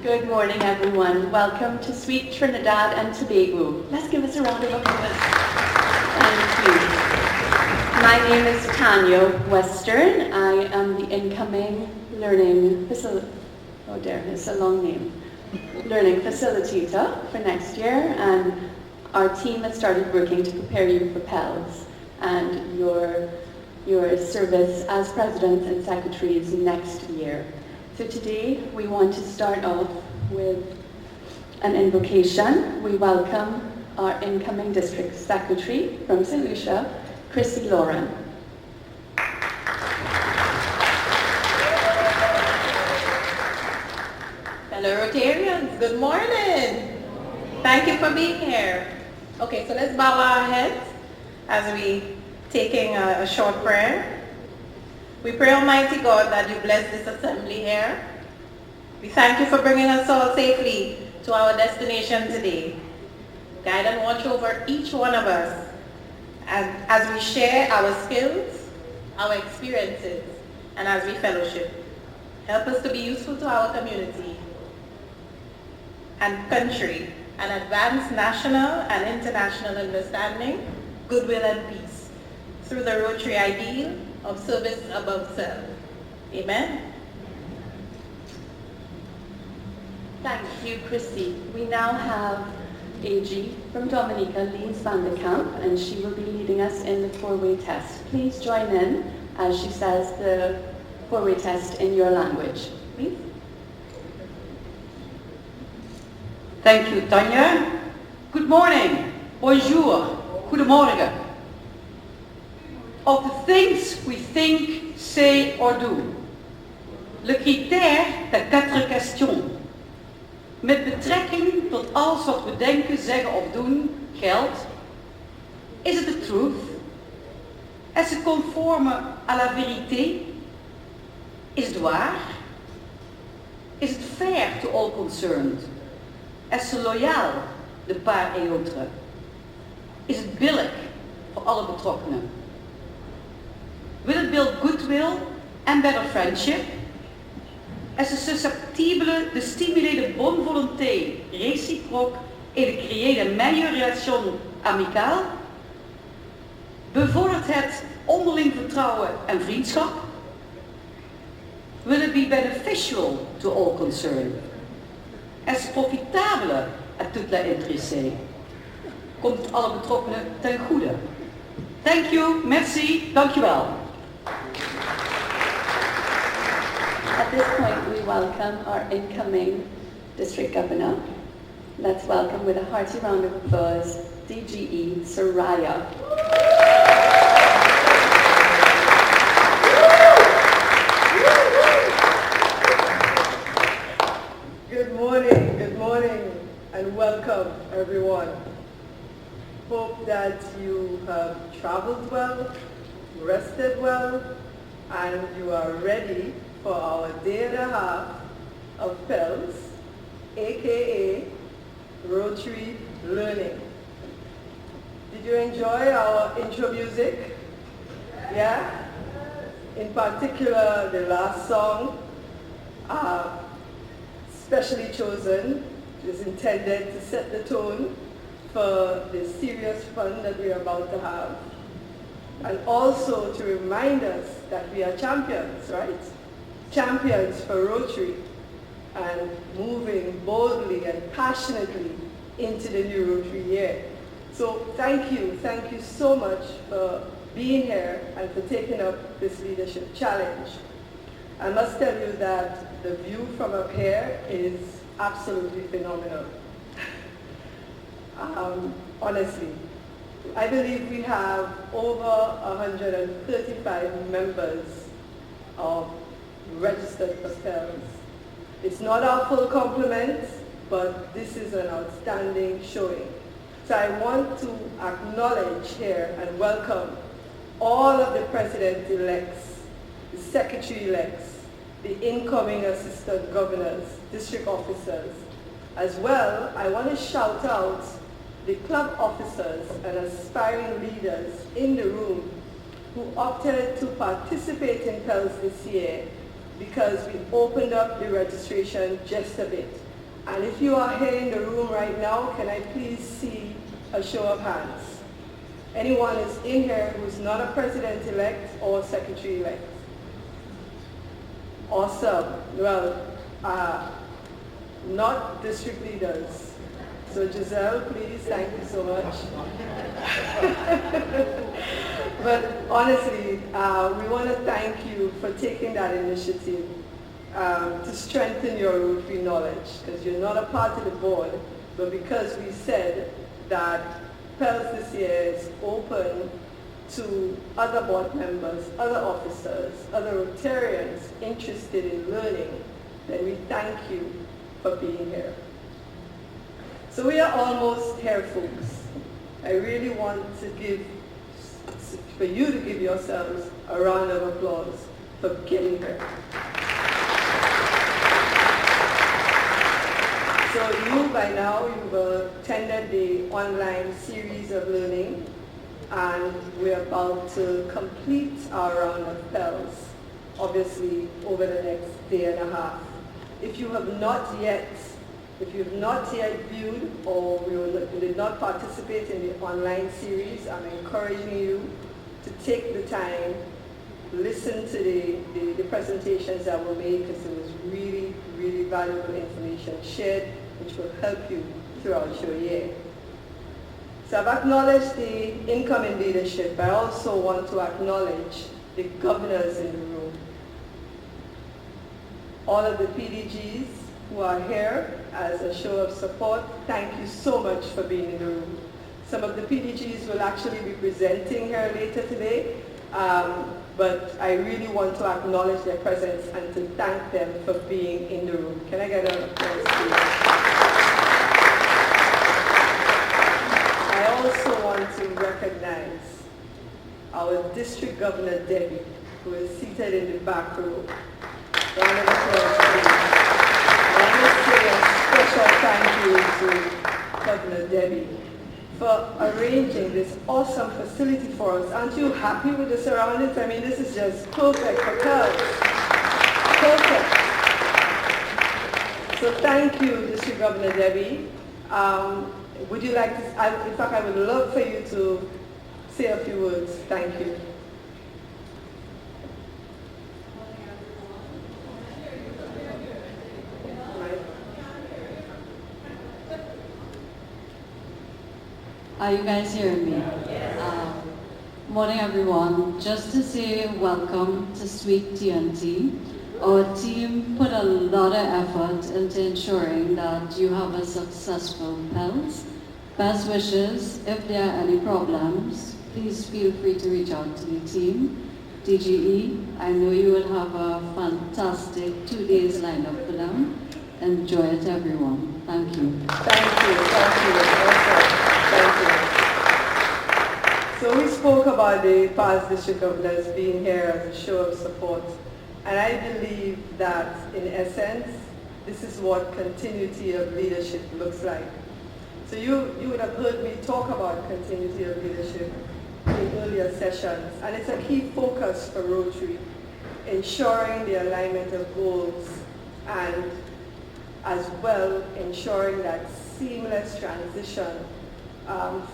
Good morning, everyone. Welcome to sweet Trinidad and Tobago. Let's give us a round of applause. Thank you. My name is Tanya Western. I am the incoming learning facilitator for next year, and our team has started working to prepare you for PELS and your service as presidents and secretaries next year. So today we want to start off with an invocation. We welcome our incoming district secretary from St. Lucia, Chrissy Lauren. Hello Rotarians, good morning. Thank you for being here. Okay, so let's bow our heads as we taking a short prayer. We pray, Almighty God, that you bless this assembly here. We thank you for bringing us all safely to our destination today. Guide and watch over each one of us as we share our skills, our experiences, and as we fellowship. Help us to be useful to our community and country and advance national and international understanding, goodwill, and peace through the Rotary ideal of service above self. Amen. Thank you, Chrissy. We now have AG from Dominica, Lise van der Kamp, and she will be leading us in the four-way test. Please join in as she says the four-way test in your language. Please. Thank you, Tanya. Good morning. Bonjour. Goedemorgen. Of the things we think, say or do. Le critère des 4 questions. Met betrekking tot alles wat we denken, zeggen of doen, geldt. Is it the truth? Est-ce conforme à la vérité? Is het waar? Is it fair to all concerned? Est-ce loyaal de part et autre? Is het billig voor alle betrokkenen? Will it build goodwill and better friendship? Est-ce susceptible de stimuler de bonne volonté réciproque et de créer de meilleure relation amicale? Bevordert het onderling vertrouwen en vriendschap? Will it be beneficial to all concerned? Est-ce profitable à toute la intéressée? Komt het alle betrokkenen ten goede? Thank you, merci, dankjewel. At this point, we welcome our incoming district governor. Let's welcome with a hearty round of applause, DGE Soraya. Good morning, and welcome everyone. Hope that you have traveled well, rested well, and you are ready for our day and a half of PELS, aka Rotary Learning. Did you enjoy our intro music? Yeah? In particular, the last song, specially chosen, is intended to set the tone for the serious fun that we are about to have, and also to remind us that we are champions, right? Champions for Rotary, and moving boldly and passionately into the new Rotary year. So thank you so much for being here and for taking up this leadership challenge. I must tell you that the view from up here is absolutely phenomenal. Honestly, I believe we have over 135 members of registered for PELS. It's not our full complement, but this is an outstanding showing. So I want to acknowledge here and welcome all of the president-elects, the secretary-elects, the incoming assistant governors, district officers. As well, I want to shout out the club officers and aspiring leaders in the room who opted to participate in PELS this year because we opened up the registration just a bit. And if you are here in the room right now, can I please see a show of hands? Anyone is in here who is not a president-elect or secretary-elect? Awesome. Well, not district leaders. So Giselle, please, thank you so much. But honestly, we want to thank you for taking that initiative to strengthen your Rotary knowledge, because you're not a part of the board, but because we said that PELS this year is open to other board members, other officers, other Rotarians interested in learning, then we thank you for being here. So we are almost here, folks. I really want for you to give yourselves a round of applause for getting here. So you, by now, you've attended the online series of learning, and we're about to complete our round of PELS, obviously over the next day and a half. If you've not yet viewed or you did not participate in the online series, I'm encouraging you to take the time, listen to the presentations that were made, because it was really, really valuable information shared, which will help you throughout your year. So I've acknowledged the incoming leadership. I also want to acknowledge the governors in the room. All of the PDGs who are here as a show of support, thank you so much for being in the room. Some of the PDGs will actually be presenting here later today, but I really want to acknowledge their presence and to thank them for being in the room. Can I get an applause, please? I also want to recognize our District Governor, Debbie, who is seated in the back row. Round of applause, please. I want to say a special thank you to Governor Debbie for arranging this awesome facility for us. Aren't you happy with the surroundings? I mean, this is just perfect for PELS. Perfect. So thank you, District Governor Debbie. Would you like to, in fact, I would love for you to say a few words. Thank you. Are you guys hearing me? Morning everyone. Just to say welcome to Sweet TNT. Our team put a lot of effort into ensuring that you have a successful PELS. Best wishes. If there are any problems, please feel free to reach out to the team. DGE, I know you will have a fantastic 2 days lined up for them. Enjoy it, everyone. Thank you. Thank you. Thank you. So we spoke about the past district governors being here as a show of support. And I believe that, in essence, this is what continuity of leadership looks like. So you would have heard me talk about continuity of leadership in earlier sessions. And it's a key focus for Rotary, ensuring the alignment of goals and as well ensuring that seamless transition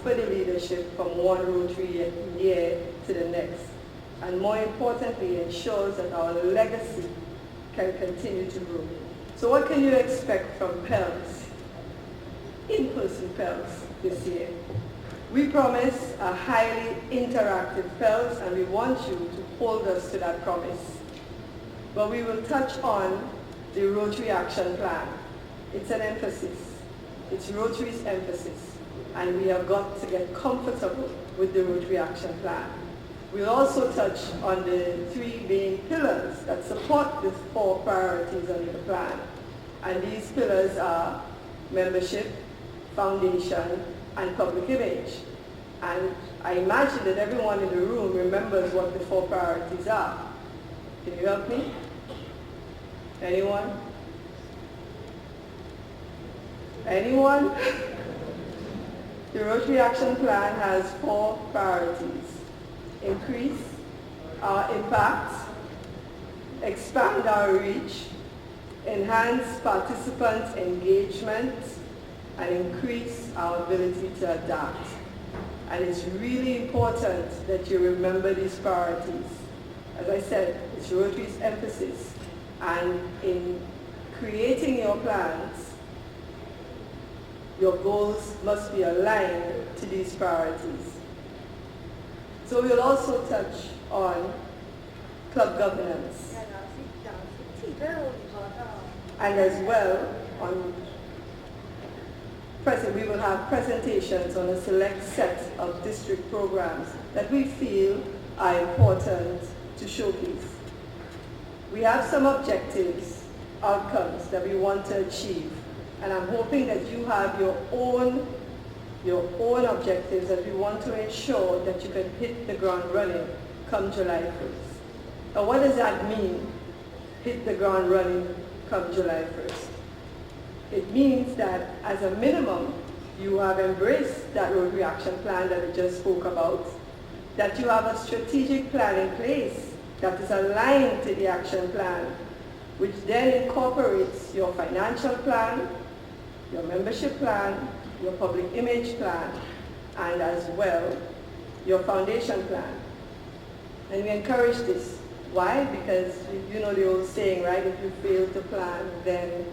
for the leadership from one Rotary year to the next. And more importantly, ensures that our legacy can continue to grow. So what can you expect from PELS, in-person PELS this year? We promise a highly interactive PELS, and we want you to hold us to that promise. But we will touch on the Rotary Action Plan. It's an emphasis. It's Rotary's emphasis. And we have got to get comfortable with the Rotary Action Plan. We'll also touch on the 3 main pillars that support the 4 priorities under the plan. And these pillars are membership, foundation, and public image. And I imagine that everyone in the room remembers what the 4 priorities are. Can you help me? Anyone? Anyone? The Rotary Action Plan has 4 priorities. Increase our impact, expand our reach, enhance participant engagement, and increase our ability to adapt. And it's really important that you remember these priorities. As I said, it's Rotary's emphasis. And in creating your plans, your goals must be aligned to these priorities. So we'll also touch on club governance. And as well, we will have presentations on a select set of district programs that we feel are important to showcase. We have some objectives, outcomes that we want to achieve, and I'm hoping that you have your own objectives that we want to ensure that you can hit the ground running come July 1st. Now what does that mean, hit the ground running come July 1st? It means that as a minimum, you have embraced that Rotary Action Plan that we just spoke about, that you have a strategic plan in place that is aligned to the action plan, which then incorporates your financial plan, your membership plan, your public image plan, and as well, your foundation plan. And we encourage this. Why? Because you know the old saying, right? If you fail to plan, then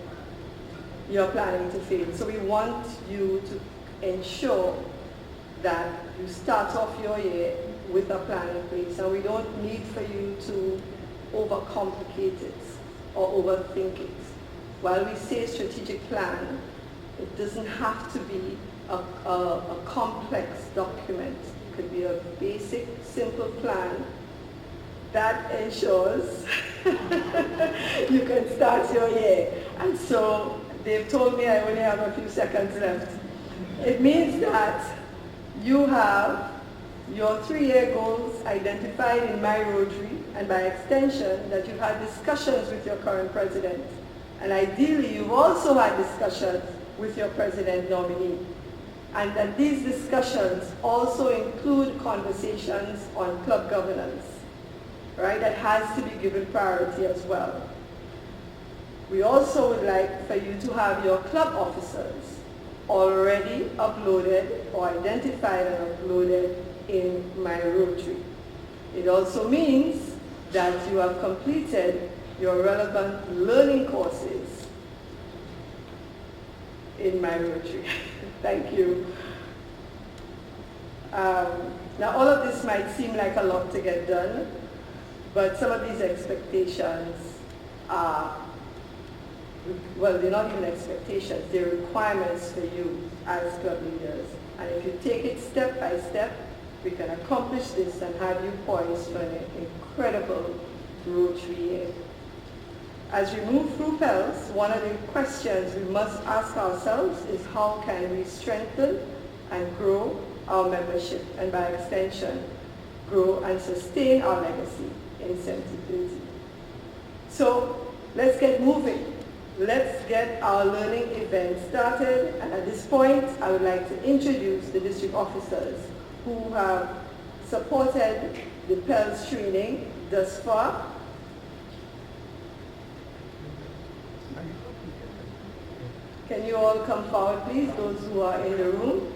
you're planning to fail. So we want you to ensure that you start off your year with a plan in place, and we don't need for you to overcomplicate it or overthink it. While we say strategic plan, it doesn't have to be a complex document. It could be a basic, simple plan that ensures you can start your year. And so they've told me I only have a few seconds left. It means that you have your 3-year goals identified in My Rotary, and by extension that you've had discussions with your current president. And ideally you've also had discussions with your president nominee. And that these discussions also include conversations on club governance, right? That has to be given priority as well. We also would like for you to have your club officers already uploaded or identified and uploaded in My Rotary. It also means that you have completed your relevant learning courses in My Rotary. Thank you. Now all of this might seem like a lot to get done, but some of these expectations are, well, they're not even expectations, they're requirements for you as club leaders. And if you take it step by step, we can accomplish this and have you poised for an incredible Rotary year. As we move through PELS, one of the questions we must ask ourselves is how can we strengthen and grow our membership, and by extension, grow and sustain our legacy in 70-30. So let's get moving. Let's get our learning event started, and at this point I would like to introduce the district officers who have supported the PELS training thus far. Can you all come forward, please, those who are in the room?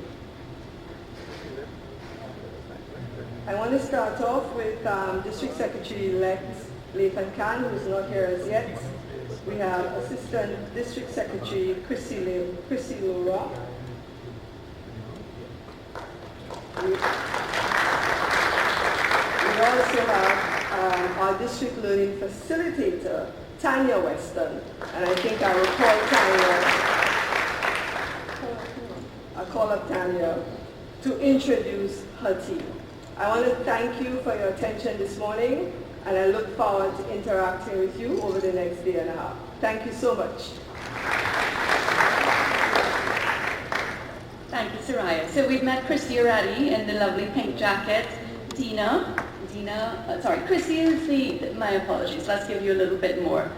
I want to start off with District Secretary-elect Lathan Khan, who is not here as yet. We have Assistant District Secretary Chrissy Laura. We also have our District Learning Facilitator, Tanya Weston. And I think I will call Tanya. I'll call up Tanya to introduce her team. I want to thank you for your attention this morning, and I look forward to interacting with you over the next day and a half. Thank you so much. Thank you, Soraya. So we've met Chrissy already in the lovely pink jacket. Chrissy is my apologies, let's give you a little bit more.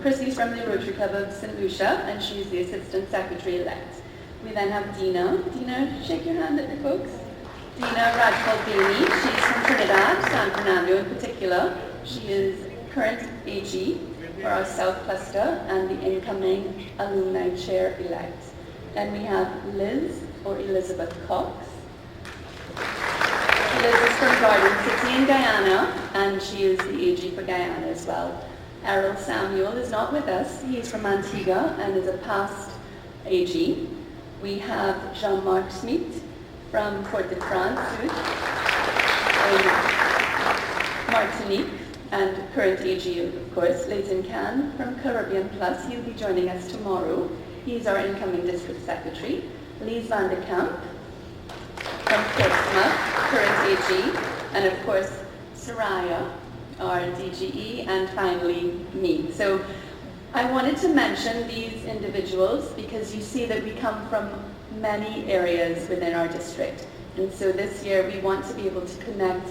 Chrissy's from the Rotary Club of St. Lucia, and she's the Assistant Secretary-elect. We then have Dina. Dina, shake your hand at the folks. Dina Rajpal-Bini, she's from Trinidad, San Fernando in particular. She is current AG. for our South Cluster and the incoming Alumni Chair-elect. Then we have Liz, or Elizabeth Cox. Liz is from Garden City in Guyana, and she is the AG for Guyana as well. Errol Samuel is not with us. He's from Antigua and is a past AG. We have Jean-Marc Smith from Port-de-France in Martinique, and current AG, of course. Leighton Can from Caribbean Plus. He'll be joining us tomorrow. He's our incoming district secretary. Lise van de Kamp from Portsmouth, current AG, and of course Soraya, our DGE, and finally me. So I wanted to mention these individuals because you see that we come from many areas within our district, and so this year we want to be able to connect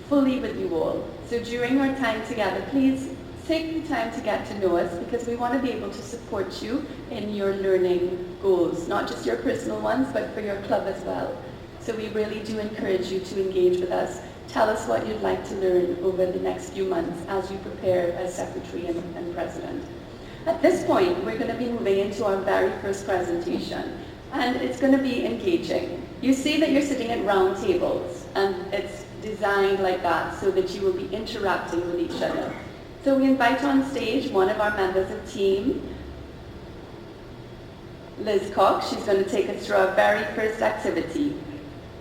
fully with you all. So during our time together, please take the time to get to know us, because we want to be able to support you in your learning goals, not just your personal ones, but for your club as well. So we really do encourage you to engage with us. Tell us what you'd like to learn over the next few months as you prepare as secretary and president. At this point, we're going to be moving into our very first presentation, and it's going to be engaging. You see that you're sitting at round tables, and it's designed like that so that you will be interacting with each other. So we invite on stage one of our members of team, Liz Cox. She's going to take us through our very first activity.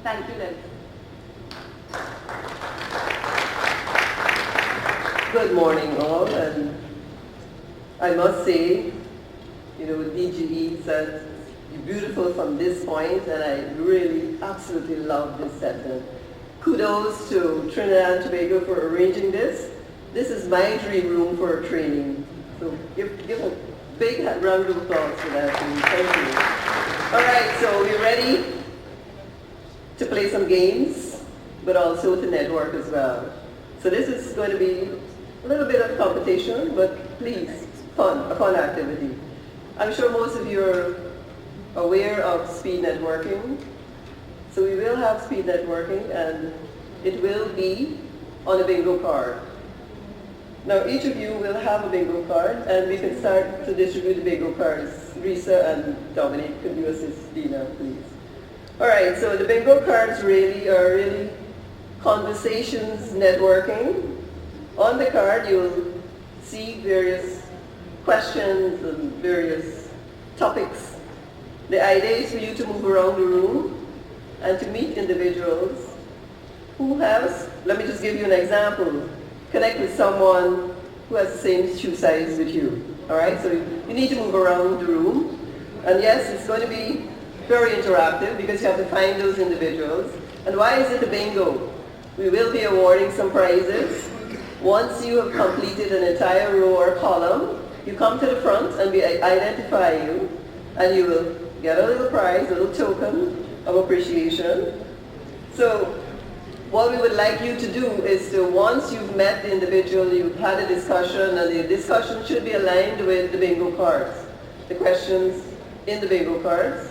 Thank you, Liz. Good morning, all, and I must say, DGE said you're beautiful from this point, and I really absolutely love this setting. Kudos to Trinidad and Tobago for arranging this. This is my dream room for training. So give a big round of applause for that. Thank you. All right, so we're ready to play some games, but also to network as well. So this is going to be a little bit of competition, but please, a fun activity. I'm sure most of you are aware of speed networking. So we will have speed networking, and it will be on a bingo card. Now each of you will have a bingo card, and we can start to distribute the bingo cards. Risa and Dominic, could you assist Dina, please? All right, so the bingo cards are conversations networking. On the card, you'll see various questions and various topics. The idea is for you to move around the room and to meet individuals who have, let me just give you an example, connect with someone who has the same shoe size with you. All right, so you need to move around the room. And yes, it's going to be very interactive because you have to find those individuals. And why is it a bingo? We will be awarding some prizes. Once you have completed an entire row or column, you come to the front and we identify you, and you will get a little prize, a little token of appreciation. So what we would like you to do is to, once you've met the individual, you've had a discussion, and the discussion should be aligned with the bingo cards, the questions in the bingo cards.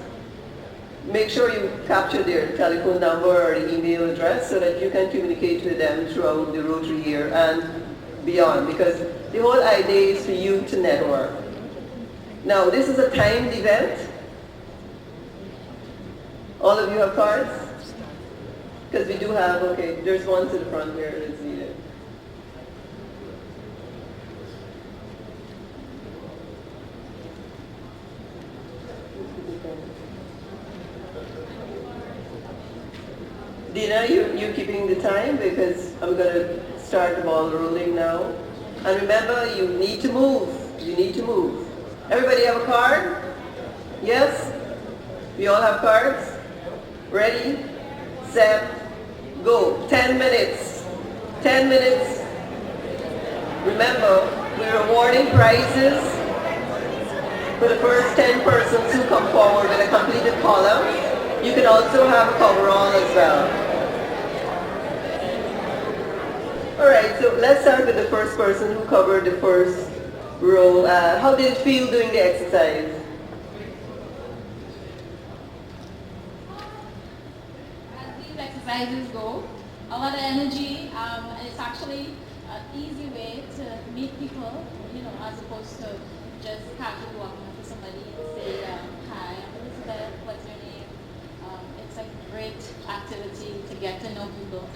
Make sure you capture their telephone number or the email address so that you can communicate with them throughout the Rotary year and beyond, because the whole idea is for you to network. Now, this is a timed event. All of you have cards? Because we do have, okay, there's one to the front here that's needed. Dina, you keeping the time because I'm going to start the ball rolling now. And remember, you need to move. You need to move. Everybody have a card? Yes? We all have cards? Ready, set, go. 10 minutes. 10 minutes. Remember, we're awarding prizes for the first 10 persons who come forward with a completed column. You can also have a coverall as well. All right, so let's start with the first person who covered the first row. How did it feel doing the exercise? As these exercises go, a lot of energy, and it's actually an easy way to meet people, as opposed to just casually walking up to somebody and say, hi, I'm Elizabeth, what's your name? It's a great activity to get to know people.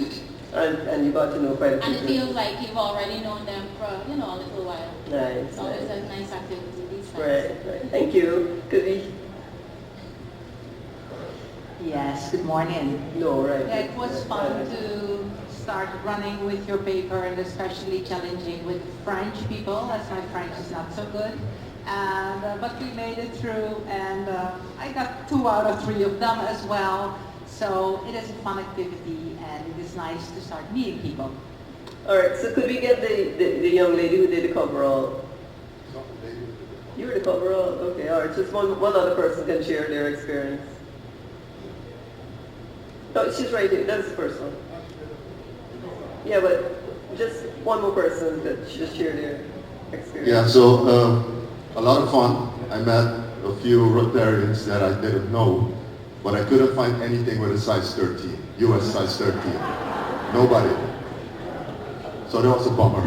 And you got to know quite a few And it feels like you've already known them for, a little while. Nice. It's always a nice activity these times. Right. Thank you. Could we? Yes, good morning. No, right. Yeah, it was fun to start running with your paper, and especially challenging with French people, as my French is not so good. And but we made it through, and I got 2 out of 3 of them as well. So it is a fun activity, and it is nice to start meeting people. All right, so could we get the young lady who did the coverall? You were the coverall? Okay, all right. Just one other person can share their experience. No, she's right here. That's the first one. Yeah, but just one more person that just share their experience. Yeah, so a lot of fun. I met a few Rotarians that I didn't know, but I couldn't find anything with a size 13, US size 13. Nobody. So that was a bummer.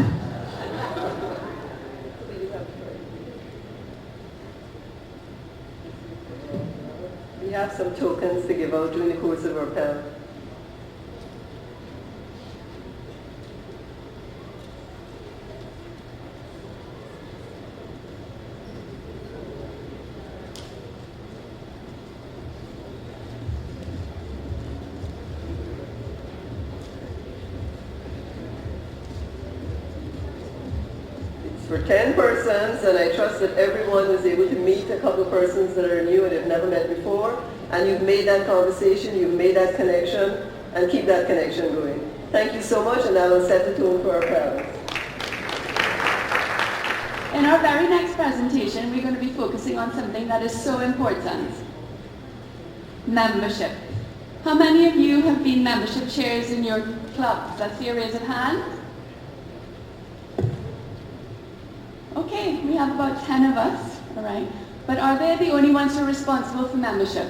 We have some tokens to give out during the course of our panel. For 10 persons, and I trust that everyone is able to meet a couple of persons that are new and have never met before, and you've made that conversation, you've made that connection, and keep that connection going. Thank you so much, and I will set the tone for our panel. In our very next presentation, we're going to be focusing on something that is so important. Membership. How many of you have been membership chairs in your clubs? Let's see a raise of hands. Okay, we have about 10 of us, all right. But are they the only ones who are responsible for membership?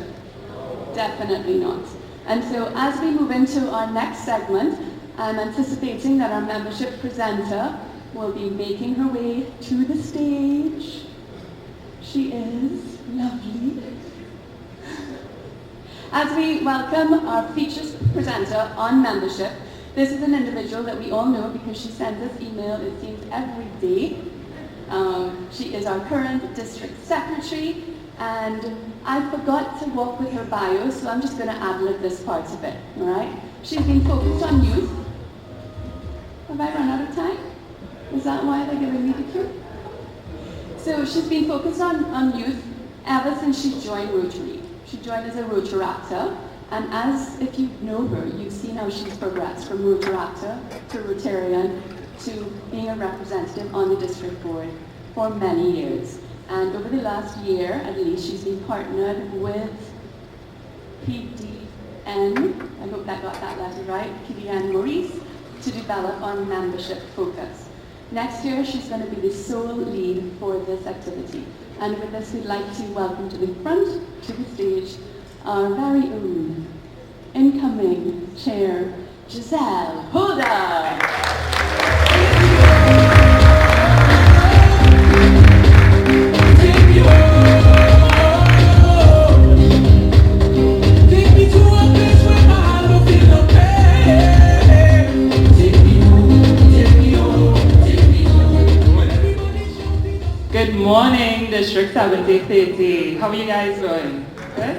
No. Definitely not. And so as we move into our next segment, I'm anticipating that our membership presenter will be making her way to the stage. She is lovely. As we welcome our featured presenter on membership, this is an individual that we all know because she sends us email, it seems, every day. She is our current district secretary, and I forgot to walk with her bio, so I'm just going to ad-lib this part of it, all right? She's been focused on youth. Have I run out of time? Is that why they're giving me the cue? So she's been focused on youth ever since she joined Rotary. She joined as a Rotaractor, and as if you know her, you've seen how she's progressed from Rotaractor to Rotarian to being a representative on the district board for many years. And over the last year, at least, she's been partnered with PDN, I hope I got that letter right, PDN Maurice, to develop on membership focus. Next year, she's going to be the sole lead for this activity. And with this, we'd like to welcome to the front, to the stage, our very own incoming chair, Giselle Holder. Good morning, District 7030. How are you guys doing? Good?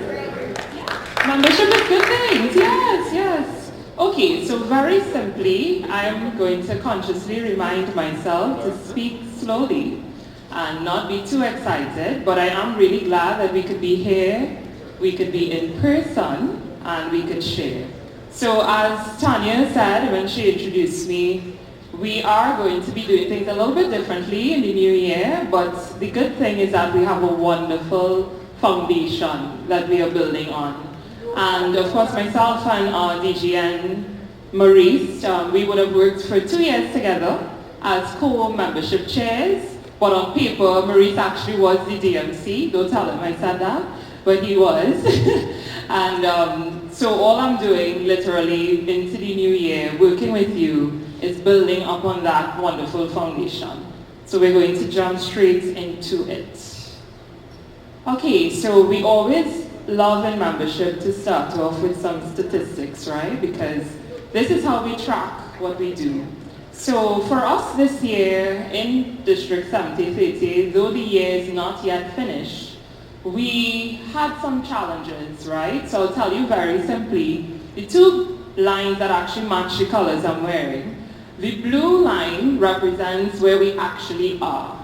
Membership is good things, yes. Okay, so very simply, I'm going to consciously remind myself to speak slowly and not be too excited, but I am really glad that we could be here, we could be in person, and we could share. So as Tanya said when she introduced me, we are going to be doing things a little bit differently in the new year, but the good thing is that we have a wonderful foundation that we are building on. And of course, myself and our DGN, Maurice, we would have worked for 2 years together as co-membership chairs, but on paper, Maurice actually was the DMC. Don't tell him I said that, but he was. And so all I'm doing, literally, into the new year, working with you, is building upon that wonderful foundation. So we're going to jump straight into it. Okay, so we always love in membership to start off with some statistics, right? Because this is how we track what we do. So for us this year in District 7030, though the year is not yet finished, we had some challenges, right? So I'll tell you very simply, the two lines that actually match the colors I'm wearing. The blue line represents where we actually are,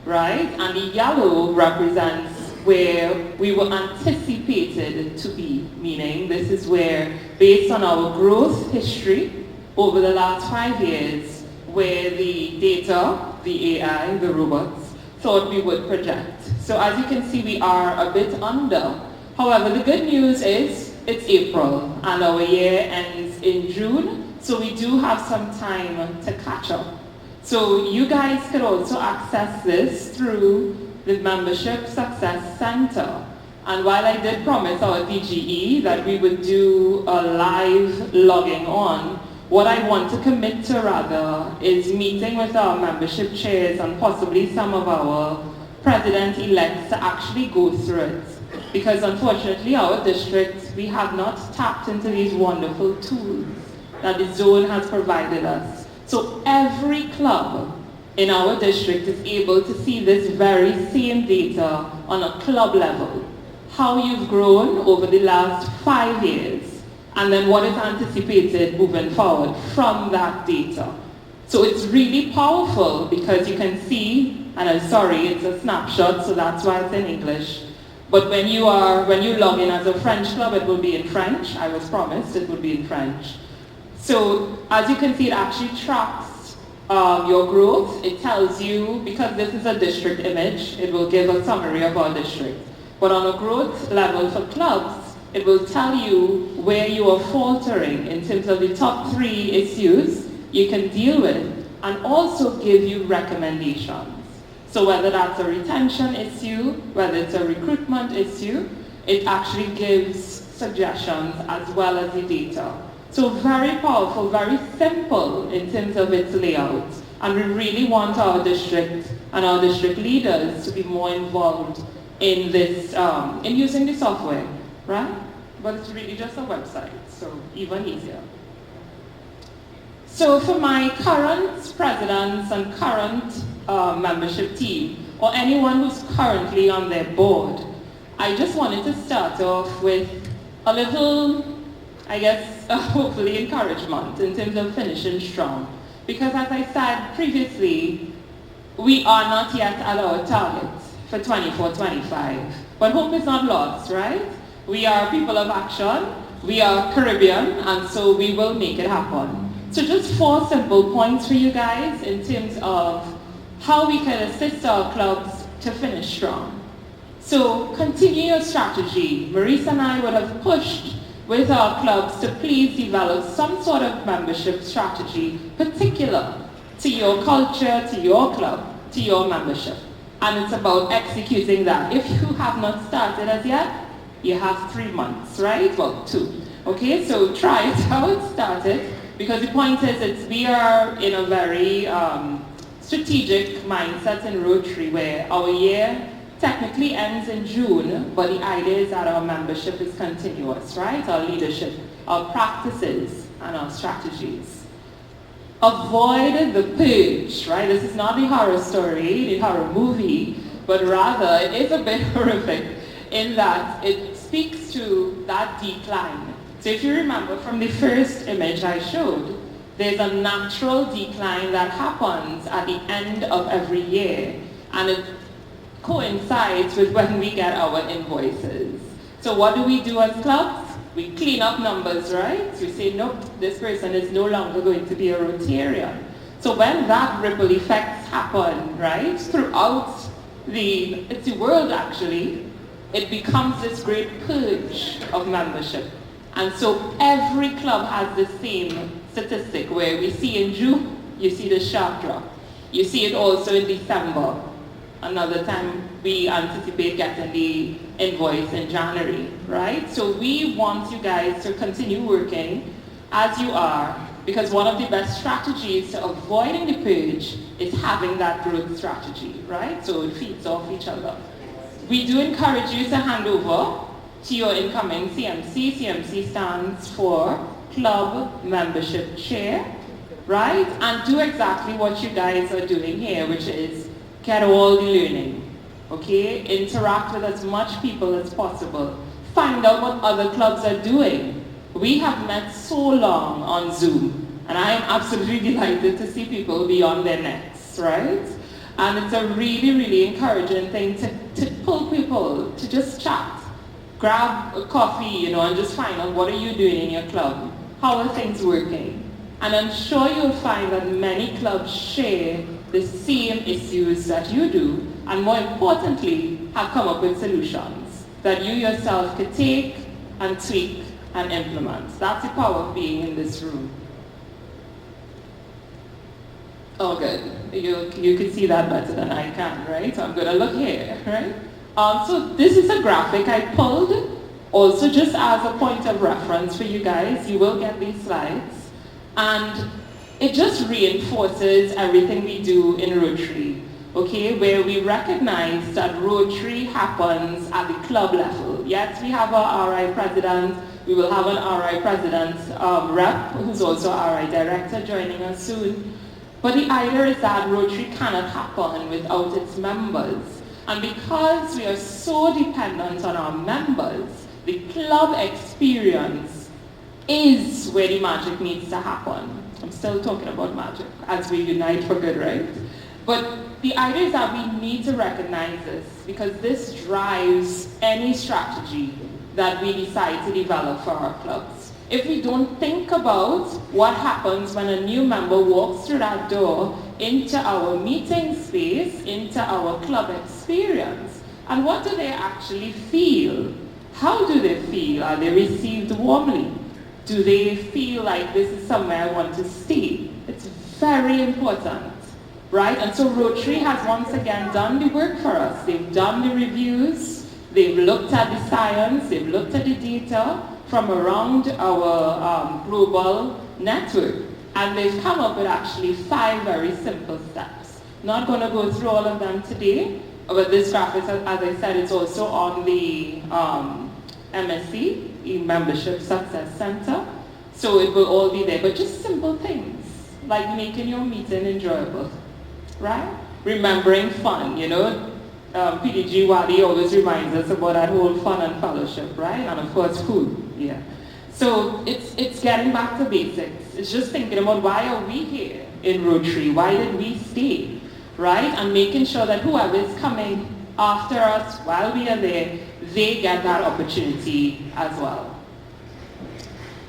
right? And the yellow represents where we were anticipated to be, meaning this is where, based on our growth history over the last 5 years, where the data, the AI, the robots, thought we would project. So as you can see, we are a bit under. However, the good news is it's April and our year ends in June, so we do have some time to catch up. So you guys could also access this through the Membership Success Center. And while I did promise our DGE that we would do a live logging on, what I want to commit to rather is meeting with our membership chairs and possibly some of our president-elects to actually go through it. Because unfortunately our district, we have not tapped into these wonderful tools that the zone has provided us. So every club in our district is able to see this very same data on a club level. How you've grown over the last 5 years, and then what is anticipated moving forward from that data. So it's really powerful because you can see, and I'm sorry, it's a snapshot, so that's why it's in English. But when you log in as a French club, it will be in French. I was promised it would be in French. So as you can see, it actually tracks your growth. It tells you, because this is a district image, it will give a summary of our district. But on a growth level for clubs, it will tell you where you are faltering in terms of the top 3 issues you can deal with, and also give you recommendations. So whether that's a retention issue, whether it's a recruitment issue, it actually gives suggestions as well as the data. So very powerful, very simple in terms of its layout. And we really want our district and our district leaders to be more involved in this, in using the software, right? But it's really just a website, so even easier. So for my current presidents and current membership team, or anyone who's currently on their board, I just wanted to start off with a little, I guess, hopefully encouragement in terms of finishing strong. Because as I said previously, we are not yet at our target for 24-25. But hope is not lost, right? We are people of action, we are Caribbean, and so we will make it happen. So just 4 simple points for you guys in terms of how we can assist our clubs to finish strong. So continue your strategy. Marisa and I would have pushed with our clubs to please develop some sort of membership strategy particular to your culture, to your club, to your membership. And it's about executing that. If you have not started as yet, you have 3 months, right? Well, 2. Okay, so try it out, start it, because the point is we are in a very strategic mindset in Rotary where our year technically ends in June, but the idea is that our membership is continuous, right? Our leadership, our practices, and our strategies. Avoid the purge, right? This is not the horror story, the horror movie, but rather it is a bit horrific in that it speaks to that decline. So if you remember from the first image I showed, there's a natural decline that happens at the end of every year, and it coincides with when we get our invoices. So what do we do as clubs? We clean up numbers, right? We say, nope, this person is no longer going to be a Rotarian. So when that ripple effects happen, right, throughout the world actually, it becomes this great purge of membership. And so every club has the same statistic where we see in June, you see the sharp drop. You see it also in December. Another time we anticipate getting the invoice in January, right? So we want you guys to continue working as you are Because one of the best strategies to avoiding the purge is having that growth strategy, right? So it feeds off each other. We do encourage you to hand over to your incoming CMC. CMC stands for Club Membership Chair, right? And do exactly what you guys are doing here, which is get all the learning, okay? Interact with as much people as possible. Find out what other clubs are doing. We have met so long on Zoom, and I am absolutely delighted to see people be on their necks, right? And it's a really, really encouraging thing to pull people, to just chat. Grab a coffee, and just find out what are you doing in your club? How are things working? And I'm sure you'll find that many clubs share the same issues that you do, and more importantly, have come up with solutions that you yourself could take and tweak and implement. That's the power of being in this room. Oh good, you can see that better than I can, right? So I'm gonna look here, right? So this is a graphic I pulled, also just as a point of reference for you guys. You will get these slides. And it just reinforces everything we do in Rotary, okay? Where we recognize that Rotary happens at the club level. Yes, we have our RI president. We will have an RI president rep, who's also RI director, joining us soon. But the idea is that Rotary cannot happen without its members. And because we are so dependent on our members, the club experience is where the magic needs to happen. I'm still talking about magic as we unite for good, right? But the idea is that we need to recognize this, because this drives any strategy that we decide to develop for our clubs. If we don't think about what happens when a new member walks through that door into our meeting space, into our club experience, and what do they actually feel? How do they feel? Are they received warmly? Do they feel like this is somewhere I want to stay? It's very important, right? And so Rotary has once again done the work for us. They've done the reviews, they've looked at the science, they've looked at the data from around our global network, and they've come up with actually 5 very simple steps. Not going to go through all of them today, but this graphic, as I said, it's also on the MSC, the Membership Success Center, so it will all be there. But just simple things, like making your meeting enjoyable, right? Remembering fun, PDG Wadi always reminds us about that whole fun and fellowship, right? And of course food, yeah. So it's getting back to basics. It's just thinking about why are we here in Rotary? Why did we stay, right? And making sure that whoever is coming after us while we are there, they get that opportunity as well.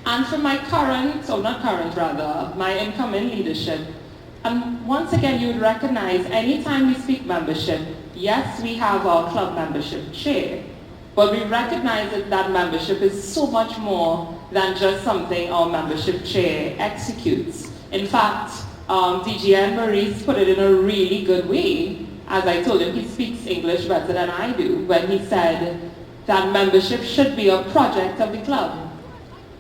And for my my incoming leadership, and once again, you would recognize anytime we speak membership, yes, we have our club membership chair, but we recognize that membership is so much more than just something our membership chair executes. In fact, DGN Maurice put it in a really good way. As I told him, he speaks English better than I do, when he said that membership should be a project of the club.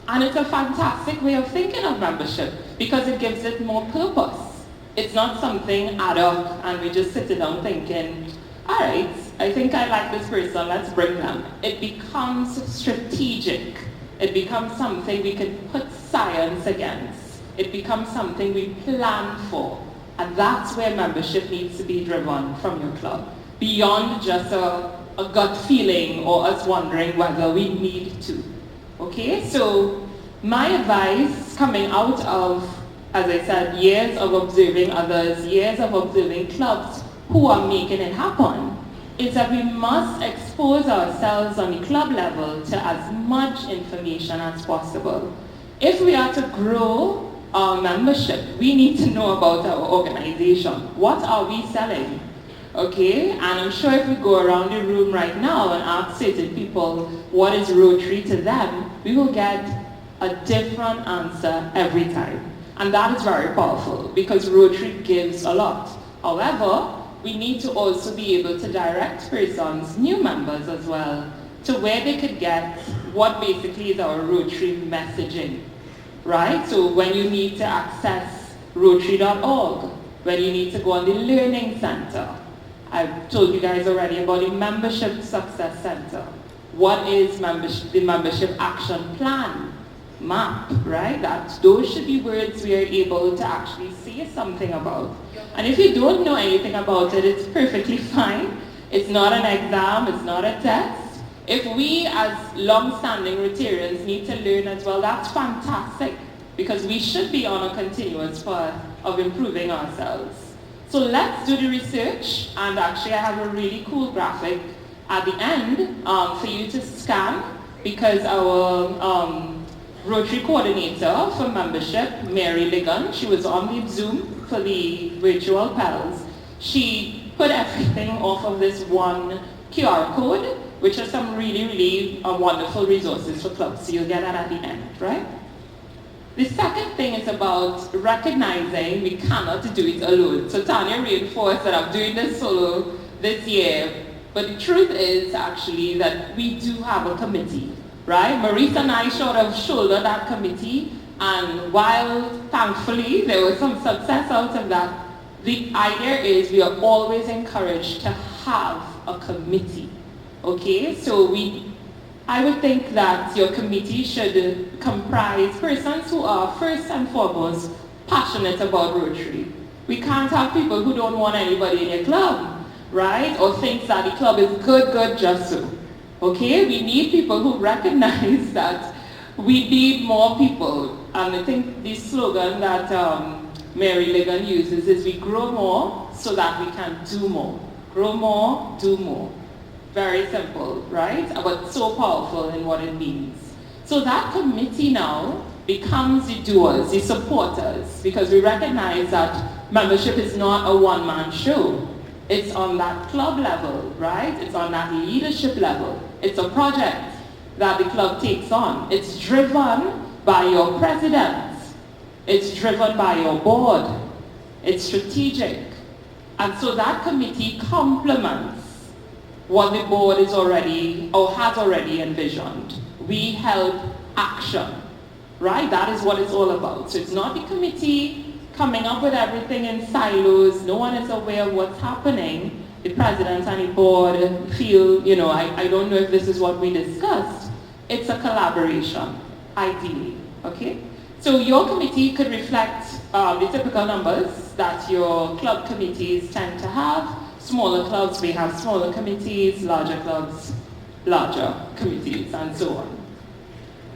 And it's a fantastic way of thinking of membership, because it gives it more purpose. It's not something ad hoc and we just sit down thinking, all right, I think I like this person, let's bring them. It becomes strategic. It becomes something we can put science against. It becomes something we plan for. And that's where membership needs to be driven from your club. Beyond just a gut feeling or us wondering whether we need to. Okay, so my advice coming out of, as I said, years of observing others, years of observing clubs who are making it happen, is that we must expose ourselves on the club level to as much information as possible. If we are to grow our membership, we need to know about our organization. What are we selling? Okay, and I'm sure if we go around the room right now and ask certain people what is Rotary to them, we will get a different answer every time. And that is very powerful, because Rotary gives a lot. However, we need to also be able to direct persons, new members as well, to where they could get what basically is our Rotary messaging. right? So when you need to access Rotary.org, when you need to go on the Learning Center, I've told you guys already about the Membership Success Center. What is the Membership Action Plan? MAP, right? Those should be words we are able to actually say something about. And if you don't know anything about it, it's perfectly fine. It's not an exam, it's not a test. If we as long-standing Rotarians need to learn as well, that's fantastic, because we should be on a continuous path of improving ourselves. So let's do the research, and actually I have a really cool graphic at the end for you to scan, because our Rotary coordinator for membership, Mary Ligon, she was on the Zoom for the virtual PELs. She put everything off of this one QR code, which are some really wonderful resources for clubs. So you'll get that at the end, right? The second thing is about recognizing we cannot do it alone. So Tanya reinforced that I'm doing this solo this year, but the truth is actually that we do have a committee, right? Maurice and I sort of shoulder that committee, and while thankfully there was some success out of that, the idea is we are always encouraged to have a committee, okay? So I would think that your committee should comprise persons who are first and foremost passionate about Rotary. We can't have people who don't want anybody in your club, right? Or think that the club is good just so. Okay, we need people who recognize that we need more people. And I think the slogan that Mary Ligon uses is we grow more so that we can do more. Grow more, do more. Very simple, right? But so powerful in what it means. So that committee now becomes the doers, the supporters, because we recognize that membership is not a one-man show. It's on that club level, right? It's on that leadership level. It's a project that the club takes on. It's driven by your president. It's driven by your board. It's strategic. And so that committee complements what the board is already or has already envisioned. We help action, right? That is what it's all about. So it's not the committee coming up with everything in silos. No one is aware of what's happening. The president and the board feel, I don't know if this is what we discussed. It's a collaboration, ideally, okay? So your committee could reflect the typical numbers that your club committees tend to have. Smaller clubs may have smaller committees, larger clubs, larger committees, and so on.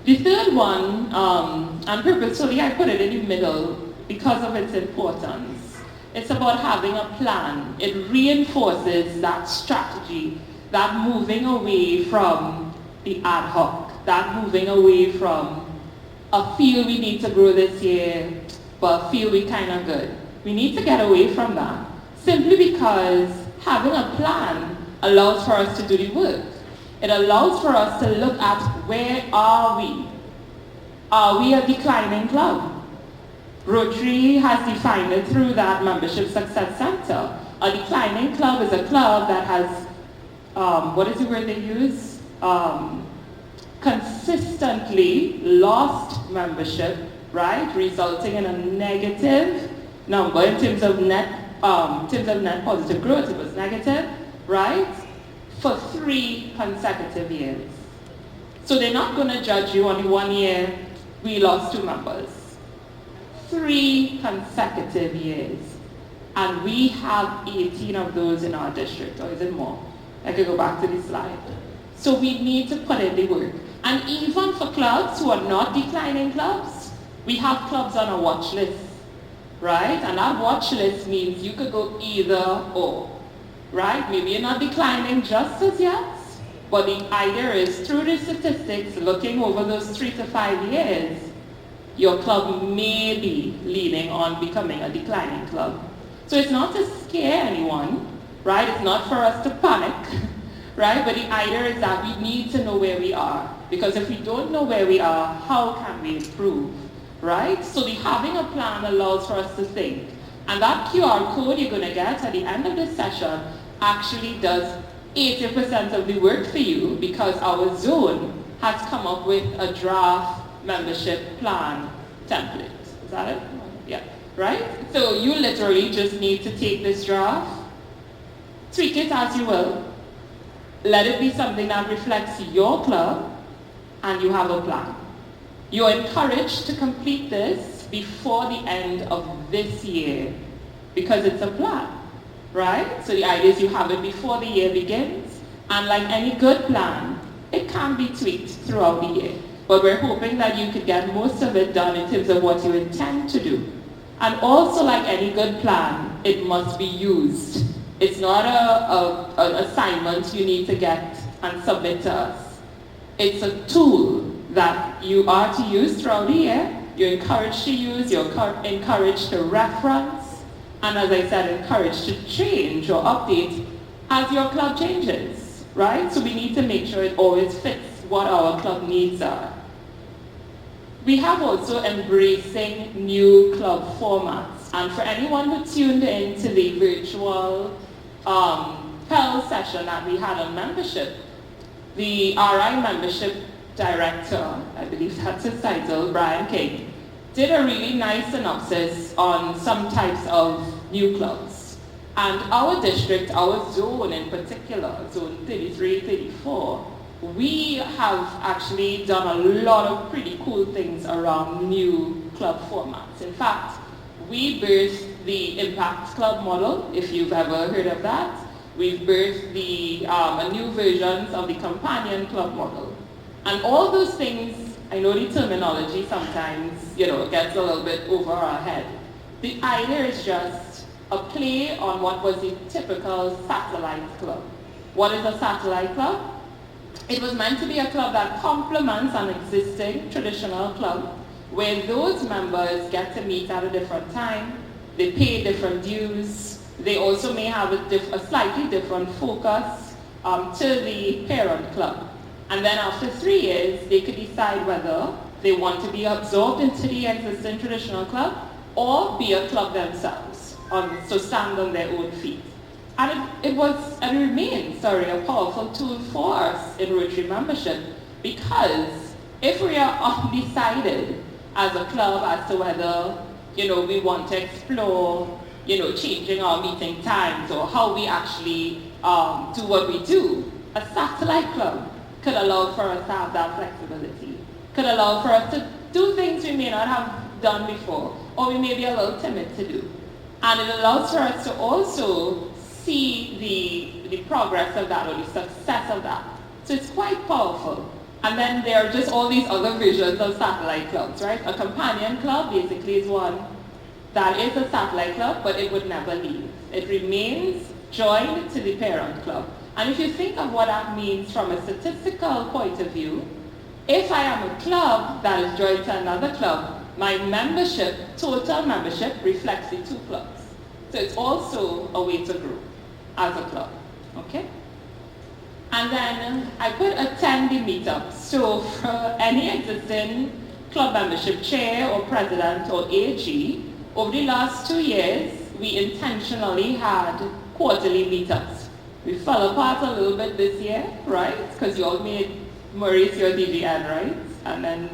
The third one, and purposefully I put it in the middle because of its importance. It's about having a plan. It reinforces that strategy, that moving away from the ad hoc, that moving away from a feel we need to grow this year, but feel we kind of good. We need to get away from that, simply because having a plan allows for us to do the work. It allows for us to look at where are we? Are we a declining club? Rotary has defined it through that Membership Success Center. A declining club is a club that has, what is the word they use? Consistently lost membership, right? Resulting in a negative number in terms of net positive growth. It was negative, right? For 3 consecutive years. So they're not going to judge you on the 1 year we lost 2 members. 3 consecutive years. And we have 18 of those in our district, or is it more? I could go back to the slide. So we need to put in the work. And even for clubs who are not declining clubs, we have clubs on a watch list, right? And that watch list means you could go either or, right? Maybe you're not declining just as yet, but the idea is through the statistics, looking over those 3 to 5 years, your club may be leaning on becoming a declining club. So it's not to scare anyone, right? It's not for us to panic, right? But the idea is that we need to know where we are. Because if we don't know where we are, how can we improve, right? So having a plan allows for us to think. And that QR code you're going to get at the end of this session actually does 80% of the work for you, because our zone has come up with a draft membership plan template. Is that it? Yeah, right? So you literally just need to take this draft, tweak it as you will, let it be something that reflects your club, and you have a plan. You're encouraged to complete this before the end of this year because it's a plan, right? So the idea is you have it before the year begins, and like any good plan, it can be tweaked throughout the year. But we're hoping that you could get most of it done in terms of what you intend to do. And also, like any good plan, it must be used. It's not an assignment you need to get and submit to us. It's a tool that you are to use throughout the year. You're encouraged to use, you're encouraged to reference, and as I said, encouraged to change or update as your club changes, right? So we need to make sure it always fits what our club needs are. We have also embracing new club formats, and for anyone who tuned in to the virtual PEL session that we had on membership, the RI membership director, I believe that's his title, Brian King, did a really nice synopsis on some types of new clubs. And our district, our zone in particular, zone 33, 34, we have actually done a lot of pretty cool things around new club formats. In fact, we birthed the Impact Club model, if you've ever heard of that. We've birthed a new versions of the Companion Club model. And all those things, I know the terminology sometimes, gets a little bit over our head. The idea is just a play on what was the typical satellite club. What is a satellite club? It was meant to be a club that complements an existing traditional club, where those members get to meet at a different time, they pay different dues, they also may have a slightly different focus to the parent club. And then after 3 years, they could decide whether they want to be absorbed into the existing traditional club or be a club themselves, so stand on their own feet. And it remains a powerful tool for us in Rotary membership, because if we are undecided as a club as to whether, we want to explore, changing our meeting times or how we actually do what we do, a satellite club could allow for us to have that flexibility, could allow for us to do things we may not have done before, or we may be a little timid to do. And it allows for us to also see the progress of that or the success of that. So it's quite powerful. And then there are just all these other visions of satellite clubs, right? A companion club basically is one that is a satellite club, but it would never leave. It remains joined to the parent club. And if you think of what that means from a statistical point of view, if I am a club that is joined to another club, my membership, total membership, reflects the 2 clubs. So it's also a way to grow as a club, okay? And then I put attend the meetup. So for any existing club membership chair or president or AG, over the last 2 years, we intentionally had quarterly meetups. We fell apart a little bit this year, right? Because you all made Maurice your DGN, right? And then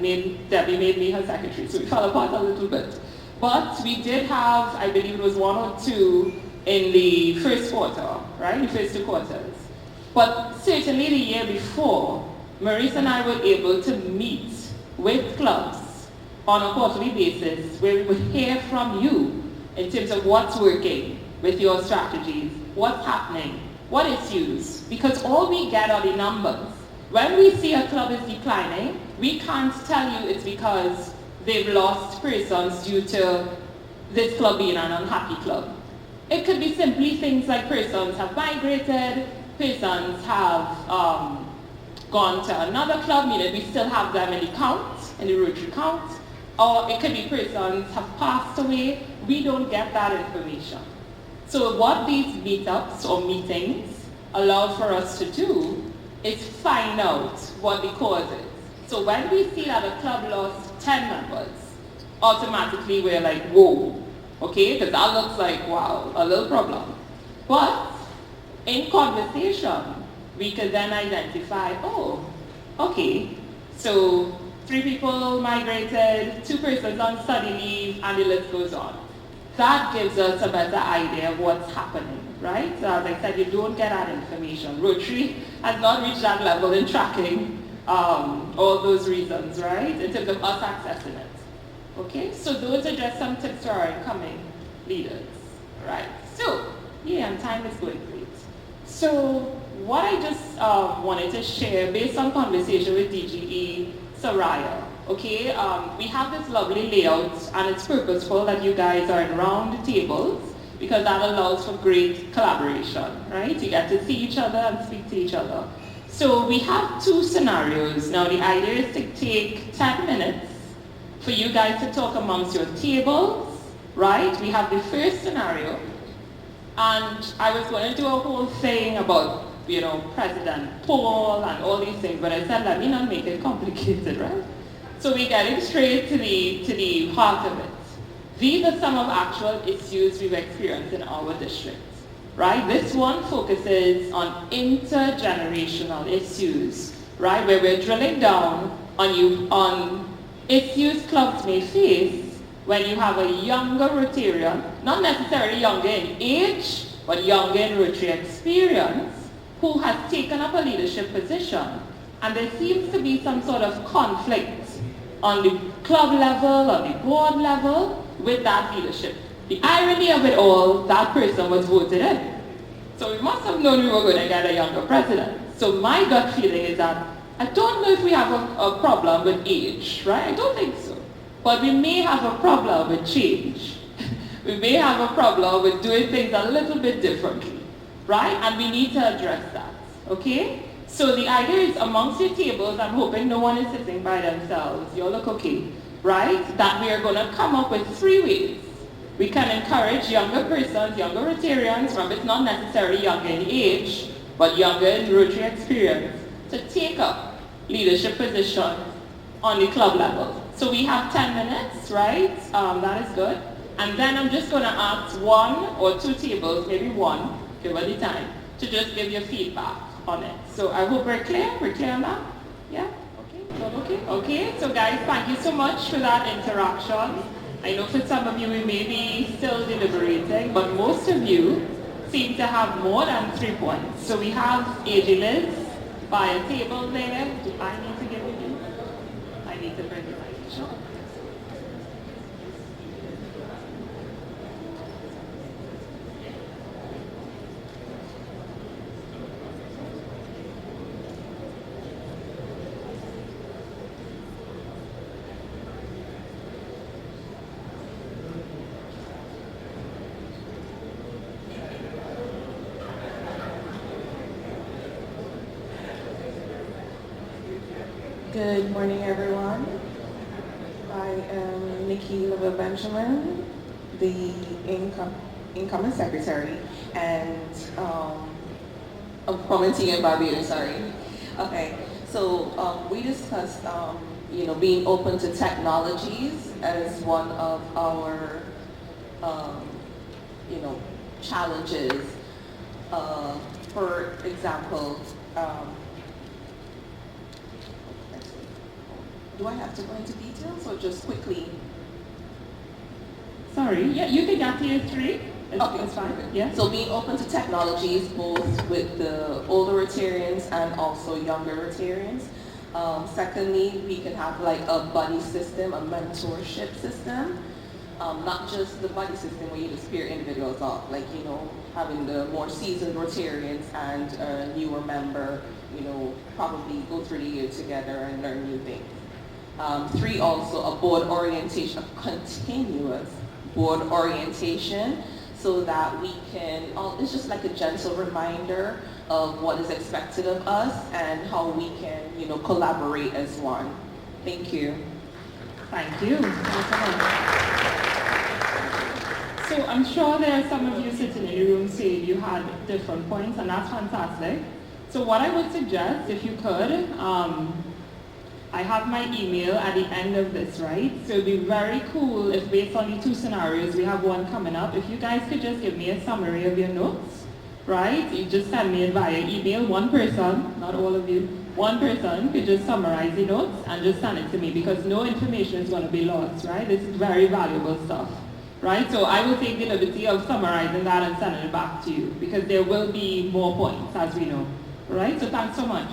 Debbie made me her secretary. So we fell apart a little bit. But we did have, I believe it was 1 or 2 in the first quarter, right? The first 2 quarters. But certainly the year before, Maurice and I were able to meet with clubs on a quarterly basis where we would hear from you in terms of what's working with your strategies, what's happening, what issues, because all we get are the numbers. When we see a club is declining, we can't tell you it's because they've lost persons due to this club being an unhappy club. It could be simply things like persons have migrated, persons have gone to another club, meaning we still have them in the count, in the Rotary count, or it could be persons have passed away. We don't get that information. So what these meetups or meetings allow for us to do is find out what the cause is. So when we see that a club lost 10 members, automatically we're like, whoa, okay, because that looks like, wow, a little problem. But in conversation, we could then identify, oh, okay, so 3 people migrated, 2 persons on study leave, and the list goes on. That gives us a better idea of what's happening, right? So as I said, you don't get that information. Rotary has not reached that level in tracking all those reasons, right? In terms of us accessing it. Okay, so those are just some tips for our incoming leaders, right? So, yeah, and time is going great. So, what I just wanted to share based on conversation with DGE Soraya, okay, we have this lovely layout and it's purposeful that you guys are in round tables because that allows for great collaboration, right? You get to see each other and speak to each other. So we have 2 scenarios. Now the idea is to take 10 minutes for you guys to talk amongst your tables, right? We have the first scenario, and I was going to do a whole thing about, you know, President Paul and all these things, but I said, let me not make it complicated, right? So we're getting straight to the heart of it. These are some of actual issues we've experienced in our district, right? This one focuses on intergenerational issues, right? Where we're drilling down on issues clubs may face when you have a younger Rotarian, not necessarily younger in age, but younger in Rotary experience, who has taken up a leadership position. And there seems to be some sort of conflict on the club level, on the board level, with that leadership. The irony of it all, that person was voted in. So we must have known we were going to get a younger president. So my gut feeling is that I don't know if we have a problem with age, right? I don't think so. But we may have a problem with change. We may have a problem with doing things a little bit differently, right? And we need to address that, okay? So the idea is amongst your tables, I'm hoping no one is sitting by themselves, you all look okay, right? That we are going to come up with 3 ways. We can encourage younger persons, younger Rotarians, remember it's not necessarily younger in age, but younger in Rotary experience, to take up leadership positions on the club level. So we have 10 minutes, right? That is good. And then I'm just going to ask 1 or 2 tables, maybe 1, give her the time, to just give your feedback on it. So I hope we're clear. We're clear on that? Yeah? Okay? Okay, so guys, thank you so much for that interaction. I know for some of you we may be still deliberating, but most of you seem to have more than 3 points. So we have AJ Liz by a table there. Do I need to give you these? I need to bring it back. Sure. Good morning, everyone. I am Nikki LaVille Benjamin, the incoming secretary, and I'm commenting in Barbados, sorry. Okay, so we discussed, being open to technologies as one of our, challenges. For example, do I have to go into details or just quickly? Sorry, yeah, you can get to your 3. Okay, it's fine. Yeah. So being open to technologies, both with the older Rotarians and also younger Rotarians. Secondly, we can have like a buddy system, a mentorship system. Not just the buddy system where you just pair individuals up, like, having the more seasoned Rotarians and a newer member, probably go through the year together and learn new things. 3, also a board orientation, a continuous board orientation, so that we can, it's just like a gentle reminder of what is expected of us and how we can, collaborate as one. Thank you. Thank you. So I'm sure there are some of you sitting in the room saying you had different points, and that's fantastic. So what I would suggest, if you could, I have my email at the end of this, right? So it'd be very cool if based on the 2 scenarios, we have one coming up, if you guys could just give me a summary of your notes, right? You just send me it via email, one person, not all of you, one person could just summarize the notes and just send it to me, because no information is going to be lost, right? This is very valuable stuff, right? So I will take the liberty of summarizing that and sending it back to you, because there will be more points, as we know, right? So thanks so much.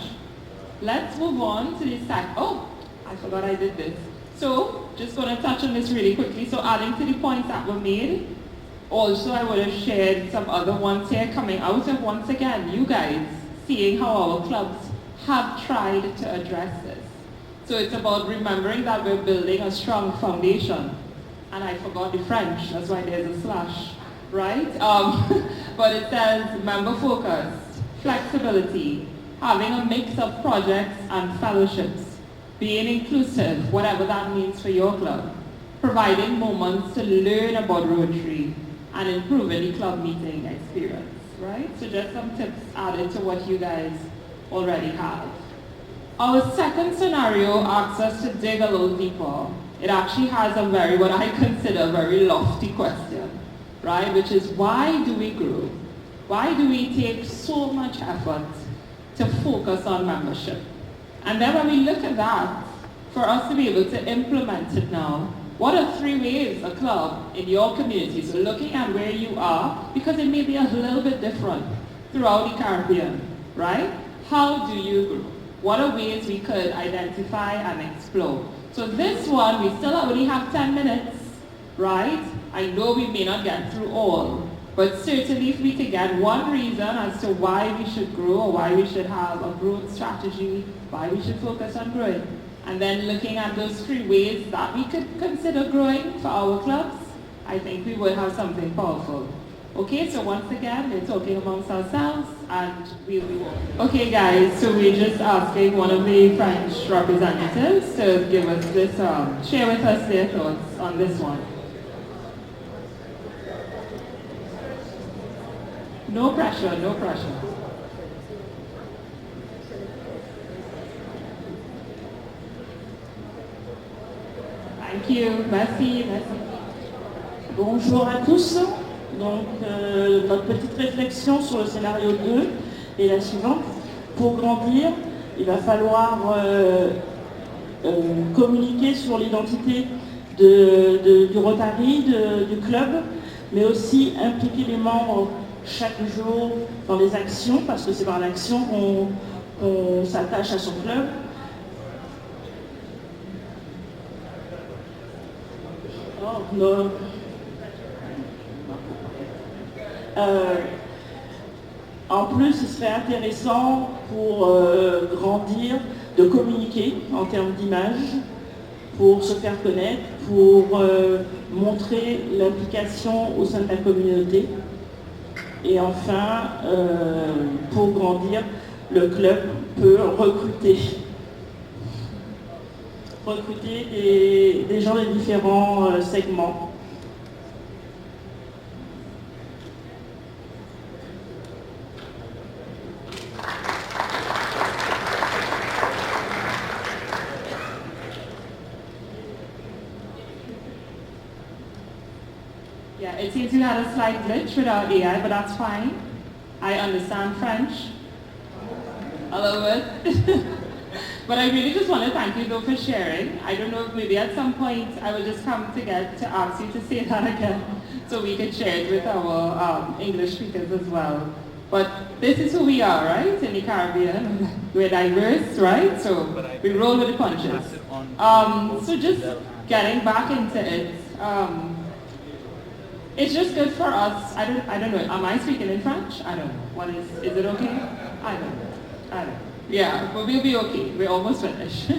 Let's move on to the oh, I forgot I did this. So just going to touch on this really quickly. So adding to the points that were made, also I would have shared some other ones here coming out of, once again, you guys seeing how our clubs have tried to address this. So it's about remembering that we're building a strong foundation. And I forgot the French, that's why there's a slash, right? But it says member focused, flexibility, having a mix of projects and fellowships, being inclusive, whatever that means for your club, providing moments to learn about Rotary, and improving the club meeting experience, right? So just some tips added to what you guys already have. Our second scenario asks us to dig a little deeper. It actually has a very, what I consider, very lofty question, right? Which is, why do we grow? Why do we take so much effort to focus on membership? And then when we look at that, for us to be able to implement it now, what are 3 ways a club in your community, so looking at where you are, because it may be a little bit different throughout the Caribbean, right? How do you grow? What are ways we could identify and explore? So this one, we still only have 10 minutes, right? I know we may not get through all, but certainly if we could get one reason as to why we should grow, or why we should have a growth strategy, why we should focus on growing, and then looking at those 3 ways that we could consider growing for our clubs, I think we will have something powerful. Okay, so once again, we're talking amongst ourselves, and we'll be walking. Okay guys, so we're just asking one of the French representatives to give us this, share with us their thoughts on this one. No pressure, no pressure. Thank you, merci, merci. Bonjour à tous. Donc, notre petite réflexion sur le scénario 2 est la suivante. Pour grandir, il va falloir communiquer sur l'identité du Rotary, du club, mais aussi impliquer les membres chaque jour dans les actions, parce que c'est par l'action qu'on s'attache à son club. Oh, non. En plus, il serait intéressant pour grandir de communiquer en termes d'image, pour se faire connaître, pour montrer l'implication au sein de la communauté. Et enfin, pour grandir, le club peut recruter des gens de différents segments. Yeah, it seems you had a slight glitch without AI, but that's fine. I understand French a little bit. But I really just want to thank you though for sharing. I don't know if maybe at some point I will just come to ask you to say that again so we can share it with our English speakers as well. But this is who we are, right? In the Caribbean, we're diverse, right? So we roll with the punches. So just getting back into it, it's just good for us. I don't know. Am I speaking in French? I don't know. Is it okay? I don't know. Yeah, but we'll be okay. We're almost finished.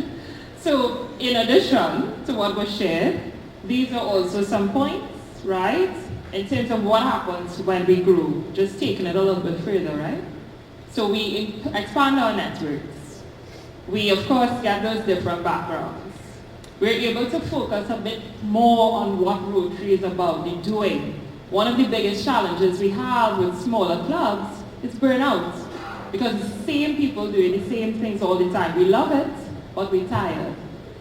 So in addition to what was shared, these are also some points, right? In terms of what happens when we grow, just taking it a little bit further, right? So we expand our networks. We, of course, get those different backgrounds. We're able to focus a bit more on what Rotary is about, the doing. One of the biggest challenges we have with smaller clubs is burnout, because the same people doing the same things all the time. We love it, but we're tired,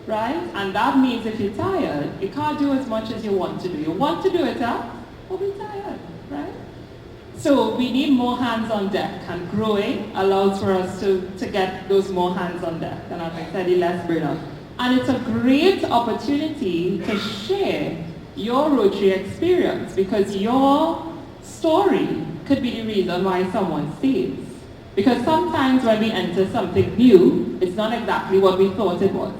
right? And that means if you're tired, you can't do as much as you want to do. You want to do it, but we're tired, right? So we need more hands on deck, and growing allows for us to get those more hands on deck, and as I said, less burnout. And it's a great opportunity to share your Rotary experience, because your story could be the reason why someone stays. Because sometimes when we enter something new, it's not exactly what we thought it was.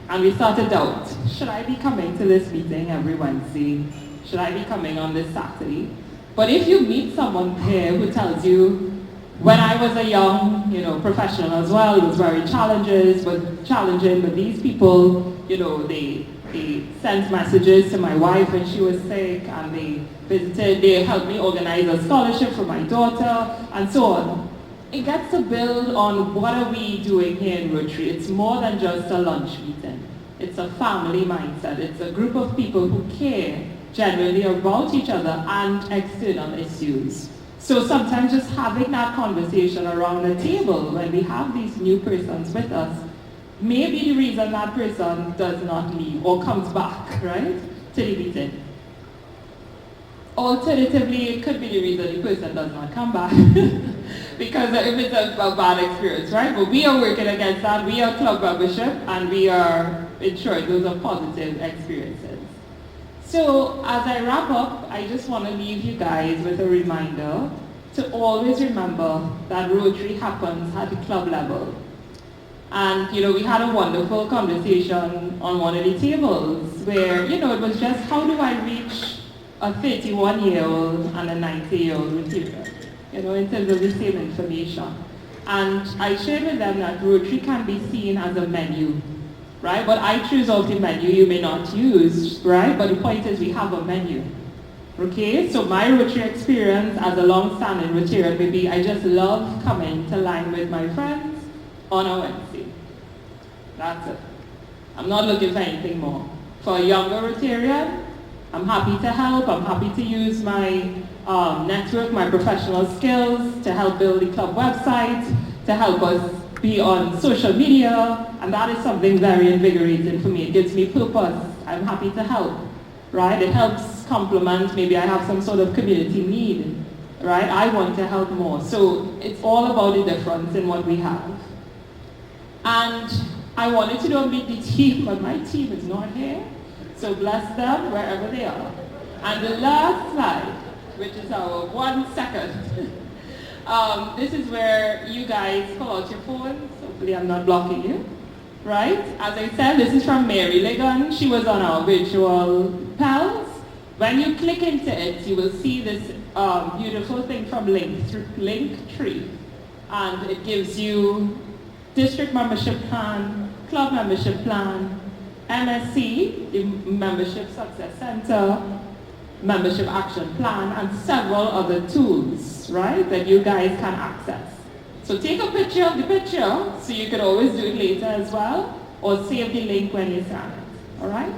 And we start to doubt, should I be coming to this meeting every Wednesday? Should I be coming on this Saturday? But if you meet someone here who tells you, when I was a young, professional as well, it was very challenging, but these people, they sent messages to my wife when she was sick, and they helped me organize a scholarship for my daughter, and so on. It gets to build on what are we doing here in Rotary. It's more than just a lunch meeting. It's a family mindset. It's a group of people who care genuinely about each other and external issues. So sometimes just having that conversation around the table when we have these new persons with us may be the reason that person does not leave or comes back, right, to the meeting. Alternatively, it could be the reason the person does not come back because if it's a bad experience, right? But we are working against that. We are club membership, and we are ensuring those are positive experiences. So as I wrap up, I just want to leave you guys with a reminder to always remember that Rotary happens at the club level. And, we had a wonderful conversation on one of the tables where, it was just how do I reach a 31-year-old and a 90-year-old Rotarian, in terms of the same information. And I shared with them that Rotary can be seen as a menu, right? But I choose out the menu you may not use, right? But the point is we have a menu, okay? So my Rotary experience as a long-standing Rotarian may be I just love coming to line with my friends on a Wednesday. That's it. I'm not looking for anything more. For a younger Rotarian, I'm happy to help. I'm happy to use my network, my professional skills to help build the club website, to help us be on social media, and that is something very invigorating for me. It gives me purpose. I'm happy to help, right? It helps complement, maybe I have some sort of community need, right? I want to help more. So it's all about the difference in what we have. And I wanted to meet the team, but my team is not here. So bless them wherever they are. And the last slide, which is our 1 second. This is where you guys pull out your phones. Hopefully I'm not blocking you, right? As I said, this is from Mary Ligon. She was on our virtual pals. When you click into it, you will see this beautiful thing from Linktree. And it gives you district membership plan, club membership plan, MSC, the Membership Success Center, Membership Action Plan, and several other tools, right, that you guys can access. So take a picture of the picture, so you can always do it later as well, or save the link when you scan it, all right?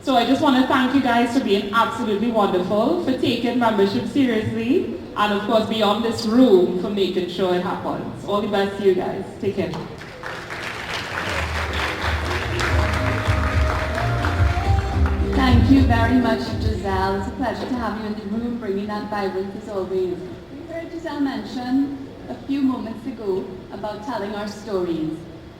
So I just want to thank you guys for being absolutely wonderful, for taking membership seriously, and of course beyond this room for making sure it happens. All the best to you guys. Take care. Thank you very much, Giselle. It's a pleasure to have you in the room, bringing that vibrance as always. We heard Giselle mention a few moments ago about telling our stories.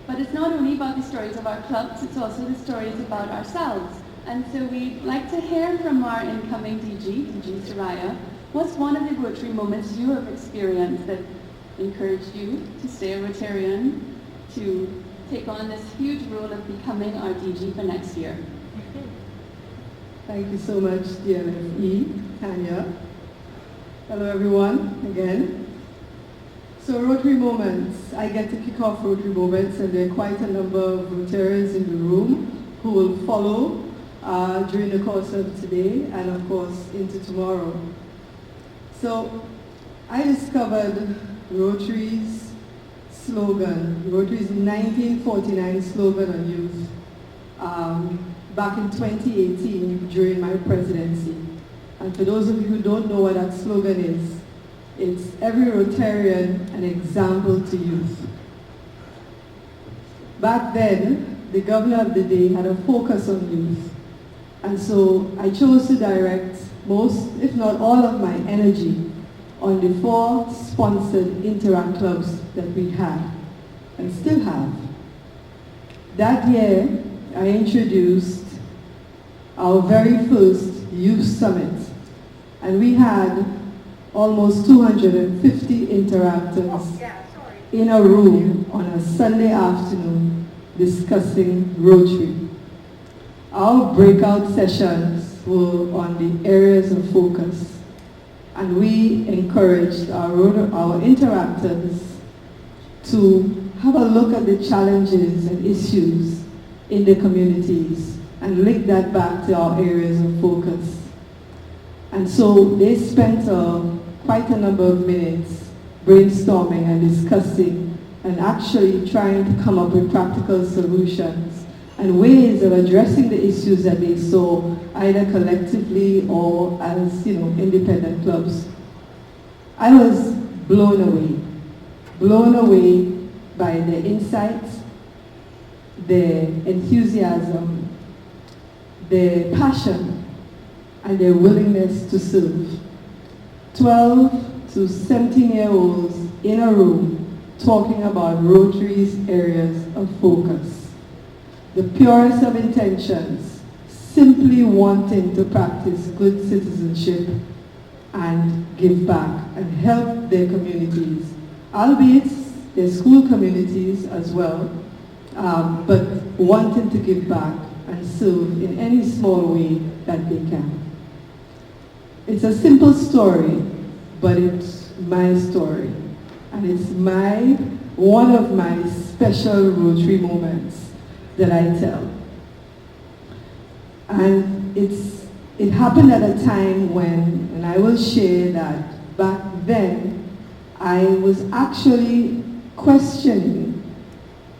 But it's not only about the stories of our clubs, it's also the stories about ourselves. And so we'd like to hear from our incoming DG Soraya. What's one of the Rotary moments you have experienced that encouraged you to stay a Rotarian, to take on this huge role of becoming our DG for next year? Thank you so much, DLFE, Tanya. Hello everyone, again. So Rotary Moments, I get to kick off Rotary Moments, and there are quite a number of Rotarians in the room who will follow during the course of today and of course into tomorrow. So I discovered Rotary's slogan, Rotary's 1949 slogan on youth, back in 2018 during my presidency. And for those of you who don't know what that slogan is, it's every Rotarian an example to youth. Back then, the governor of the day had a focus on youth. And so I chose to direct most, if not all of my energy on the 4 sponsored Interact clubs that we had and still have. That year, I introduced our very first youth summit, and we had almost 250 interactors in a room on a Sunday afternoon discussing Rotary. Our breakout sessions were on the areas of focus, and we encouraged our interactors to have a look at the challenges and issues in the communities and link that back to our areas of focus. And so they spent quite a number of minutes brainstorming and discussing and actually trying to come up with practical solutions and ways of addressing the issues that they saw either collectively or as independent clubs. I was blown away by their insights, their enthusiasm, their passion, and their willingness to serve. 12 to 17-year-olds in a room talking about Rotary's areas of focus. The purest of intentions, simply wanting to practice good citizenship and give back and help their communities, albeit their school communities as well, but wanting to give back and serve in any small way that they can. It's a simple story, but it's my story. And it's one of my special Rotary moments that I tell. And it happened at a time when, and I will share that back then, I was actually questioning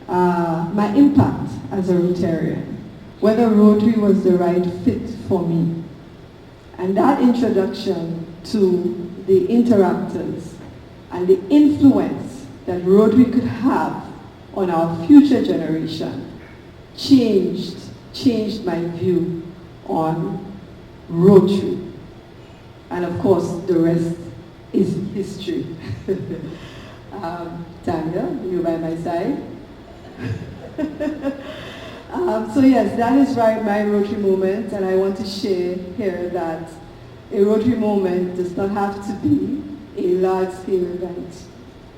my impact as a Rotarian, whether Rotary was the right fit for me. And that introduction to the interactors and the influence that Rotary could have on our future generation changed my view on Rotary. And of course, the rest is history. Tanya, you're by my side. So yes, that is my Rotary moment, and I want to share here that a Rotary moment does not have to be a large-scale event.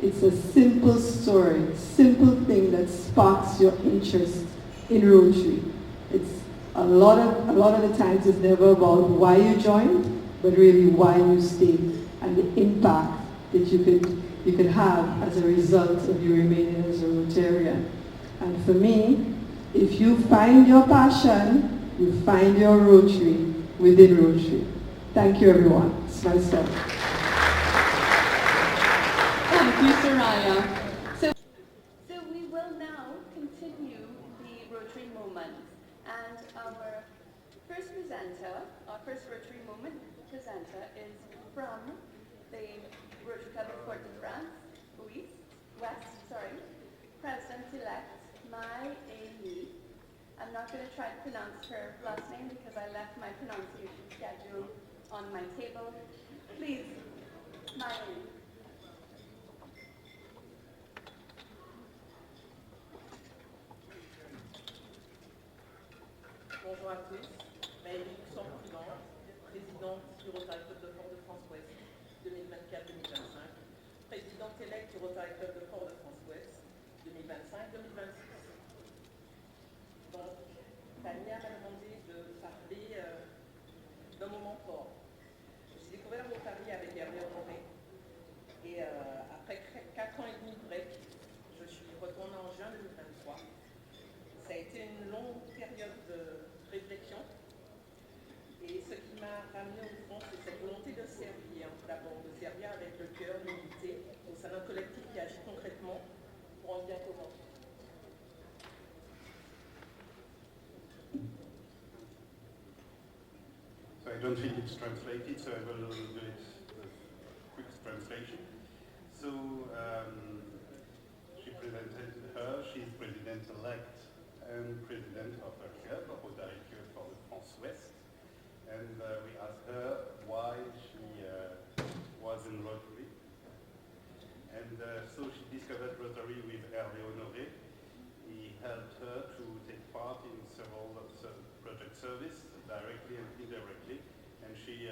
It's a simple story, simple thing that sparks your interest in Rotary. It's a lot of the times it's never about why you joined, but really why you stayed and the impact that you could have as a result of you remaining as a Rotarian. And for me, if you find your passion, you find your Rotary within Rotary. Thank you, everyone. It's my story. Thank you, Soraya. So we will now continue the Rotary Moments. And our first Rotary Moment presenter is from the Rotary Club of Port-de-France, President-elect Mai A. I'm not going to try to pronounce her last name because I left my pronunciation schedule on my table. Please, Mai A. Bonjour à tous, Maëlie Toussaint-Prudent, présidente du Rotary Club de Fort-de-France-Ouest 2024-2025, présidente électe du Rotary Club de Fort-de-France-Ouest 2025-2026. Donc, Tania m'a demandé de parler d'un moment fort. J'ai découvert le Rotary avec Hervé Honoré et après 4 ans et demi de break, je suis retournée en juin 2023. Ça a été une longue période de réflexion et ce qui m'a ramené au fond, c'est cette volonté de servir, d'abord de servir avec le cœur, l'unité, au sein d'un collectif qui agit concrètement pour un bien commun. So I don't think it's translated, so I will do it with quick translation. So she presented her, she's president-elect and president of her club, Rotary Club for the France West. And we asked her why was in Rotary. And so she discovered Rotary with Hervé Honoré. He helped her to take part in several project service, directly and indirectly. And she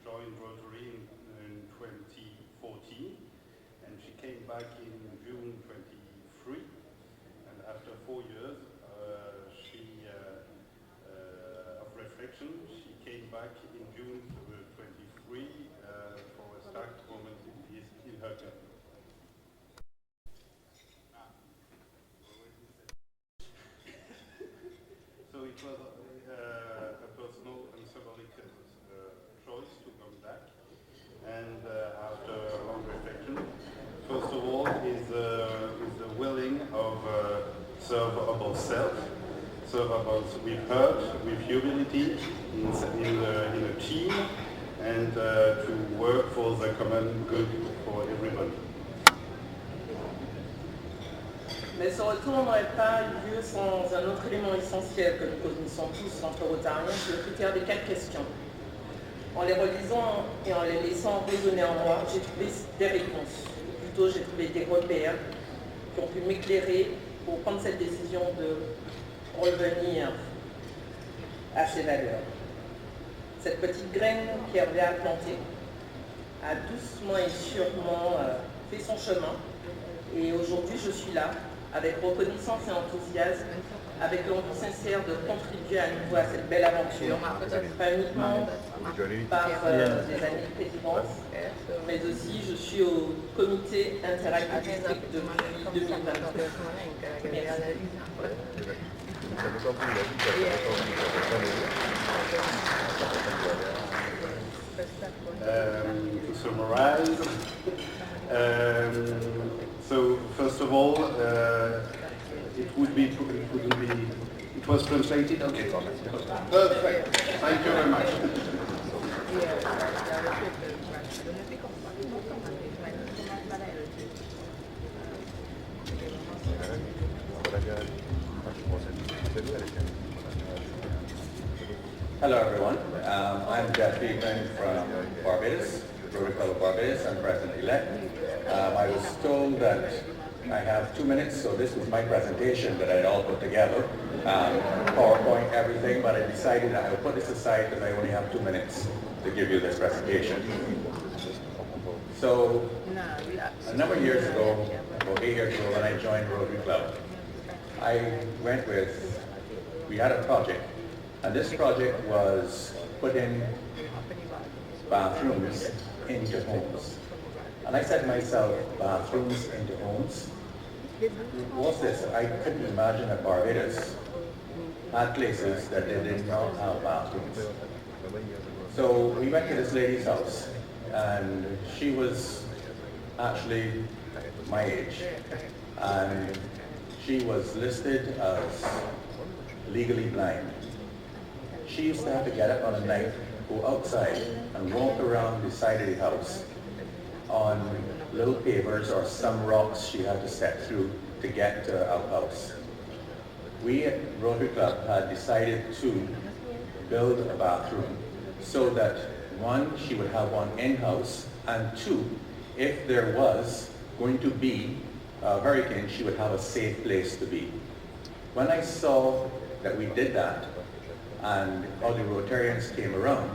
joined Rotary in 2014. And she came back in June 23. And after 4 years of reflection, she came back in June 23 for a start moment in her career. So it was a personal and symbolic choice to come back. And after long reflection, first of all is the willing of serve about self, serve about with heart, with humility, in a team, and to work for the common good for everybody. Mais ce retour n'aurait pas eu lieu sans un autre élément essentiel que nous connaissons tous entre Rotariens, c'est le critère des 4 questions. En les relisant et en les laissant résonner en moi, j'ai trouvé des réponses, ou plutôt j'ai trouvé des repères qui ont pu m'éclairer pour prendre cette décision de revenir à ces valeurs. Cette petite graine qu'Hervé a plantée a doucement et sûrement fait son chemin. Et aujourd'hui, je suis là, avec reconnaissance et enthousiasme, avec l'envie sincère de contribuer à nouveau à cette belle aventure, pas uniquement par des années de présidence, mais aussi je suis au comité interactif depuis 2022. Merci. To summarize, so first of all, it was translated? Okay, perfect. Thank you very much. Hello everyone, I'm Jeff Beekman from Barbados, Rotary Club of Barbados. I'm President-elect. I was told that I have 2 minutes, so this was my presentation that I'd all put together, PowerPoint, everything, but I decided I would put this aside because I only have 2 minutes to give you this presentation. So, a number of years ago, about 8 years ago when I joined Rotary Club, we had a project, and this project was putting bathrooms into homes. And I said to myself, bathrooms into homes? What's this? I couldn't imagine that Barbados had places that they did not have bathrooms. So we went to this lady's house, and she was actually my age, and she was listed as legally blind. She used to have to get up on a night, go outside and walk around the side of the house on little pavers or some rocks she had to step through to get to our house. We at Rotary Club had decided to build a bathroom so that one, she would have one in-house, and two, if there was going to be a hurricane, she would have a safe place to be. When I saw that we did that, and all the Rotarians came around,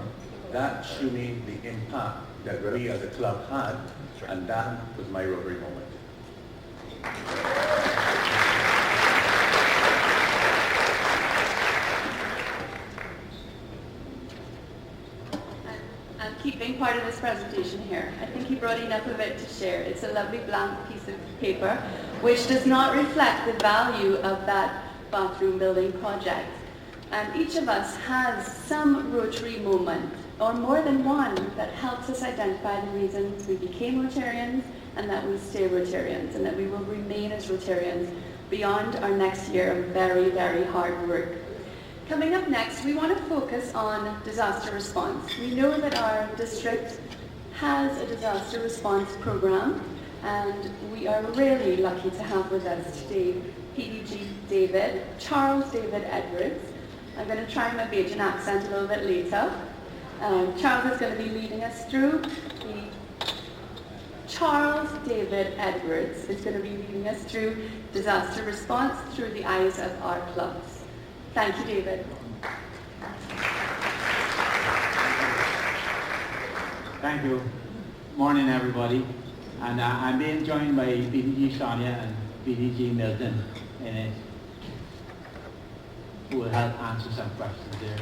that showed me the impact that we as a club had, and that was my Rotary moment. I'm keeping part of this presentation here. I think he brought enough of it to share. It's a lovely blank piece of paper, which does not reflect the value of that bathroom building project. And each of us has some Rotary moment, or more than one, that helps us identify the reasons we became Rotarians and that we stay Rotarians and that we will remain as Rotarians beyond our next year of very, very hard work. Coming up next, we want to focus on disaster response. We know that our district has a disaster response program, and we are really lucky to have with us today PDG David, Charles David Edwards. I'm going to try my Bajan accent a little bit later. Charles is going to be leading us through. be Charles David Edwards is going to be leading us through disaster response through the eyes of our clubs. Thank you, David. Thank you. Morning, everybody. And I'm being joined by PDG Sonia and PDG Milton in it, who will help answer some questions there.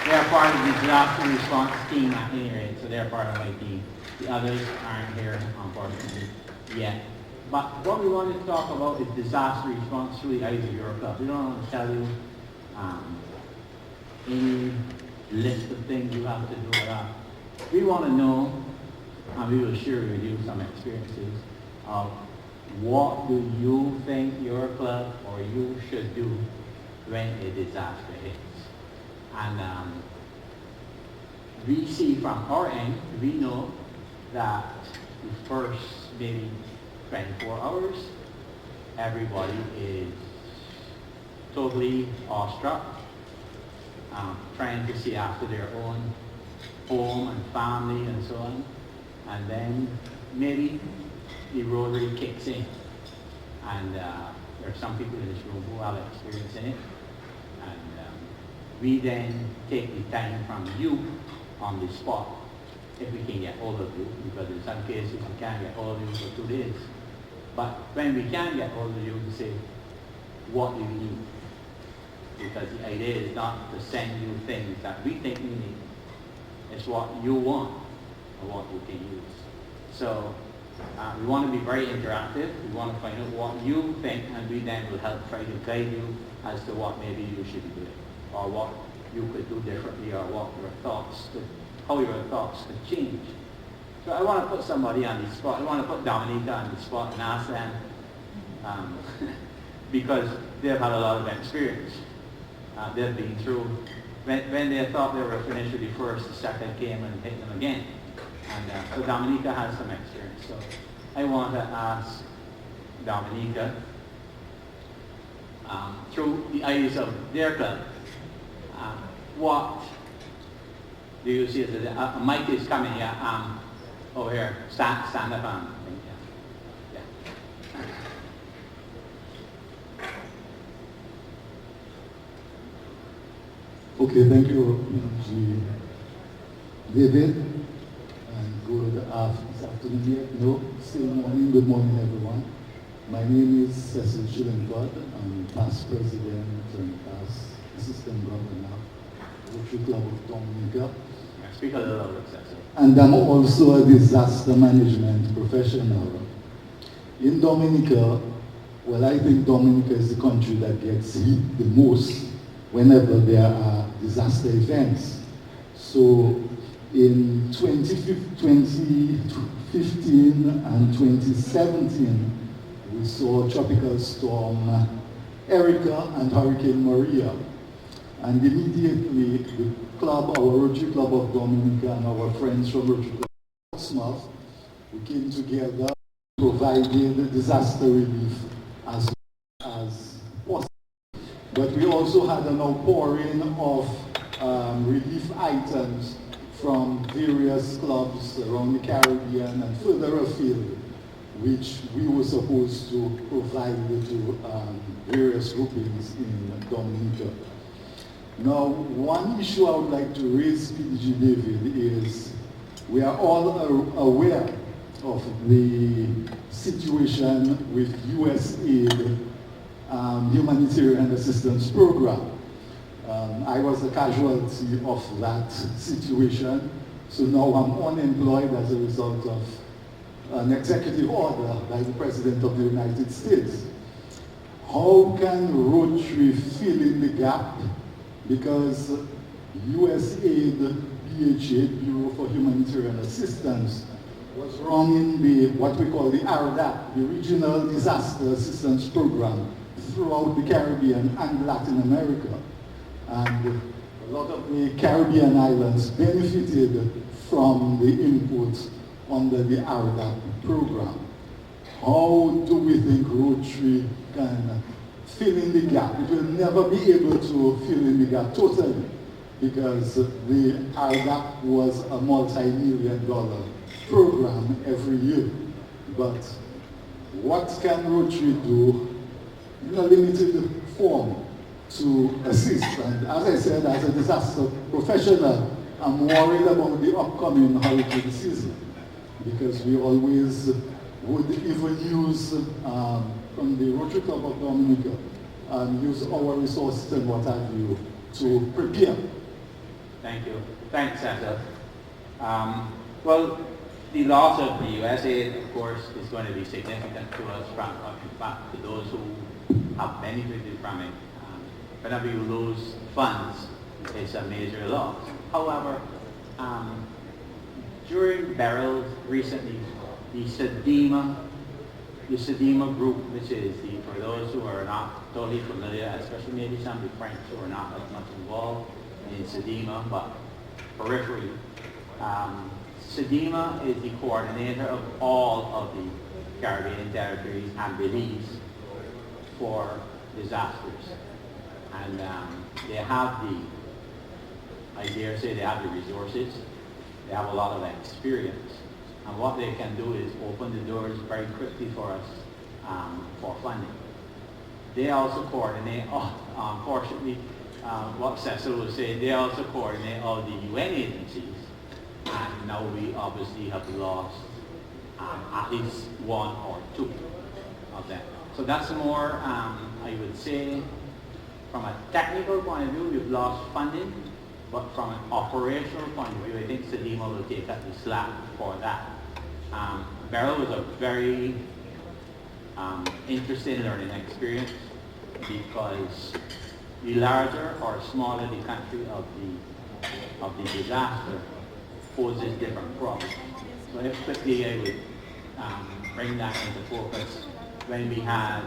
They're part of the disaster response team at any rate, so they're part of my team. The others aren't here, unfortunately, yet. But what we wanted to talk about is disaster response through the eyes of your club. We don't want to tell you any list of things you have to do with that. We want to know, and we will share with you some experiences of what do you think your club or you should do when a disaster hits. And we see from our end, we know that the first maybe 24 hours, everybody is totally awestruck, trying to see after their own home and family and so on. And then maybe the Rotary kicks in. And there are some people in this room who have experience in it. And we then take the time from you on the spot, if we can get hold of you, because in some cases we can't get hold of you for 2 days. But when we can get hold of you, we say, what do you need? Because the idea is not to send you things that we think you need. It's what you want or what you can use. So we want to be very interactive. We want to find out what you think, and we then will help try to guide you as to what maybe you should be doing, or what you could do differently, or what your thoughts could, how your thoughts could change. So I want to put somebody on the spot. I want to put Dominica on the spot and ask them, because they've had a lot of experience. They've been through, when they thought they were finished with the first, the second came and hit them again. And so Dominica has some experience. So I want to ask Dominica, through the eyes of their club, what do you see as a mic is coming here, over here, stand up on. Okay, thank you, David, and good afternoon here. No, still morning. Good morning, everyone. My name is Cecil Schillingford. I'm past president and past assistant governor of Rotary Club of Dominica. Speak a little louder, Cecil. And I'm also a disaster management professional. In Dominica, well, I think Dominica is the country that gets hit the most whenever there are disaster events. So in 2015 and 2017, we saw Tropical Storm Erica and Hurricane Maria. And immediately the club, our Rotary Club of Dominica and our friends from Rotary Club of Portsmouth, we came together, provided disaster relief as possible. But we also had an outpouring of relief items from various clubs around the Caribbean and further afield, which we were supposed to provide to various groupings in Dominica. Now, one issue I would like to raise, PDG David, is we are all aware of the situation with USAID humanitarian assistance program. I was a casualty of that situation, so now I'm unemployed as a result of an executive order by the President of the United States. How can Rotary fill in the gap? Because USAID, BHA, Bureau for Humanitarian Assistance, was wrong in the, what we call the RDAP, the Regional Disaster Assistance Program, throughout the Caribbean and Latin America. And a lot of the Caribbean islands benefited from the input under the RDAP program. How do we think Rotary can fill in the gap? It will never be able to fill in the gap totally, because the RDAP was a multi-million-dollar program every year. But what can Rotary do in a limited form to assist? And as I said, as a disaster professional, I'm worried about the upcoming hurricane season, because we always would even use, from the Rotary Club of Dominica, use our resources and what have you to prepare. Thank you. Thanks, Senator. Well, the loss of the US aid, of course, is going to be significant to us, in fact, to those who have benefited from it. Whenever you lose funds, it's a major loss. However, during Beryl recently, the SEDEMA group, which is for those who are not totally familiar, especially maybe some of the French who are not as much involved in SEDEMA, but peripherally, SEDEMA is the coordinator of all of the Caribbean territories and Belize for disasters. And they have I dare say they have the resources, they have a lot of experience. And what they can do is open the doors very quickly for us for funding. They also coordinate, unfortunately, what Cecil was saying, they also coordinate all the UN agencies. And now we obviously have lost at least one or two of them. So that's more, I would say, from a technical point of view, we've lost funding, but from an operational point of view, I think SEDEMA will take up the slack for that. Beryl was a very interesting learning experience, because the larger or smaller the country of the disaster poses different problems. So if quickly I would bring that into focus, when we had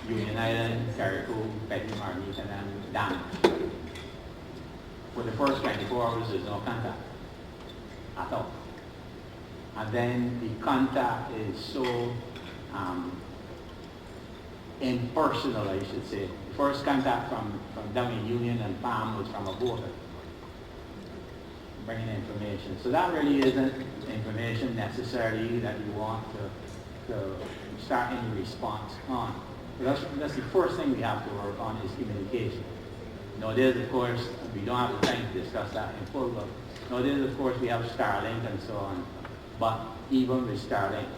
Union Island, Carriacou, Petite Martinique, and then damage. For the first 24 hours, there's no contact at all. And then the contact is so impersonal, I should say. The first contact from down in Union and Palm was from a voter bringing information. So that really isn't information necessarily that you want to start any response on. So that's the first thing we have to work on, is communication. Nowadays, of course, we don't have the time to discuss that in full, but nowadays, of course, we have Starlink and so on. But even with Starlink,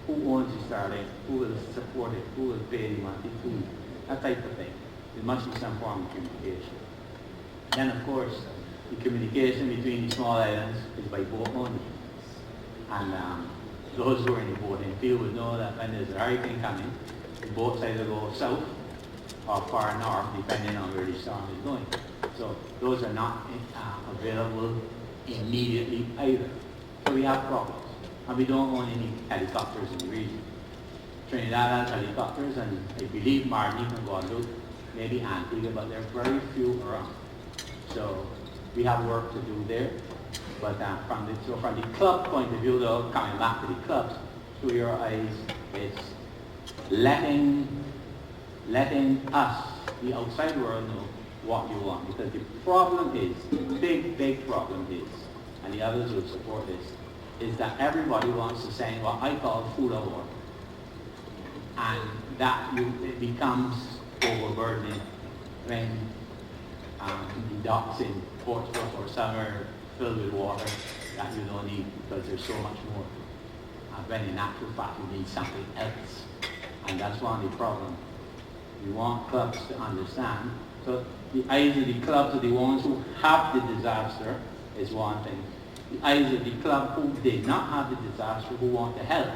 who owns the Starlink? Who will support it? Who will pay the monthly fee? That type of thing. There must be some form of communication. Then, of course, the communication between the small islands is by boat only. And those who are in the boating field would know that when there's a hurricane coming, the boats either go south or far north, depending on where the storm is going. So those are not available immediately either. So we have problems. And we don't own any helicopters in the region. Trinidad has helicopters, and I believe Martinique and Guadeloupe, maybe Antigua, but there are very few around. So we have work to do there. But from the club point of view, though, coming back to the clubs, through your eyes, it's letting us, the outside world, know what you want. Because the problem is, the big problem is, and the others will support this, is that everybody wants to send what I call food or water. And that it becomes overburdening when the docks in Portsmouth or somewhere filled with water that you don't need, because there's so much more. When in actual fact you need something else. And that's one of the problems. We want clubs to understand. So the eyes of the clubs are the ones who have the disaster is one thing. The eyes of the club who did not have the disaster, who want to help,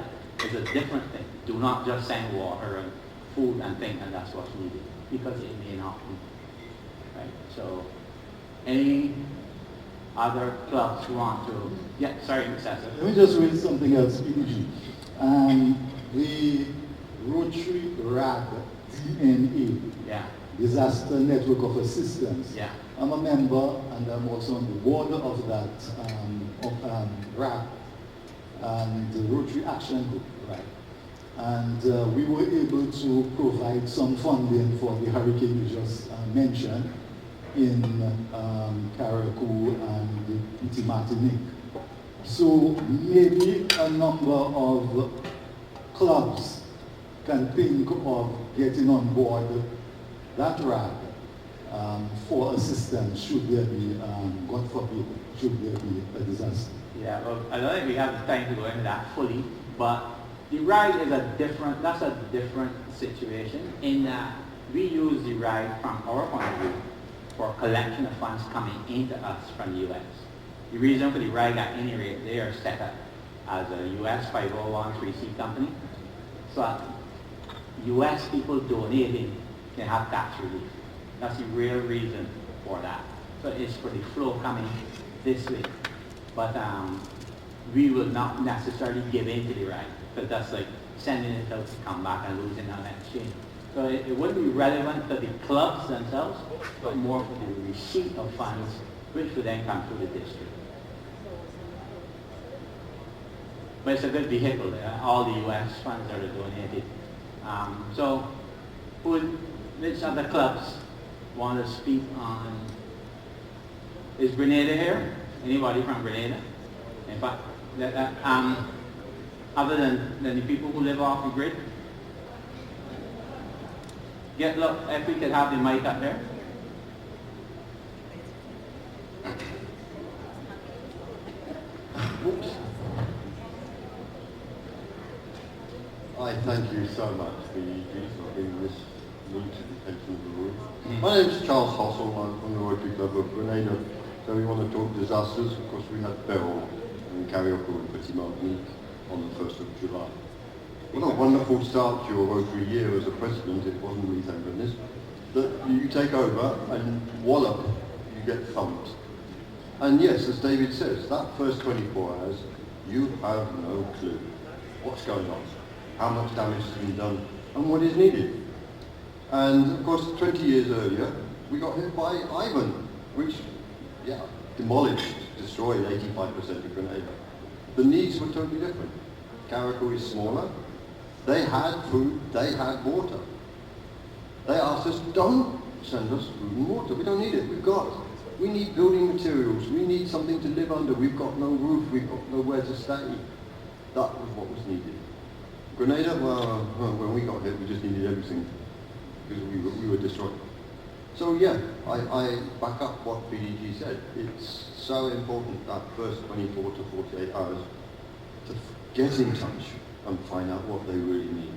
is a different thing. Do not just send water and food and think and that's what's needed, because it may not be. Right? So any other clubs who want to, yeah, sorry, Mr. Let me just raise something else, PDG. The Rotary RAD DNA, Disaster Network of Assistance. Yeah. I'm a member, and I'm also on the board of that RAD and the Rotary Action Group, right? And we were able to provide some funding for the hurricane you just mentioned. in Carriacou and the Petit Martinique. So maybe a number of clubs can think of getting on board that rag for assistance should there be, God forbid, should there be a disaster. Yeah, well, I don't think we have the time to go into that fully, but the ride is that's a different situation in that we use the ride from our point of view for collection of funds coming into us from the U.S. The reason for the ride at any rate, they are set up as a U.S. 501(c) company. So U.S. people donating can have tax relief. That's the real reason for that. So it's for the flow coming this way. But we will not necessarily give in to the ride, because that's like sending it out to come back and losing on exchange. So it wouldn't be relevant to the clubs themselves, but more for the receipt of funds, which would then come through the district. But it's a good vehicle there. All the U.S. funds are donated. So which other clubs want to speak on? Is Grenada here? Anybody from Grenada? In fact, other than the people who live off the grid? Look, if we could have the mic up there. Oops. I thank you so much for bringing this meeting to the attention of the room. My name is Charles Hossel. I'm from the Rotary Club of Grenada. So we want to talk disasters. Of course, we had Beryl and Carriacou and Petit Martinique on the 1st of July. What a wonderful start to your Rotary year as a president. It wasn't really, thank goodness. That you take over and wallop, you get thumped. And yes, as David says, that first 24 hours, you have no clue what's going on, how much damage has been done, and what is needed. And of course, 20 years earlier, we got hit by Ivan, which, demolished, destroyed 85% of Grenada. The needs were totally different. Carriacou is smaller. They had food, they had water. They asked us, don't send us food and water. We don't need it, we've got it. We need building materials, we need something to live under. We've got no roof, we've got nowhere to stay. That was what was needed. Grenada, well, when we got hit, we just needed everything because we were destroyed. So yeah, I back up what PDG said. It's so important that first 24 to 48 hours to get in touch and find out what they really need,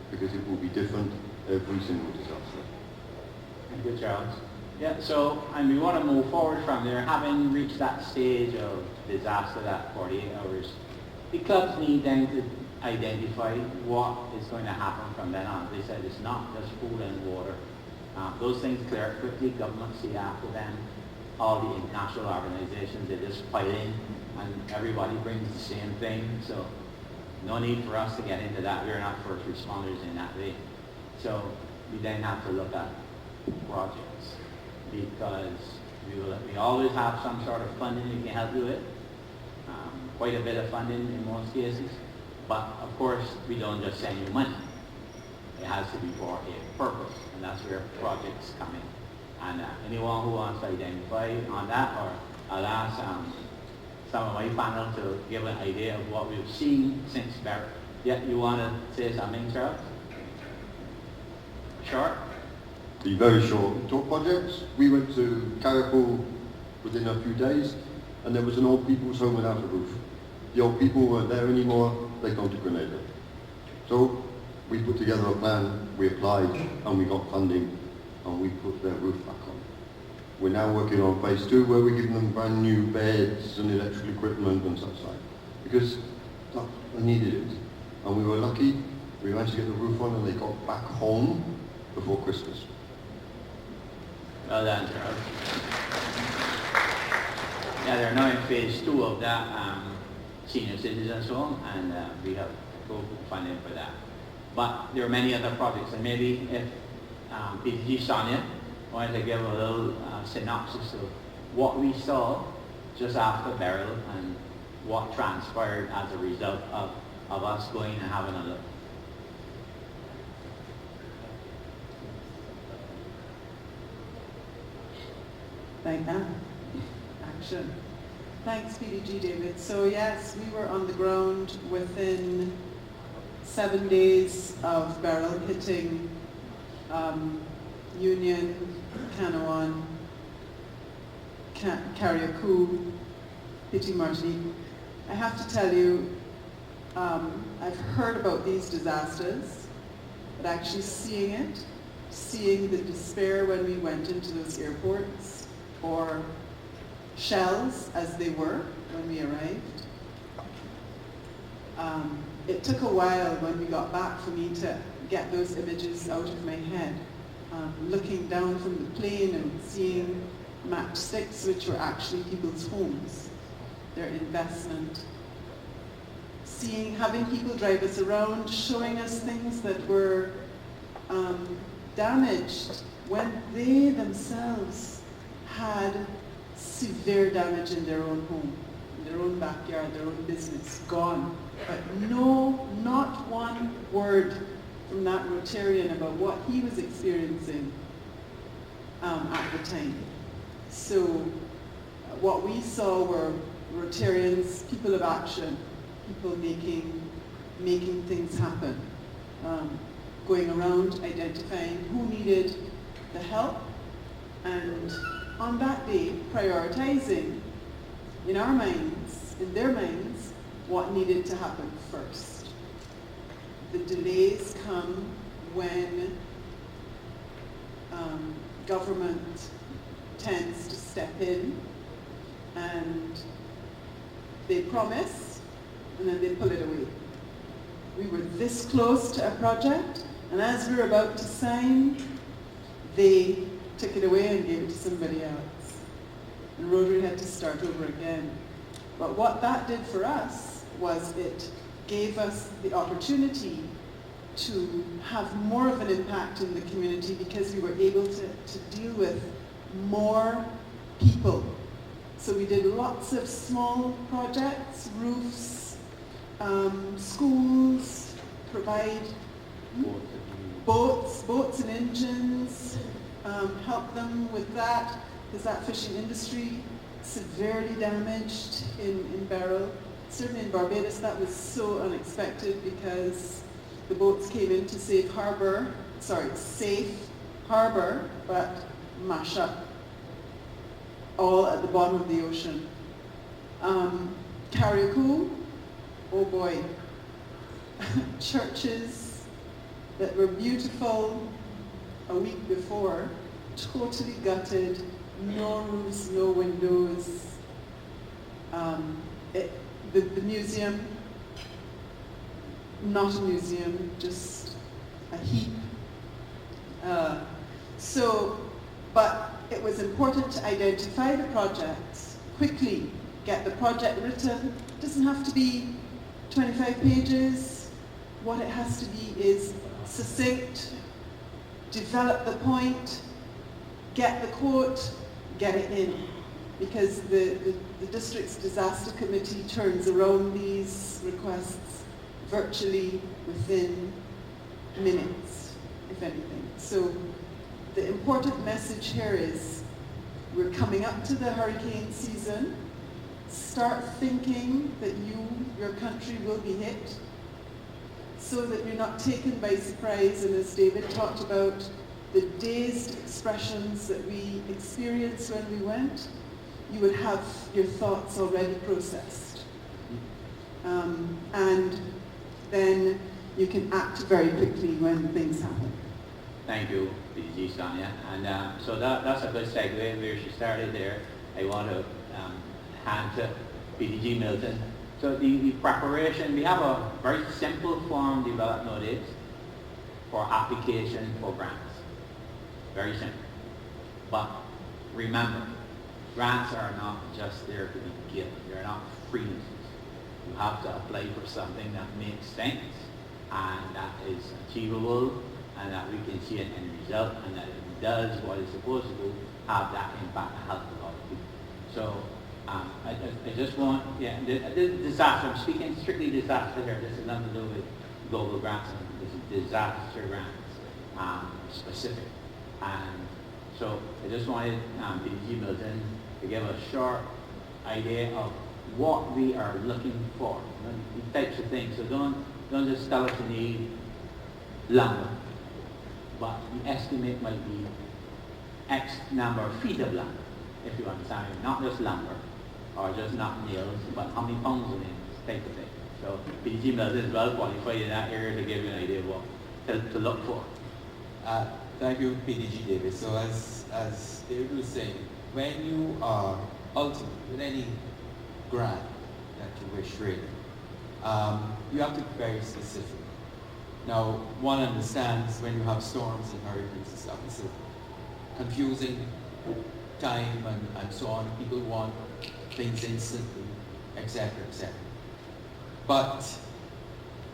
because it will be different every single disaster. Thank you, Charles. Yeah, so, and we want to move forward from there, having reached that stage of disaster, that 48 hours. The clubs need then to identify what is going to happen from then on. They said it's not just food and water. Those things clear quickly, governments see after them. All the international organizations, they just pile in and everybody brings the same thing. So no need for us to get into that. We're not first responders in that way. So we then have to look at projects, because we always have some sort of funding we can help you with. Quite a bit of funding in most cases. But of course, we don't just send you money. It has to be for a purpose, and that's where projects come in. And anyone who wants to identify on that, or I'll ask some of my panel to give an idea of what we've seen since Barrett. Yeah, you want to say something, Charles? Short? Be very short. Talk projects. We went to Carriacou within a few days, and there was an old people's home without a roof. The old people weren't there anymore. They come to Grenada. So we put together a plan, we applied, and we got funding, and we put their roof back on. We're now working on phase 2, where we're giving them brand new beds and electrical equipment and such like, because they needed it. And we were lucky, we managed to get the roof on, and they got back home before Christmas. Well done, Charles. Yeah, they're now in phase 2 of that senior citizens home, and we have full funding for that. But there are many other projects, and maybe if PTG Sonia wanted to give a little synopsis of what we saw just after Beryl and what transpired as a result of us going and having a look. Like that. Action. Thanks, PDG David. So yes, we were on the ground within 7 days of Beryl hitting Union, Canouan, Carriacou, hitting Martinique. I have to tell you, I've heard about these disasters, but actually seeing the despair when we went into those airports, or shells as they were when we arrived. It took a while when we got back for me to get those images out of my head. Looking down from the plane and seeing matchsticks, which were actually people's homes, their investment. Having people drive us around, showing us things that were damaged when they themselves had severe damage in their own home, in their own backyard, their own business, gone. But no, not one word from that Rotarian about what he was experiencing at the time. So what we saw were Rotarians, people of action, people making things happen, going around identifying who needed the help, and on that day prioritizing in our minds, in their minds, what needed to happen first. The delays come when government tends to step in and they promise and then they pull it away. We were this close to a project, and as we were about to sign, they took it away and gave it to somebody else. And Rotary had to start over again. But what that did for us was it gave us the opportunity to have more of an impact in the community because we were able to deal with more people. So we did lots of small projects, roofs, schools, provide boats and engines, help them with that, because that fishing industry severely damaged in Beryl. Certainly in Barbados that was so unexpected because the boats came in to safe harbor, but mash up all at the bottom of the ocean. Carriacou, oh boy, churches that were beautiful a week before, totally gutted, no roofs, no windows. The museum, not a museum, just a heap. But it was important to identify the projects quickly, get the project written. It doesn't have to be 25 pages. What it has to be is succinct, develop the point, get the quote, get it in. Because the district's disaster committee turns around these requests virtually within minutes, if anything. So the important message here is we're coming up to the hurricane season. Start thinking that your country will be hit so that you're not taken by surprise, and as David talked about, the dazed expressions that we experienced when we went, you would have your thoughts already processed. And then you can act very quickly when things happen. Thank you, PDG Sonia. And so that's a good segue where she started there. I want to hand to PDG Milton. So the preparation, we have a very simple form developed nowadays for application for grants. Very simple. But remember, grants are not just there to be given. They're not free. You have to apply for something that makes sense and that is achievable and that we can see an end result and that it does what it's supposed to do, have that impact and help a lot of people. So I just want, the disaster, I'm speaking strictly disaster here. This has nothing to do with global grants. This is disaster grants, specific. And So I just wanted PDG Milton to give a short idea of what we are looking for, these types of things. So don't just tell us you need lumber, but the estimate might be X number of feet of lumber, if you understand, not just lumber, or just not nails, but how many pounds in it, type of thing. So PDG Milton is well qualified in that area to give you an idea of what to look for. Thank you, PDG Davis. So as David was saying, when you are ultimately with any grant that you wish really, you have to be very specific. Now, one understands when you have storms and hurricanes and stuff, it's a confusing time and so on. People want things instantly, etc., etc. But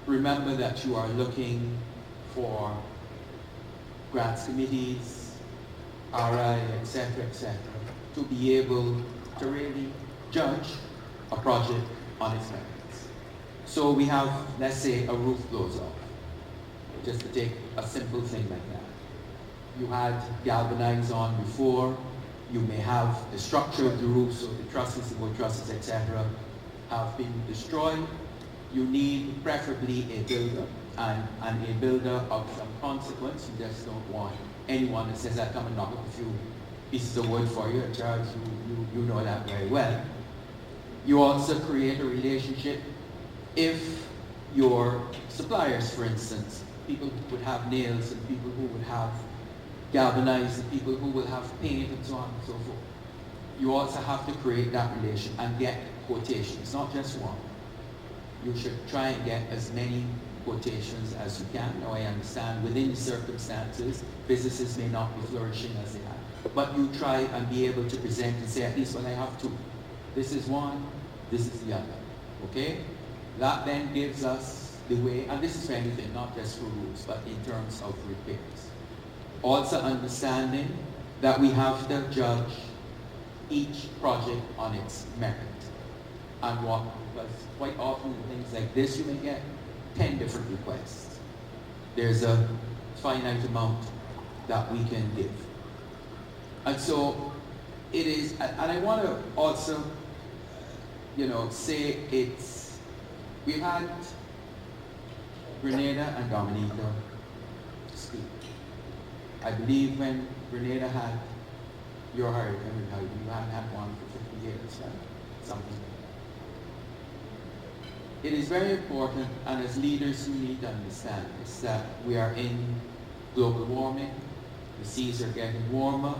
remember that you are looking for grants committees, RI, etc., to be able to really judge a project on its merits. So we have, let's say, a roof blows off, just to take a simple thing like that. You had galvanized on before, you may have the structure of the roof, so the trusses, the wood trusses, etc., have been destroyed. You need preferably a builder, and a builder of some consequence. You just don't want anyone that says, I'll come and knock up a few pieces of wood for you and charge you know that very well. You also create a relationship if your suppliers, for instance, people who would have nails and people who would have galvanized and people who will have paint and so on and so forth. You also have to create that relation and get quotations, not just one. You should try and get as many quotations as you can. Now I understand within circumstances, businesses may not be flourishing as they have, but you try and be able to present and say, at least when I have two, this is one, this is the other, okay? That then gives us the way, and this is for anything, not just for roofs, but in terms of repairs. Also understanding that we have to judge each project on its merit. And what, because quite often in things like this, you may get 10 different requests. There's a finite amount that we can give. And so it is, and I want to also, say we've had Grenada and Dominica speak. I believe when Grenada had your hurricane, you hadn't had one for 50 years, right? Something. It is very important, and as leaders, you need to understand this, that we are in global warming, the seas are getting warmer,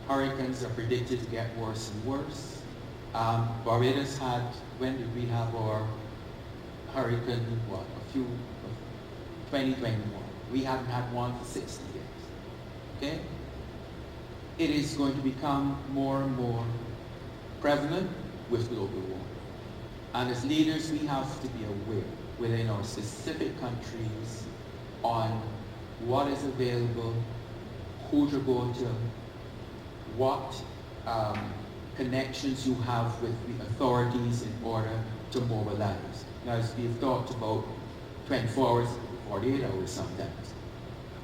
hurricanes are predicted to get worse and worse. Barbados had, when did we have our hurricane, 2021. We haven't had one for 60 years, okay? It is going to become more and more prevalent with global warming. And as leaders, we have to be aware within our specific countries on what is available, who to go to, what connections you have with the authorities in order to mobilize. Now, as we've talked about 24 hours, 48 hours sometimes,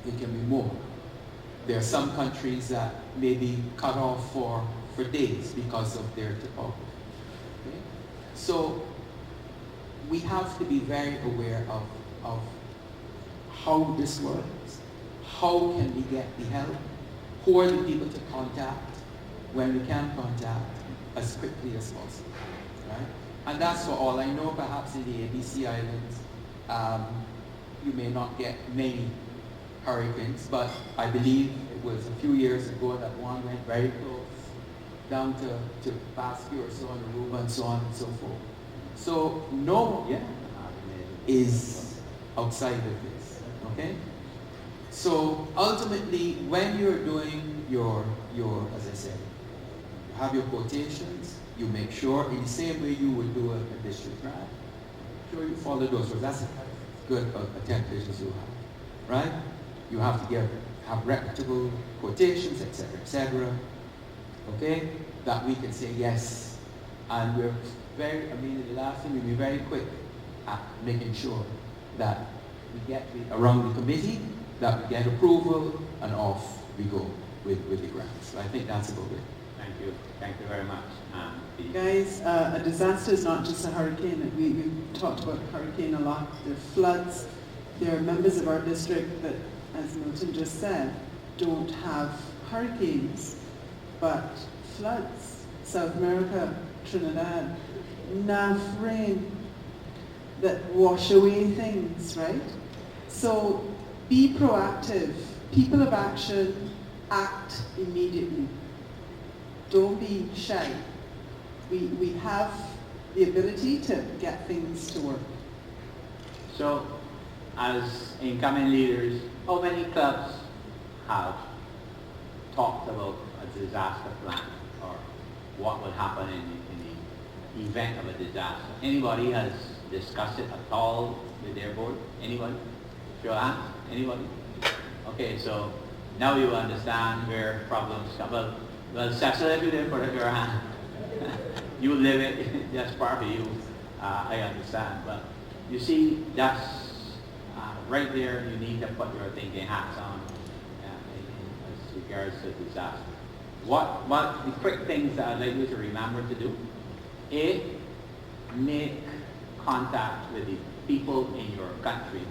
it can be more. There are some countries that may be cut off for days because of their topography. Okay? So we have to be very aware of how this works. How can we get the help? Who are the people to contact when we can contact as quickly as possible, right? And that's for all. I know perhaps in the ABC Islands, you may not get many hurricanes, but I believe it was a few years ago that one went very close down to Basque or so on, Aruba and so on and so forth. So no one is outside of this, okay? So ultimately, when you're doing your as I said, you have your quotations, you make sure in the same way you would do a district grant, sure you follow those rules. That's good a template as you have, right? You have to have reputable quotations, etc., okay? That we can say yes. And we're the last thing, we'll be very quick at making sure that we get around the committee, that we get approval, and off we go. with the grants. So I think that's about it. Thank you. Thank you very much. Guys, a disaster is not just a hurricane. We talked about hurricane a lot. There are floods. There are members of our district that, as Milton just said, don't have hurricanes, but floods. South America, Trinidad, enough rain that wash away things, right? So be proactive. People of action, act immediately. Don't be shy. We have the ability to get things to work. So, as incoming leaders, how many clubs have talked about a disaster plan or what would happen in the event of a disaster? Anybody has discussed it at all with their board? Anybody? Show hands? Anybody? Okay, so now you understand where problems come. Well, Cecil, if you didn't put up your hand, you live it, that's part of you, I understand. But you see, that's right there, you need to put your thinking hats on as regards to disaster. What the quick things that I'd like you to remember to do? A, make contact with the people in your country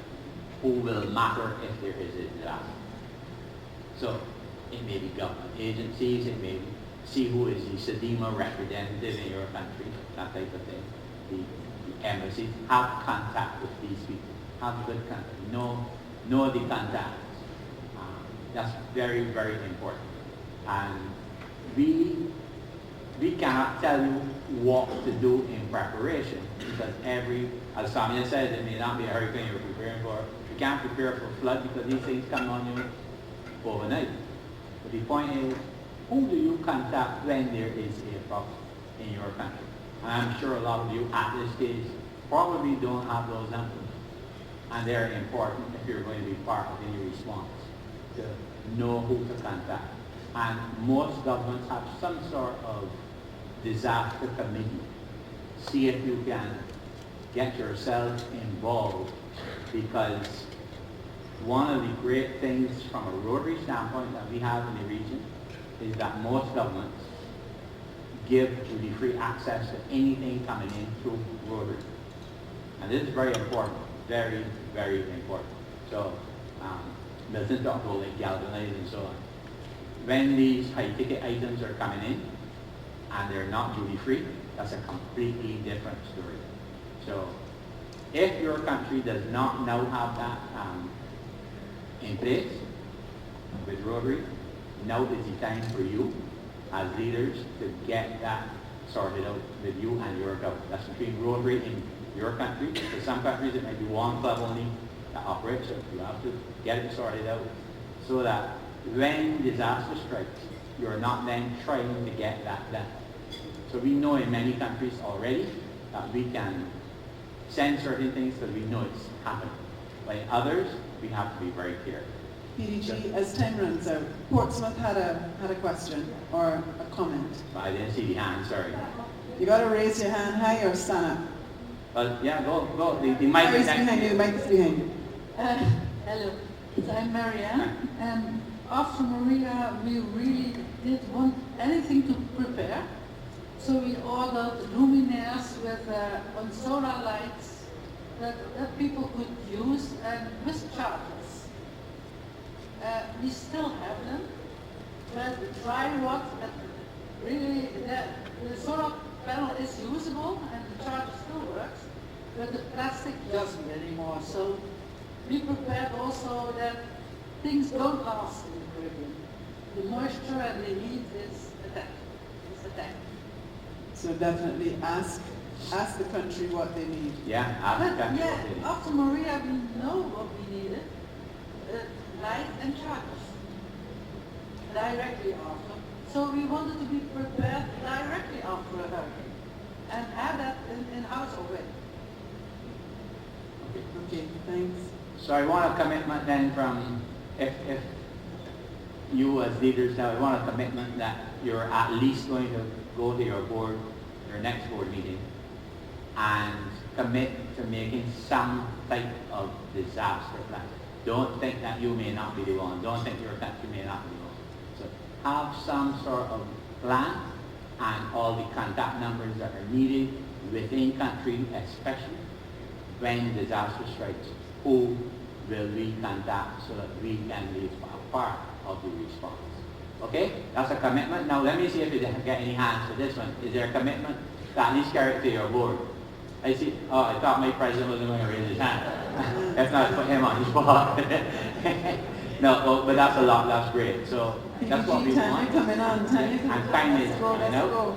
who will matter if there is a disaster. So it may be government agencies, it may be see who is the SEDIMA representative in your country, that type of thing. The embassies, have contact with these people, have good contact, know the contacts. That's very, very important. And we cannot tell you what to do in preparation because as Samia said, it may not be a hurricane you're preparing for. You can't prepare for flood because these things come on you overnight. But the point is, who do you contact when there is a problem in your country? And I'm sure a lot of you at this stage probably don't have those numbers. And they're important if you're going to be part of any response, to know who to contact. And most governments have some sort of disaster committee. See if you can get yourself involved, because one of the great things from a Rotary standpoint that we have in the region is that most governments give duty-free access to anything coming in through Rotary. And this is very important, very, very important. So, Milton talked about like galvanized and so on. When these high-ticket items are coming in and they're not duty-free, that's a completely different story. So, if your country does not now have that in place with Rotary, now is the time for you as leaders to get that sorted out with you and your government. That's between Rotary in your country. For some countries it might be one club only that operates, so you have to get it sorted out so that when disaster strikes, you're not then trying to get that done. So we know in many countries already that we can send certain things because we know it's happening. But in others, we have to be very careful. PDG, as time runs out, Portsmouth had a question or a comment. I didn't see the hand, sorry. You got to raise your hand high or stand up. Well, yeah, go. The mic is behind you. The mic is behind you. Hello, so I'm Marianne, and after Maria, we really didn't want anything to prepare, so we ordered luminaires with on solar lights that people could use and with chargers. We still have them, but dry rot, really, the solar panel is usable and the charger still works, but the plastic doesn't anymore. So we prepared also that things don't last in the Caribbean. The moisture and the heat is attacked. So definitely ask the country what they need. Yeah, ask the country. Yeah, after Maria, we know what we needed. Light and chargers directly after. So we wanted to be prepared directly after a hurricane and have that in house already. Okay, thanks. So I want a commitment then from, if you as leaders now, I want a commitment that you're at least going to go to your board, your next board meeting, and commit to making some type of disaster plan. Don't think that you may not be the one. Don't think your country may not be the one. So have some sort of plan and all the contact numbers that are needed within country, especially when disaster strikes. Who will we contact so that we can be a part of the response? Okay, that's a commitment. Now let me see if you get any hands for this one. Is there a commitment to at least carry it to your board? I see, oh, I thought my president wasn't going to raise his hand. If not, put him on his spot. No, but that's a lot, that's great. So that's what we want. And kindness, you know?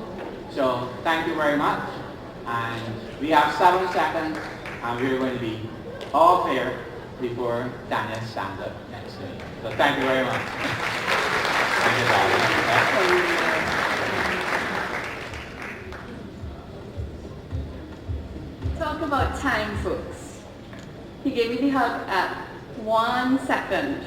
So thank you very much. And we have 7 seconds, and we're going to be all clear before Daniel stands up next to me. So thank you very much. Thank you, Daniel. Talk about time, folks. He gave me the hug at 1 second,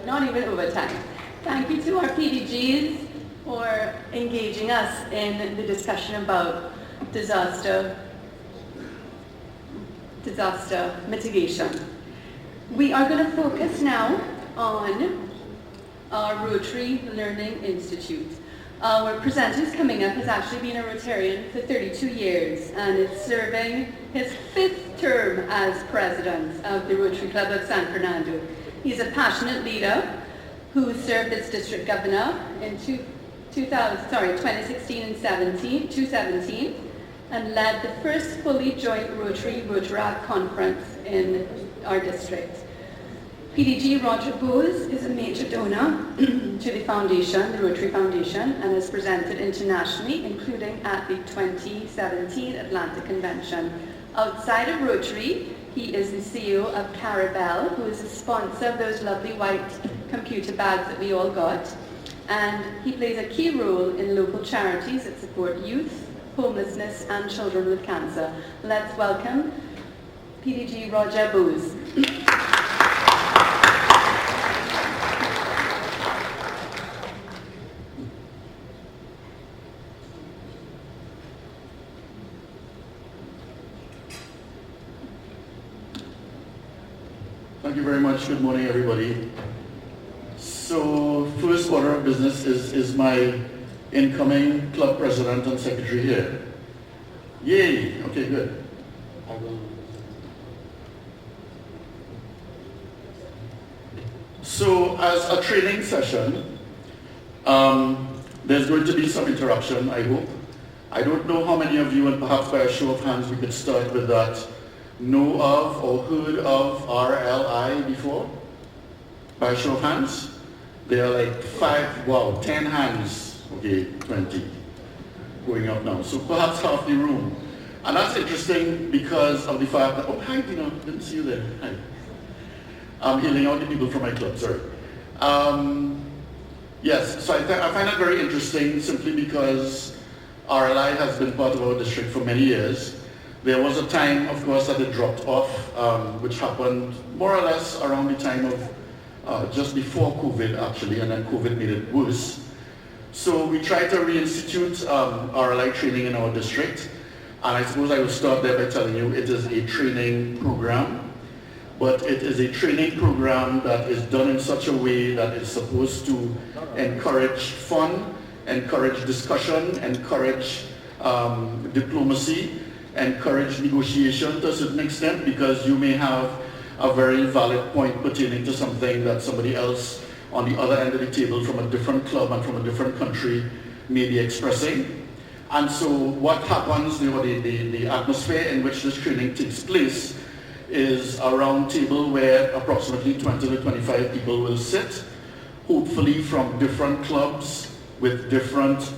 not even over time. Thank you to our PDGs for engaging us in the discussion about disaster mitigation. We are going to focus now on our Rotary Learning Institute. Our presenter who's coming up has actually been a Rotarian for 32 years and is serving his 5th term as president of the Rotary Club of San Fernando. He's a passionate leader who served as district governor in 2016 and 2017, and led the first fully joint Rotary-Rotaract conference in our district. PDG Roger Bose is a major donor to the foundation, the Rotary Foundation, and has presented internationally, including at the 2017 Atlanta Convention. Outside of Rotary, he is the CEO of Carabel, who is a sponsor of those lovely white computer bags that we all got. And he plays a key role in local charities that support youth, homelessness, and children with cancer. Let's welcome PDG Roger Bose. Thank you very much. Good morning, everybody. So, first order of business is my incoming club president and secretary here. Yay! Okay, good. So, as a training session, there's going to be some interruption, I hope. I don't know how many of you, and perhaps by a show of hands we could start with that, know of or heard of RLI before? By a show of hands? There are like 10 hands. Okay, 20 going up now. So perhaps half the room. And that's interesting because of the fact that, oh, hi, Dina, didn't see you there. Hi. I'm hailing out the people from my club, sorry. Yes, so I find that very interesting simply because RLI has been part of our district for many years. There was a time, of course, that it dropped off, which happened more or less around the time of just before COVID, actually, and then COVID made it worse. So we tried to reinstitute RLI training in our district, and I suppose I will start there by telling you it is a training program, but it is a training program that is done in such a way that is supposed to encourage fun, encourage discussion, encourage diplomacy, encourage negotiation to a certain extent, because you may have a very valid point pertaining to something that somebody else on the other end of the table from a different club and from a different country may be expressing. And so what happens, the atmosphere in which this training takes place is a round table where approximately 20 to 25 people will sit, hopefully from different clubs with different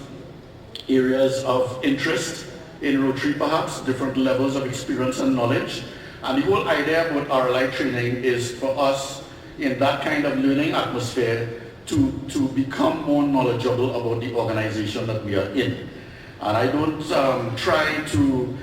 areas of interest in Rotary, perhaps, different levels of experience and knowledge. And the whole idea about RLI training is for us in that kind of learning atmosphere to become more knowledgeable about the organization that we are in. And I don't try to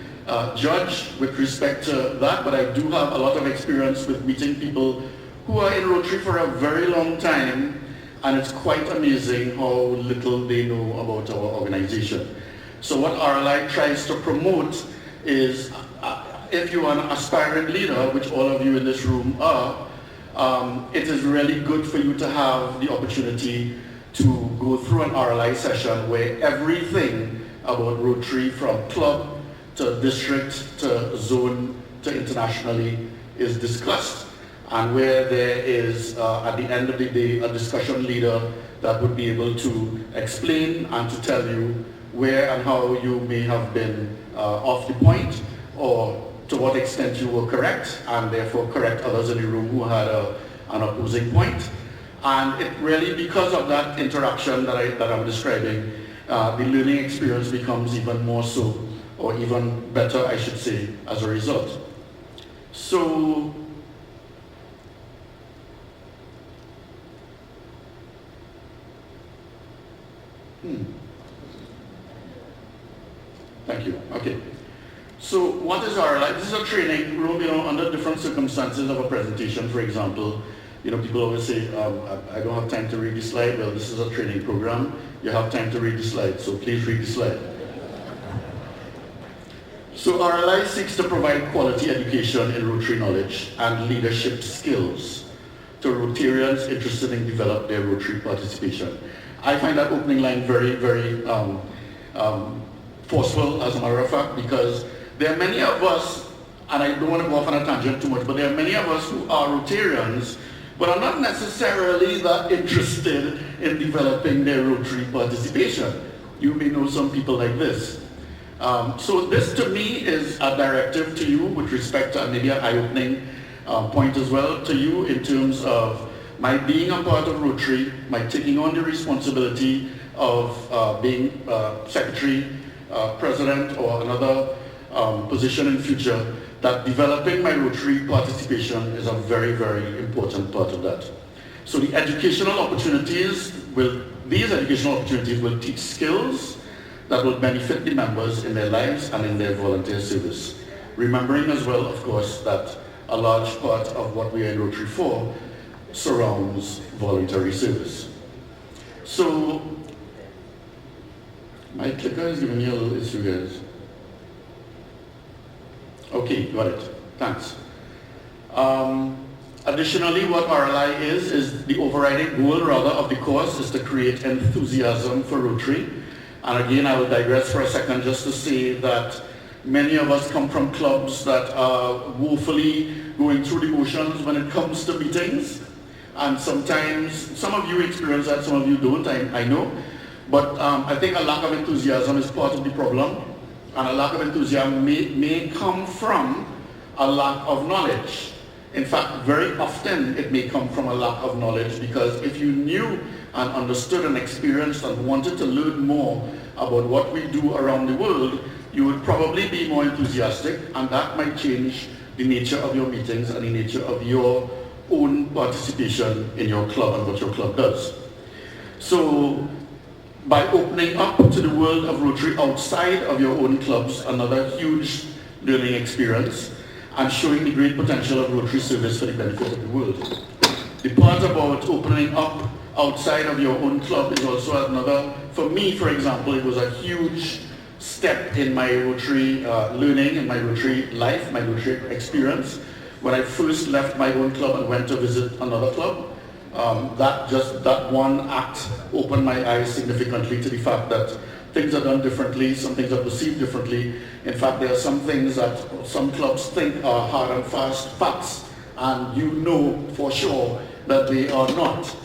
judge with respect to that, but I do have a lot of experience with meeting people who are in Rotary for a very long time, and it's quite amazing how little they know about our organization. So what RLI tries to promote is, if you are an aspiring leader, which all of you in this room are, it is really good for you to have the opportunity to go through an RLI session where everything about Rotary, from club to district to zone to internationally, is discussed, and where there is, at the end of the day, a discussion leader that would be able to explain and to tell you where and how you may have been off the point, or to what extent you were correct, and therefore correct others in the room who had an opposing point. And it really, because of that interaction that I'm describing, the learning experience becomes even more so, or even better, I should say, as a result. So, thank you. Okay. So what is RLI? This is a training room, under different circumstances of a presentation. For example, people always say, I don't have time to read the slide. Well, this is a training program. You have time to read the slide, so please read the slide. So RLI seeks to provide quality education in Rotary knowledge and leadership skills to Rotarians interested in develop their Rotary participation. I find that opening line very, very forceful, as a matter of fact, because there are many of us, and I don't want to go off on a tangent too much, but there are many of us who are Rotarians, but are not necessarily that interested in developing their Rotary participation. You may know some people like this. So this to me is a directive to you with respect to maybe an eye-opening point as well to you in terms of my being a part of Rotary, my taking on the responsibility of being secretary, president, or another position in future, that developing my Rotary participation is a very, very important part of that. So the educational opportunities these educational opportunities will teach skills that will benefit the members in their lives and in their volunteer service. Remembering as well, of course, that a large part of what we are in Rotary for surrounds voluntary service. So, my clicker is giving me a little issue, guys. Okay, got it. Thanks. Additionally, what RLI is the overriding goal, rather, of the course is to create enthusiasm for Rotary. And again, I will digress for a second just to say that many of us come from clubs that are woefully going through the motions when it comes to meetings. And sometimes, some of you experience that, some of you don't, I know. But I think a lack of enthusiasm is part of the problem. And a lack of enthusiasm may come from a lack of knowledge. In fact, very often it may come from a lack of knowledge, because if you knew and understood and experienced and wanted to learn more about what we do around the world, you would probably be more enthusiastic, and that might change the nature of your meetings and the nature of your own participation in your club and what your club does. So, by opening up to the world of Rotary outside of your own clubs, another huge learning experience, and showing the great potential of Rotary service for the benefit of the world. The part about opening up outside of your own club is also another, for me, for example, it was a huge step in my Rotary learning, in my Rotary life, my Rotary experience. When I first left my own club and went to visit another club, that one act opened my eyes significantly to the fact that things are done differently, some things are perceived differently. In fact, there are some things that some clubs think are hard and fast facts, and you know for sure that they are not.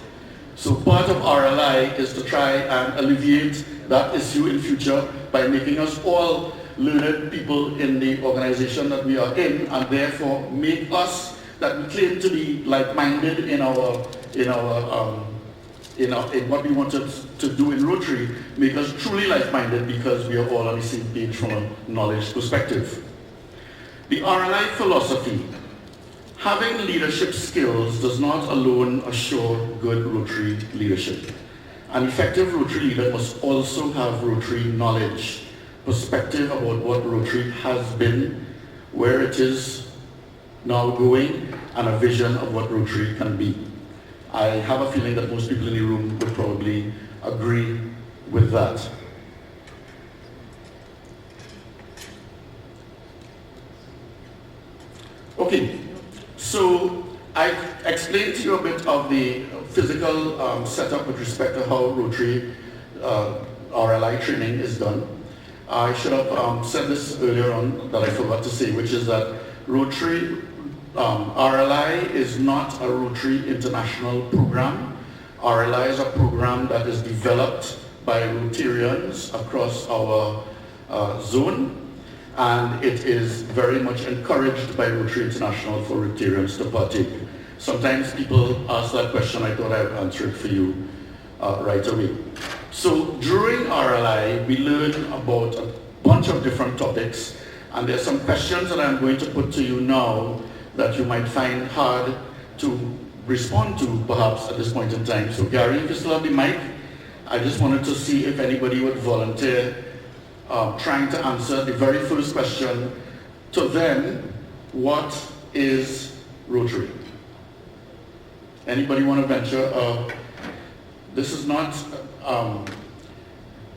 So part of RLI is to try and alleviate that issue in future by making us all learned people in the organization that we are in, and therefore make us that we claim to be like-minded in what we wanted to do in Rotary, make us truly like-minded because we are all on the same page from a knowledge perspective. The RLI philosophy: having leadership skills does not alone assure good Rotary leadership. An effective Rotary leader must also have Rotary knowledge, perspective about what Rotary has been, where it is now going, and a vision of what Rotary can be. I have a feeling that most people in the room would probably agree with that. Okay, so I explain to you a bit of the physical setup with respect to how Rotary RLI training is done. I should have said this earlier on that I forgot to say, which is that Rotary RLI is not a Rotary international program. RLI is a program that is developed by Rotarians across our zone, and it is very much encouraged by Rotary International for Rotarians to partake. Sometimes people ask that question. I thought I would answer it for you right away. So during RLI, we learn about a bunch of different topics, and there are some questions that I'm going to put to you now that you might find hard to respond to perhaps at this point in time. So Gary, if you still have the mic, I just wanted to see if anybody would volunteer trying to answer the very first question. To them, what is Rotary? Anybody want to venture? This is not an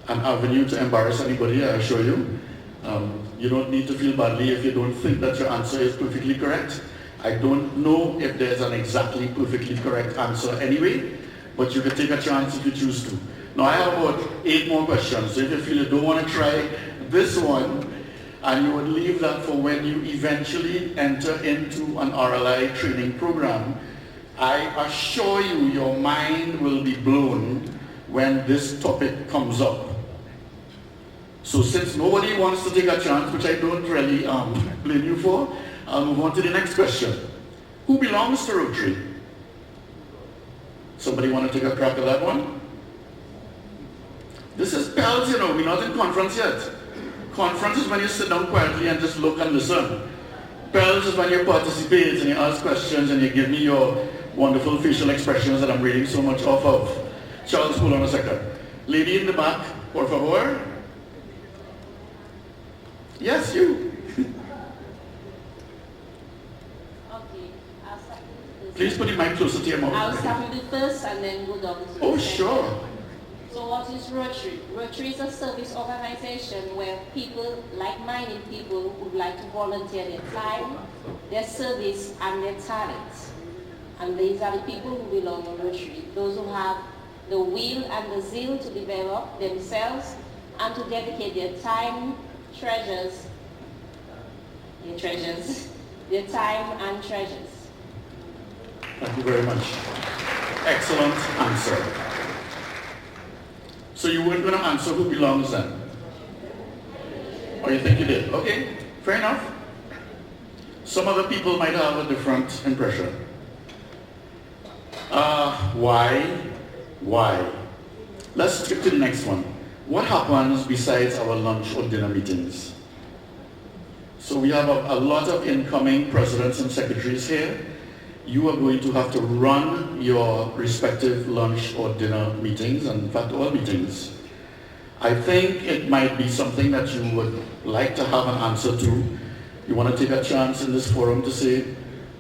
avenue to embarrass anybody, I assure you. You don't need to feel badly if you don't think that your answer is perfectly correct. I don't know if there's an exactly perfectly correct answer anyway, but you can take a chance if you choose to. Now I have about 8 more questions, so if you feel you don't want to try this one, and you would leave that for when you eventually enter into an RLI training program, I assure you your mind will be blown when this topic comes up. So since nobody wants to take a chance, which I don't really blame you for, I'll move on to the next question. Who belongs to Rotary? Somebody want to take a crack at that one? This is PELS, you know, we're not in conference yet. Conference is when you sit down quietly and just look and listen. PELS is when you participate and you ask questions and you give me your wonderful facial expressions that I'm reading so much off of. Charles, hold on a second. Lady in the back, por favor. Yes, you. Please put the mic closer to your mouth. I'll start with the first and then go down to the Oh, second. sure. So what is Rotary? Rotary is a service organization where people, like-minded people, would like to volunteer their time, their service, and their talents. And these are the people who belong to Rotary. Those who have the will and the zeal to develop themselves and to dedicate their time, their time and treasures. Thank you very much. Excellent answer. So you weren't going to answer who belongs then? Or you think you did? Okay, fair enough. Some other people might have a different impression. Why? Let's skip to the next one. What happens besides our lunch or dinner meetings? So we have a lot of incoming presidents and secretaries here. You are going to have to run your respective lunch or dinner meetings, and in fact all meetings. I think it might be something that you would like to have an answer to. You want to take a chance in this forum to say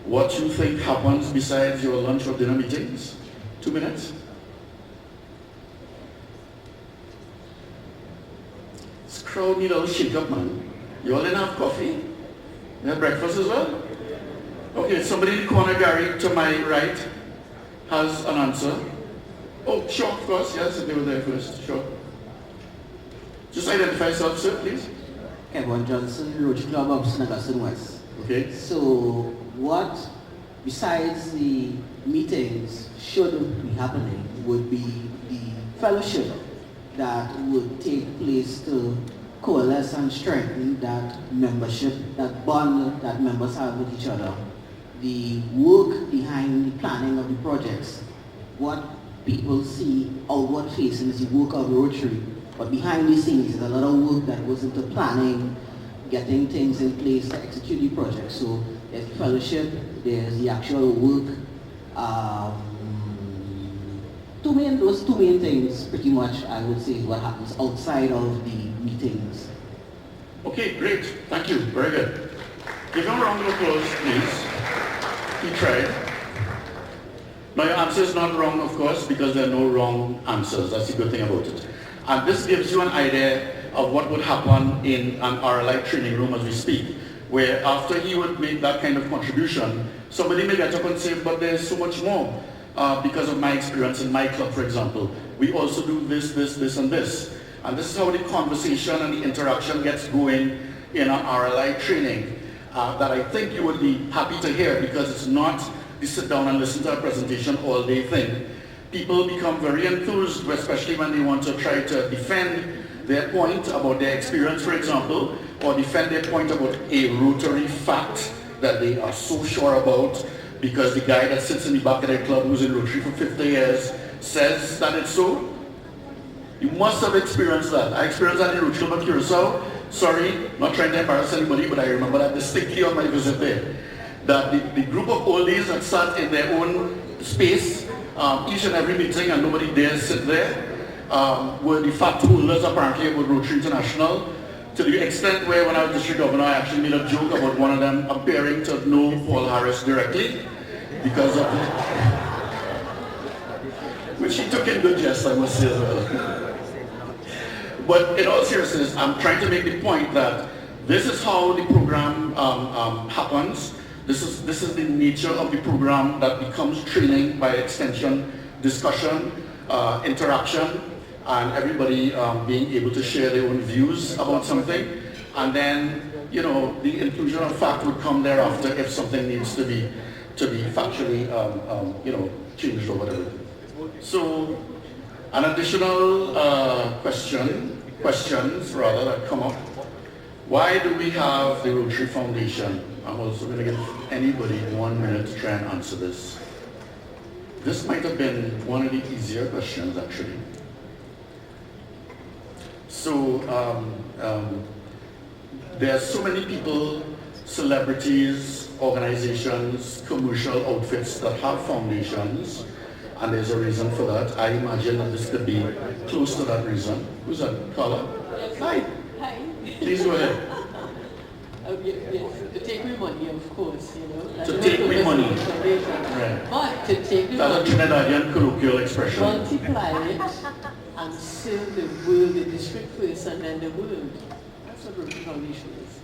what you think happens besides your lunch or dinner meetings? 2 minutes. This crowd need a little shake up, man. You all didn't have coffee? You had breakfast as well? Okay, somebody in the corner, Gary, to my right, has an answer. Oh, sure, of course, yes, they were there first, sure. Just identify yourself, sir, please. Kevin Johnson, Rotary Club of St. Augustine West. Okay. So, what, besides the meetings, should be happening would be the fellowship that would take place to coalesce and strengthen that membership, that bond that members have with each other. The work behind the planning of the projects, what people see outward facing is the work of Rotary, but behind the scenes there's a lot of work that goes into planning, getting things in place to execute the project. So there's the fellowship, there's the actual work. Those two main things pretty much I would say is what happens outside of the meetings. Okay, great, thank you, very good. Give him a round of applause, please. He tried. Now your answer is not wrong, of course, because there are no wrong answers. That's the good thing about it. And this gives you an idea of what would happen in an RLI training room as we speak. where after he would make that kind of contribution, somebody may get up and say, but there's so much more because of my experience in my club, for example. We also do this, and this. And this is how the conversation and the interaction gets going in an RLI training that I think you would be happy to hear, because it's not the sit down and listen to a presentation all day thing. People become very enthused, especially when they want to try to defend their point about their experience, for example, or defend their point about a Rotary fact that they are so sure about because the guy that sits in the back of their club who's in Rotary for 50 years says that it's so. You must have experienced that. I experienced that in Rotary Club at Curacao. Sorry, not trying to embarrass anybody, but I remember that distinctly on my visit there. That the group of oldies that sat in their own space, each and every meeting, and nobody dares sit there, were the fact holders apparently about Rotary International, to the extent where when I was district governor, I actually made a joke about one of them appearing to know Paul Harris directly because of it, which he took in good jest, I must say as well. But in all seriousness, I'm trying to make the point that this is how the program happens. This is the nature of the program that becomes training by extension, discussion, interaction, and everybody being able to share their own views about something. And then, you know, the inclusion of fact would come thereafter if something needs to be factually, you know, changed or whatever. So, an additional questions rather that come up. Why do we have the Rotary Foundation? I'm also going to give anybody 1 minute to try and answer this. This might have been one of the easier questions, actually. So, there are so many people, celebrities, organizations, commercial outfits that have foundations, and there's a reason for that. I imagine that this could be close to that reason. Who's that? Carla? Hi. Hi. Please go ahead. Yes, to take my money, of course, you know. To take my money. Right. But to take the That's money, a Trinidadian colloquial expression. multiply it, and serve the world, the district first, and then the world. That's what Rotary Foundation is.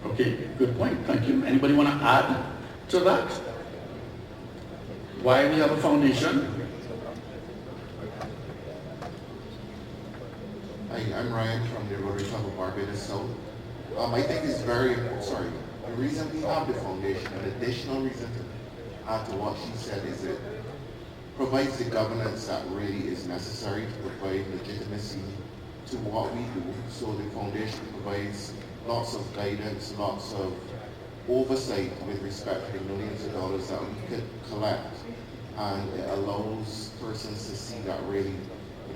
Okay, good point. Thank you. Anybody want to add to that? Why we have a foundation? Hi, I'm Ryan from the Rotary Club of Barbados South. I think it's very important, the reason we have the foundation, an additional reason to add to what she said, is it provides the governance that really is necessary to provide legitimacy to what we do. So the foundation provides lots of guidance, lots of oversight with respect to the millions of dollars that we could collect, and it allows persons to see that really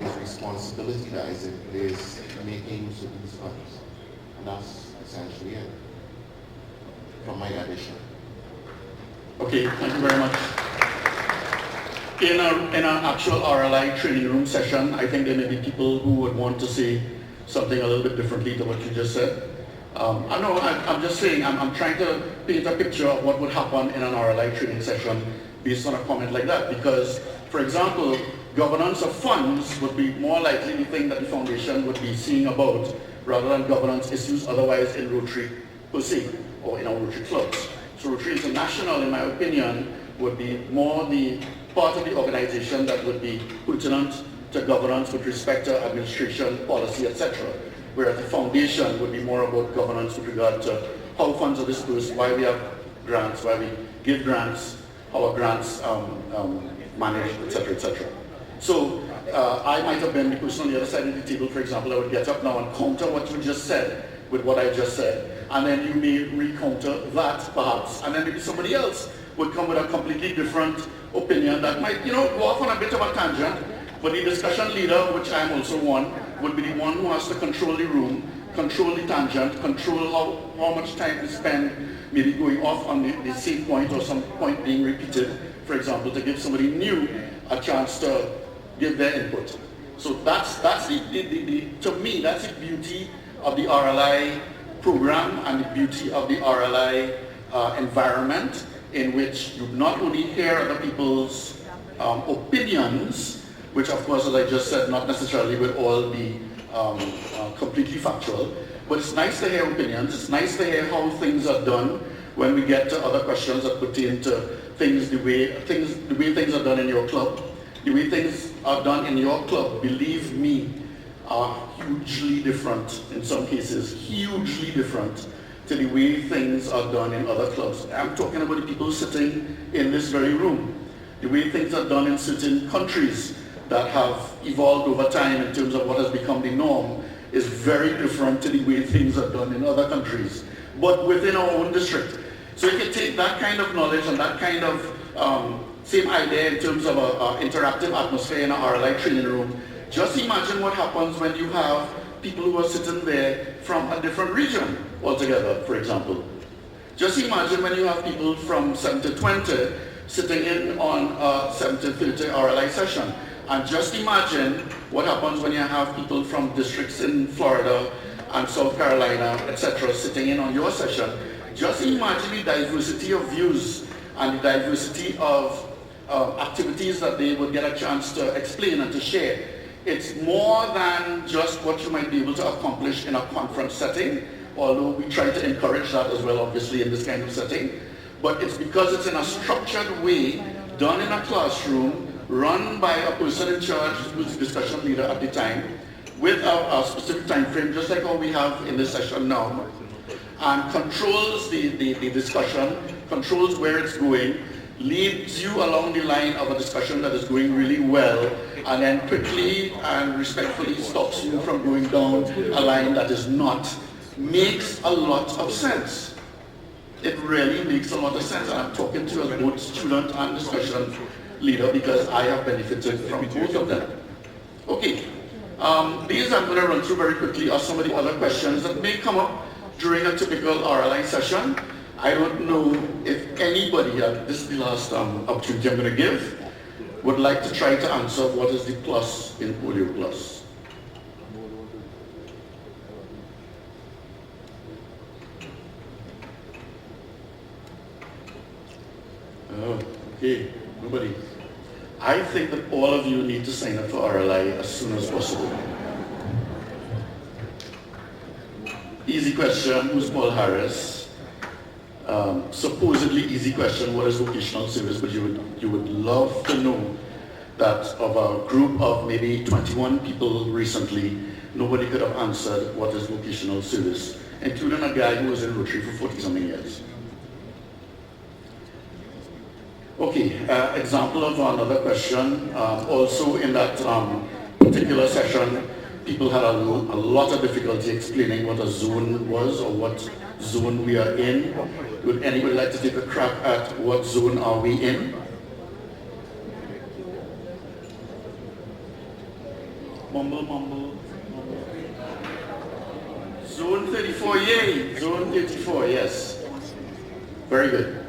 it is responsibility that is in place making use of these funds. And that's essentially it from my addition. Okay, thank you very much. In an actual RLI training room session, I think there may be people who would want to say something a little bit differently to what you just said. I know, I'm just saying, I'm trying to paint a picture of what would happen in an RLI training session based on a comment like that. Because, for example, governance of funds would be more likely the thing that the foundation would be seeing about rather than governance issues otherwise in Rotary per se, or in our Rotary clubs. So Rotary International, in my opinion, would be more the part of the organization that would be pertinent to governance with respect to administration, policy, etc. Whereas the foundation would be more about governance with regard to how funds are dispersed, why we have grants, why we give grants, how our grants managed, etc., etc. So I might have been the person on the other side of the table, for example. I would get up now and counter what you just said with what I just said, and then you may re-counter that perhaps, and then maybe somebody else would come with a completely different opinion that might, you know, go off on a bit of a tangent, but the discussion leader, which I am also one, would be the one who has to control the room, control the tangent, control how much time we spend maybe going off on the same point or some point being repeated, for example, to give somebody new a chance to give their input. So that's to me, that's the beauty of the RLI program and the beauty of the RLI environment, in which you not only hear other people's opinions, which of course, as I just said, not necessarily will all be completely factual. But it's nice to hear opinions. It's nice to hear how things are done when we get to other questions that pertain to things, the way things are done in your club. The way things are done in your club, believe me, are hugely different in some cases, hugely different to the way things are done in other clubs. I'm talking about the people sitting in this very room. The way things are done in certain countries that have evolved over time in terms of what has become the norm is very different to the way things are done in other countries, but within our own district. So you can take that kind of knowledge and that kind of same idea in terms of an interactive atmosphere in a RLI training room. Just imagine what happens when you have people who are sitting there from a different region altogether, for example. Just imagine when you have people from 7 to 20 sitting in on a 7 to 30 RLI session. And just imagine what happens when you have people from districts in Florida and South Carolina, etc., sitting in on your session. Just imagine the diversity of views and the diversity of activities that they would get a chance to explain and to share. It's more than just what you might be able to accomplish in a conference setting, although we try to encourage that as well, obviously, in this kind of setting. But it's because it's in a structured way, done in a classroom, run by a person in charge who's the discussion leader at the time, with a specific time frame, just like how we have in this session now, and controls the discussion, controls where it's going, leads you along the line of a discussion that is going really well, and then quickly and respectfully stops you from going down a line that is not, makes a lot of sense. It really makes a lot of sense, and I'm talking to as both student and discussion leader because I have benefited from both of them. Okay, these I'm going to run through very quickly are some of the other questions that may come up during a typical RLI session. I don't know if anybody, this is the last opportunity I'm going to give, would like to try to answer what is the plus in Polio Plus. Oh, okay, nobody. I think that all of you need to sign up for RLI as soon as possible. Easy question, who's Paul Harris? Supposedly easy question, what is vocational service? But you would love to know that of a group of maybe 21 people recently, nobody could have answered what is vocational service, including a guy who was in Rotary for 40-something years. Okay, example of another question. Also in that particular session, people had a lot of difficulty explaining what a zone was or what zone we are in. Would anybody like to take a crack at what zone are we in? Mumble, mumble. Zone 34, yay! Zone 34, yes. Very good.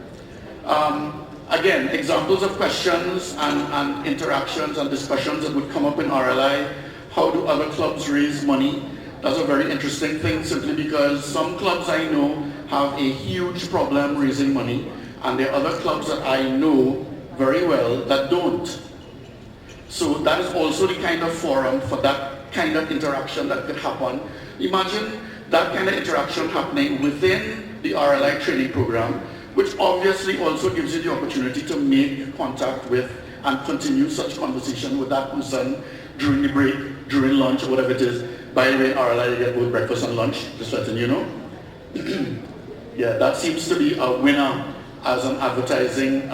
Again, examples of questions and interactions and discussions that would come up in RLI. How do other clubs raise money? That's a very interesting thing, simply because some clubs I know have a huge problem raising money, and there are other clubs that I know very well that don't. So that is also the kind of forum for that kind of interaction that could happen. Imagine that kind of interaction happening within the RLI training program, which obviously also gives you the opportunity to make contact with and continue such conversation with that person during the break, during lunch, or whatever it is. By the way, in RLI you get both breakfast and lunch, just letting you know. Yeah, that seems to be a winner as an advertising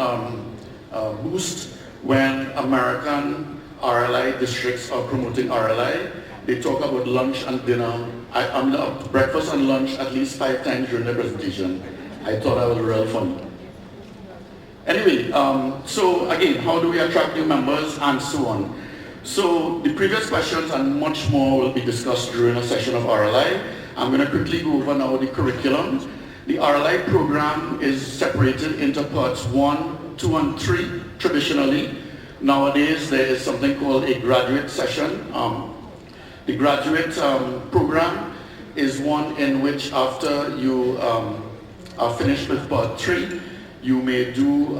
boost when American RLI districts are promoting RLI. They talk about lunch and dinner, breakfast and lunch at least 5 times during the presentation. I thought that was real fun. Anyway, so again, how do we attract new members and so on? So the previous questions and much more will be discussed during a session of RLI. I'm going to quickly go over now the curriculum. The RLI program is separated into parts 1, 2, and 3 traditionally. Nowadays there is something called a graduate session. The graduate program is one in which after you are finished with part 3, you may do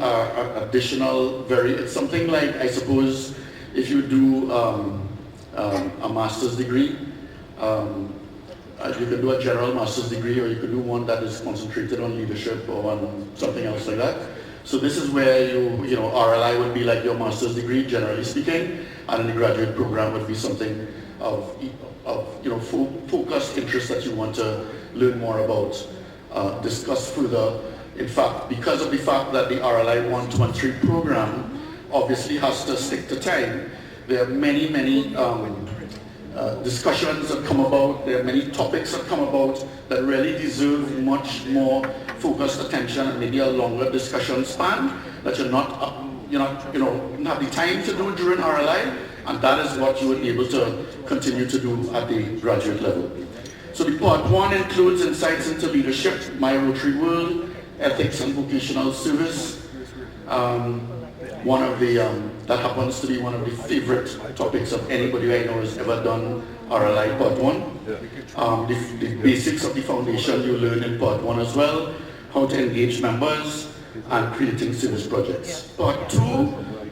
additional it's something like, I suppose, if you do a master's degree, you can do a general master's degree, or you can do one that is concentrated on leadership or on something else like that. So this is where you know, RLI would be like your master's degree, generally speaking, and then the graduate program would be something of you know, focused interest that you want to learn more about, discuss further. In fact, because of the fact that the RLI 1, 2, and 3 program obviously has to stick to time, there are many discussions that come about, there are many topics that come about that really deserve much more focused attention and maybe a longer discussion span that you're not, you know, have the time to do during RLI, and that is what you would be able to continue to do at the graduate level. So the part 1 includes insights into leadership, my Rotary world, ethics and vocational service. One of the, that happens to be one of the favorite topics of anybody I know has ever done RLI Part 1. The basics of the foundation you learn in Part 1 as well, how to engage members and creating service projects. Part 2,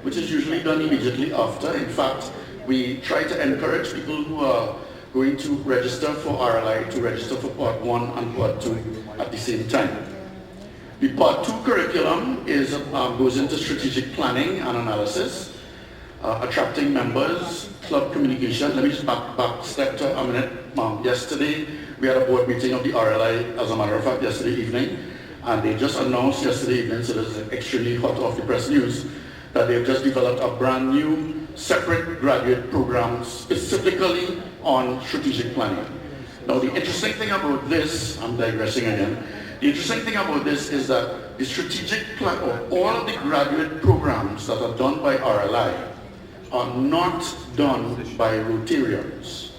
which is usually done immediately after. In fact, we try to encourage people who are going to register for RLI to register for Part 1 and Part 2 at the same time. The Part 2 curriculum is, goes into strategic planning and analysis, attracting members, club communication. Let me just back step to a minute. Yesterday, we had a board meeting of the RLI, as a matter of fact, yesterday evening, and they just announced yesterday evening, so this is extremely hot off the press news, that they've just developed a brand new separate graduate program specifically on strategic planning. Now, the interesting thing about this, I'm digressing again, the interesting thing about this is that the strategic plan, or all of the graduate programs that are done by RLI are not done by Rotarians.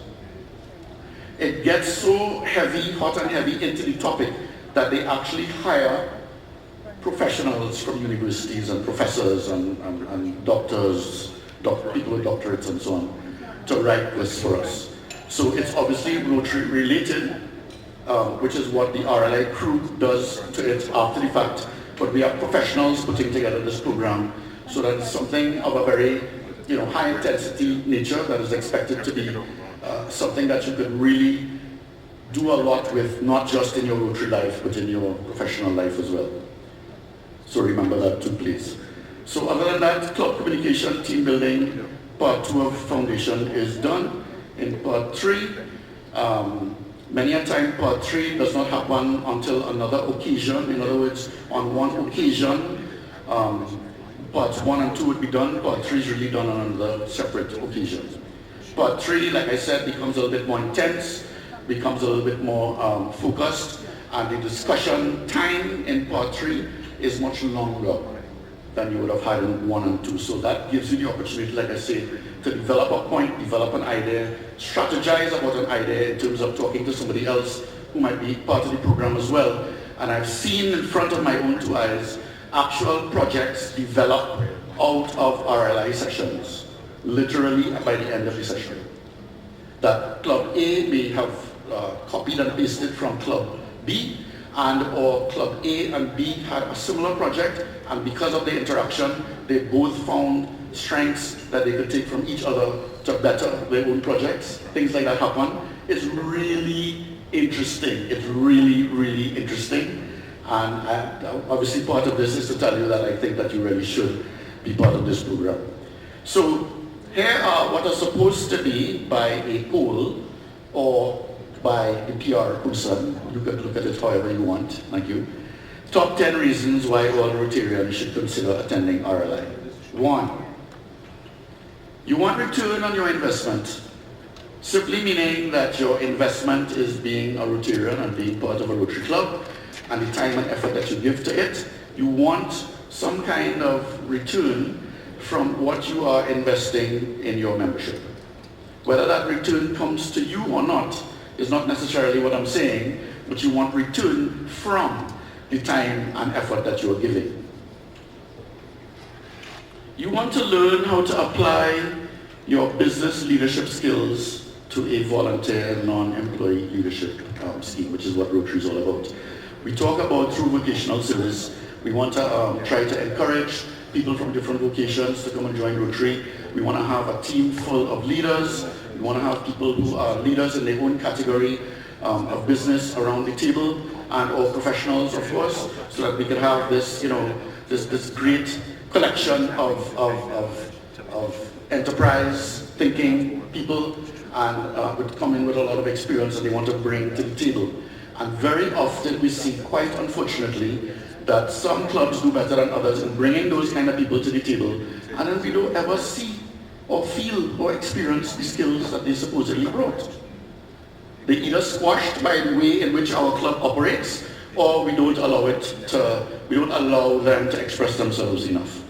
It gets so heavy, hot and heavy into the topic that they actually hire professionals from universities and professors and doctors, people with doctorates and so on, to write this for us. So it's obviously Rotary related, which is what the RLI crew does to it after the fact. But we are professionals putting together this program, so that it's something of a very, you know, high intensity nature that is expected to be something that you could really do a lot with, not just in your Rotary life, but in your professional life as well. So remember that too, please. So other than that, club communication, team building, Part 2 of foundation is done. In Part 3, many a time Part 3 does not happen until another occasion. In other words, on one occasion, Parts 1 and 2 would be done. Part 3 is really done on another separate occasion. Part 3, like I said, becomes a little bit more intense, becomes a little bit more focused, and the discussion time in Part 3 is much longer than you would have had in 1 and 2. So that gives you the opportunity, like I say, to develop a point, develop an idea, strategize about an idea in terms of talking to somebody else who might be part of the program as well. And I've seen in front of my own 2 eyes actual projects develop out of RLI sessions, literally by the end of the session. That Club A may have copied and pasted from Club B, and or Club A and B had a similar project, and because of the interaction, they both found strengths that they could take from each other to better their own projects. Things like that happen. It's really interesting. It's really, really interesting. And obviously part of this is to tell you that I think that you really should be part of this program. So here are what are supposed to be by a poll or by the PR person. You can look at it however you want. Thank you. Top 10 reasons why all Rotarians should consider attending RLI. 1, you want return on your investment. Simply meaning that your investment is being a Rotarian and being part of a Rotary Club, and the time and effort that you give to it. You want some kind of return from what you are investing in your membership. Whether that return comes to you or not is not necessarily what I'm saying, but you want return from the time and effort that you are giving. You want to learn how to apply your business leadership skills to a volunteer non-employee leadership scheme, which is what Rotary is all about. We talk about through vocational service, we want to try to encourage people from different vocations to come and join Rotary. We want to have a team full of leaders. We want to have people who are leaders in their own category of business around the table, and all professionals, of course, so that we can have this, this great collection of enterprise thinking people, and would come in with a lot of experience that they want to bring to the table. And very often we see, quite unfortunately, that some clubs do better than others in bringing those kind of people to the table, and then we don't ever see or feel or experience the skills that they supposedly brought. They're either squashed by the way in which our club operates, or we don't allow them to express themselves enough.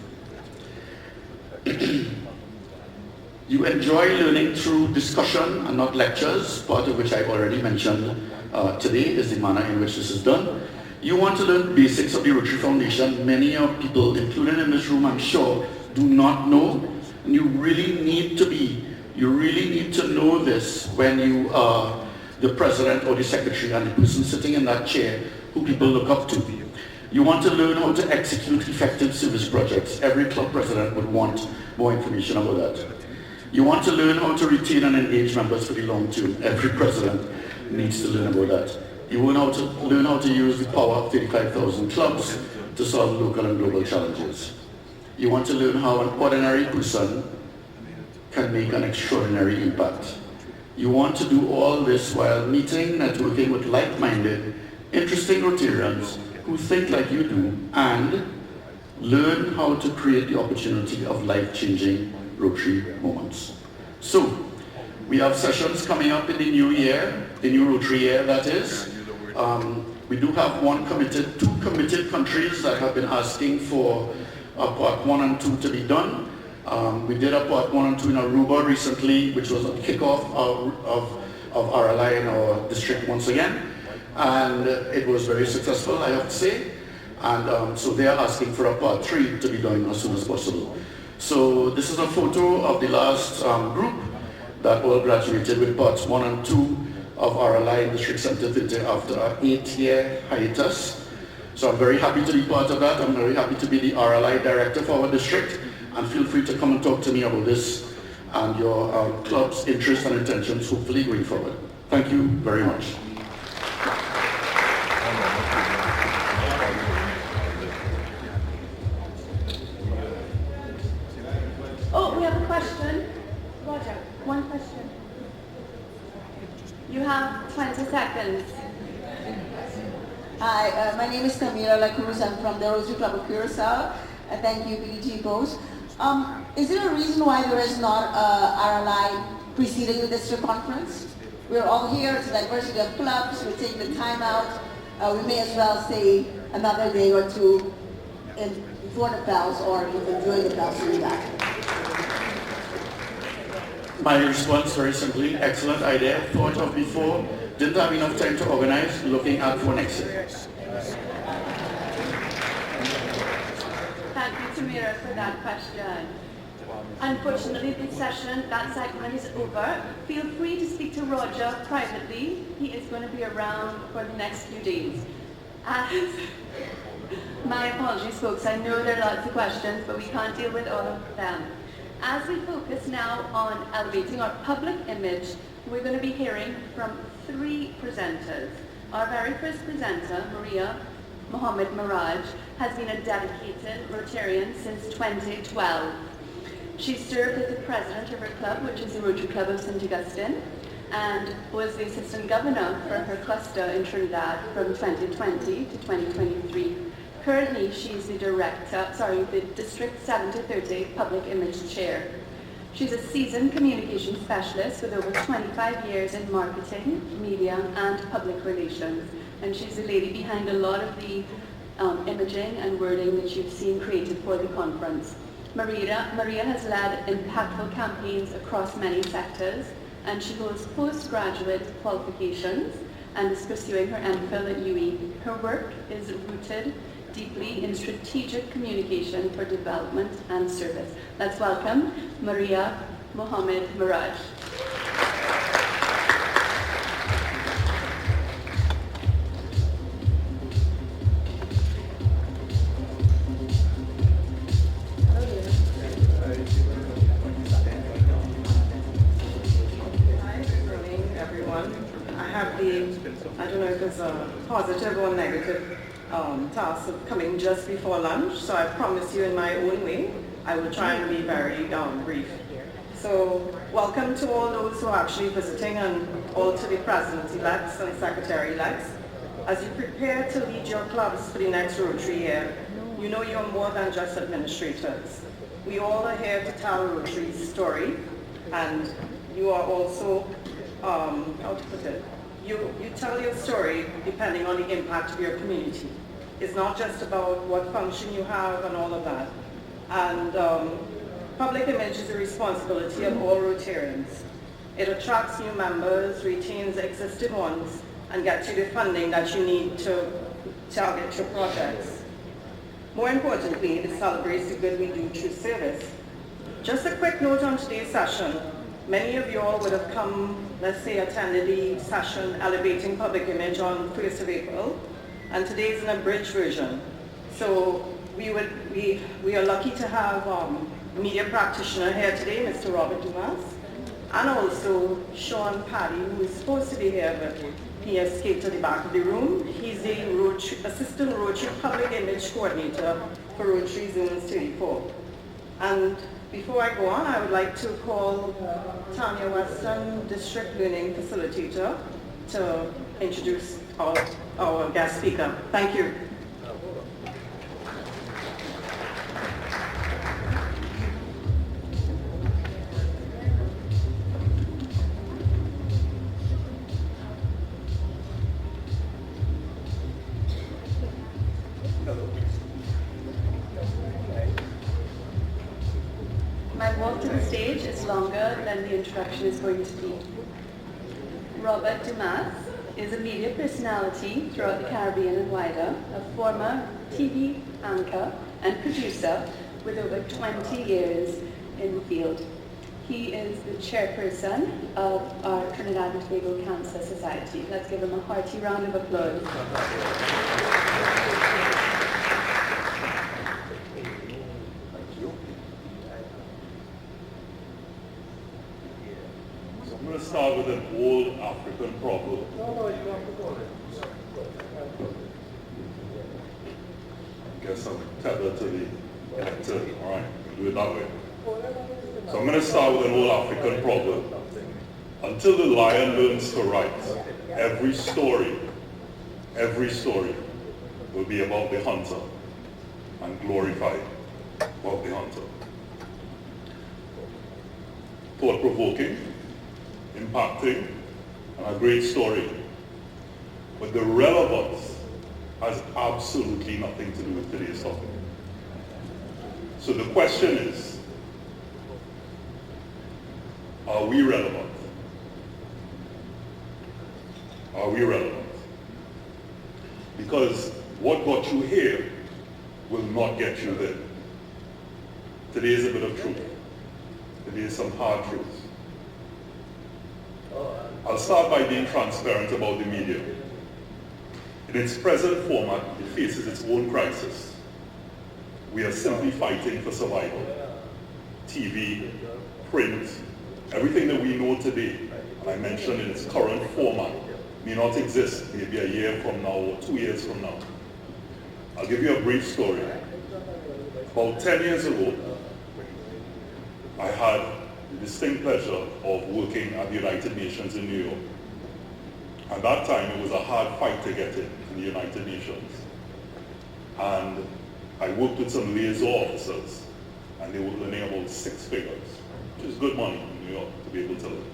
You enjoy learning through discussion and not lectures, part of which I've already mentioned today is the manner in which this is done. You want to learn basics of the Rotary Foundation. Many of people, including in this room, I'm sure, do not know. And you really need to know this when you are the president or the secretary and the person sitting in that chair who people look up to. You want to learn how to execute effective service projects. Every club president would want more information about that. You want to learn how to retain and engage members for the long term. Every president needs to learn about that. You learn how to use the power of 35,000 clubs to solve local and global challenges. You want to learn how an ordinary person can make an extraordinary impact. You want to do all this while meeting, networking with like-minded, interesting Rotarians who think like you do, and learn how to create the opportunity of life-changing Rotary moments. So, we have sessions coming up in the new year, the new Rotary year that is. We do have two committed countries that have been asking for part 1 and 2 to be done. We did a part 1 and 2 in Aruba recently, which was a kickoff of RLI in our district once again. And it was very successful, I have to say. And so they are asking for a part 3 to be done as soon as possible. So this is a photo of the last group that all graduated with parts 1 and 2 of RLI in District Center 30 after an 8-year hiatus. So I'm very happy to be part of that. I'm very happy to be the RLI director for our district. And feel free to come and talk to me about this and your club's interests and intentions, hopefully going forward. Thank you very much. Oh, we have a question. Roger, one question. You have 20 seconds. Hi, my name is Camila La Cruz. I'm from the Rotary Club of Curacao. Thank you, PDG Post. Is there a reason why there is not RLI preceding the district conference? We're all here, it's a diversity of clubs, we're taking the time out. We may as well stay another day or two before the bells or even during the bells to do that. My response, very simply, excellent idea, thought of before, didn't have enough time to organize, looking at for next year. Thank you, Tamira, for that question. Unfortunately, that segment is over. Feel free to speak to Roger privately. He is going to be around for the next few days. My apologies, folks. I know there are lots of questions, but we can't deal with all of them. As we focus now on elevating our public image, we're going to be hearing from 3 presenters. Our very first presenter, Maria Mohammed Miraj, has been a dedicated Rotarian since 2012. She served as the president of her club, which is the Rotary Club of St. Augustine, and was the assistant governor for her cluster in Trinidad from 2020 to 2023. Currently, she's the the District 7 to 30 Public Image Chair. She's a seasoned communication specialist with over 25 years in marketing, media, and public relations. And she's the lady behind a lot of the imaging and wording that you've seen created for the conference. Maria has led impactful campaigns across many sectors, and she holds postgraduate qualifications and is pursuing her MPhil at UE. Her work is rooted deeply in strategic communication for development and service. Let's welcome Maria Mohammed Miraj. the, I don't know if it's a positive or negative task of coming just before lunch, so I promise you in my own way, I will try and be very brief. So welcome to all those who are actually visiting and all to the president-elects and secretary-elects. As you prepare to lead your clubs for the next Rotary year, you know you're more than just administrators. We all are here to tell Rotary's story, and you are also, how to put it, you tell your story depending on the impact of your community. It's not just about what function you have and all of that. And public image is a responsibility of all Rotarians. It attracts new members, retains existing ones, and gets you the funding that you need to target your projects. More importantly, it celebrates the good we do through service. Just a quick note on today's session. Many of you all would have come, let's say, attended the session Elevating Public Image on 1st of April, and today is an abridged version. So we are lucky to have media practitioner here today, Mr. Robert Dumas, and also Sean Paddy, who is supposed to be here, but he escaped to the back of the room. He's the Assistant Rotary Public Image Coordinator for Rotary Zones 34. And before I go on, I would like to call Tanya Weston, District Learning Facilitator, to introduce our guest speaker. Thank you. My walk to the stage is longer than the introduction is going to be. Robert Dumas is a media personality throughout the Caribbean and wider, a former TV anchor and producer with over 20 years in the field. He is the chairperson of our Trinidad and Tobago Cancer Society. Let's give him a hearty round of applause. I'm going to start with an old African proverb. I guess I'm tethered to the elected. All right, we'll do it that way. So I'm going to start with an old African proverb. Until the lion learns to write, every story will be about the hunter and glorified about the hunter. Thought-provoking, impacting, and a great story. But the relevance has absolutely nothing to do with today's topic. So the question is, are we relevant? Are we relevant? Because what got you here will not get you there. Today is a bit of truth. Today is some hard truth. I'll start by being transparent about the media. In its present format, it faces its own crisis. We are simply fighting for survival. TV, print, everything that we know today, and I mentioned in its current format, may not exist maybe a year from now or 2 years from now. I'll give you a brief story. About 10 years ago, I had the distinct pleasure of working at the United Nations in New York. At that time, it was a hard fight to get in the United Nations. And I worked with some liaison officers, and they were earning about 6 figures, which is good money in New York to be able to live.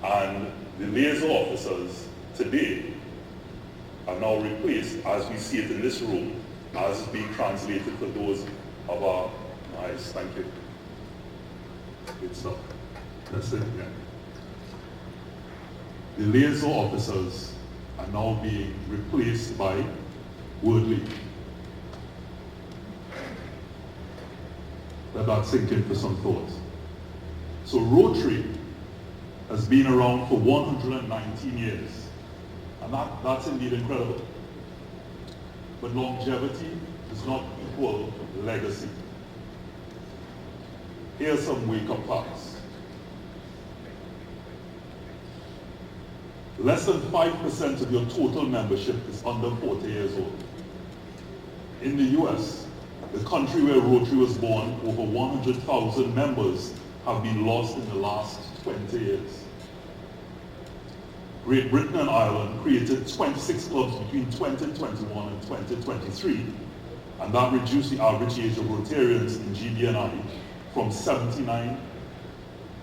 And the liaison officers today are now replaced, as we see it in this room, as being translated for those of our eyes. Thank you. Good stuff. That's it, yeah. The liaison officers are now being replaced by wordly. Let that sink in for some thought. So Rotary has been around for 119 years. And that's indeed incredible. But longevity does not equal legacy. Here are some wake-up facts. less than 5% of your total membership is under 40 years old. In the US, the country where Rotary was born, over 100,000 members have been lost in the last 20 years. Great Britain and Ireland created 26 clubs between 2021 and 2023, and that reduced the average age of Rotarians in GB&I from 79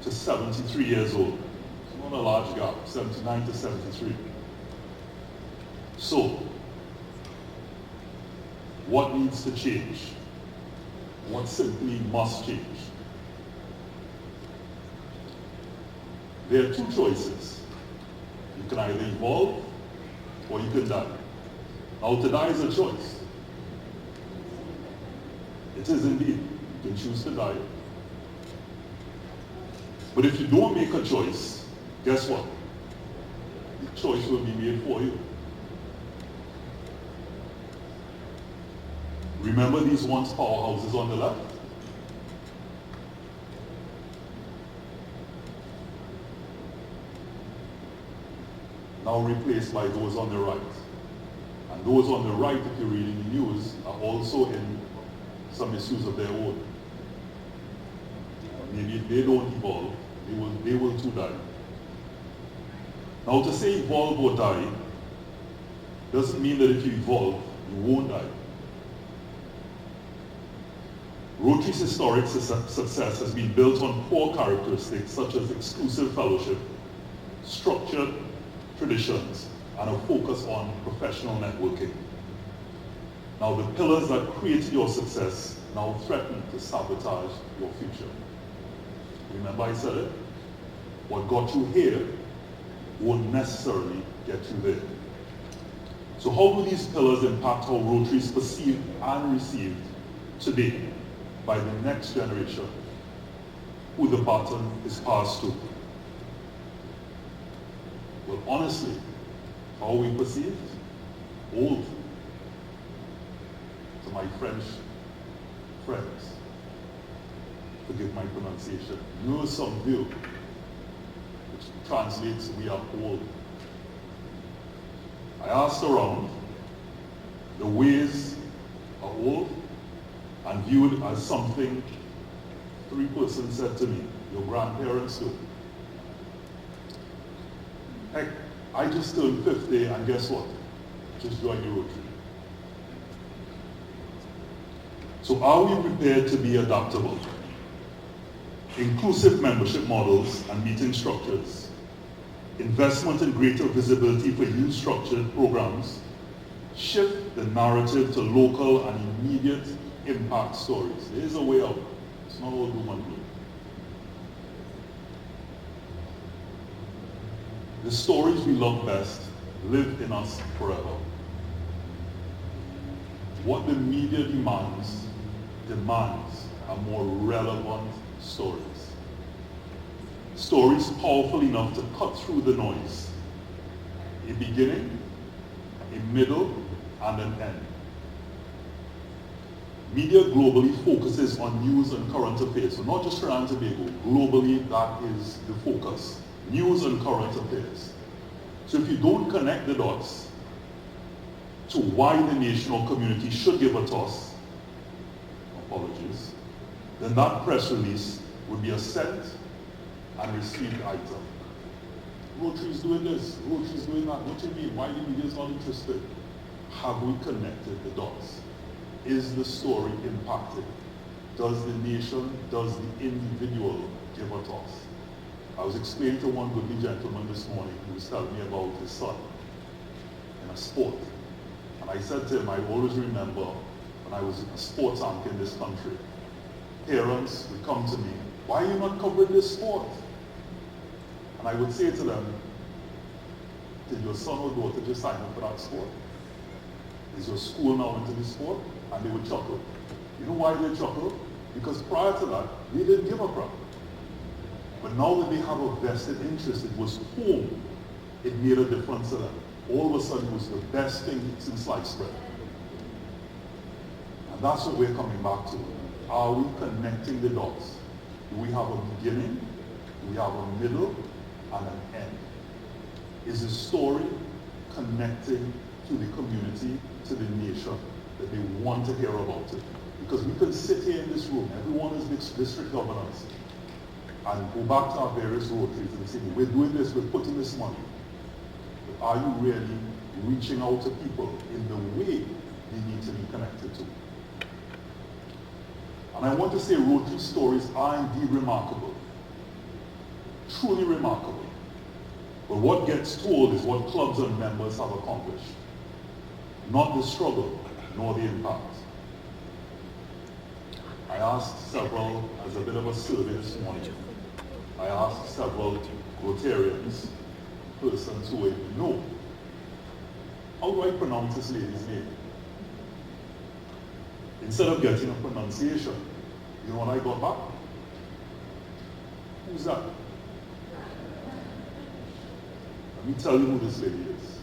to 73 years old. It's not a large gap, 79 to 73. So, what needs to change? What simply must change? There are two choices. You can either evolve or you can die. Now, to die is a choice. It is indeed. You can choose to die. But if you don't make a choice, guess what? The choice will be made for you. Remember these once powerhouses on the left? Now replaced by those on the right. And those on the right, if you're reading the news, are also in some issues of their own. Maybe if they don't evolve, they will too die. Now to say evolve or die doesn't mean that if you evolve, you won't die. Rotary's historic success has been built on core characteristics such as exclusive fellowship, structured traditions, and a focus on professional networking. Now the pillars that created your success now threaten to sabotage your future. Remember I said it? What got you here won't necessarily get you there. So how do these pillars impact how Rotary is perceived and received today by the next generation who the baton is passed to? Well, honestly, how are we perceived? Old. To my French friends, forgive my pronunciation, nous sommes vieux, which translates we are old. I asked around, the ways are old and viewed as something 3 persons said to me, your grandparents do. Heck, I just turned 50 and guess what? Just joined the Rotary. So are we prepared to be adaptable? Inclusive membership models and meeting structures, investment in greater visibility for youth structured programs, shift the narrative to local and immediate impact stories. There is a way out. It's not all doom and gloom. The stories we love best live in us forever. What the media demands are more relevant stories. Stories powerful enough to cut through the noise. A beginning, a middle, and an end. Media globally focuses on news and current affairs. So not just Trinidad and Tobago, globally that is the focus. News and current affairs. So if you don't connect the dots to why the nation or community should give a toss, apologies, then that press release would be a sent and received item. Rotary's doing this, Rotary's doing that. What do you mean? Why the media is not interested? Have we connected the dots? Is the story impacted? Does the nation, does the individual give a toss? I was explaining to one goodly gentleman this morning who was telling me about his son in a sport. And I said to him, I always remember when I was a sports anchor in this country, parents would come to me, why are you not covering this sport? And I would say to them, did your son or daughter just sign up for that sport? Is your school now into this sport? And they would chuckle. You know why they chuckle? Because prior to that, we didn't give a crap. But now that they have a vested interest, it was home, it made a difference to them. All of a sudden, it was the best thing since sliced bread. And that's what we're coming back to. Are we connecting the dots? Do we have a beginning? Do we have a middle? And an end? is a story connecting to the community, to the nation, that they want to hear about it. Because we can sit here in this room, everyone is district governors, and go back to our various Rotaries and say, we're doing this, we're putting this money. But are you really reaching out to people in the way they need to be connected to? And I want to say Rotary stories are indeed remarkable, truly remarkable. But what gets told is what clubs and members have accomplished, not the struggle, nor the impact. I asked several, as a bit of a survey this morning, I asked several Rotarians, persons who would know, how do I pronounce this lady's name? Instead of getting a pronunciation, you know what I got back? Who's that? Let me tell you who this lady is.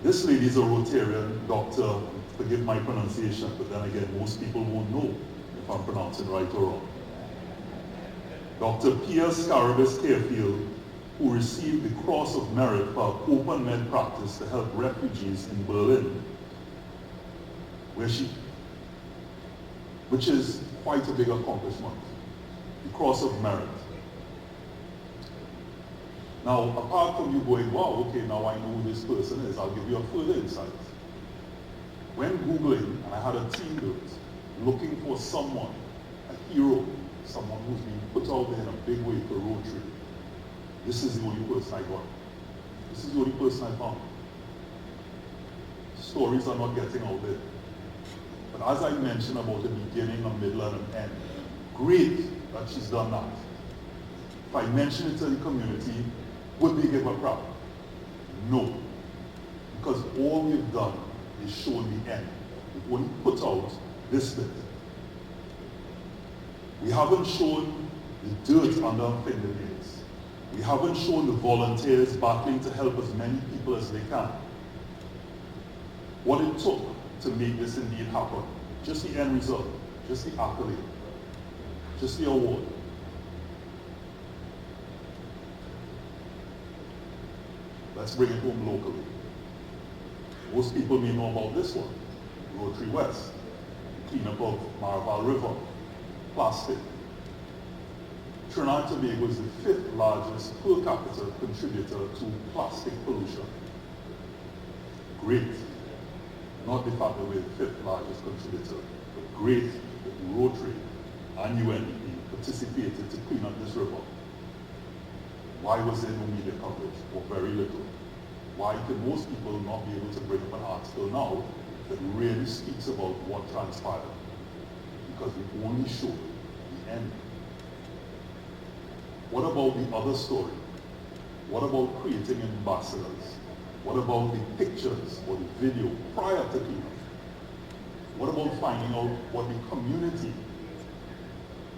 This lady is a Rotarian doctor, forgive my pronunciation, but then again, most people won't know if I'm pronouncing right or wrong. Dr. Pierre Scarabis Carefield, who received the Cross of Merit for open med practice to help refugees in Berlin, which is quite a big accomplishment, the Cross of Merit. Now, apart from you going, wow, okay, now I know who this person is, I'll give you a further insight. When Googling, and I had a team do it, looking for someone, a hero, someone who's being put out there in a big way for Rotary, this is the only person I got. This is the only person I found. Stories are not getting out there. But as I mentioned about the beginning, a middle, and an end, great that she's done that. If I mention it to the community, would they give her proud? No. Because all we've done is shown the end. We've only put out this bit. We haven't shown the dirt under our fingernails. We haven't shown the volunteers battling to help as many people as they can. What it took to make this indeed happen. Just the end result, just the accolade, just the award. Let's bring it home locally. Most people may know about this one, Rotary West, cleanup of Maraval River, plastic. Trinidad and Tobago is the 5th largest per capita contributor to plastic pollution. Great. Not the fact that we're the 5th largest contributor, but great that Rotary and UNDP participated to clean up this river. Why was there no media coverage, or very little? Why can most people not be able to bring up an article now that really speaks about what transpired? Because we only showed the end. What about the other story? What about creating ambassadors? What about the pictures or the video prior to cleanup? What about finding out what the community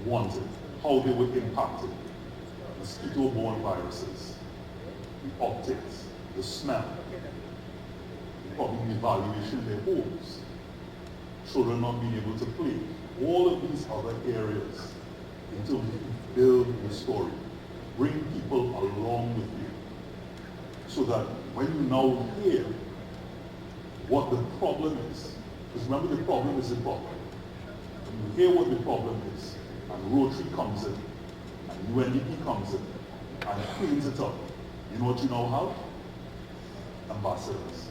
wanted, how they were impacted? Mosquito-borne viruses, the optics, the smell, probably the evaluation of their homes, children not being able to play, all of these other areas until we build the story, bring people along with you, so that when you now hear what the problem is, because remember the problem is the problem. When you hear what the problem is, and Rotary comes in, and UNDP comes in, and cleans it up, you know what you now have? Ambassadors.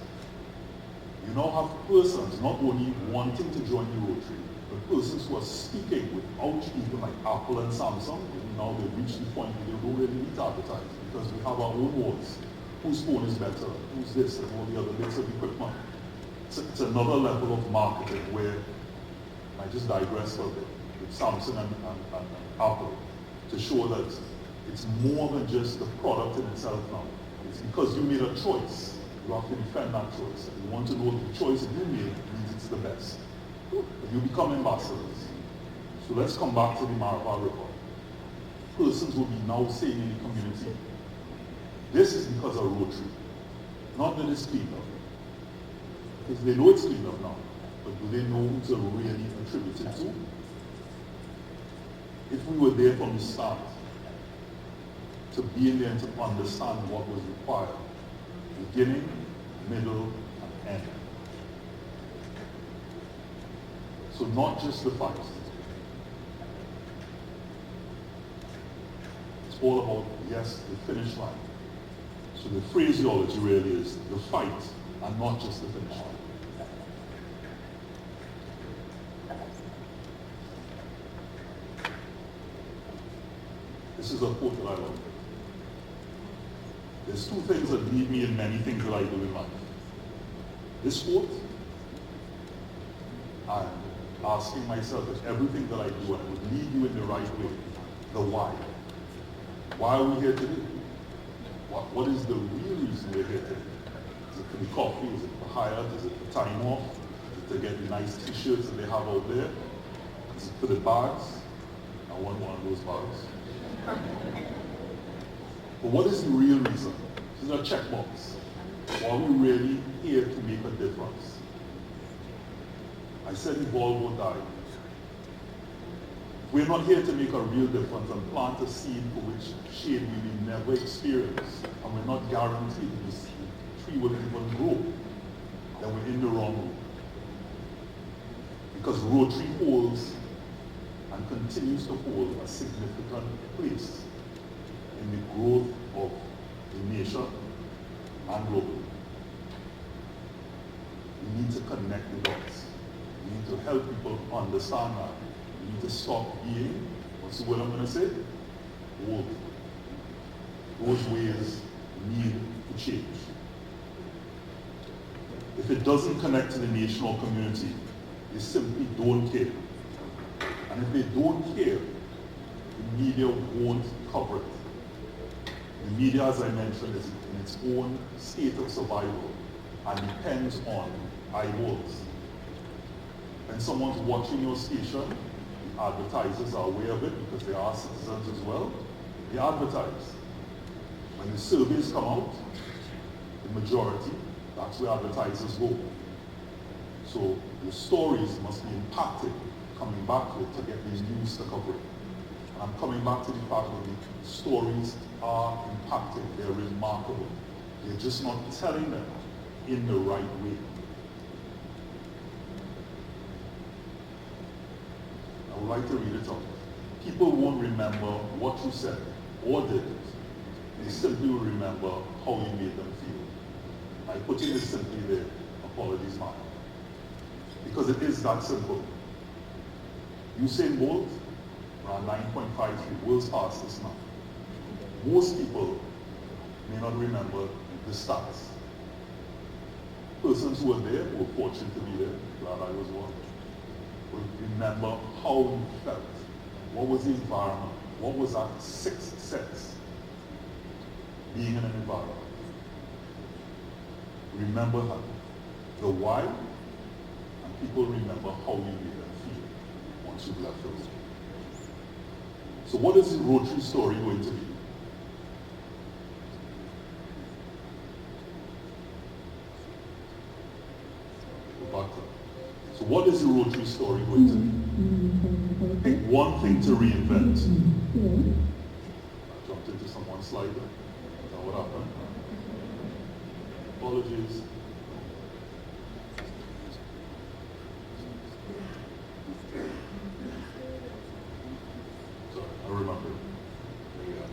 You now have persons not only wanting to join the Rotary, but persons who are speaking without even like Apple and Samsung. Now they've reached the point where they don't really need to advertise, because we have our own wars. Whose phone is better, who's this, and all the other bits of equipment. It's another level of marketing where, I just digress a bit, with Samsung and Apple, to show that it's more than just the product in itself now. It's because you made a choice. You have to defend that choice. And you want to know that the choice that you made means it's the best. But you become ambassadors. So let's come back to the Maraval River. Persons will be now saying in the community, this is because of Rotary. Not that it's cleaned up. Because they know it's cleaned up now. But do they know who to really attribute it to? If we were there from the start, to being there and to understand what was required. Beginning, middle, and end. So not just the fight. It's all about, yes, the finish line. So the phraseology really is the fight and not just the finish line. This is a quote that I love. There's two things that lead me in many things that I do in life. This quote, and asking myself if everything that I do and would lead you in the right way. The why. Why are we here today? What is the real reason we're here today? Is it for the coffee? Is it for Hyatt? Is it for time off? Is it to get the nice t-shirts that they have out there? Is it for the bags? I want one of those bags. But what is the real reason? This is a checkbox. Are we really here to make a difference? I said evolve or die. We're not here to make a real difference and plant a seed for which shade we will never experience, and we're not guaranteed this tree will even grow, then we're in the wrong room. Because Rotary holds and continues to hold a significant place in the growth of the nation and globally. We need to connect the dots. We need to help people understand that. We need to stop being, what's the word I'm going to say? Old. Those ways need to change. If it doesn't connect to the nation or community, they simply don't care. And if they don't care, the media won't cover it. The media, as I mentioned, is in its own state of survival and depends on eyeballs. When someone's watching your station, the advertisers are aware of it because they are citizens as well. They advertise. When the surveys come out, the majority, that's where advertisers go. So the stories must be impacted coming back to it to get the news to cover it. And I'm coming back to the fact that the stories are impacted. They're remarkable. They're just not telling them in the right way. I would like to read it out. People won't remember what you said or did. They simply will remember how you made them feel. I put it simply there. Apologies, Mark. Because it is that simple. Usain Bolt ran 9.53, world's fastest now. Most people may not remember the stats. Persons who were there, who were fortunate to be there, glad I was one, will remember how you felt. What was the environment? What was that sixth sense? Being in an environment. Remember that. The why, and people remember how you made them feel once you've left those. So what is the Rotary story going to be? So what is the Rotary story going to be? Pick one thing to reinvent. I jumped into someone's slide. Is that what happened? Apologies. Sorry, I remember. There we are.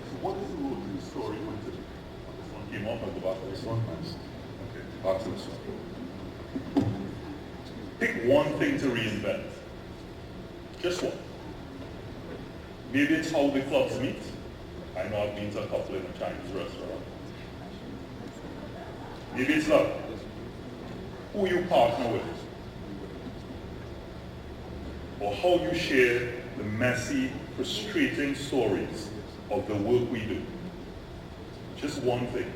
So what is the Rotary story going to be? This one came off, I'll go back to this one. Nice. Okay, back to this one. Pick one thing to reinvent. Just one. Maybe it's how the clubs meet. I know I've been to a couple in a Chinese restaurant. Maybe it's love. Who you partner with. Or how you share the messy, frustrating stories of the work we do. Just one thing.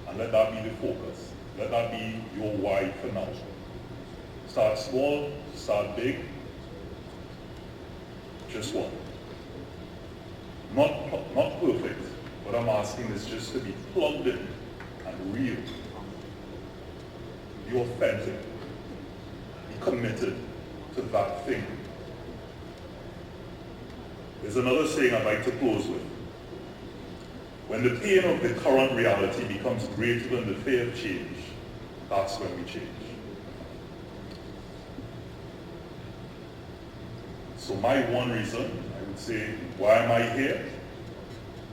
And let that be the focus. Let that be your why for now. Start small, start big. Just one. Not perfect. What I'm asking is just to be plugged in and real. Be authentic. Be committed to that thing. There's another saying I'd like to close with. When the pain of the current reality becomes greater than the fear of change, that's when we change. So my one reason, I would say, why am I here?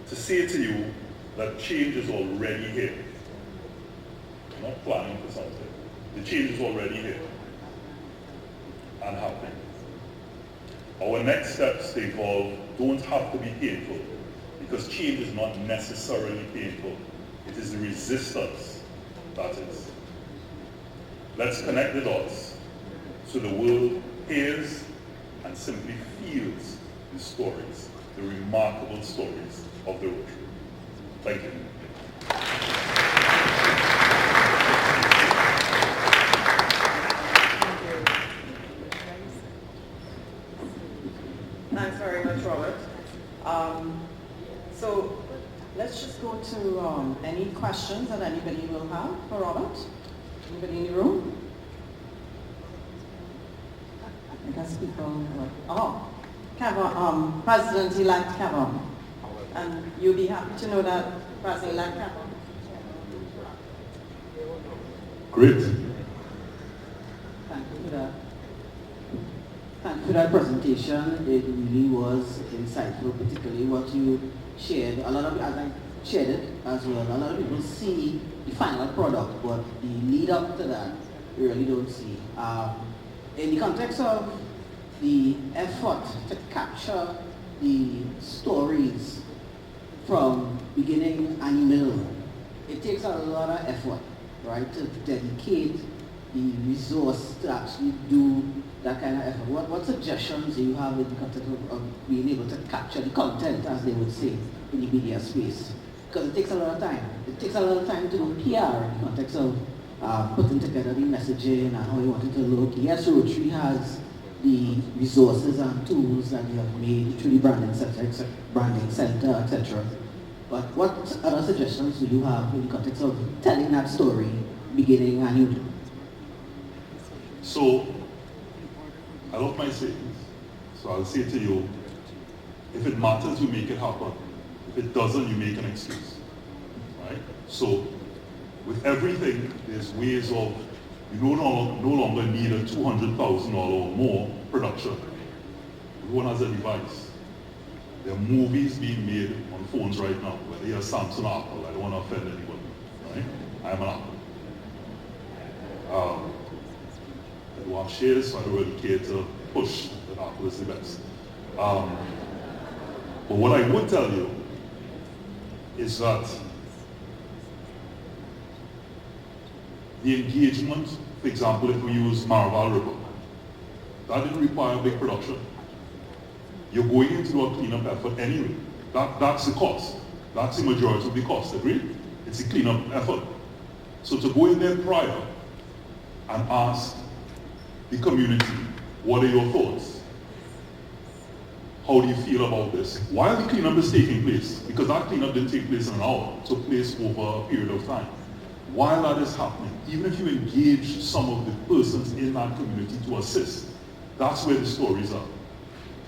To say to you that change is already here. We're not planning for something. The change is already here and happening. Our next steps to evolve don't have to be painful, because change is not necessarily painful. It is the resistance that is. Let's connect the dots so the world hears and simply feels the stories, the remarkable stories of the Rotary. Thank you. Thanks very much, Robert. So let's just go to any questions that anybody will have for Robert. Anybody in the room? I guess people. Kevin, President-elect Kevin, and you'll be happy to know that President-elect Kevin. Great. Thank you for that. Thank you for that presentation. It really was insightful, particularly what you shared. A lot of, as I shared it as well, a lot of people see the final product, but the lead up to that, you really don't see. In the context of the effort to capture the stories from beginning and middle, it takes a lot of effort, right, to dedicate the resource to actually do that kind of effort. What suggestions do you have in the context of being able to capture the content, as they would say, in the media space? Because it takes a lot of time. It takes a lot of time to do PR in the context of putting together the messaging and how you want it to look. Yes, Rotary has the resources and tools that you have made through the branding center, etc. But what other suggestions do you have in the context of telling that story, beginning and ending? So, I love my sayings. So I'll say to you, if it matters, you make it happen. If it doesn't, you make an excuse. Right? So, with everything, there's ways of, you no longer need a $200,000 or more production. Everyone has a device. There are movies being made on phones right now, whether you're Samsung or Apple. I don't want to offend anyone. Right? I'm an Apple. I do have shares, so I don't really care to push that Apple is the best. But what I would tell you is that the engagement, for example, if we use Maraval River, that didn't require a big production. You're going into a cleanup effort anyway. That's the cost. That's the majority of the cost, agreed? It's a cleanup effort. So to go in there prior and ask the community, what are your thoughts? How do you feel about this? While the cleanup is taking place, because that cleanup didn't take place in an hour, it took place over a period of time. While that is happening, even if you engage some of the persons in that community to assist, that's where the stories are.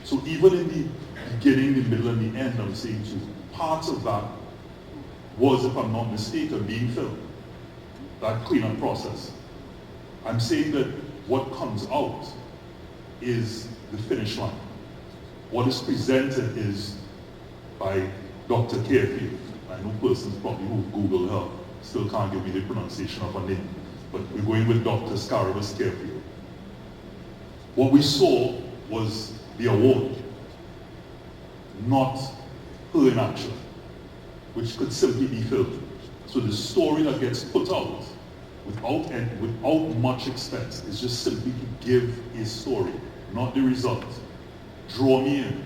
So even in the beginning, the middle, and the end, I'm saying to you, parts of that was, if I'm not mistaken, being filmed. That cleanup process. I'm saying that what comes out is the finish line. What is presented is by Dr. Carefield. I know persons probably who Googled her still can't give me the pronunciation of her name, but we're going with Dr. Scarabus Carefield. What we saw was the award, not her in action, which could simply be filmed. So the story that gets put out without much expense is just simply to give a story, not the result. Draw me in,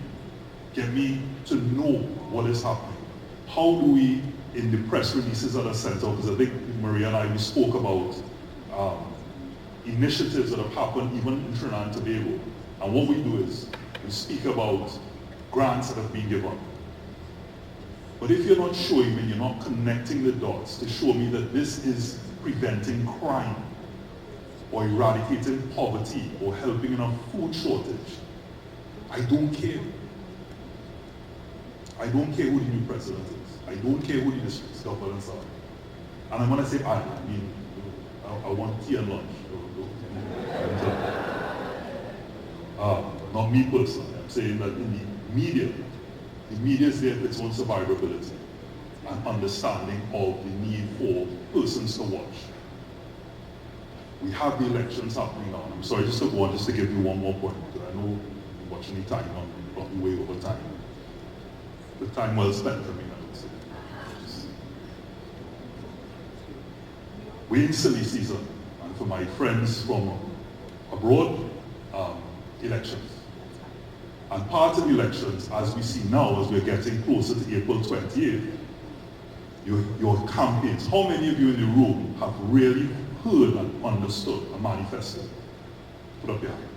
get me to know what is happening. How do we, in the press releases that are sent out, because I think Maria and I, we spoke about initiatives that have happened even in Trinidad and Tobago. And what we do is, we speak about grants that have been given. But if you're not showing me, you're not connecting the dots to show me that this is preventing crime, or eradicating poverty, or helping in a food shortage, I don't care. I don't care who the new president is. I don't care who the district governors are. And I'm going to say I mean, I want tea and lunch. Not me personally. I'm saying that in the media is there for its own survivability and understanding of the need for persons to watch. We have the elections happening now. I'm sorry, just to go on, just to give you one more point, because I know you're watching the time, I'm probably way over time. The time well spent, I mean, I would say. We're in silly season, and for my friends from abroad, elections. And part of the elections, as we see now, as we're getting closer to April 28th, your campaigns, how many of you in the room have really heard and understood a manifesto? Put up your hand.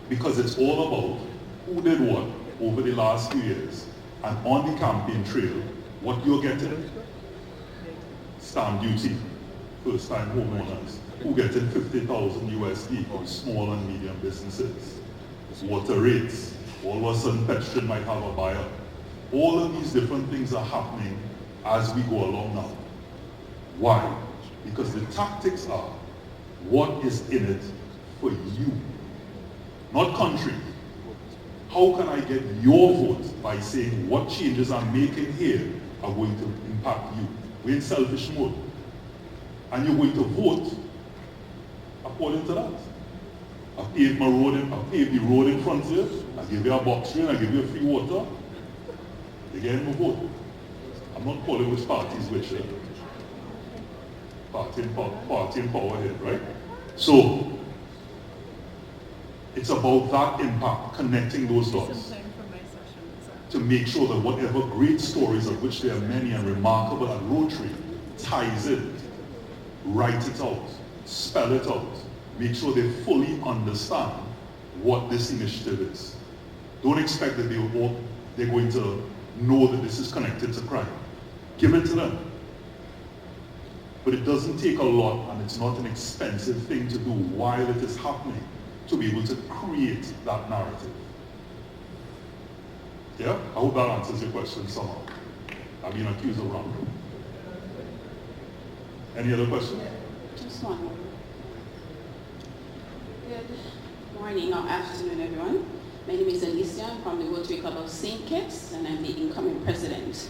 Because it's all about who did what over the last few years, and on the campaign trail, what you're getting. Stamp duty, first-time homeowners, who getting 50,000 USD for small and medium businesses. Water rates, all of a sudden petrol might have a buyer. All of these different things are happening as we go along now. Why? Because the tactics are, what is in it for you? Not country. How can I get your vote by saying what changes I'm making here are going to impact you? We're in selfish mode. And you're going to vote according to that. I paved my road, I paved the road in front of you, I give you a box train, I give you a free water. You get my vote. I'm not calling which party is which. Party and power here, right? So, it's about that impact, connecting those dots to make sure that whatever great stories, of which there are many and remarkable at Rotary, ties in, write it out, spell it out, make sure they fully understand what this initiative is. Don't expect that they're going to know that this is connected to crime. Give it to them. But it doesn't take a lot, and it's not an expensive thing to do while it is happening, to be able to create that narrative. Yeah? I hope that answers your question somehow. I've been accused of wrong. Any other questions? Just one. Good morning or afternoon, everyone. My name is Alicia. I'm from the Rotary Club of St. Kitts, and I'm the incoming president.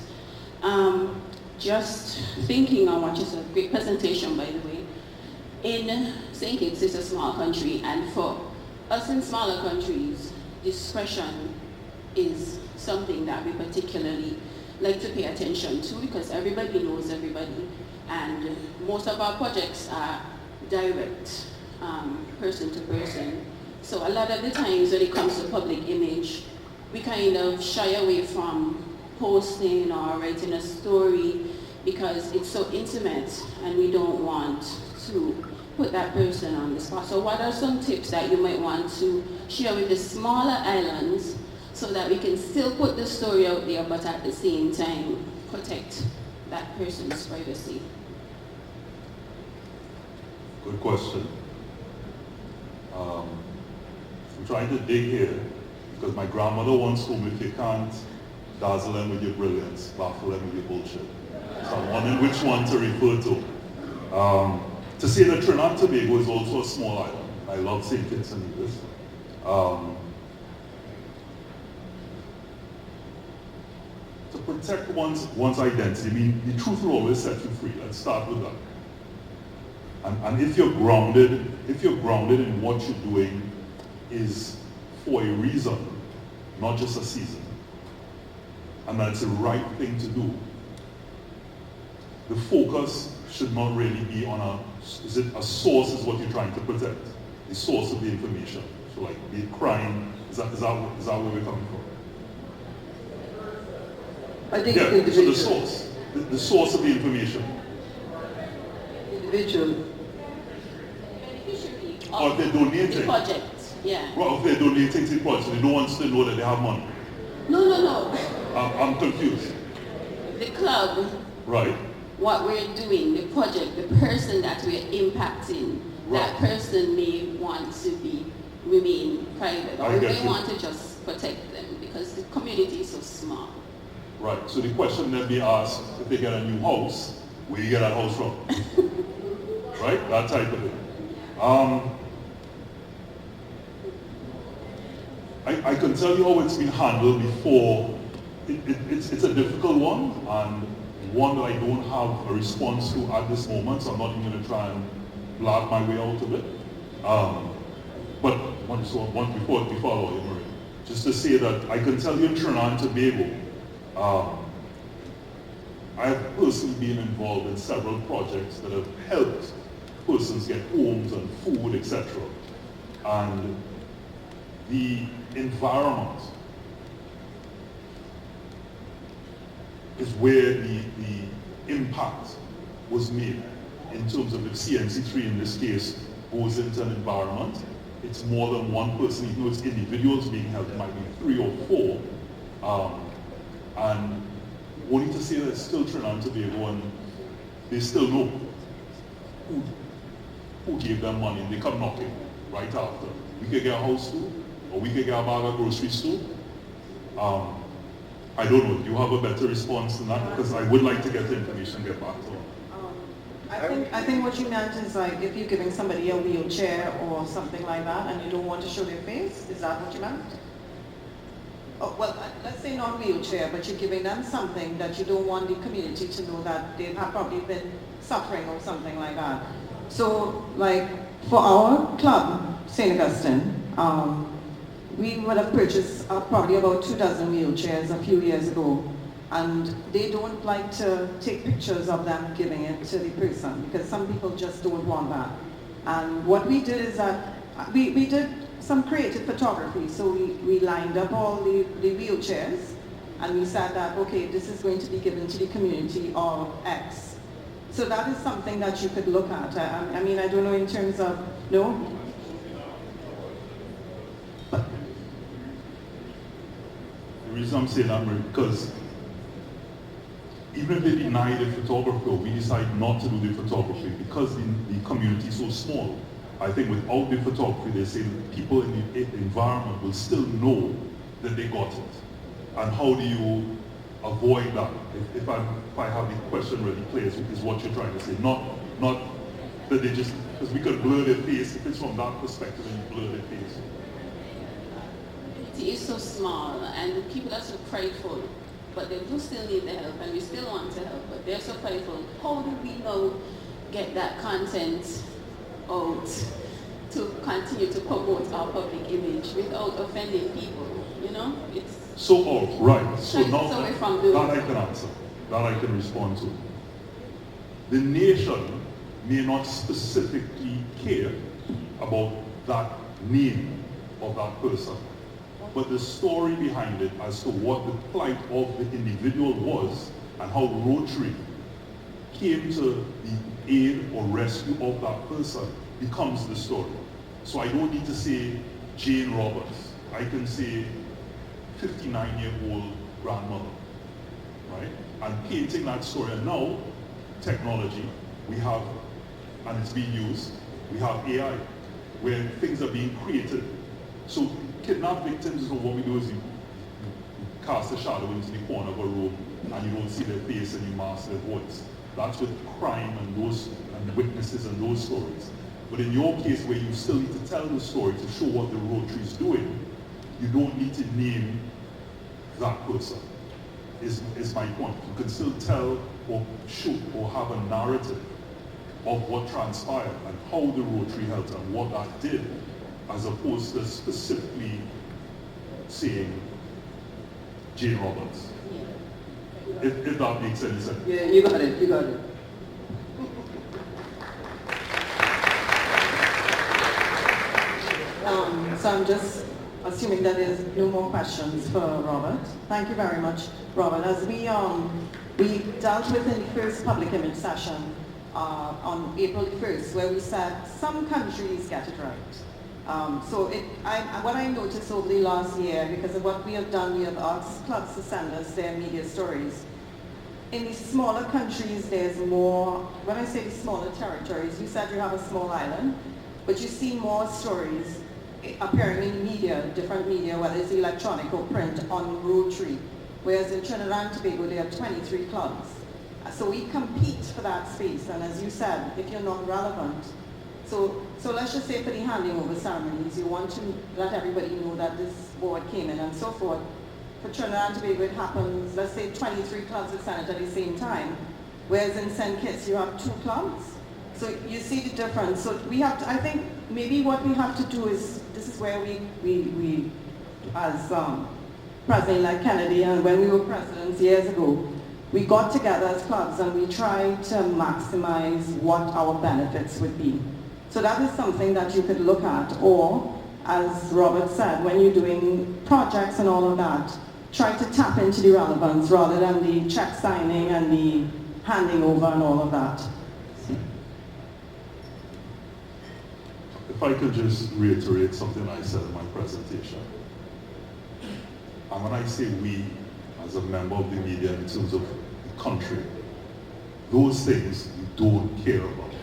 Just thinking on what you said, great presentation, by the way. In St. Kitts, it's a small country, and for us in smaller countries, discretion is something that we particularly like to pay attention to, because everybody knows everybody, and most of our projects are direct, person to person. So a lot of the times when it comes to public image, we kind of shy away from posting or writing a story because it's so intimate and we don't want to put that person on the spot. So what are some tips that you might want to share with the smaller islands so that we can still put the story out there, but at the same time protect that person's privacy? Good question. I'm trying to dig here because my grandmother once told me, if you can't dazzle them with your brilliance, baffle them with your bullshit. So I'm wondering which one to refer to. To say that Trinidad and Tobago is also a small island. I love St. Kitts and Nevis. To protect one's identity, I mean, the truth will always set you free. Let's start with that. And if you're grounded in what you're doing is for a reason, not just a season, and that's the right thing to do, the focus should not really be on a source is what you're trying to protect, the source of the information. So like the crime, is that where we're coming from? I think so the source of the information. Individual. Or if they're donating. The project, yeah. Well, if they're donating to the project, they don't want to know that they have money. No. I'm confused. The club. Right. What we're doing, the project, the person that we're impacting, that person may want to be remain private, I or get they you. want to just protect them because the community is so small. Right, so the question then be asked, if they get a new house, where you get that house from? Right, that type of thing. I can tell you how it's been handled before. It's a difficult one, and one that I don't have a response to at this moment, so I'm not even going to try and blab my way out of it. But once before I follow, Marie, just to say that I can tell you in Trinidad and Tobago, I have personally been involved in several projects that have helped persons get homes and food, etc. And the environment is where the impact was made in terms of if CNC3 in this case goes into an environment, it's more than one person, even though it's individuals being helped, it might be 3 or 4. And only to say that it's still Trinidad and Tobago and they still know who gave them money and they come knocking right after. We could get a house too, or we could get a bag of groceries too. I don't know, do you have a better response than that? Because I would like to get the information and get back to them. I think what you meant is like if you're giving somebody a wheelchair or something like that and you don't want to show their face, is that what you meant? Oh, well, let's say not wheelchair, but you're giving them something that you don't want the community to know that they have probably been suffering or something like that. So, like, for our club, St. Augustine, we would have purchased probably about 24 wheelchairs a few years ago, and they don't like to take pictures of them giving it to the person because some people just don't want that. And what we did is that we did some creative photography, so we lined up all the wheelchairs and we said that, okay, this is going to be given to the community of X. So that is something that you could look at. I mean, I don't know in terms of, no? The reason I'm saying that, Marie, because even if they deny the photography, we decide not to do the photography because the community is so small. I think without the photography, they say that people in the environment will still know that they got it. And how do you avoid that? If I have the question really clear, is what you're trying to say. Not that they just, because we could blur their face. If it's from that perspective, then you blur their face. It is so small, and the people are so prideful, but they do still need the help, and we still want to help, but they're so prideful. How do we now get that content out to continue to promote our public image without offending people? You know, it's so right. So now that I can answer, that I can respond to. The nation may not specifically care about that name of that person, but the story behind it as to what the plight of the individual was and how Rotary came to the aid or rescue of that person becomes the story. So I don't need to say Jane Roberts. I can say 59-year-old grandmother, right? And painting that story. And now, technology, we have, and it's being used, we have AI, where things are being created. So kidnapped victims, what we do is you cast a shadow into the corner of a room and you don't see their face and you mask their voice. That's with crime and those and witnesses and those stories. But in your case, where you still need to tell the story to show what the Rotary is doing, you don't need to name that person, is my point. You can still tell or shoot or have a narrative of what transpired and how the Rotary helped and what that did, as opposed to specifically saying Jane Roberts. If that makes any sense. Yeah, you got it, you got it. So I'm just assuming that there's no more questions for Robert. Thank you very much, Robert. As we dealt with in the first public image session on April the 1st, where we said some countries get it right. What I noticed over the last year, because of what we have done, we have asked clubs to send us their media stories. In the smaller countries, there's more, when I say the smaller territories, you said you have a small island, but you see more stories appearing in media, different media, whether it's electronic or print, on Rotary. Whereas in Trinidad and Tobago, there are 23 clubs. So we compete for that space, and as you said, if you're not relevant, so let's just say for the handing over ceremonies, you want to let everybody know that this board came in and so forth. For Trinidad and Tobago, it happens, let's say 23 clubs at Senate at the same time, whereas in St. Kitts, you have 2 clubs. So you see the difference. So we have to, I think maybe what we have to do is, this is where we as President-elect Kennedy, and when we were presidents years ago, we got together as clubs and we tried to maximize what our benefits would be. So that is something that you could look at, or as Robert said, when you're doing projects and all of that, try to tap into the relevance rather than the check signing and the handing over and all of that. If I could just reiterate something I said in my presentation. And when I say we, as a member of the media in terms of the country, those things you don't care about.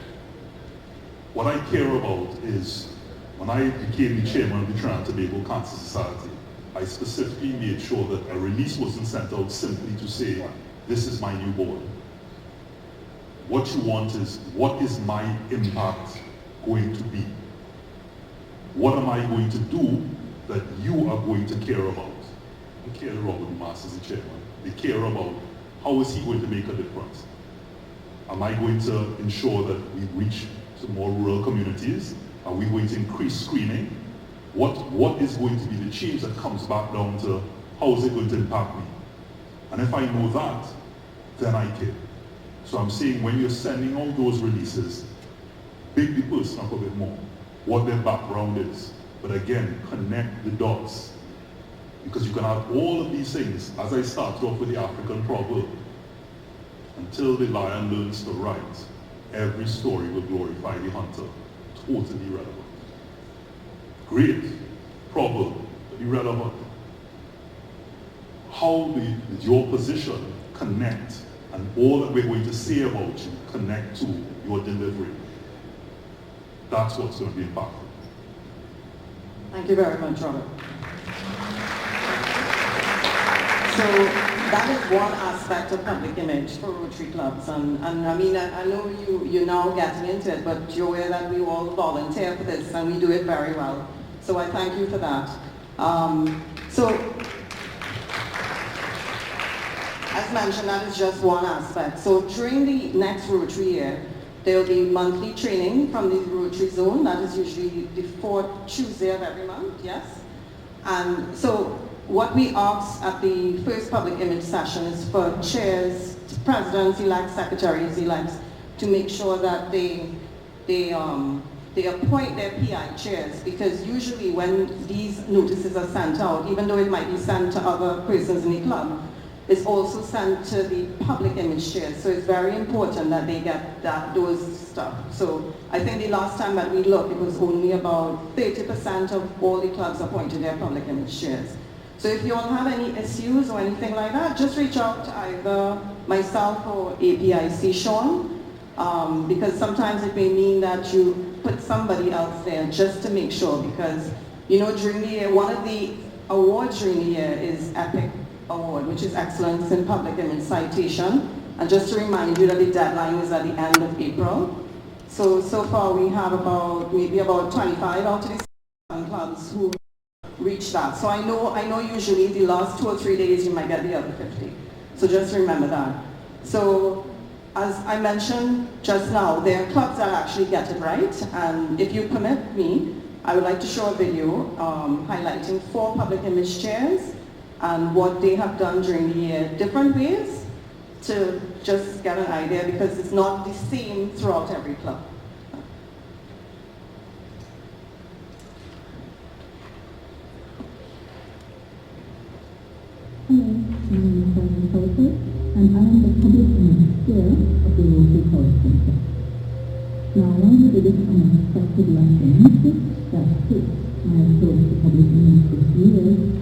What I care about is, when I became the chairman of the Trinidad and Tobago Cancer Society, I specifically made sure that a release wasn't sent out simply to say, this is my new board. What you want is, what is my impact going to be? What am I going to do that you are going to care about? They care about the master as the chairman. They care about how is he going to make a difference? Am I going to ensure that we reach some more rural communities? Are we going to increase screening? What is going to be the change that comes back down to how is it going to impact me? And if I know that, then I care. So I'm saying when you're sending out those releases, big the person up a bit more, what their background is. But again, connect the dots. Because you can have all of these things, as I started off with the African proverb, until the lion learns to write, every story will glorify the hunter. Totally relevant. Great proverb, but irrelevant. How did your position connect, and all that we're going to say about you connect to your delivery? That's what's going to be impactful. Thank you very much, Robert. So that is one aspect of public image for Rotary clubs, and I mean, I know you're now getting into it, but you're aware that we all volunteer for this, and we do it very well. So I thank you for that. So, as mentioned, that is just one aspect. So during the next Rotary year, there will be monthly training from the Rotary Zone. That is usually the 4th Tuesday of every month, yes? And so what we ask at the first public image session is for chairs, presidents-elect, secretaries-elect, to make sure that they appoint their PI chairs, because usually when these notices are sent out, even though it might be sent to other persons in the club, it's also sent to the public image chairs. So it's very important that they get those stuff. So I think the last time that we looked, it was only about 30% of all the clubs appointed their public image chairs. So if you all have any issues or anything like that, just reach out to either myself or APIC Sean, because sometimes it may mean that you put somebody else there just to make sure, because, you know, during the year, one of the awards during the year is EPIC Award, which is Excellence in Public Image Citation. And just to remind you that the deadline is at the end of April. So far we have maybe about 25 out of the 7 clubs who reach that. So I know usually the last 2 or 3 days you might get the other 50. So just remember that. So as I mentioned just now, there are clubs that actually get it right. And if you permit me, I would like to show a video highlighting 4 public image chairs and what they have done during the year, different ways to just get an idea, because it's not the same throughout every club. Hello, my name is Diane Colfer, and I am the public image chair of the Rotary College Center. Now, one of the biggest unexpected lessons that shaped my approach to public image this year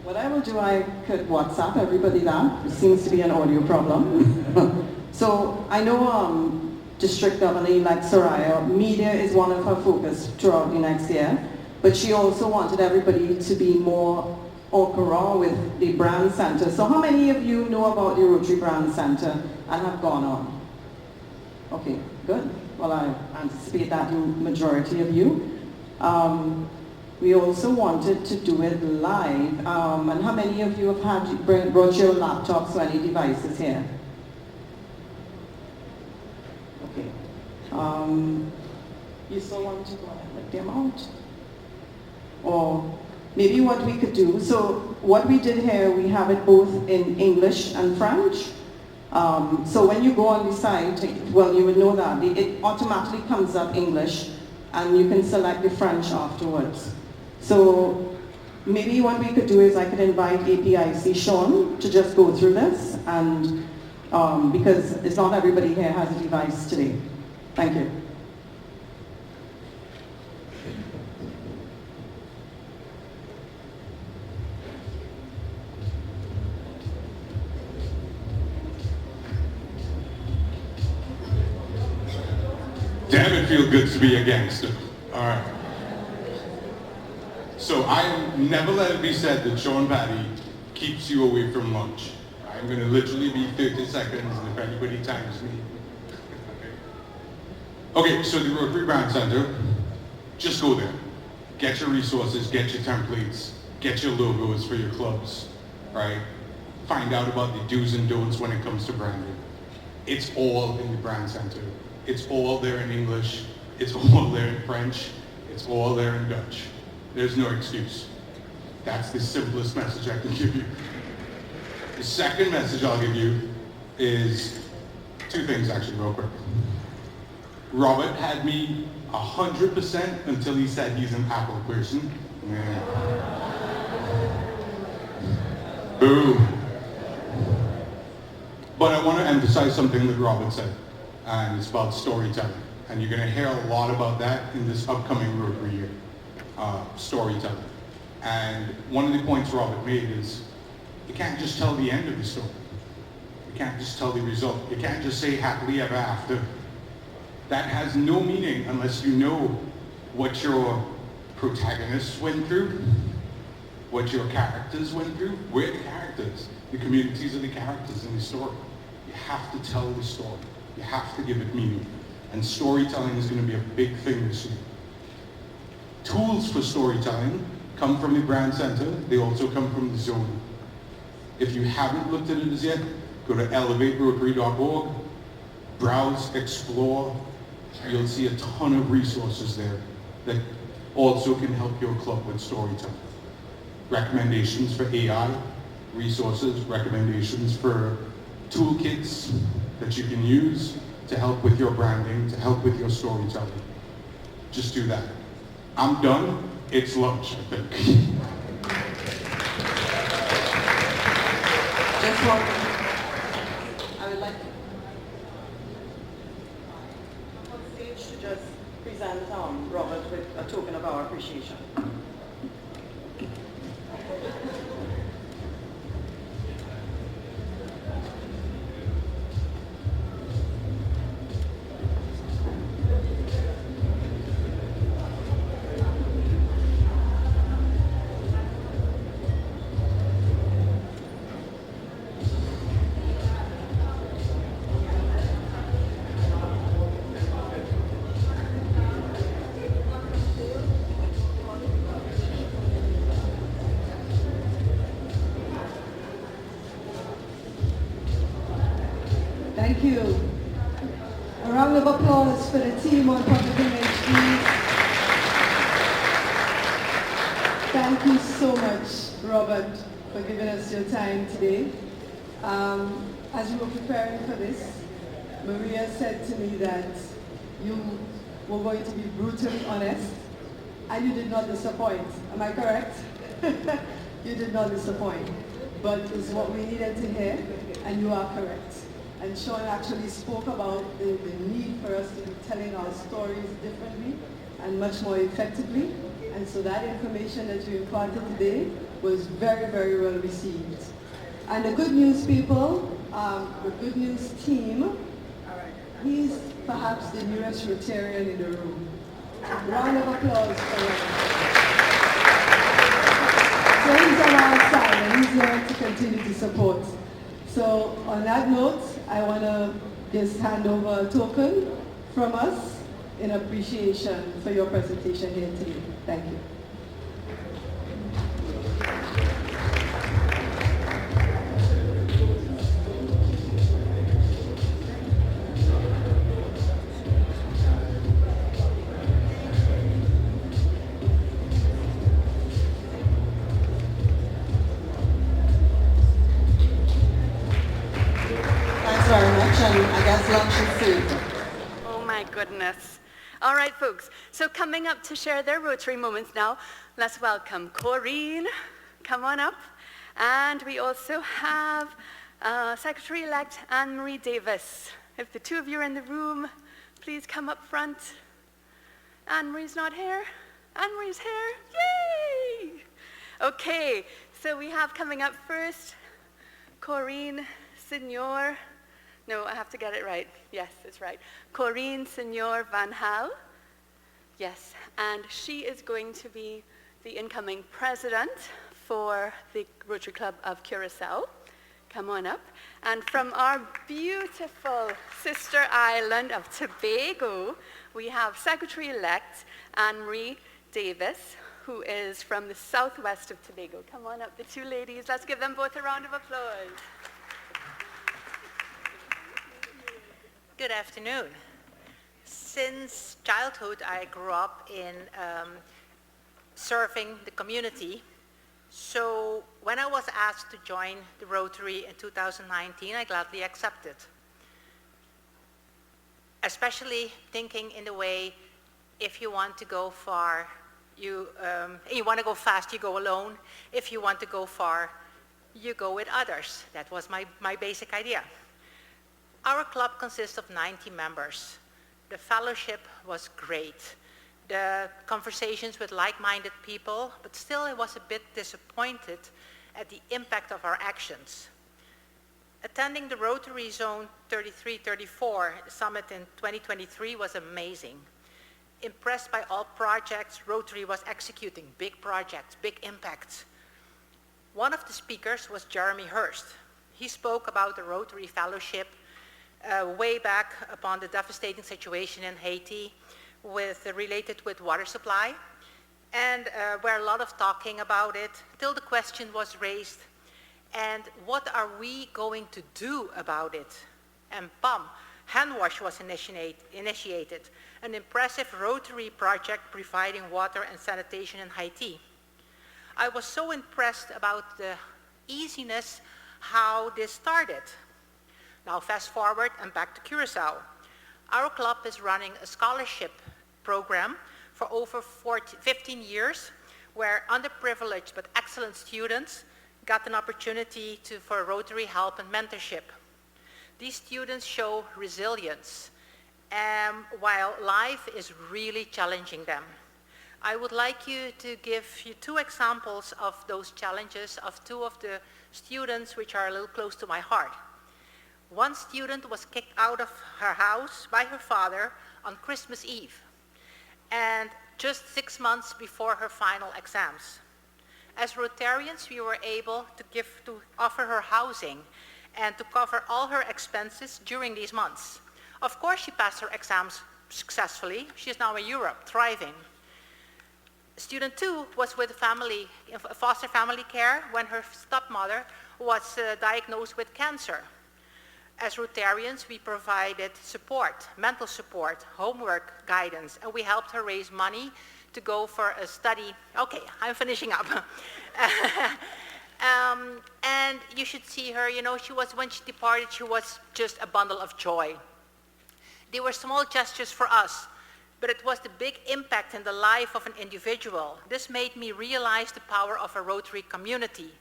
What I will do, I could WhatsApp everybody that. It seems to be an audio problem. So I know District Governor-elect Soraya, media is one of her focus throughout the next year, but she also wanted everybody to be more au courant with the Brand Center. So how many of you know about the Rotary Brand Center and have gone on? Okay, good. Well, I anticipate that the majority of you. We also wanted to do it live. And how many of you have brought your laptops or any devices here? Okay. You still want to go ahead and let them out? Or maybe what we could do, so what we did here, we have it both in English and French. So when you go on the site, well, you would know that it automatically comes up English, and you can select the French afterwards. So maybe what we could do is I could invite APIC Sean to just go through this, and because it's not everybody here has a device today. Thank you. Damn, it feel good to be a gangster. All right. So I never let it be said that Sean Patty keeps you away from lunch. I'm going to literally be 30 seconds, and if anybody times me. Okay, so the Rotary Brand Center, just go there. Get your resources, get your templates, get your logos for your clubs, right? Find out about the do's and don'ts when it comes to branding. It's all in the Brand Center. It's all there in English, it's all there in French, it's all there in Dutch. There's no excuse. That's the simplest message I can give you. The second message I'll give you is two things actually real quick. Robert had me 100% until he said he's an Apple person. Yeah. Boom. But I want to emphasize something that Robert said. And it's about storytelling. And you're going to hear a lot about that in this upcoming Rotary year, storytelling. And one of the points Robert made is, you can't just tell the end of the story. You can't just tell the result. You can't just say happily ever after. That has no meaning unless you know what your protagonists went through, what your characters went through. We're the characters. The communities are the characters in the story. You have to tell the story. You have to give it meaning. And storytelling is going to be a big thing this year. Tools for storytelling come from the Brand Center. They also come from the zone. If you haven't looked at it as yet, go to elevaterotary.org, browse, explore. You'll see a ton of resources there that also can help your club with storytelling. Recommendations for AI resources, recommendations for toolkits that you can use to help with your branding, to help with your storytelling. Just do that. I'm done. It's lunch, I think. Just one. I would like on stage to just present Robert with a token of our appreciation. Thank you. A round of applause for the team on Public Image, please. Thank you so much, Robert, for giving us your time today. As we were preparing for this, Maria said to me that you were going to be brutally honest, and you did not disappoint. Am I correct? You did not disappoint. But it's what we needed to hear, and you are correct. And Sean actually spoke about the need for us to be telling our stories differently and much more effectively. And so that information that you imparted today was very, very well received. And the Good News people, the Good News team, he's perhaps the newest Rotarian in the room. Round of applause for him. So he's on our side and he's here to continue to support. So on that note, I want to just hand over a token from us in appreciation for your presentation here today. Thank you. Oh my goodness. All right, folks. So coming up to share their Rotary Moments now, let's welcome Corinne. Come on up. And we also have Secretary-elect Anne-Marie Davis. If the two of you are in the room, please come up front. Anne-Marie's not here? Anne-Marie's here? Yay! Okay, so we have coming up first, Corinne Signor. No, I have to get it right. Yes, it's right. Corinne Signor Van Hal. Yes, and she is going to be the incoming president for the Rotary Club of Curacao. Come on up. And from our beautiful sister island of Tobago, we have Secretary-elect Anne-Marie Davis, who is from the southwest of Tobago. Come on up, the two ladies. Let's give them both a round of applause. Good afternoon. Since childhood, I grew up in serving the community. So when I was asked to join the Rotary in 2019, I gladly accepted. Especially thinking in the way, if you want to go far, you want to go fast, you go alone. If you want to go far, you go with others. That was my basic idea. Our club consists of 90 members. The fellowship was great. The conversations with like-minded people, but still I was a bit disappointed at the impact of our actions. Attending the Rotary Zone 33-34 summit in 2023 was amazing. Impressed by all projects Rotary was executing, big projects, big impacts. One of the speakers was Jeremy Hurst. He spoke about the Rotary Fellowship way back upon the devastating situation in Haiti related with water supply, and where a lot of talking about it till the question was raised, and what are we going to do about it? And BAM, hand wash was initiated, an impressive Rotary project providing water and sanitation in Haiti. I was so impressed about the easiness how this started. Now fast forward and back to Curacao. Our club is running a scholarship program for over 15 years where underprivileged but excellent students got an opportunity for Rotary help and mentorship. These students show resilience while life is really challenging them. I would like you to give you two examples of those challenges of two of the students which are a little close to my heart. One student was kicked out of her house by her father on Christmas Eve, and just 6 months before her final exams. As Rotarians, we were able to offer her housing and to cover all her expenses during these months. Of course, she passed her exams successfully. She is now in Europe, thriving. Student 2 was with foster family care when her stepmother was diagnosed with cancer. As Rotarians, we provided support, mental support, homework guidance, and we helped her raise money to go for a study. Okay, I'm finishing up. And you should see her, when she departed, she was just a bundle of joy. They were small gestures for us, but it was the big impact in the life of an individual. This made me realize the power of a Rotary community.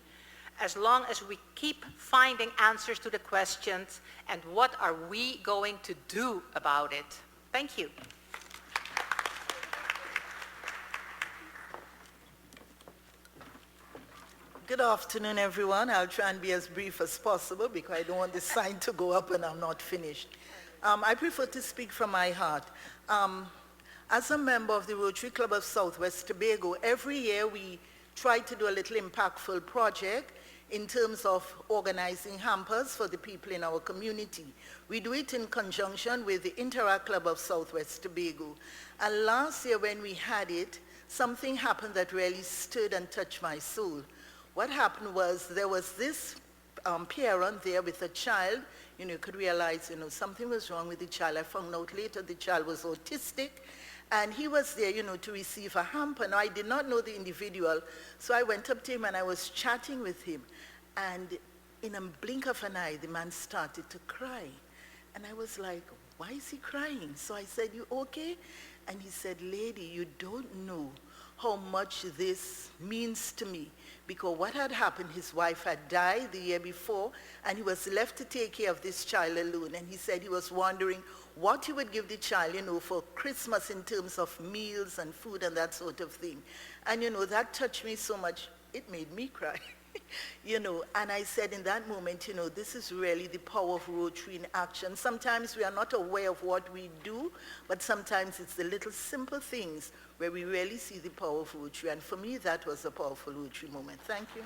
As long as we keep finding answers to the questions, and what are we going to do about it? Thank you. afternoon, everyone. I'll try and be as brief as possible because I don't want the sign to go up and I'm not finished. I prefer to speak from my heart. As a member of the Rotary Club of Southwest Tobago, every year we try to do a little impactful project in terms of organizing hampers for the people in our community. We do it in conjunction with the Interact Club of Southwest Tobago. And last year when we had it, something happened that really stirred and touched my soul. What happened was there was this parent there with a child. You could realize, something was wrong with the child. I found out later the child was autistic. And he was there, to receive a hamper. Now, I did not know the individual, so I went up to him and I was chatting with him. And in a blink of an eye, the man started to cry. And I was like, why is he crying? So I said, you okay? And he said, lady, you don't know how much this means to me. Because what had happened, his wife had died the year before, and he was left to take care of this child alone. And he said he was wondering what he would give the child, for Christmas in terms of meals and food and that sort of thing. And, that touched me so much, it made me cry. And I said in that moment, this is really the power of Rotary in action. Sometimes we are not aware of what we do, but sometimes it's the little simple things where we really see the power of Rotary. And for me, that was a powerful Rotary moment. Thank you.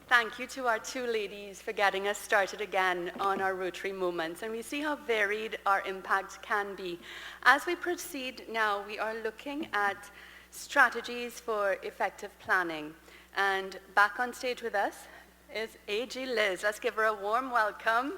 Thank you to our two ladies for getting us started again on our Rotary Moments. And we see how varied our impact can be. As we proceed now, we are looking at strategies for effective planning. And back on stage with us is AG Liz. Let's give her a warm welcome.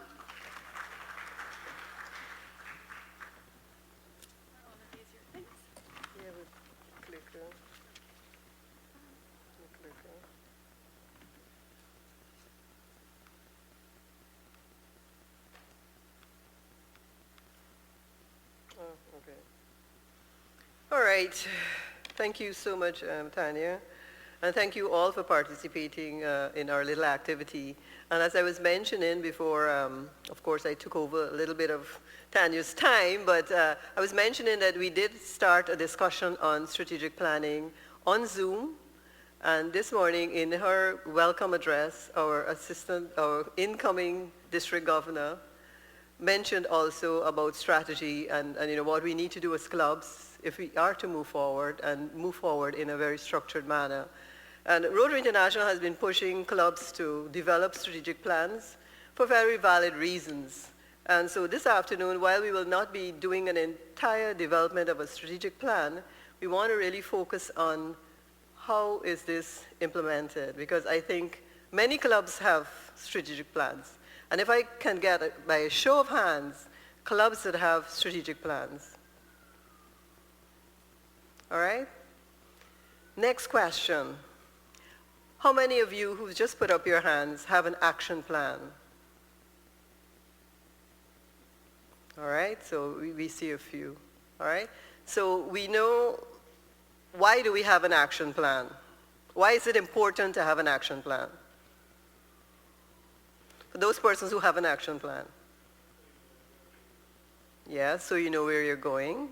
All right. Thank you so much, Tanya. And thank you all for participating in our little activity. And as I was mentioning before, of course, I took over a little bit of Tanya's time, but I was mentioning that we did start a discussion on strategic planning on Zoom. And this morning in her welcome address, our incoming district governor mentioned also about strategy and what we need to do as clubs if we are to move forward and move forward in a very structured manner. And Rotary International has been pushing clubs to develop strategic plans for very valid reasons. And so this afternoon, while we will not be doing an entire development of a strategic plan, we want to really focus on how is this implemented, because I think many clubs have strategic plans. And if I can get it by a show of hands, clubs that have strategic plans. All right? Next question. How many of you who've just put up your hands have an action plan? All right, so we see a few. All right, so we know, why do we have an action plan? Why is it important to have an action plan? For those persons who have an action plan. Yeah, so you know where you're going.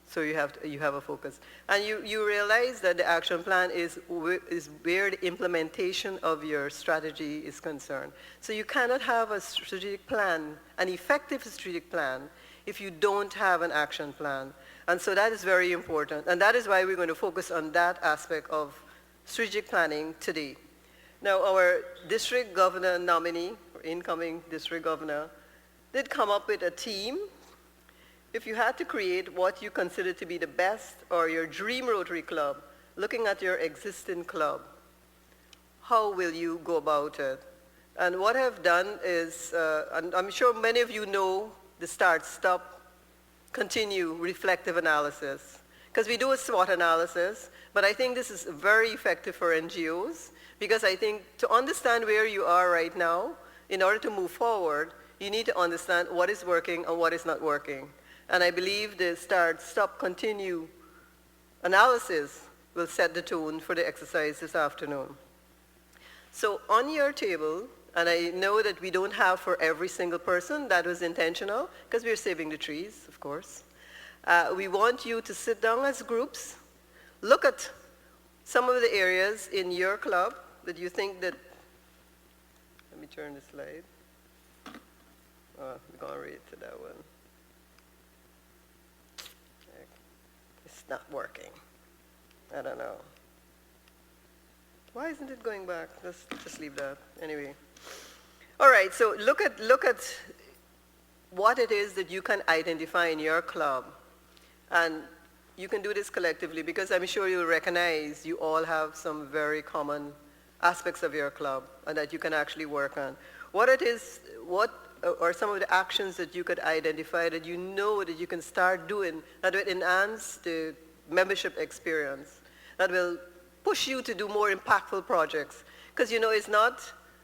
So you have a focus. And you realize that the action plan is where the implementation of your strategy is concerned. So you cannot have a strategic plan, an effective strategic plan, if you don't have an action plan. And so that is very important. And that is why we're going to focus on that aspect of strategic planning today. Now, our district governor nominee, or incoming district governor, did come up with a team. If you had to create what you consider to be the best or your dream Rotary Club, looking at your existing club, how will you go about it? And what I've done is, and I'm sure many of you know the start, stop, continue, reflective analysis. Because we do a SWOT analysis, but I think this is very effective for NGOs, because I think to understand where you are right now, in order to move forward, you need to understand what is working and what is not working. And I believe the start, stop, continue analysis will set the tone for the exercise this afternoon. So on your table, and I know that we don't have for every single person, that was intentional, because we're saving the trees, of course. We want you to sit down as groups, look at some of the areas in your club that you think that, let me turn the slide. We're going to read to that one. It's not working. I don't know. Why isn't it going back? Let's just leave that. Anyway. All right, so look at what it is that you can identify in your club. And you can do this collectively because I'm sure you'll recognize you all have some very common aspects of your club and that you can actually work on. What are some of the actions that you could identify that you know that you can start doing that will enhance the membership experience, that will push you to do more impactful projects? Because you know it's not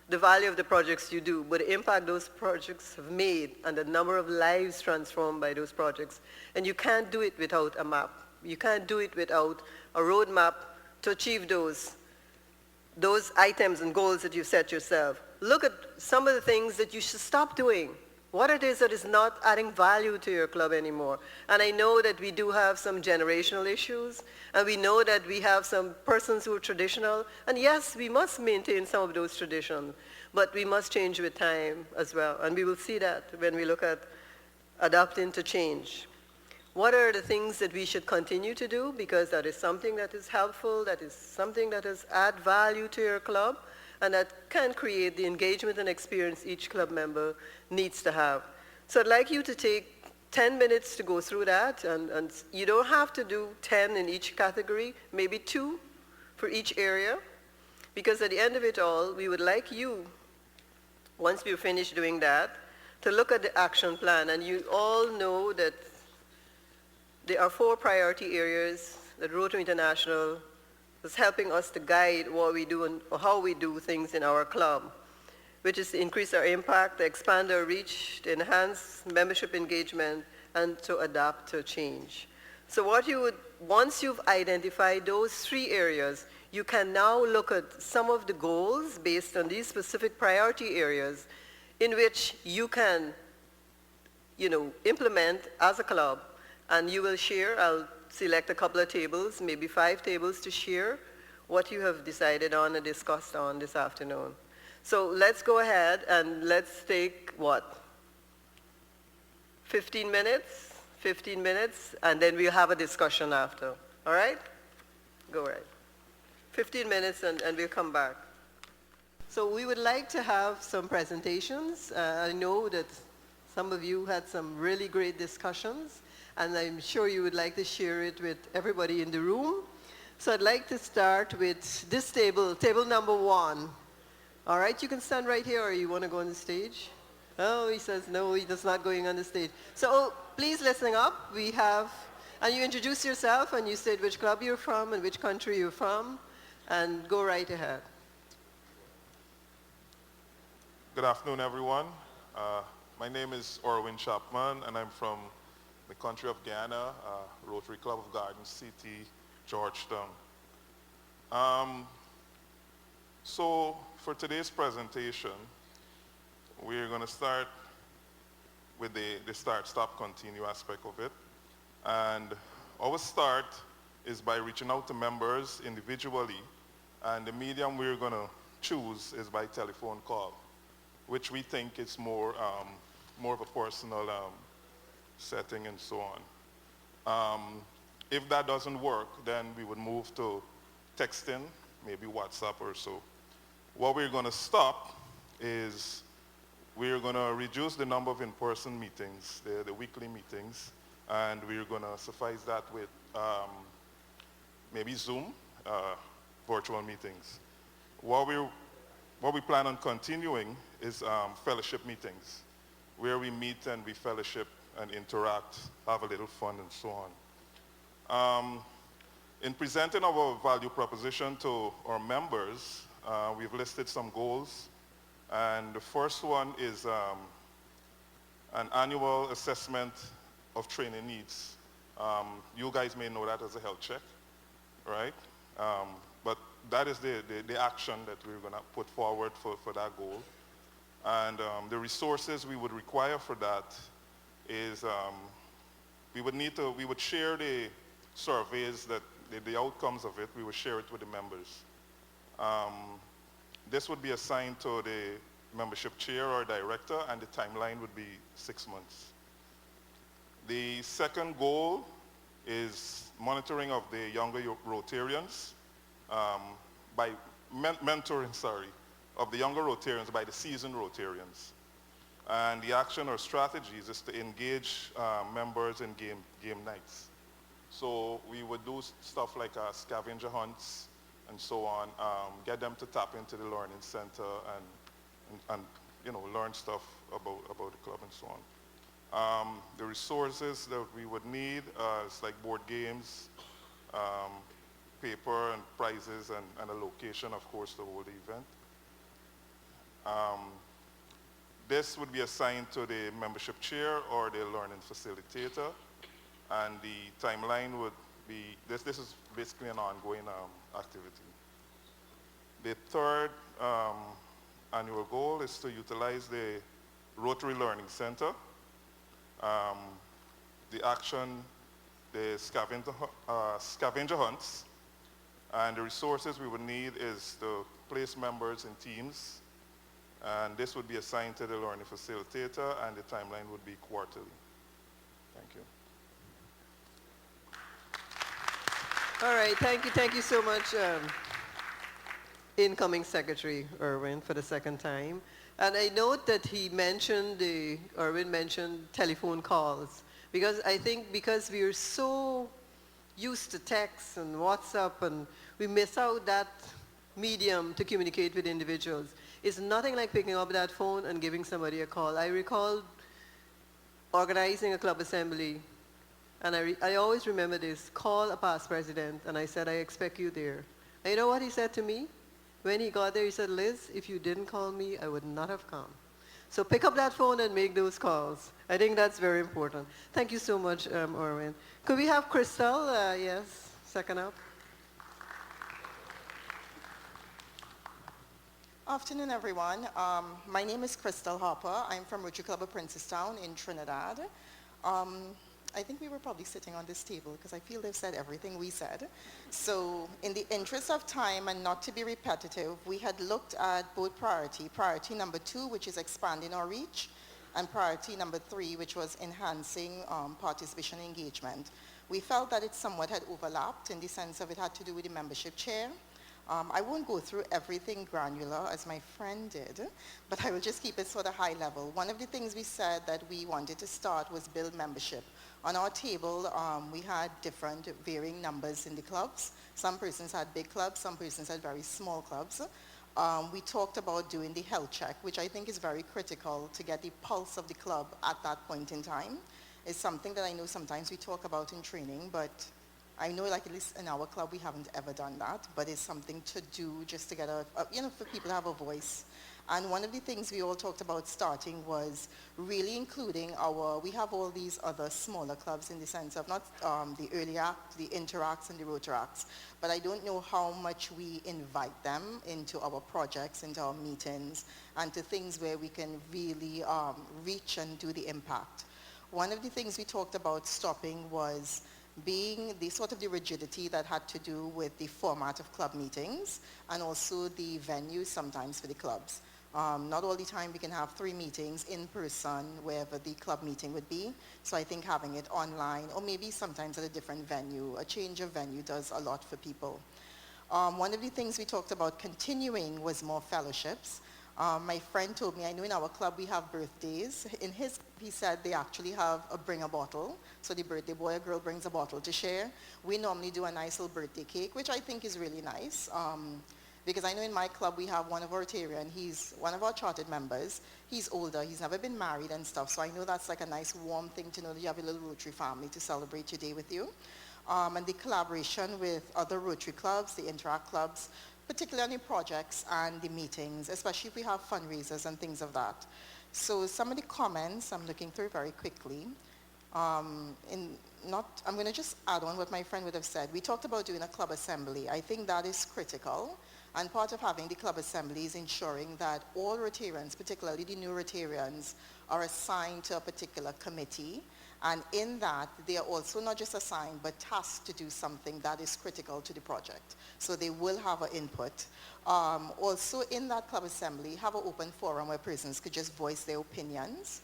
the value of the projects you do, but the impact those projects have made and the number of lives transformed by those projects. And you can't do it without a map. You can't do it without a roadmap to achieve those items and goals that you set yourself. Look at some of the things that you should stop doing. What it is that is not adding value to your club anymore. And I know that we do have some generational issues, and we know that we have some persons who are traditional, and yes, we must maintain some of those traditions, but we must change with time as well. And we will see that when we look at adapting to change. What are the things that we should continue to do? Because that is something that is helpful, that is something that has add value to your club, and that can create the engagement and experience each club member needs to have. So I'd like you to take 10 minutes to go through that, and you don't have to do 10 in each category, maybe 2 for each area, because at the end of it all, we would like you, once we're finished doing that, to look at the action plan. And you all know that there are 4 priority areas that Rotary International is helping us to guide what we do and how we do things in our club, which is to increase our impact, to expand our reach, to enhance membership engagement, and to adapt to change. So once you've identified those 3 areas, you can now look at some of the goals based on these specific priority areas in which you can, implement as a club. And you will share, I'll select a couple of tables, maybe 5 tables to share what you have decided on and discussed on this afternoon. So let's go ahead and let's take, 15 minutes? 15 minutes, and then we'll have a discussion after. All right? Go right. 15 minutes, and we'll come back. So we would like to have some presentations. I know that some of you had some really great discussions, and I'm sure you would like to share it with everybody in the room. So I'd like to start with this table, table number 1. All right, you can stand right here, or you want to go on the stage? Oh, he says no, he's not going on the stage. So please listen up. We have, and you introduce yourself, and you said which club you're from and which country you're from, and go right ahead. Good afternoon, everyone. My name is Orwin Chapman, and I'm from the country of Ghana, Rotary Club of Garden City, Georgetown. So for today's presentation, we're going to start with the start, stop, continue aspect of it. And our start is by reaching out to members individually, and the medium we're going to choose is by telephone call, which we think is more of a personal setting and so on. If that doesn't work, then we would move to texting, maybe WhatsApp or so. What we're going to stop is we're going to reduce the number of in-person meetings, the weekly meetings, and we're going to suffice that with maybe Zoom, virtual meetings. What we plan on continuing is fellowship meetings, where we meet and we fellowship and interact, have a little fun and so on. In presenting our value proposition to our members, we've listed some goals. And the first one is an annual assessment of training needs. You guys may know that as a health check, right? But that is the action that we're going to put forward for that goal. And the resources we would require for that is we would share the surveys, that the outcomes of it, we would share it with the members. This would be assigned to the membership chair or director, and the timeline would be 6 months. The second goal is monitoring of the younger Rotarians by mentoring, of the younger Rotarians by the seasoned Rotarians. And the action or strategies is to engage members in game nights. So we would do stuff like scavenger hunts and so on, get them to tap into the learning center and learn stuff about the club and so on. The resources that we would need is like board games, paper and prizes, and a location, of course, to hold the event. This would be assigned to the membership chair or the learning facilitator, and the timeline would be, this is basically an ongoing activity. The third annual goal is to utilize the Rotary Learning Center. The action, the scavenger hunts, and the resources we would need is to place members in teams, and this would be assigned to the learning facilitator, and the timeline would be quarterly. Thank you. All right, thank you so much, incoming Secretary Irwin, for the second time. And I note that Irwin mentioned telephone calls, because I think because we are so used to text and WhatsApp, and we miss out that medium to communicate with individuals. It's nothing like picking up that phone and giving somebody a call. I recall organizing a club assembly, and I always remember this: call a past president, and I said, I expect you there. And you know what he said to me? When he got there, he said, Liz, if you didn't call me, I would not have come. So pick up that phone and make those calls. I think that's very important. Thank you so much, Irwin. Could we have Crystal? Yes, second up. Afternoon, everyone. My name is Crystal Harper. I'm from Rotary Club of Princestown in Trinidad. I think we were probably sitting on this table because I feel they've said everything we said. So in the interest of time and not to be repetitive, we had looked at both priority number 2, which is expanding our reach, and priority number 3, which was enhancing participation and engagement. We felt that it somewhat had overlapped in the sense of it had to do with the membership chair. I won't go through everything granular as my friend did, but I will just keep it sort of high level. One of the things we said that we wanted to start was build membership. On our table, we had different varying numbers in the clubs. Some persons had big clubs, some persons had very small clubs. We talked about doing the health check, which I think is very critical to get the pulse of the club at that point in time. It's something that I know sometimes we talk about in training, but I know, like, at least in our club, we haven't ever done that, but it's something to do just to get for people to have a voice. And one of the things we all talked about starting was really including we have all these other smaller clubs in the sense of not the Early Act, the Interacts, and the Rotaracts, but I don't know how much we invite them into our projects, into our meetings, and to things where we can really reach and do the impact. One of the things we talked about stopping was being the sort of the rigidity that had to do with the format of club meetings and also the venues sometimes for the clubs. Not all the time we can have 3 meetings in person wherever the club meeting would be. So I think having it online or maybe sometimes at a different venue, a change of venue does a lot for people. One of the things we talked about continuing was more fellowships. My friend told me, I know in our club we have birthdays. He said they actually have a bring a bottle. So the birthday boy or girl brings a bottle to share. We normally do a nice little birthday cake, which I think is really nice. Because I know in my club we have one of our Rotarian, he's one of our chartered members. He's older, he's never been married and stuff. So I know that's like a nice warm thing to know that you have a little Rotary family to celebrate your day with you. And the collaboration with other Rotary clubs, the Interact clubs, particularly projects and the meetings, especially if we have fundraisers and things of that. So some of the comments I'm looking through very quickly. I'm going to just add on what my friend would have said. We talked about doing a club assembly. I think that is critical. And part of having the club assembly is ensuring that all Rotarians, particularly the new Rotarians, are assigned to a particular committee. And in that, they are also not just assigned, but tasked to do something that is critical to the project. So they will have an input. Also, in that club assembly, have an open forum where persons could just voice their opinions.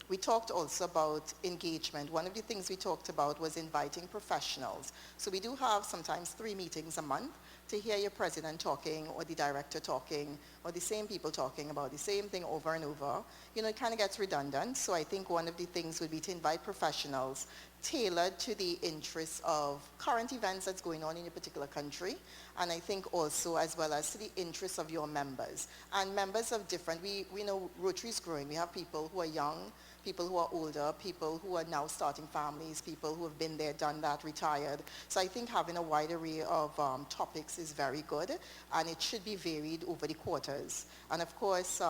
We talked also about engagement. One of the things we talked about was inviting professionals. So we do have sometimes 3 meetings a month to hear your president talking or the director talking or the same people talking about the same thing over and over. It kind of gets redundant. So I think one of the things would be to invite professionals tailored to the interests of current events that's going on in a particular country. And I think also as well as to the interests of your members. And members of different, we know Rotary is growing. We have people who are young, people who are older, people who are now starting families, people who have been there, done that, retired. So I think having a wide array of topics is very good, and it should be varied over the quarters. And of course,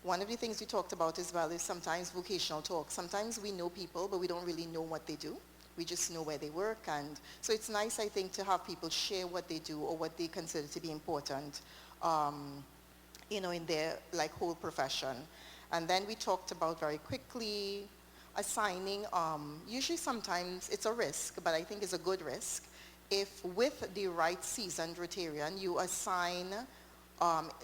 one of the things we talked about as well is sometimes vocational talk. Sometimes we know people, but we don't really know what they do. We just know where they work. And so it's nice, I think, to have people share what they do or what they consider to be important, in their whole profession. And then we talked about very quickly assigning, usually sometimes it's a risk, but I think it's a good risk. If with the right seasoned Rotarian, you assign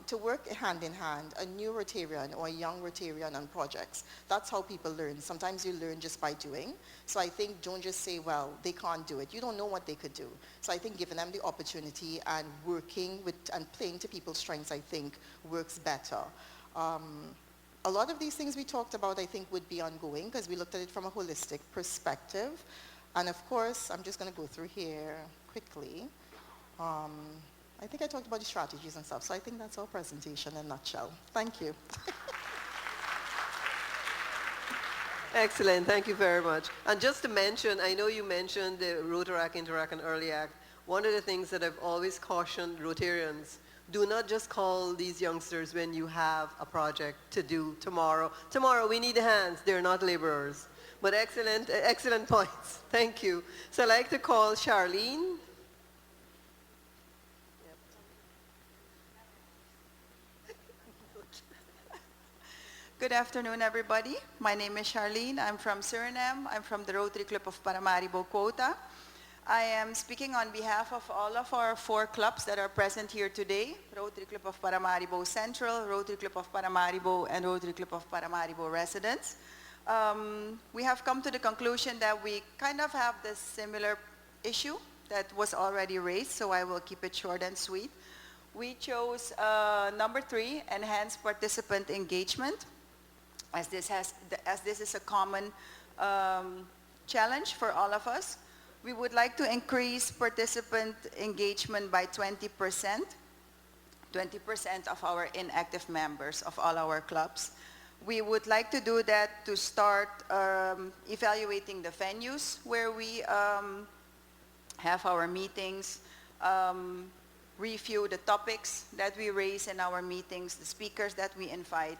to work hand in hand, a new Rotarian or a young Rotarian on projects. That's how people learn. Sometimes you learn just by doing. So I think don't just say, well, they can't do it. You don't know what they could do. So I think giving them the opportunity and working with and playing to people's strengths, I think, works better. A lot of these things we talked about, I think, would be ongoing because we looked at it from a holistic perspective. And of course, I'm just going to go through here quickly. I think I talked about the strategies and stuff, so I think that's our presentation in a nutshell. Thank you. Excellent, thank you very much. And just to mention, I know you mentioned the Rotaract, Interact, and Early Act. One of the things that I've always cautioned Rotarians, do not just call these youngsters when you have a project to do tomorrow. Tomorrow we need hands, they're not laborers. But excellent points, thank you. So I'd like to call Charlene. Good afternoon, everybody. My name is Charlene. I'm from Suriname. I'm from the Rotary Club of Paramaribo Quota. I am speaking on behalf of all of our 4 clubs that are present here today, Rotary Club of Paramaribo Central, Rotary Club of Paramaribo, and Rotary Club of Paramaribo Residents. We have come to the conclusion that we kind of have this similar issue that was already raised, so I will keep it short and sweet. We chose number 3, enhanced participant engagement, as this is a common challenge for all of us. We would like to increase participant engagement by 20% of our inactive members of all our clubs. We would like to do that to start evaluating the venues where we have our meetings, review the topics that we raise in our meetings, the speakers that we invite,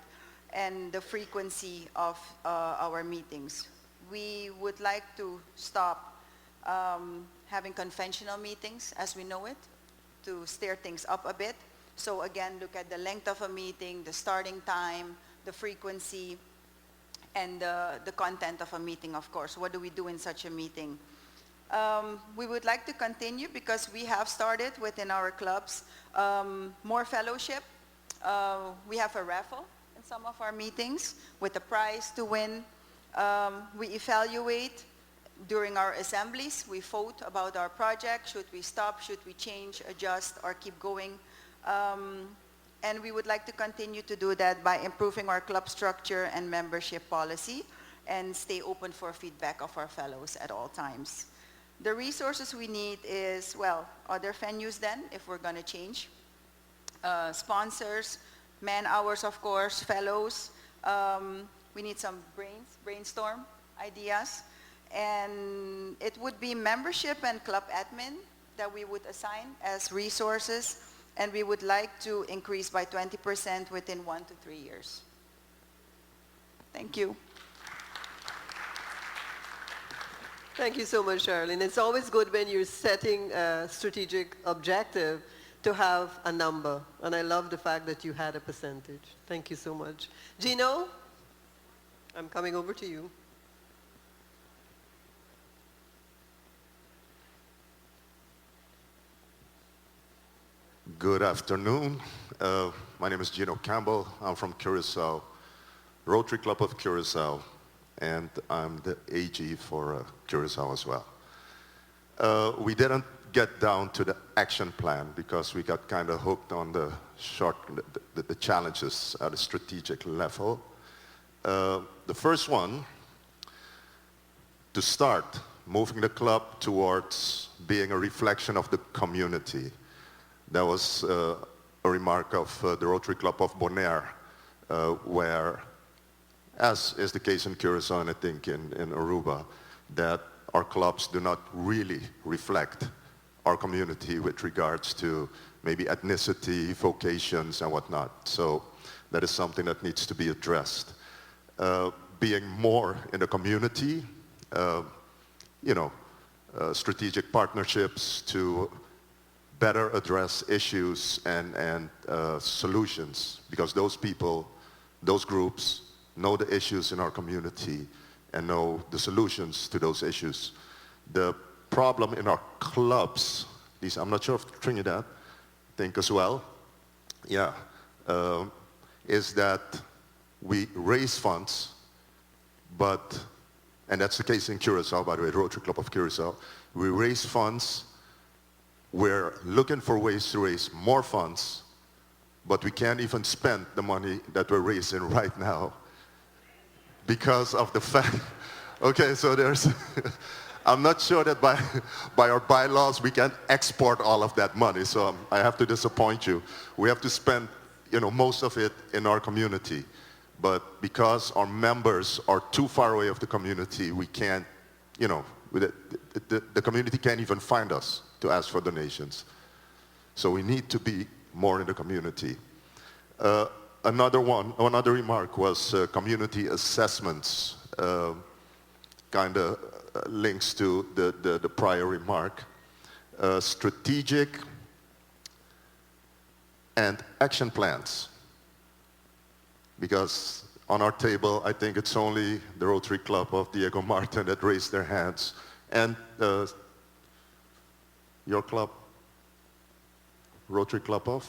and the frequency of our meetings. We would like to stop having conventional meetings as we know it, to stir things up a bit. So again, look at the length of a meeting, the starting time, the frequency, and the content of a meeting, of course. What do we do in such a meeting? We would like to continue because we have started within our clubs more fellowship. We have a raffle in some of our meetings with a prize to win. We evaluate during our assemblies. We vote about our project. Should we stop? Should we change, adjust, or keep going? And we would like to continue to do that by improving our club structure and membership policy and stay open for feedback of our fellows at all times. The resources we need is, well, other venues then, if we're going to change. Sponsors, man hours, of course, fellows. We need some brainstorm ideas. And it would be membership and club admin that we would assign as resources. And we would like to increase by 20% within 1 to 3 years. Thank you. Thank you so much, Charlene. It's always good when you're setting a strategic objective to have a number. And I love the fact that you had a percentage. Thank you so much. Gino, I'm coming over to you. Good afternoon. My name is Gino Campbell. I'm from Curacao, Rotary Club of Curacao, and I'm the AG for Curacao as well. We didn't get down to the action plan because we got kind of hooked on the challenges at a strategic level. The first one, to start moving the club towards being a reflection of the community. That was a remark of the Rotary Club of Bonaire, where, as is the case in Curacao and I think in Aruba, that our clubs do not really reflect our community with regards to maybe ethnicity, vocations, and whatnot. So that is something that needs to be addressed. Being more in the community, strategic partnerships to better address issues and solutions, because those people, those groups know the issues in our community and know the solutions to those issues. The problem in our clubs, I'm not sure if Trinidad think as well, is that we raise funds, and that's the case in Curacao, by the way, Rotary Club of Curacao, we raise funds. We're looking for ways to raise more funds, but we can't even spend the money that we're raising right now because of the fact, okay, so I'm not sure that by our bylaws we can export all of that money, so I have to disappoint you. We have to spend, most of it in our community, but because our members are too far away of the community, we can't, the community can't even find us to ask for donations. So we need to be more in the community. Another remark was community assessments, kind of links to the prior remark. Strategic and action plans. Because on our table, I think it's only the Rotary Club of Diego Martin that raised their hands. And your club, Rotary Club of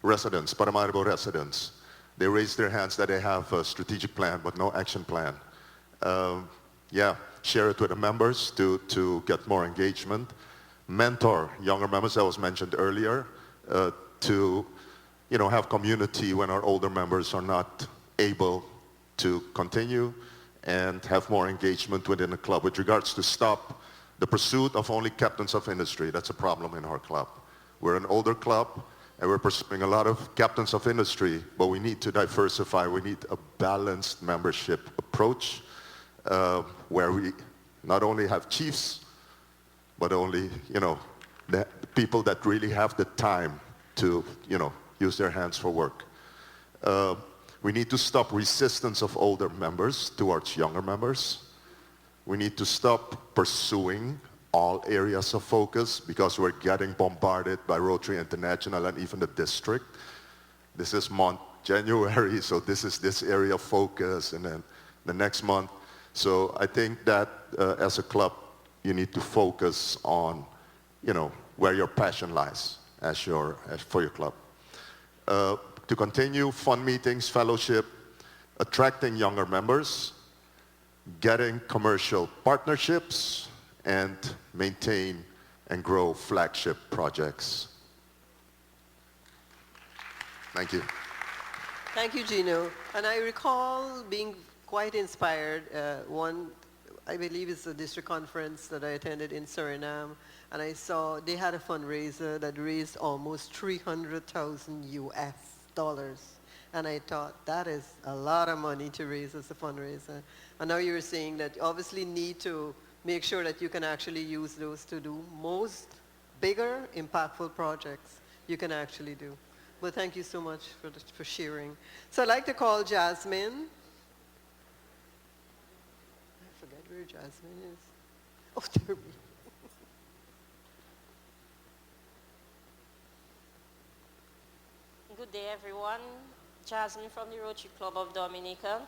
Residents, Paramaribo Residents. They raised their hands that they have a strategic plan but no action plan. Share it with the members to get more engagement. Mentor younger members, that was mentioned earlier, to have community when our older members are not able to continue, and have more engagement within the club with regards to stop the pursuit of only captains of industry. That's a problem in our club. We're an older club and we're pursuing a lot of captains of industry, but we need to diversify. We need a balanced membership approach where we not only have chiefs, but only, the people that really have the time to, use their hands for work. We need to stop resistance of older members towards younger members. We need to stop pursuing all areas of focus because we're getting bombarded by Rotary International and even the district. This is month January, so this is this area of focus, and then the next month. So I think that as a club, you need to focus on, where your passion lies for your club. To continue fun meetings, fellowship, attracting younger members, getting commercial partnerships, and maintain and grow flagship projects. Thank you. Thank you, Gino. And I recall being quite inspired. I believe it's a district conference that I attended in Suriname, and I saw they had a fundraiser that raised almost $300,000 US. And I thought, that is a lot of money to raise as a fundraiser. And now you're saying that you obviously need to make sure that you can actually use those to do most bigger, impactful projects you can actually do. But thank you so much for sharing. So I'd like to call Jasmine. I forget where where Jasmine is. Oh, there we Good day, everyone. Jasmine from the Rotary Club of Dominica.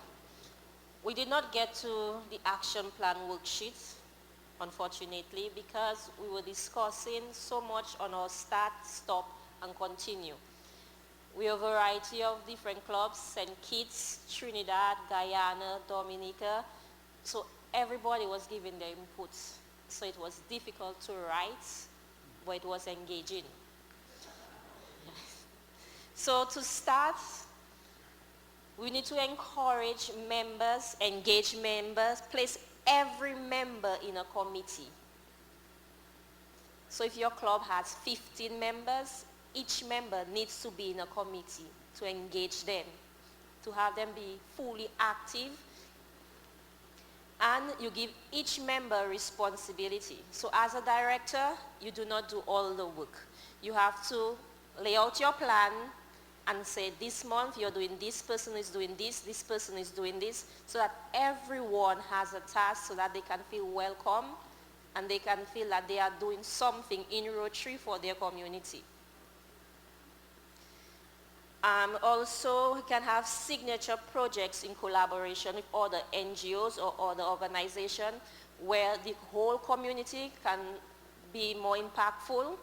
We did not get to the action plan worksheet, unfortunately, because we were discussing so much on our start, stop, and continue. We have a variety of different clubs, St. Kitts, Trinidad, Guyana, Dominica. So everybody was giving their inputs. So it was difficult to write, but it was engaging. So to start, we need to encourage members, engage members, place every member in a committee. So if your club has 15 members, each member needs to be in a committee to engage them, to have them be fully active. And you give each member responsibility. So as a director, you do not do all the work. You have to lay out your plan and say, this month you're doing this, person is doing this person is doing this, so that everyone has a task so that they can feel welcome and they can feel that they are doing something in Rotary for their community. Also, we can have signature projects in collaboration with other NGOs or other organizations where the whole community can be more impactful.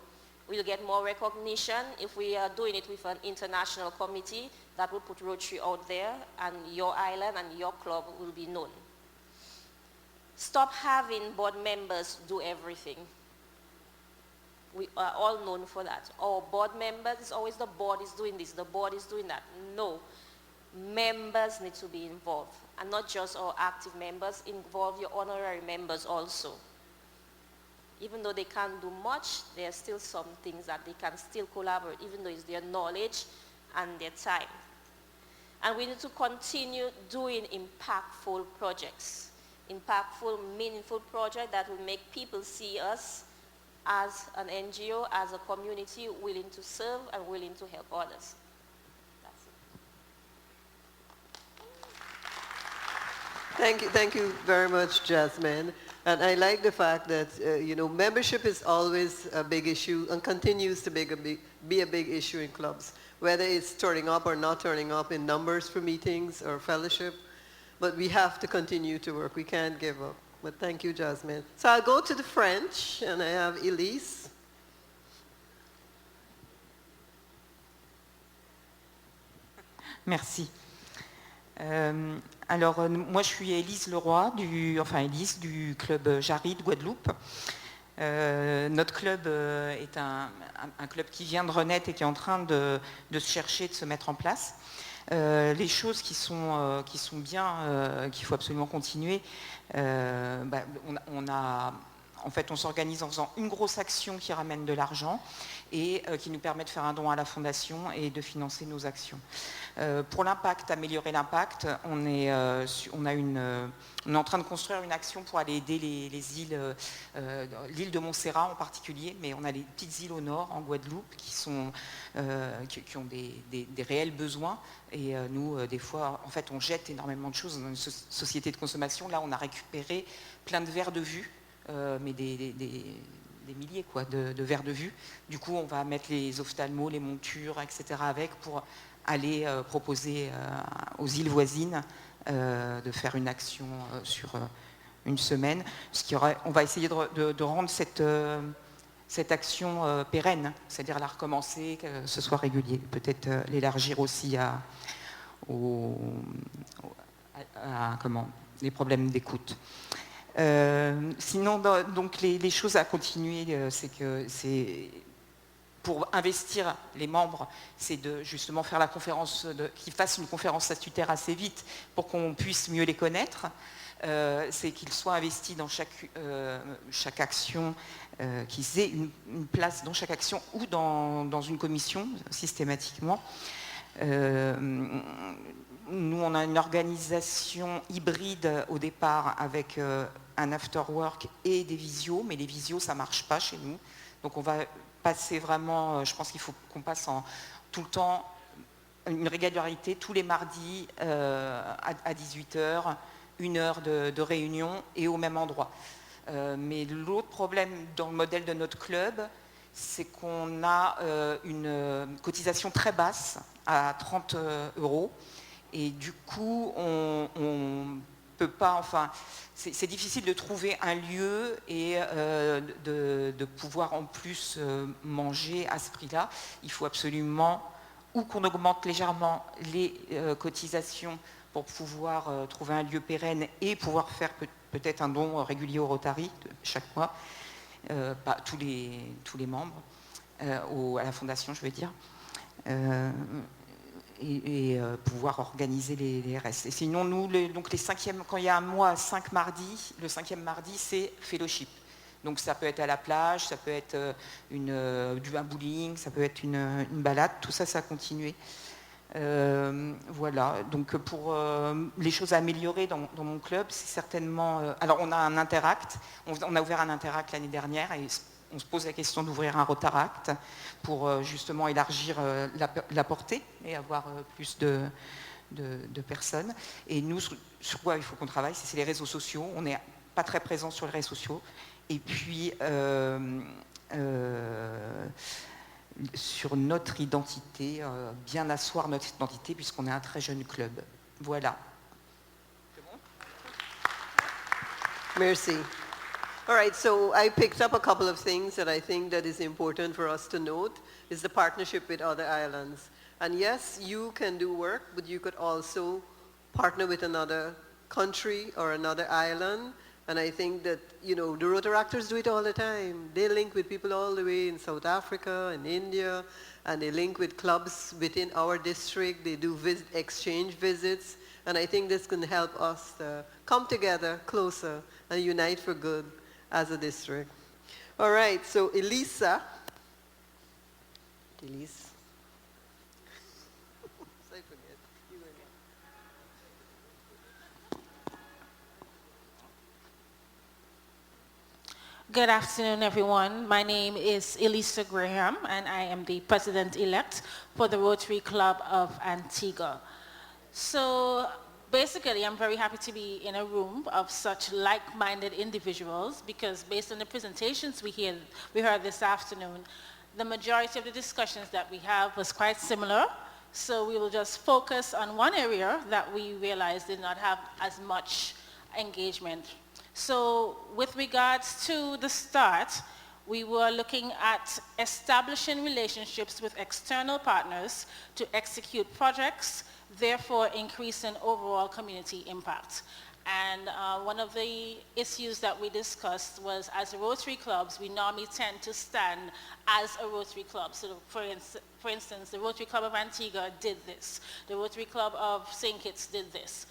We'll get more recognition if we are doing it with an international committee that will put Rotary out there, and your island and your club will be known. Stop having board members do everything. We are all known for that. Our board members, it's always the board is doing this, the board is doing that. No, members need to be involved, and not just our active members, involve your honorary members also. Even though they can't do much, there are still some things that they can still collaborate, even though it's their knowledge and their time. And we need to continue doing impactful projects, impactful, meaningful projects that will make people see us as an NGO, as a community willing to serve and willing to help others. That's it. Thank you very much, Jasmine. And I like the fact that, membership is always a big issue and continues to be a big issue in clubs, whether it's turning up or not turning up in numbers for meetings or fellowship. But we have to continue to work. We can't give up. But thank you, Jasmine. So I'll go to the French, and I have Elise. Merci. Alors, moi, je suis Élise Leroy, du club Jarry de Guadeloupe. Notre club est un club qui vient de renaître et qui est en train de se chercher, de se mettre en place. Les choses qui sont bien, qu'il faut absolument continuer, on s'organise en faisant une grosse action qui ramène de l'argent et qui nous permet de faire un don à la fondation et de financer nos actions. Pour l'impact, améliorer l'impact, on est en train de construire une action pour aller aider les îles, l'île de Montserrat en particulier, mais on a les petites îles au nord, en Guadeloupe, qui ont des réels besoins. Et nous, des fois, en fait, on jette énormément de choses dans une société de consommation. Là, on a récupéré plein de verres de vue, mais des milliers de verres de vue. Du coup, on va mettre les ophtalmos, les montures, etc. avec pour aller proposer aux îles voisines de faire une action sur une semaine. On va essayer de rendre cette action pérenne, c'est-à-dire la recommencer, que ce soit régulier. Peut-être l'élargir aussi les problèmes d'écoute. Sinon, donc les choses à continuer, c'est pour investir les membres, c'est de justement faire la conférence, qu'ils fassent une conférence statutaire assez vite pour qu'on puisse mieux les connaître. C'est qu'ils soient investis dans chaque action, qu'ils aient une place dans chaque action ou dans une commission systématiquement. Nous, on a une organisation hybride au départ avec un after-work et des visios, mais les visios, ça ne marche pas chez nous. Donc on va passer vraiment, je pense qu'il faut qu'on passe tout le temps une régularité, tous les mardis à 18h, 1 heure de réunion et au même endroit. Mais l'autre problème dans le modèle de notre club, c'est qu'on a une cotisation très basse à 30 €. Et du coup, on peut pas, enfin, c'est difficile de trouver un lieu et de pouvoir en plus manger à ce prix-là. Il faut absolument ou qu'on augmente légèrement les cotisations pour pouvoir trouver un lieu pérenne et pouvoir faire peut-être un don régulier au Rotary chaque mois, pas tous les membres, à la fondation je veux dire, et pouvoir organiser les restes. Et sinon nous, donc les cinquièmes, quand il y a un mois 5 mardis, le 5e mardi c'est fellowship. Donc ça peut être à la plage, ça peut être un bowling, ça peut être une balade, tout ça, ça a continué. Voilà, donc pour les choses à améliorer dans mon club, c'est certainement... alors on a un interact, on a ouvert un interact l'année dernière et on se pose la question d'ouvrir un rotaract pour justement élargir la portée et avoir plus de personnes. Et nous, sur quoi il faut qu'on travaille, c'est les réseaux sociaux. On n'est pas très présent sur les réseaux sociaux. Et puis... sur notre identité, bien asseoir notre identité puisqu'on est un très jeune club. Voilà. Merci. All right, so I picked up a couple of things that I think that is important for us to note is the partnership with other islands. And yes, you can do work, but you could also partner with another country or another island. And I think that, the Rotaractors do it all the time. They link with people all the way in South Africa and India, and they link with clubs within our district. They do exchange visits. And I think this can help us come together closer and unite for good as a district. All right, so Elisa. Good afternoon, everyone. My name is Elisa Graham, and I am the president-elect for the Rotary Club of Antigua. So basically, I'm very happy to be in a room of such like-minded individuals because based on the presentations we heard this afternoon, the majority of the discussions that we have was quite similar. So we will just focus on one area that we realized did not have as much engagement. So with regards to the start, we were looking at establishing relationships with external partners to execute projects, therefore increasing overall community impact. And one of the issues that we discussed was as Rotary clubs, we normally tend to stand as a Rotary club. So for instance, the Rotary Club of Antigua did this. The Rotary Club of St. Kitts did this.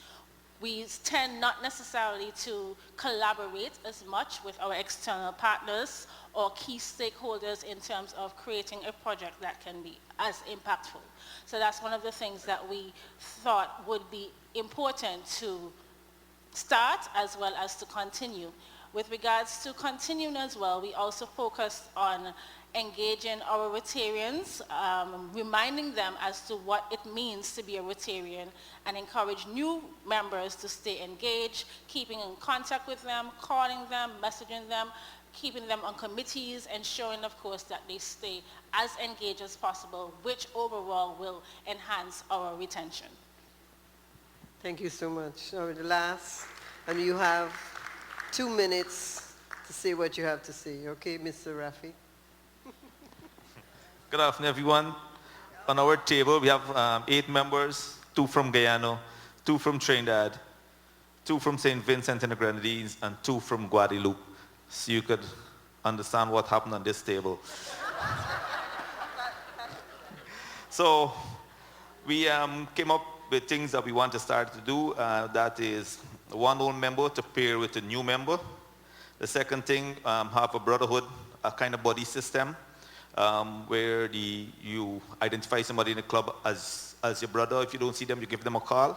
We tend not necessarily to collaborate as much with our external partners or key stakeholders in terms of creating a project that can be as impactful. So that's one of the things that we thought would be important to start as well as to continue. With regards to continuing as well, we also focused on engaging our Rotarians, reminding them as to what it means to be a Rotarian and encourage new members to stay engaged, keeping in contact with them, calling them, messaging them, keeping them on committees, ensuring of course that they stay as engaged as possible, which overall will enhance our retention. Thank you so much. The last, and you have 2 minutes to say what you have to say. Okay, Mr. Rafi? Good afternoon, everyone. On our table, we have 8 members, 2 from Guyana, 2 from Trinidad, 2 from St. Vincent and the Grenadines, and 2 from Guadeloupe. So you could understand what happened on this table. So we came up with things that we want to start to do. That is one old member to pair with a new member. The second thing, have a brotherhood, a kind of buddy system. Where you identify somebody in the club as your brother. If you don't see them, you give them a call.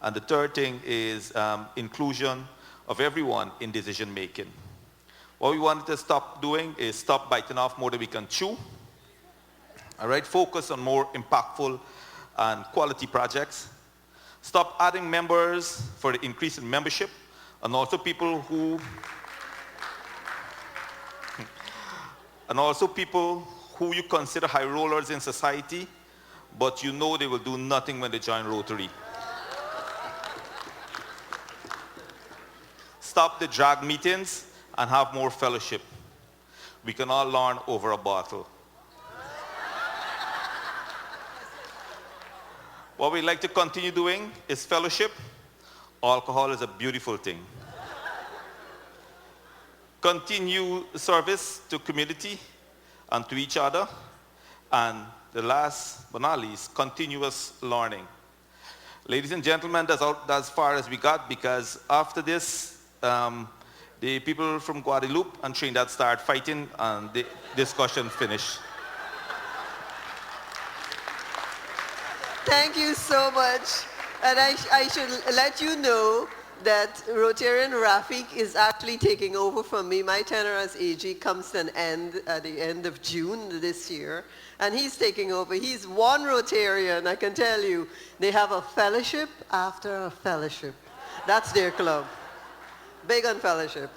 And the third thing is inclusion of everyone in decision making. What we wanted to stop doing is stop biting off more than we can chew. All right, focus on more impactful and quality projects. Stop adding members for the increase in membership, and also people who you consider high rollers in society, but you know they will do nothing when they join Rotary. Stop the drag meetings and have more fellowship. We can all learn over a bottle. What we like to continue doing is fellowship. Alcohol is a beautiful thing. Continue service to community and to each other. And the last but not least, continuous learning. Ladies and gentlemen, that's as far as we got, because after this, the people from Guadeloupe and Trinidad start fighting and the discussion finished. Thank you so much. And I should let you know that Rotarian Rafik is actually taking over from me. My tenure as AG comes to an end at the end of June this year. And he's taking over. He's one Rotarian, I can tell you. They have a fellowship after a fellowship. That's their club. Big on fellowship.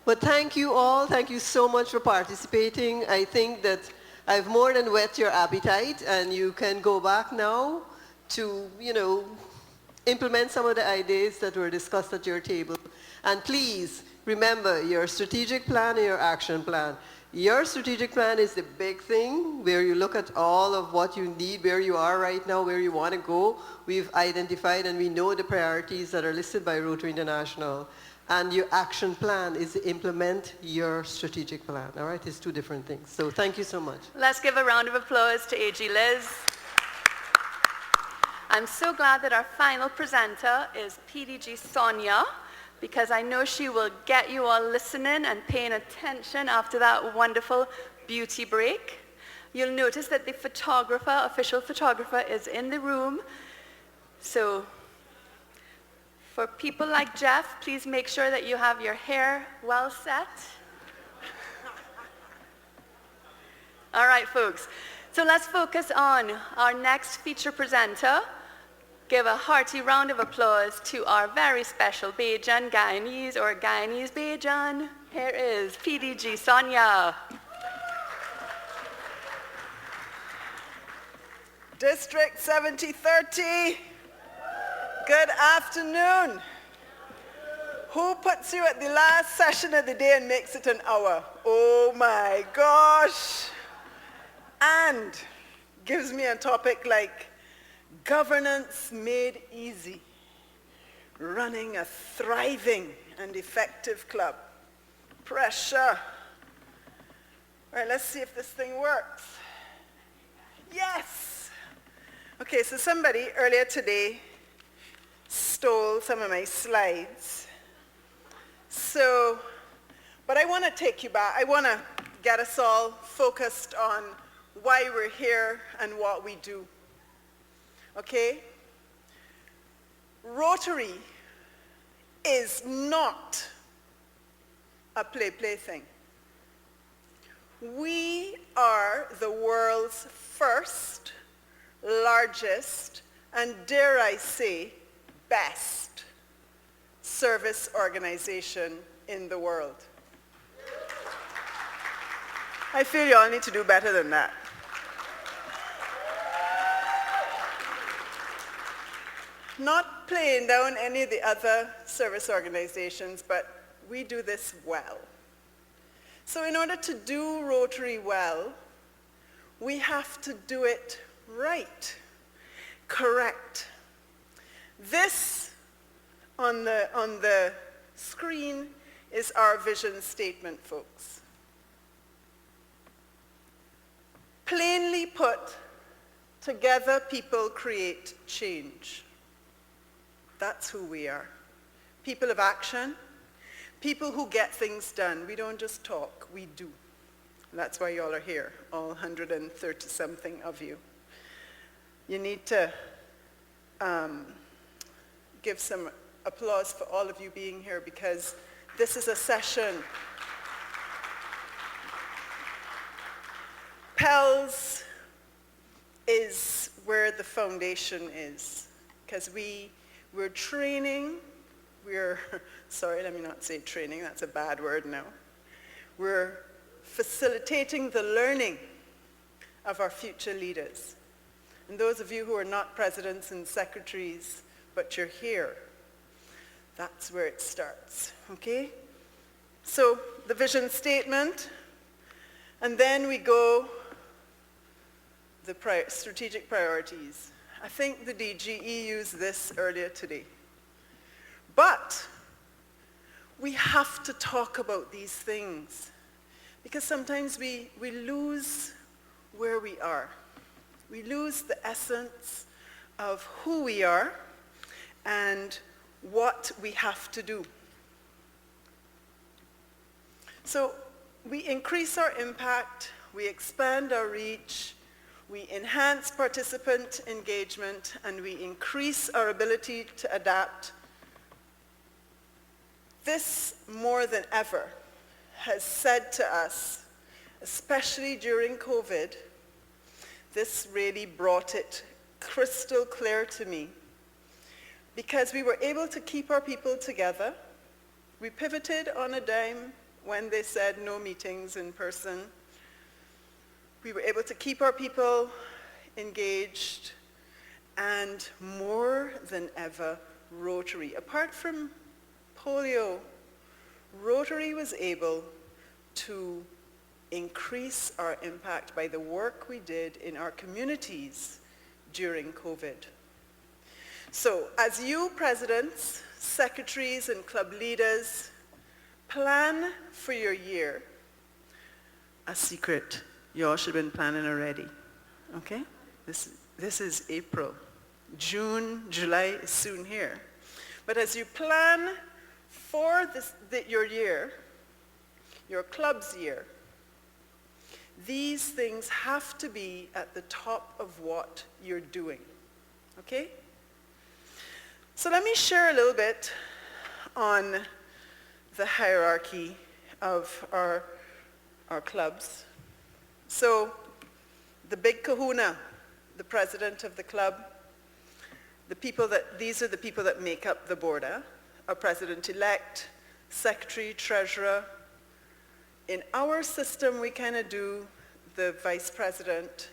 But thank you all. Thank you so much for participating. I think that I've more than whet your appetite, and you can go back now to, implement some of the ideas that were discussed at your table. And please remember your strategic plan and your action plan. Your strategic plan is the big thing, where you look at all of what you need, where you are right now, where you want to go. We've identified and we know the priorities that are listed by Rotary International. And your action plan is to implement your strategic plan. All right, it's two different things. So thank you so much. Let's give a round of applause to AG Liz. I'm so glad that our final presenter is PDG Sonia, because I know she will get you all listening and paying attention after that wonderful beauty break. You'll notice that the official photographer is in the room. So for people like Jeff, please make sure that you have your hair well set. All right, folks. So let's focus on our next feature presenter. Give a hearty round of applause to our very special Bajan Guyanese or Guyanese Bajan. Here is PDG Sonia. District 7030, good afternoon. Who puts you at the last session of the day and makes it an hour? Oh my gosh. And gives me a topic like governance made easy, running a thriving and effective club. Pressure. All right, let's see if this thing works. Yes. Okay, so somebody earlier today stole some of my slides. So, but I want to take you back. I want to get us all focused on why we're here and what we do. Okay? Rotary is not a play thing. We are the world's first, largest, and dare I say, best service organization in the world. I feel you all need to do better than that. Not playing down any of the other service organizations, but we do this well. So in order to do Rotary well, we have to do it right, correct. This on the screen is our vision statement, folks. Plainly put, together people create change. That's who we are. People of action, people who get things done. We don't just talk, we do. And that's why y'all are here, all 130-something of you. You need to give some applause for all of you being here, because this is a session. PELS is where the foundation is, because we we're training, sorry, let me not say training, that's a bad word now. We're facilitating the learning of our future leaders. And those of you who are not presidents and secretaries, but you're here, that's where it starts, okay? So the vision statement, and then we go the strategic priorities. I think the DGE used this earlier today. But we have to talk about these things because sometimes we lose where we are. We lose the essence of who we are and what we have to do. So we increase our impact, we expand our reach, we enhance participant engagement, and we increase our ability to adapt. This, more than ever, has said to us, especially during COVID, this really brought it crystal clear to me, because we were able to keep our people together. We pivoted on a dime when they said no meetings in person. We were able to keep our people engaged, and more than ever, Rotary. Apart from polio, Rotary was able to increase our impact by the work we did in our communities during COVID. So, as you presidents, secretaries, and club leaders plan for your year, a secret, you all should have been planning already, okay? This is April. June, July is soon here. But as you plan for your year, your club's year, these things have to be at the top of what you're doing, okay? So let me share a little bit on the hierarchy of our clubs. So the big kahuna, the president of the club, these are the people that make up the board, our president-elect, secretary, treasurer. In our system, we kind of do the vice president,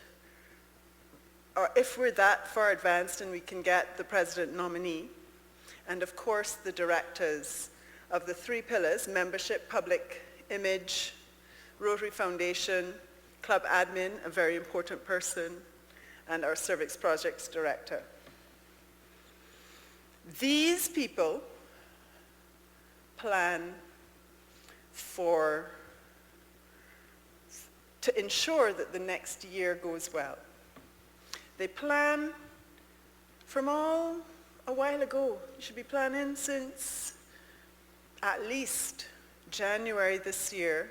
or if we're that far advanced and we can get the president nominee, and of course the directors of the three pillars: membership, public image, Rotary Foundation, club admin, a very important person, and our Cervix Projects director. These people plan to ensure that the next year goes well. They plan from a while ago. You should be planning since at least January this year,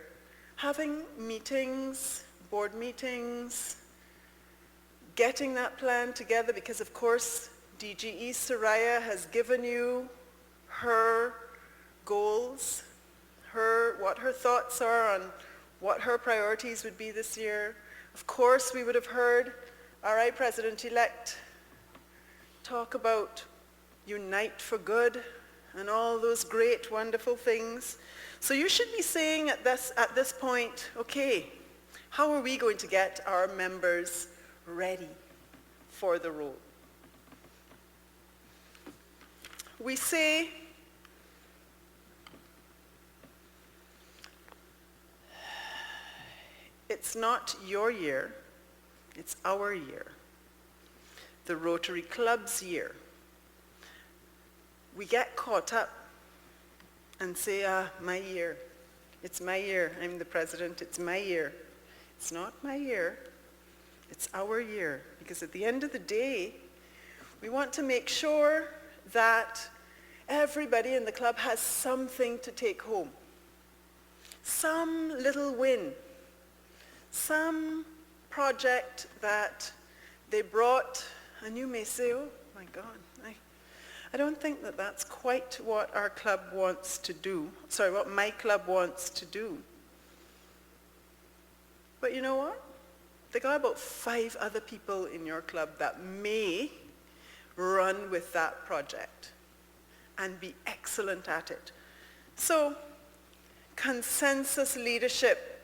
having meetings, board meetings, getting that plan together, because of course DGE Soraya has given you her goals, what her thoughts are on what her priorities would be this year. Of course, we would have heard our President-elect talk about Unite for Good and all those great, wonderful things. So you should be saying at this point, okay, how are we going to get our members ready for the role? We say, it's not your year, it's our year. The Rotary Club's year. We get caught up and say, my year. It's my year. I'm the president. It's my year. It's not my year. It's our year. Because at the end of the day, we want to make sure that everybody in the club has something to take home. Some little win. Some project that they brought, and you may say, oh my God, I don't think that that's quite what our club wants to do. Sorry, what my club wants to do. But you know what? They got about 5 other people in your club that may run with that project. and be excellent at it. So, consensus leadership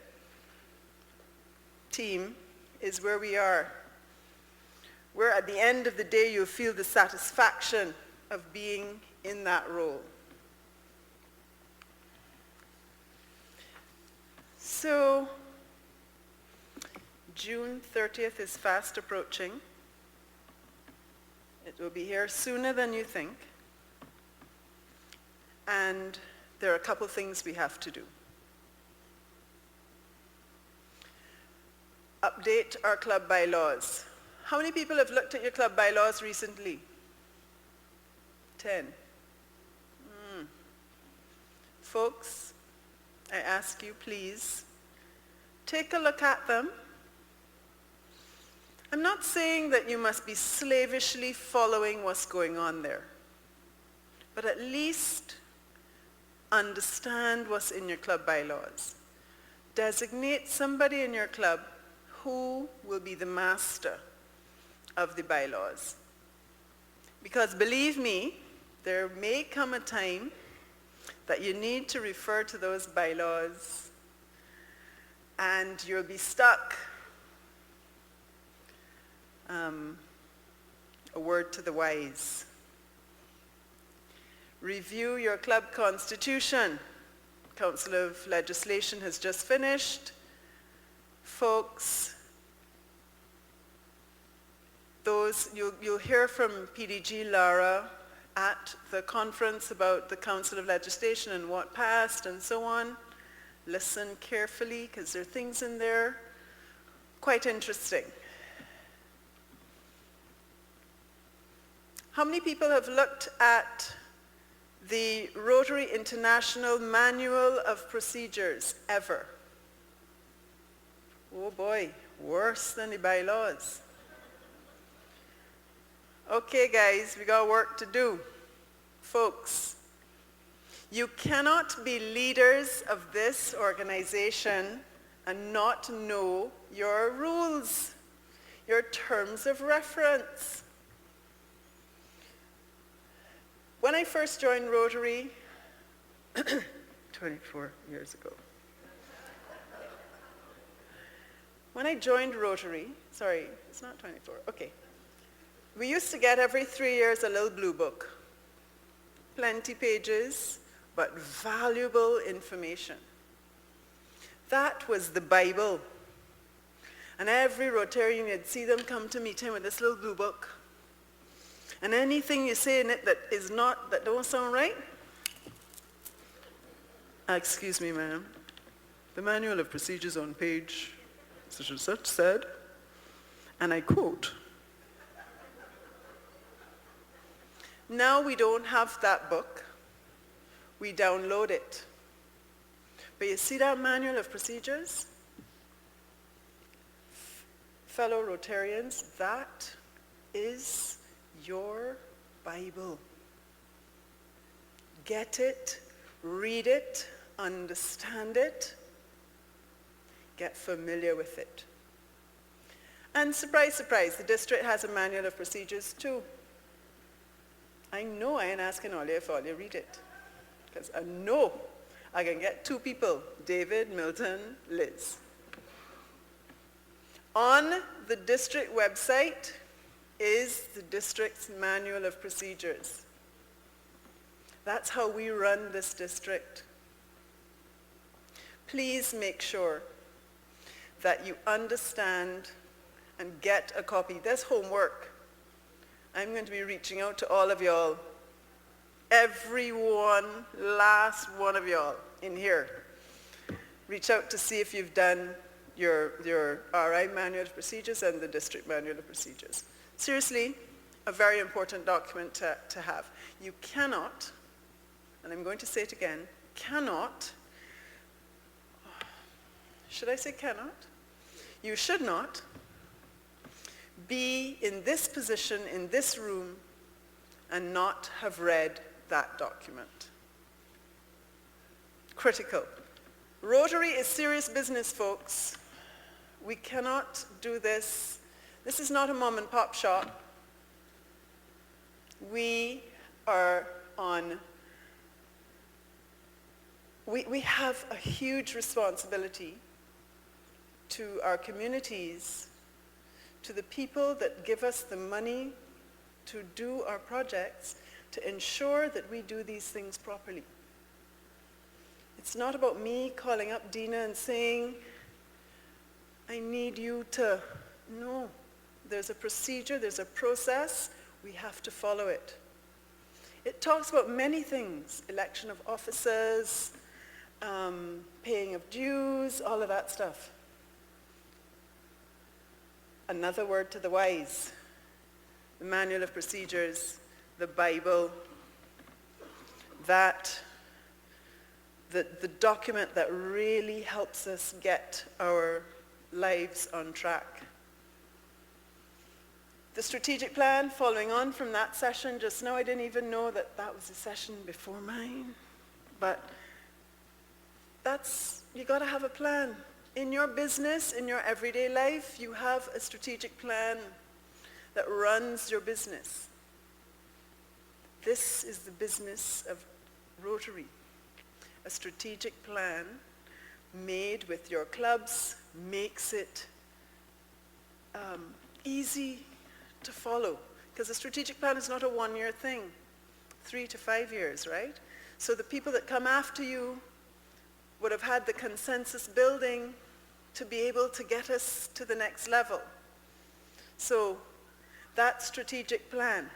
team is where we are. Where at the end of the day you feel the satisfaction of being in that role. So, June 30th is fast approaching. It will be here sooner than you think. And there are a couple things we have to do. Update our club bylaws. How many people have looked at your club bylaws recently? 10. Folks, I ask you, please, take a look at them. I'm not saying that you must be slavishly following what's going on there, but at least understand what's in your club bylaws. Designate somebody in your club who will be the master of the bylaws. Because believe me, there may come a time that you need to refer to those bylaws and you'll be stuck. A word to the wise. Review your club constitution. Council of Legislation has just finished. Folks, you'll hear from PDG Lara at the conference about the Council of Legislation and what passed and so on. Listen carefully because there are things in there quite interesting. How many people have looked at the Rotary International Manual of Procedures ever? Oh boy, worse than the bylaws. Okay guys, we got work to do. Folks, you cannot be leaders of this organization and not know your rules, your terms of reference. When I first joined Rotary, 24 years ago. When I joined Rotary, sorry, it's not 24, okay. We used to get every 3 years a little blue book. Plenty pages, but valuable information. That was the Bible. And every Rotarian, you'd see them come to meet him with this little blue book. And anything you say in it that don't sound right, excuse me, ma'am, the Manual of Procedures on page such and such said, and I quote, now we don't have that book, we download it. But you see that Manual of Procedures? Fellow Rotarians, that is your Bible. Get it, read it, understand it, get familiar with it. And surprise, surprise, the district has a Manual of Procedures too. I know I ain't asking all you if all you read it. Because I know I can get 2 people, David, Milton, Liz. On the district website is the district's Manual of Procedures. That's how we run this district. Please make sure that you understand and get a copy. There's homework. I'm going to be reaching out to all of y'all. Everyone, last one of y'all in here. Reach out to see if you've done your RI Manual of Procedures and the District Manual of Procedures. Seriously, a very important document to have. You cannot, and I'm going to say it again, cannot, should I say cannot? You should not be in this position, in this room, and not have read that document. Critical. Rotary is serious business, folks. We cannot do this. This is not a mom and pop shop. We are on, we have a huge responsibility to our communities, to the people that give us the money to do our projects, to ensure that we do these things properly. It's not about me calling up Dina and saying, I need you to, no. There's a procedure, there's a process, we have to follow it. It talks about many things, election of officers, paying of dues, all of that stuff. Another word to the wise, the manual of procedures, the Bible, that the document that really helps us get our lives on track. The strategic plan, following on from that session just now, I didn't even know that that was a session before mine, but you got to have a plan. In your business, in your everyday life, you have a strategic plan that runs your business. This is the business of Rotary. A strategic plan made with your clubs makes it easy to follow. Because a strategic plan is not a one-year thing, 3 to 5 years, right? So the people that come after you would have had the consensus building to be able to get us to the next level. So that strategic plan.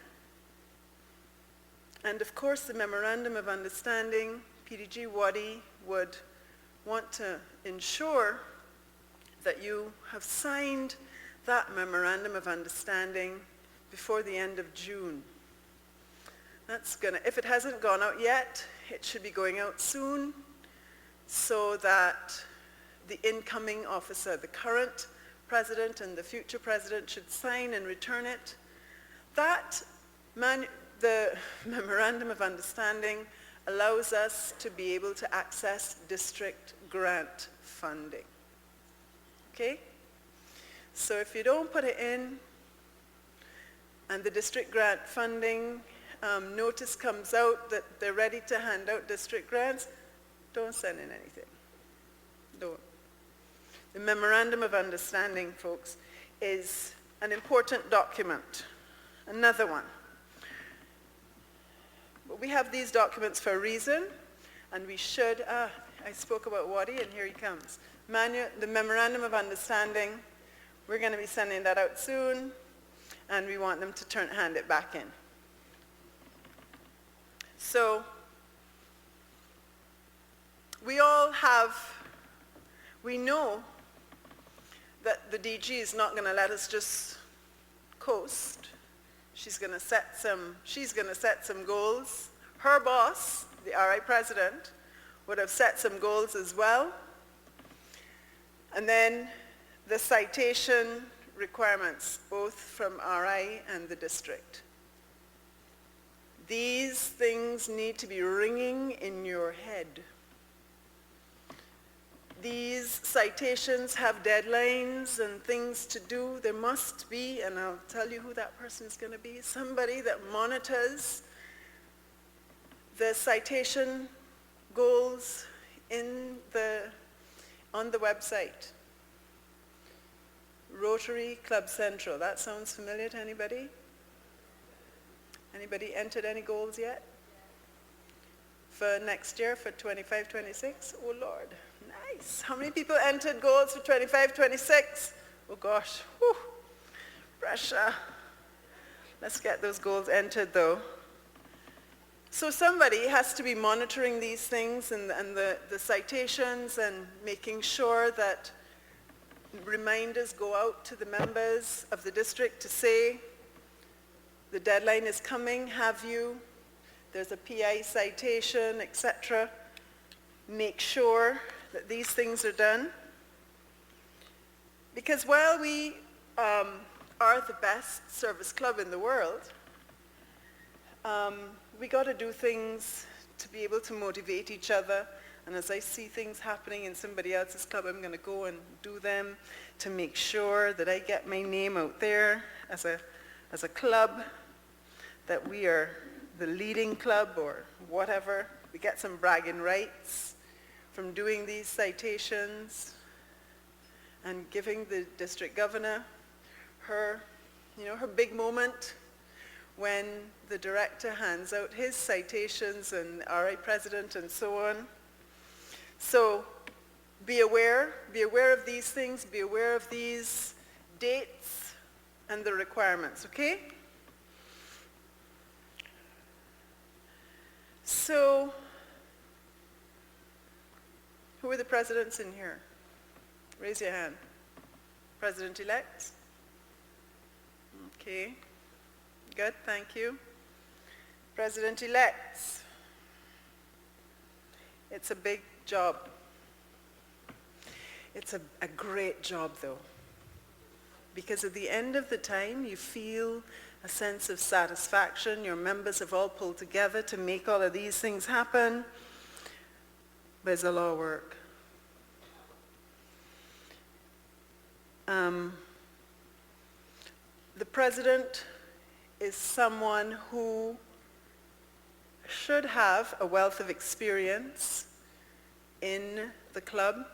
And of course the Memorandum of Understanding, PDG Wadi would want to ensure that you have signed that Memorandum of Understanding before the end of June. That's gonna, if it hasn't gone out yet, it should be going out soon, so that the incoming officer, the current president and the future president, should sign and return it. The Memorandum of Understanding allows us to be able to access district grant funding. Okay? So if you don't put it in, and the district grant funding notice comes out that they're ready to hand out district grants, don't send in anything. Don't. The Memorandum of Understanding, folks, is an important document. Another one. But we have these documents for a reason, and we should, I spoke about Wadi, and here he comes. The Memorandum of Understanding, we're going to be sending that out soon, and we want them to hand it back in. So, we know that the DG is not going to let us just coast. She's going to set some goals. Her boss, the RI president, would have set some goals as well. And then the citation requirements, both from RI and the district. These things need to be ringing in your head. These citations have deadlines and things to do. There must be, and I'll tell you who that person is going to be, somebody that monitors the citation goals on the website. Rotary Club Central. That sounds familiar to anybody? Anybody entered any goals yet? For next year, for 25-26? Oh Lord, nice. How many people entered goals for 25-26? Oh gosh, whew. Pressure. Let's get those goals entered though. So somebody has to be monitoring these things and the citations and making sure that reminders go out to the members of the district to say, the deadline is coming, there's a PI citation, etc. Make sure that these things are done. Because while we are the best service club in the world, we got to do things to be able to motivate each other. And as I see things happening in somebody else's club, I'm going to go and do them to make sure that I get my name out there as a club, that we are the leading club or whatever. We get some bragging rights from doing these citations and giving the district governor her, her big moment when the director hands out his citations and RI president and so on. So be aware of these things, be aware of these dates and the requirements, okay? So, who are the presidents in here? Raise your hand. President-elect? Okay. Good, thank you. President-elects. It's a big job. It's a great job, though, because at the end of the time, you feel a sense of satisfaction. Your members have all pulled together to make all of these things happen. There's a lot of work. The president is someone who should have a wealth of experience in the club.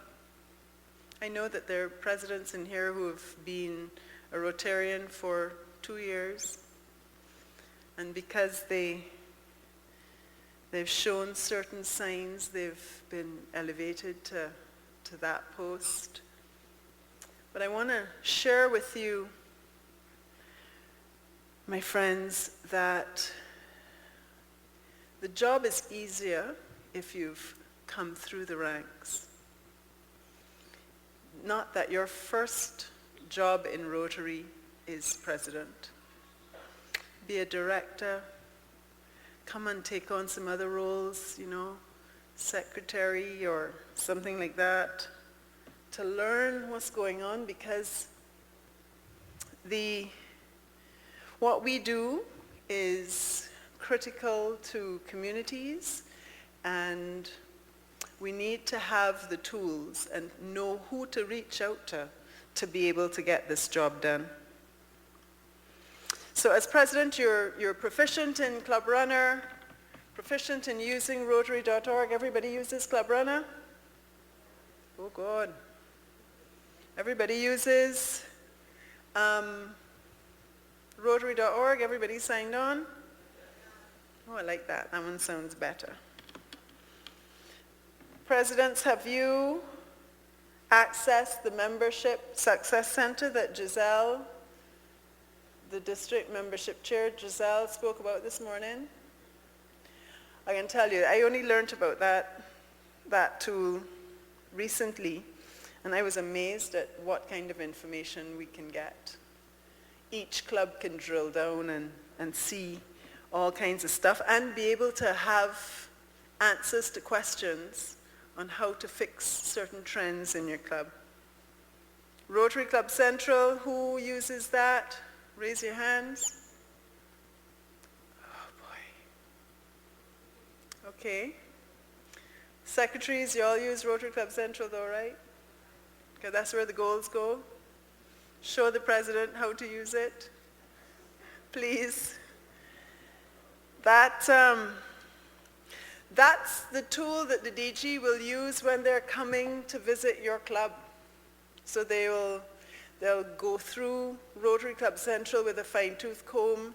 I know that there are presidents in here who have been a Rotarian for 2 years, and because they've shown certain signs, they've been elevated to that post. But I want to share with you, my friends, that the job is easier if you've come through the ranks. Not that your first job in Rotary is president. Be a director, come and take on some other roles, secretary or something like that, to learn what's going on, because what we do is critical to communities, and we need to have the tools and know who to reach out to be able to get this job done. So as president, you're proficient in Club Runner, proficient in using Rotary.org. Everybody uses Club Runner? Oh, God. Everybody uses Rotary.org. Everybody signed on? Oh, I like that. That one sounds better. Presidents, have you accessed the Membership Success Center that Giselle, the district membership chair, Giselle, spoke about this morning? I can tell you, I only learned about that tool recently, and I was amazed at what kind of information we can get. Each club can drill down and see all kinds of stuff and be able to have answers to questions on how to fix certain trends in your club. Rotary Club Central, who uses that? Raise your hands. Oh boy. Okay. Secretaries, you all use Rotary Club Central though, right? Because that's where the goals go. Show the president how to use it, please. That's the tool that the DG will use when they're coming to visit your club. So they'll go through Rotary Club Central with a fine-tooth comb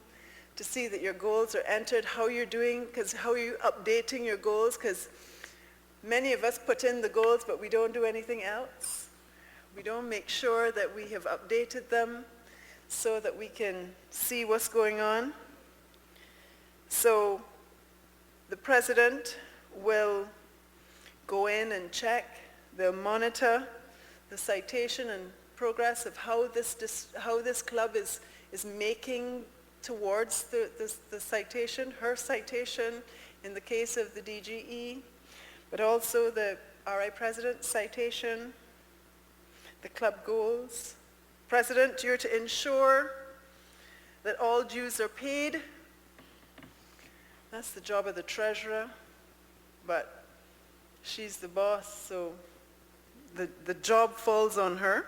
to see that your goals are entered, how you're doing, how are you updating your goals, because many of us put in the goals, but we don't do anything else. We don't make sure that we have updated them so that we can see what's going on. So the president will go in and check, they'll monitor the citation and progress of how this club is making towards the citation, her citation in the case of the DGE, but also the RI President citation, the club goals. President, you're to ensure that all dues are paid. That's the job of the treasurer, but she's the boss, so the job falls on her.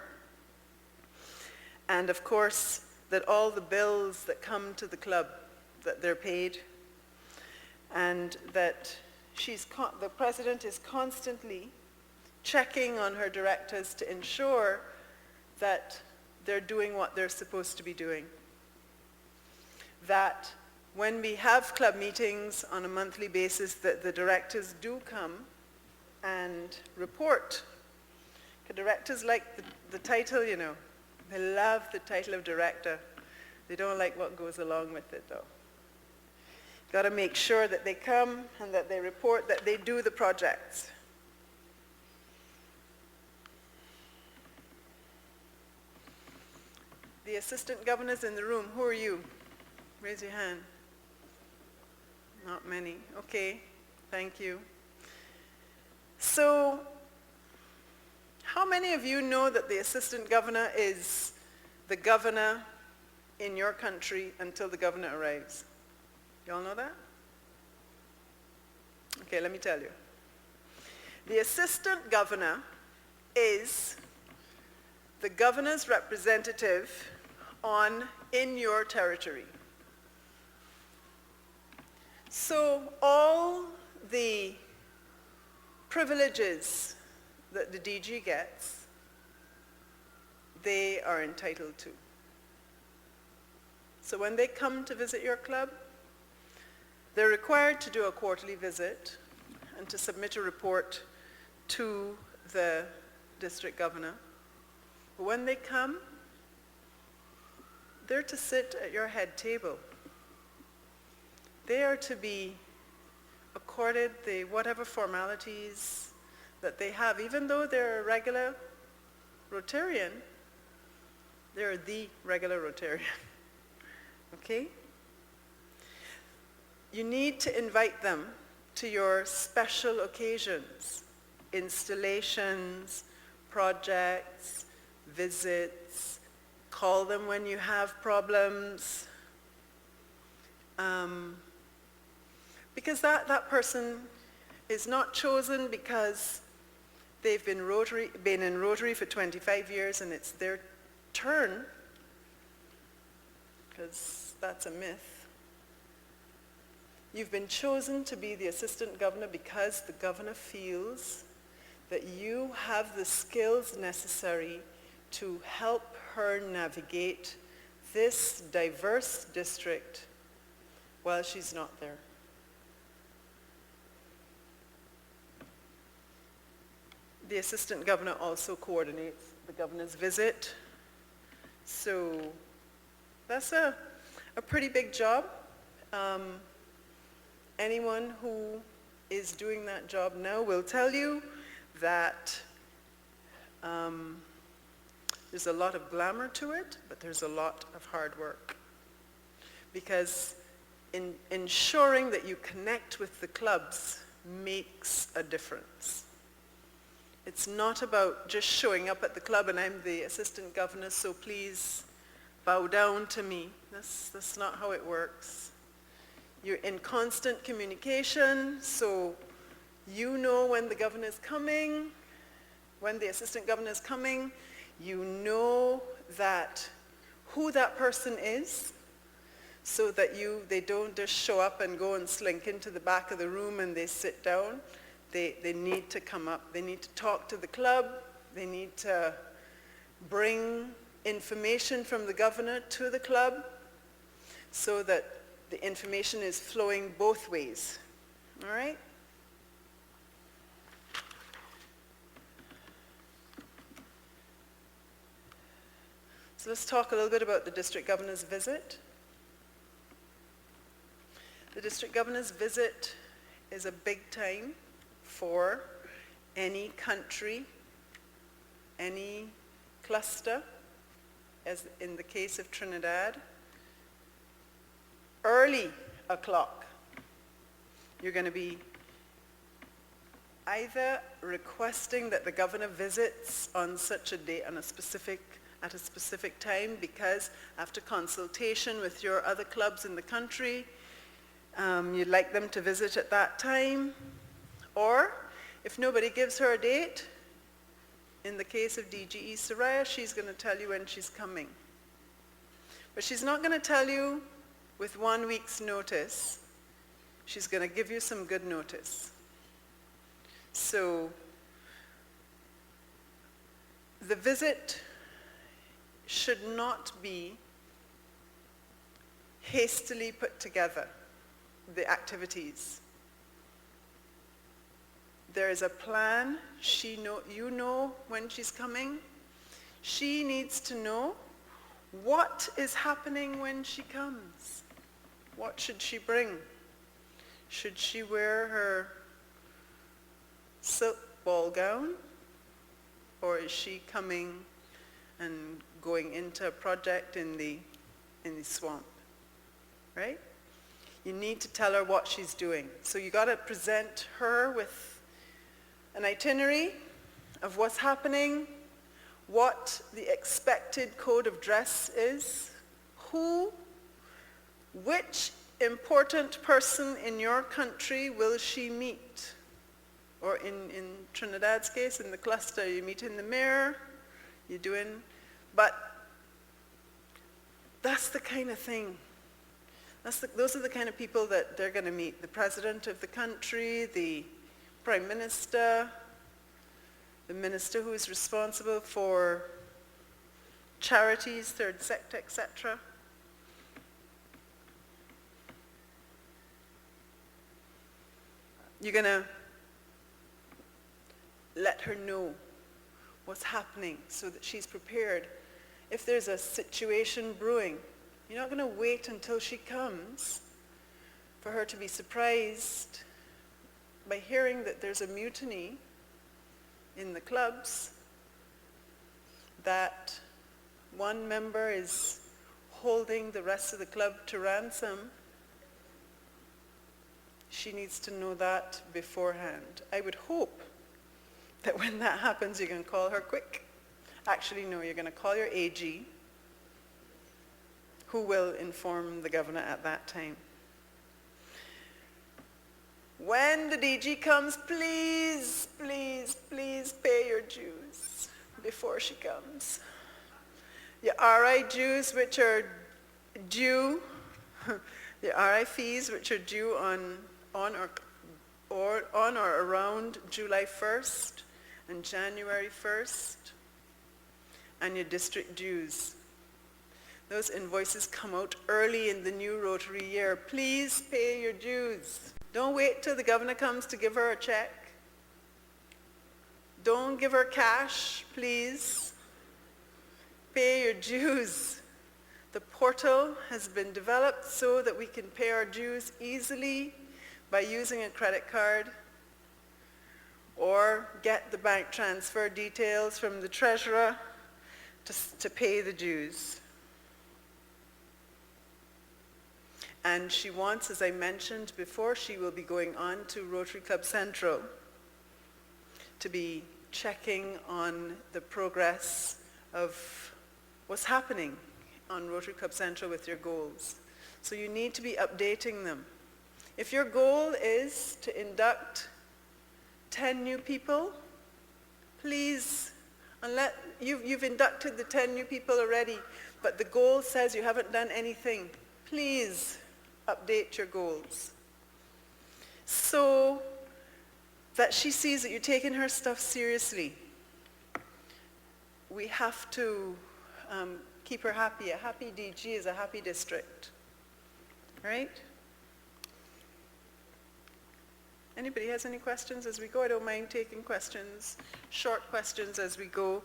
And of course, that all the bills that come to the club, that they're paid. and that the president is constantly checking on her directors to ensure that they're doing what they're supposed to be doing. That when we have club meetings on a monthly basis, that the directors do come and report. The directors like the title, you know. They love the title of director. They don't like what goes along with it, though. Got to make sure that they come and that they report that they do the projects. The assistant governors in the room, who are you? Raise your hand. Not many. Okay, thank you. So, how many of you know that the assistant governor is the governor in your country until the governor arrives? Y'all know that? Okay, let me tell you. The assistant governor is the governor's representative in your territory. So all the privileges that the DG gets, they are entitled to. So when they come to visit your club, they're required to do a quarterly visit and to submit a report to the district governor. But when they come, they're to sit at your head table. They are to be accorded the whatever formalities that they have. Even though they're a regular Rotarian, they're the regular Rotarian. Okay? You need to invite them to your special occasions, installations, projects, visits. Call them when you have problems. Because that person is not chosen because they've been in Rotary for 25 years and it's their turn, because that's a myth. You've been chosen to be the assistant governor because the governor feels that you have the skills necessary to help her navigate this diverse district while she's not there. The assistant governor also coordinates the governor's visit. So that's a pretty big job. Anyone who is doing that job now will tell you that there's a lot of glamour to it, but there's a lot of hard work. Because in ensuring that you connect with the clubs makes a difference. It's not about just showing up at the club and I'm the assistant governor, so please bow down to me. That's not how it works. You're in constant communication, so you know when the governor is coming, when the assistant governor is coming, you know that who that person is, so that they don't just show up and go and slink into the back of the room and they sit down. They need to come up. They need to talk to the club. They need to bring information from the governor to the club so that the information is flowing both ways. All right? So let's talk a little bit about the district governor's visit. The district governor's visit is a big time for any country, any cluster, as in the case of Trinidad. Early o'clock, you're going to be either requesting that the governor visits on such a day, at a specific time, because after consultation with your other clubs in the country, you'd like them to visit at that time. Or, if nobody gives her a date, in the case of DGE Soraya, she's going to tell you when she's coming. But she's not going to tell you with 1 week's notice. she's going to give you some good notice. So the visit should not be hastily put together, the activities. There is a plan. You know when she's coming. She needs to know what is happening when she comes. What should she bring? Should she wear her silk ball gown? Or is she coming and going into a project in the swamp? Right? You need to tell her what she's doing. So you got to present her with an itinerary of what's happening, what the expected code of dress is, which important person in your country will she meet? Or in Trinidad's case, in the cluster, you meet in the mayor, you're doing, but that's the kind of thing. Those are the kind of people that they're going to meet. The president of the country, the prime minister, the minister who is responsible for charities, third sector, etc. You're going to let her know what's happening so that she's prepared. If there's a situation brewing, you're not going to wait until she comes for her to be surprised by hearing that there's a mutiny in the clubs, that one member is holding the rest of the club to ransom. She needs to know that beforehand. I would hope that when that happens, you're going to call her quick. Actually, no, you're going to call your AG, who will inform the governor at that time. When the DG comes, please, please, please pay your dues before she comes. Your RI dues, which are due, your RI fees, which are due on or around July 1st and January 1st, and your district dues. Those invoices come out early in the new Rotary year. Please pay your dues. Don't wait till the governor comes to give her a check. Don't give her cash, please. Pay your dues. The portal has been developed so that we can pay our dues easily by using a credit card or get the bank transfer details from the treasurer to pay the dues. And she wants, as I mentioned before, she will be going on to Rotary Club Central to be checking on the progress of what's happening on Rotary Club Central with your goals. So you need to be updating them. If your goal is to induct 10 new people, please, unless you've inducted the 10 new people already, but the goal says you haven't done anything, please update your goals so that she sees that you're taking her stuff seriously. We have to keep her happy. A happy DG is a happy district, right? Anybody has any questions as we go? I don't mind taking questions, short questions as we go,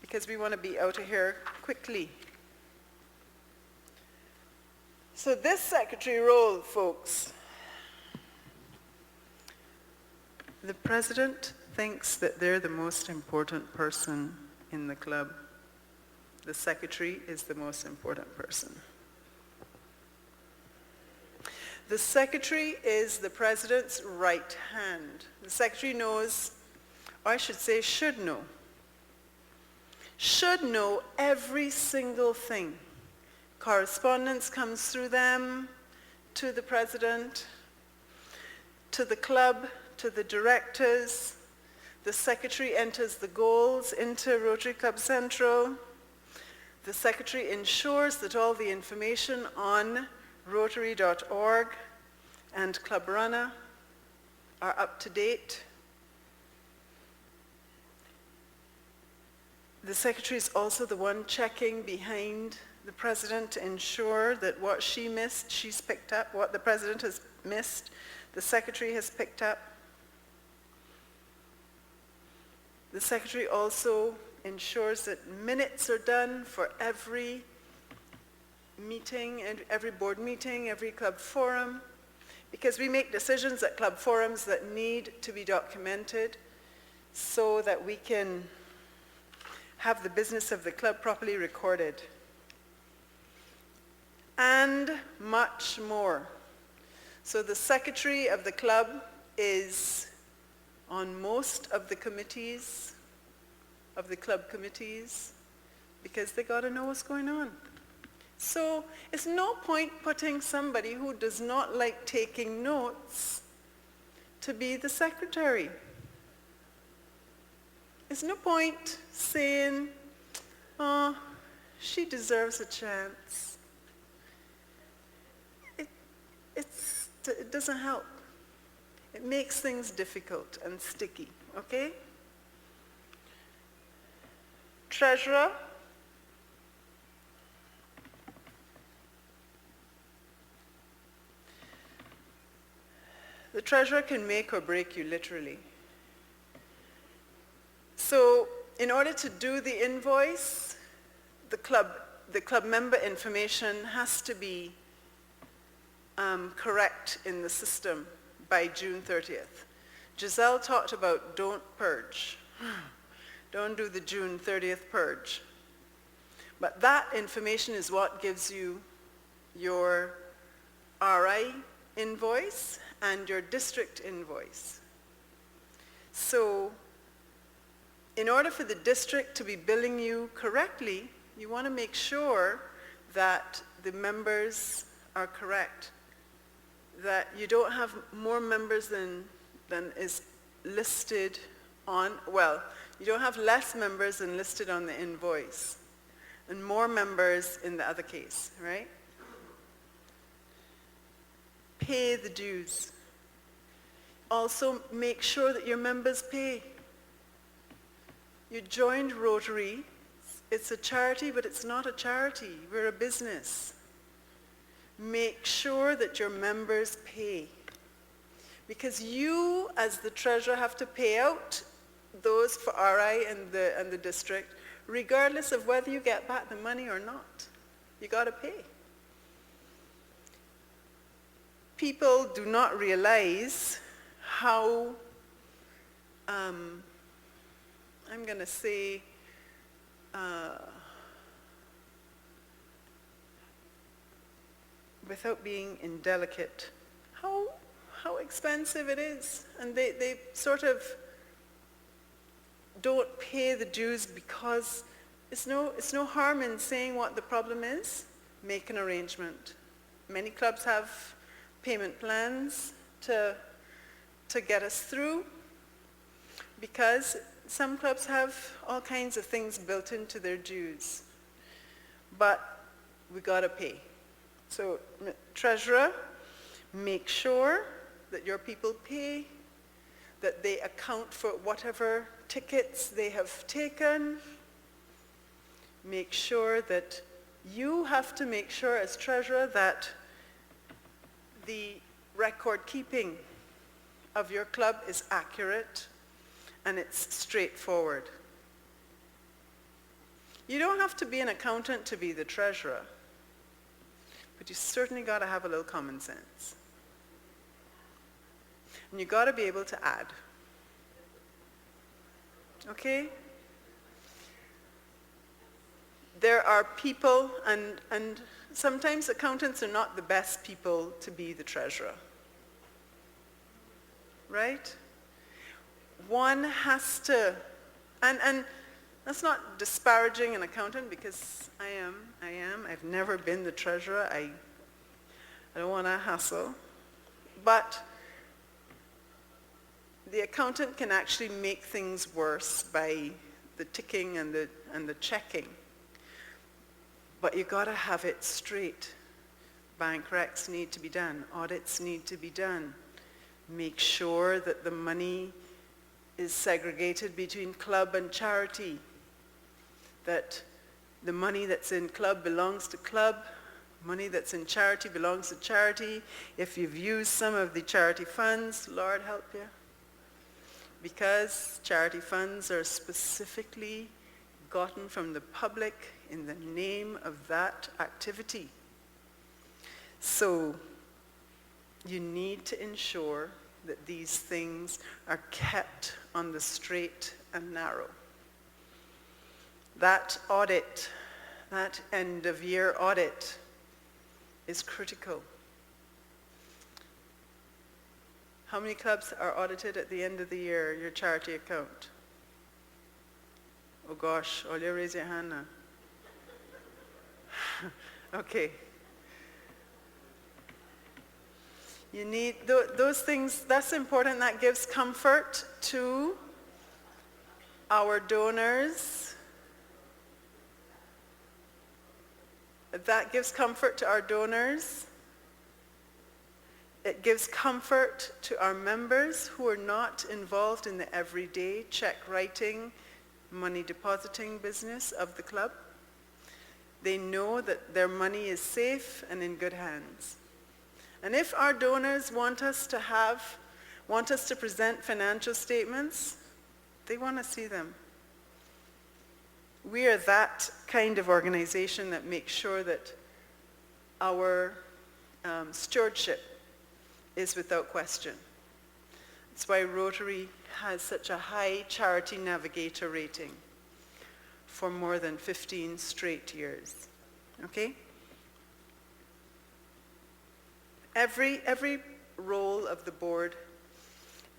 because we want to be out of here quickly. So this secretary role, folks, the president thinks that they're the most important person in the club. The secretary is the most important person. The secretary is the president's right hand. The secretary knows, or I should say should know every single thing. Correspondence comes through them to the president, to the club, to the directors. The secretary enters the goals into Rotary Club Central. The secretary ensures that all the information on Rotary.org and club runner are up to date. The secretary is also the one checking behind the president to ensure that what she missed, she's picked up. What the president has missed, the secretary has picked up. The secretary also ensures that minutes are done for every meeting, and every board meeting, every club forum, because we make decisions at club forums that need to be documented so that we can have the business of the club properly recorded. And much more. So the secretary of the club is on most of the committees, of the club committees, because they got to know what's going on. So it's no point putting somebody who does not like taking notes to be the secretary. It's no point saying, oh, she deserves a chance. It doesn't help. It makes things difficult and sticky, okay? Treasurer. The treasurer can make or break you, literally. So in order to do the invoice, the club member information has to be correct in the system by June 30th. Giselle talked about don't purge. Don't do the June 30th purge. But that information is what gives you your RI invoice and your district invoice. So in order for the district to be billing you correctly, you want to make sure that the members are correct, that you don't have more members than is listed on, well, you don't have less members than listed on the invoice, and more members in the other case, right? Pay the dues. Also make sure that your members pay. You joined Rotary. It's a charity, but it's not a charity. We're a business. Make sure that your members pay. Because you, as the treasurer, have to pay out those for RI and the district, regardless of whether you get back the money or not. You got to pay. People do not realize how, I'm going to say, without being indelicate, how expensive it is. And they sort of don't pay the dues because it's no harm in saying what the problem is. Make an arrangement. Many clubs have payment plans to get us through, because some clubs have all kinds of things built into their dues. But we got to pay. So, treasurer, make sure that your people pay, that they account for whatever tickets they have taken. Make sure that you have to make sure as treasurer that the record keeping of your club is accurate and it's straightforward. You don't have to be an accountant to be the treasurer, but you certainly got to have a little common sense. And you got to be able to add. Okay? There are people, and sometimes accountants are not the best people to be the treasurer. Right? One has to, and that's not disparaging an accountant, because I am. I've never been the treasurer. I don't want to hassle. But the accountant can actually make things worse by the ticking and the checking. But you got to have it straight. Bank recs need to be done. Audits need to be done. Make sure that the money is segregated between club and charity. That the money that's in club belongs to club. Money that's in charity belongs to charity. If you've used some of the charity funds, Lord help you. Because charity funds are specifically gotten from the public in the name of that activity. So you need to ensure that these things are kept on the straight and narrow. That audit, that end of year audit is critical. How many clubs are audited at the end of the year, your charity account? Oh gosh, all you raise your hand now. Okay. You need those things, that's important. That gives comfort to our donors. That gives comfort to our donors. It gives comfort to our members who are not involved in the everyday check writing, money depositing business of the club. They know that their money is safe and in good hands. And if our donors want us to present financial statements, they want to see them. We are that kind of organization that makes sure that our stewardship is without question. That's why Rotary has such a high Charity Navigator rating for more than 15 straight years. Okay? Every role of the board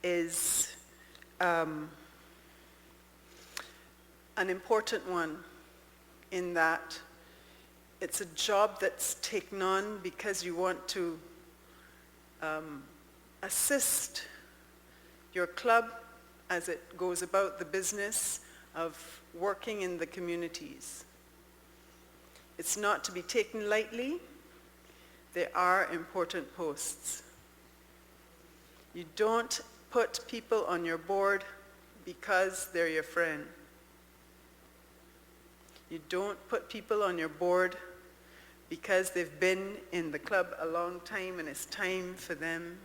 is an important one in that it's a job that's taken on because you want to assist your club as it goes about the business of working in the communities. It's not to be taken lightly. There are important posts. You don't put people on your board because they're your friend. You don't put people on your board because they've been in the club a long time and it's time for them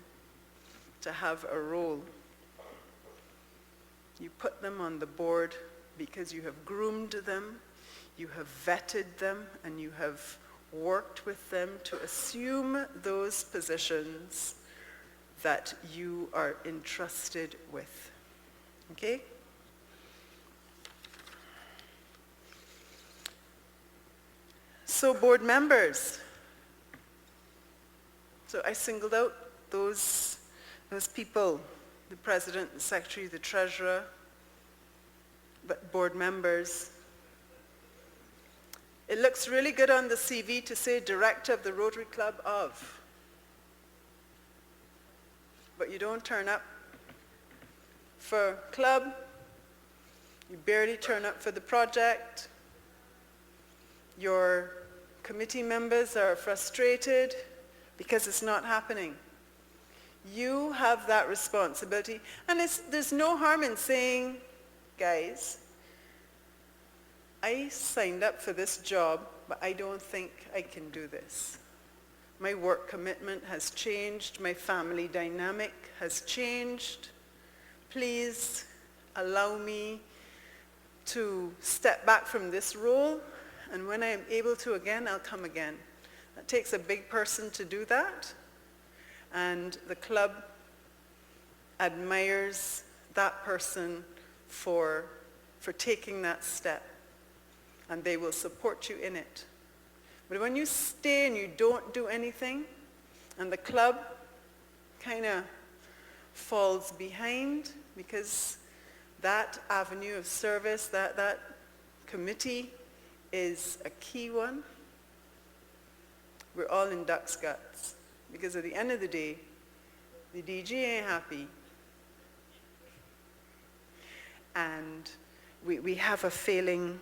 to have a role. You put them on the board because you have groomed them, you have vetted them, and you have worked with them to assume those positions that you are entrusted with. Okay? So board members. So I singled out those people, the president, the secretary, the treasurer, but board members. It looks really good on the CV to say director of the Rotary Club of. But you don't turn up for club, you barely turn up for the project, your committee members are frustrated because it's not happening. You have that responsibility, and there's no harm in saying, guys, I signed up for this job, but I don't think I can do this. My work commitment has changed. My family dynamic has changed. Please allow me to step back from this role, and when I am able to again, I'll come again. It takes a big person to do that, and the club admires that person for taking that step. And they will support you in it. But when you stay and you don't do anything, and the club kind of falls behind because that avenue of service, that committee is a key one, we're all in duck's guts. Because at the end of the day, the DG ain't happy. And we have a failing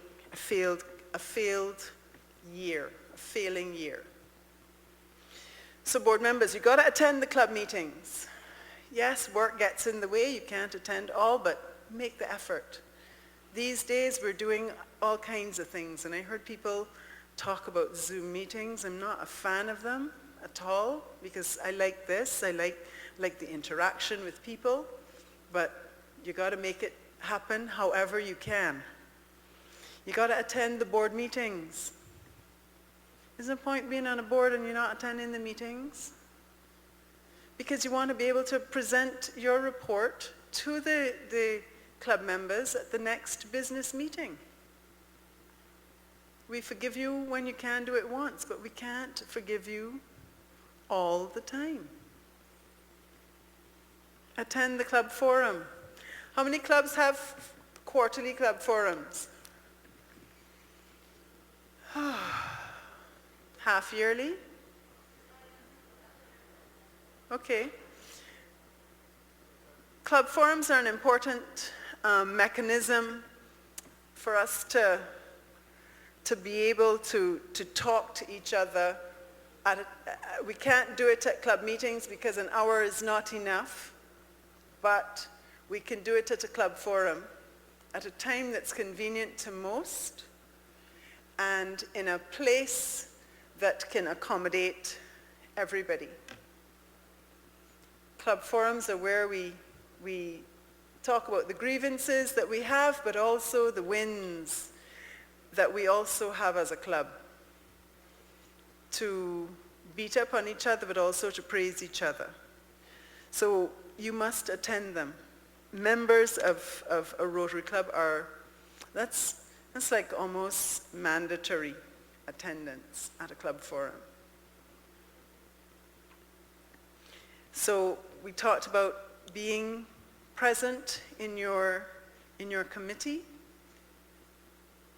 year, a failing year. So board members, you've got to attend the club meetings. Yes, work gets in the way, you can't attend all, but make the effort. These days we're doing all kinds of things, and I heard people talk about Zoom meetings. I'm not a fan of them at all, because I like this, I like the interaction with people, but you got to make it happen however you can. You got to attend the board meetings. There's no point being on a board and you're not attending the meetings, because you want to be able to present your report to the club members at the next business meeting. We forgive you when you can do it once, but we can't forgive you all the time. Attend the club forum. How many clubs have quarterly club forums? Half yearly? Okay. Club forums are an important mechanism for us to be able to talk to each other. We can't do it at club meetings because an hour is not enough, but we can do it at a club forum at a time that's convenient to most and in a place that can accommodate everybody. Club forums are where we talk about the grievances that we have, but also the wins that we also have as a club. To beat up on each other, but also to praise each other. So you must attend them. Members of a Rotary Club that's like almost mandatory attendance at a club forum. So we talked about being present in your committee,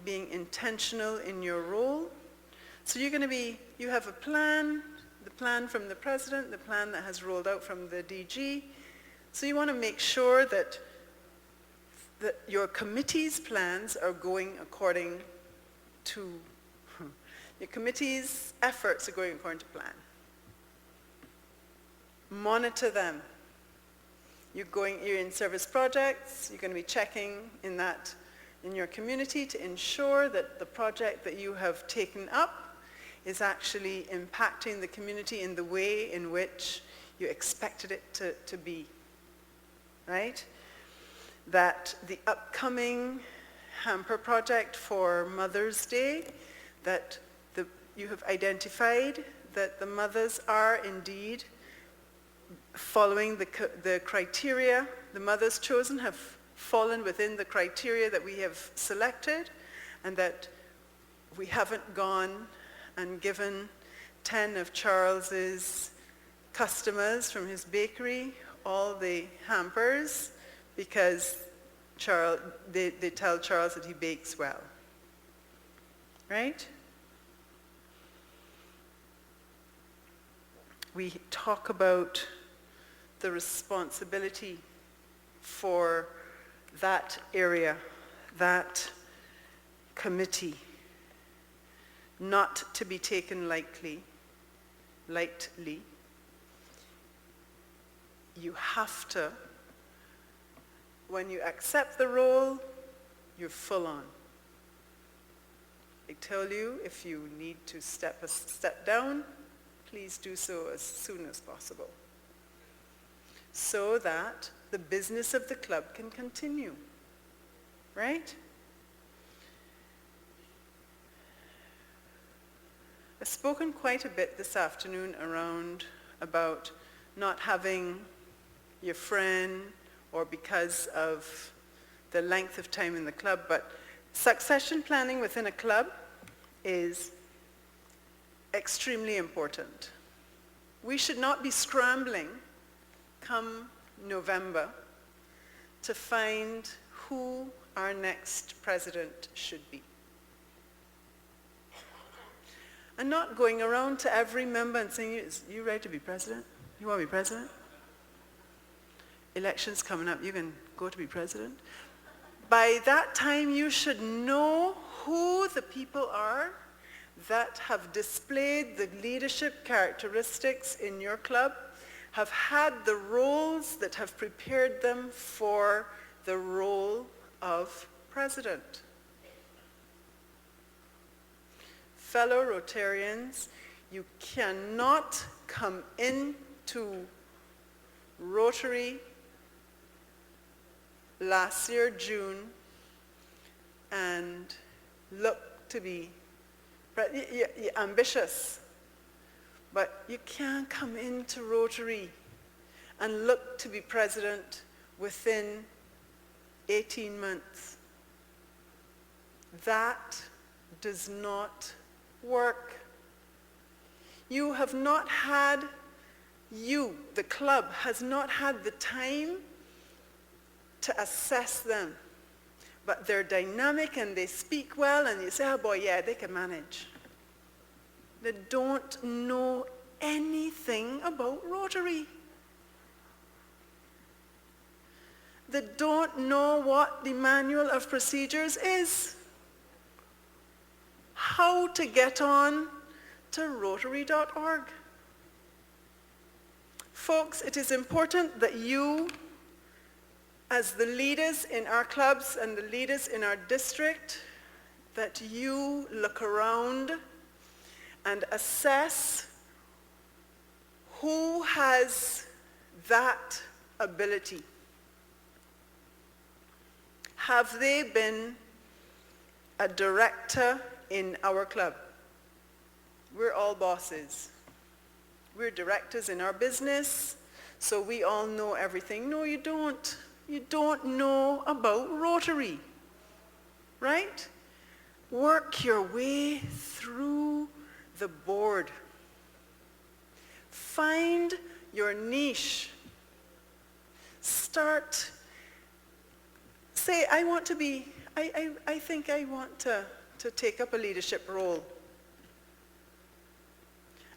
being intentional in your role. So you have a plan, the plan from the president, the plan that has rolled out from the DG. So you want to make sure that your committee's plans are going according to, your committee's efforts are going according to plan. Monitor them. You're in service projects, you're going to be checking in your community to ensure that the project that you have taken up is actually impacting the community in the way in which you expected it to be, right? That the upcoming hamper project for Mother's Day, that you have identified that the mothers are indeed following the criteria, the mothers chosen have fallen within the criteria that we have selected, and that we haven't gone and given 10 of Charles's customers from his bakery all the hampers because they tell Charles that he bakes well. Right? We talk about the responsibility for that area, that committee, not to be taken lightly. You have to, when you accept the role, you're full on. I tell you, if you need to step down, please do so as soon as possible, so that the business of the club can continue, right? I've spoken quite a bit this afternoon about not having your friend or because of the length of time in the club, but succession planning within a club is extremely important. We should not be scrambling come November to find who our next president should be. And not going around to every member and saying, you ready to be president? You want to be president? Election's coming up, you can go to be president. By that time, you should know who the people are that have displayed the leadership characteristics in your club have had the roles that have prepared them for the role of president. Fellow Rotarians, you cannot come into Rotary last year, June, and look to be you're ambitious, but you can't come into Rotary and look to be president within 18 months. That does not work. You have not had, the club has not had the time to assess them. But they're dynamic and they speak well and you say, oh boy, yeah, they can manage. They don't know anything about Rotary. They don't know what the manual of procedures is. How to get on to Rotary.org. Folks, it is important that you, as the leaders in our clubs and the leaders in our district, that you look around and assess who has that ability. Have they been a director in our club? We're all bosses. We're directors in our business, so we all know everything. No, you don't. You don't know about Rotary, right? Work your way through the board. Find your niche. Start, say, I want to be, I think I want to take up a leadership role.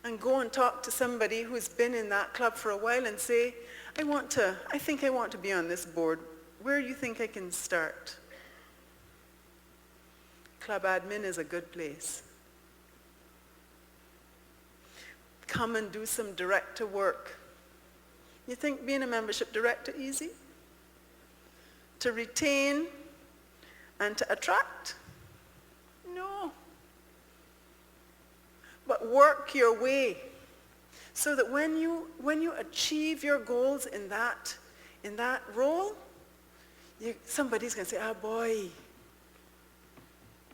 And go and talk to somebody who's been in that club for a while and say, I think I want to be on this board. Where do you think I can start? Club admin is a good place. Come and do some director work. You think being a membership director easy? To retain and to attract? No. But work your way so that when you achieve your goals in that role, somebody's going to say, oh boy,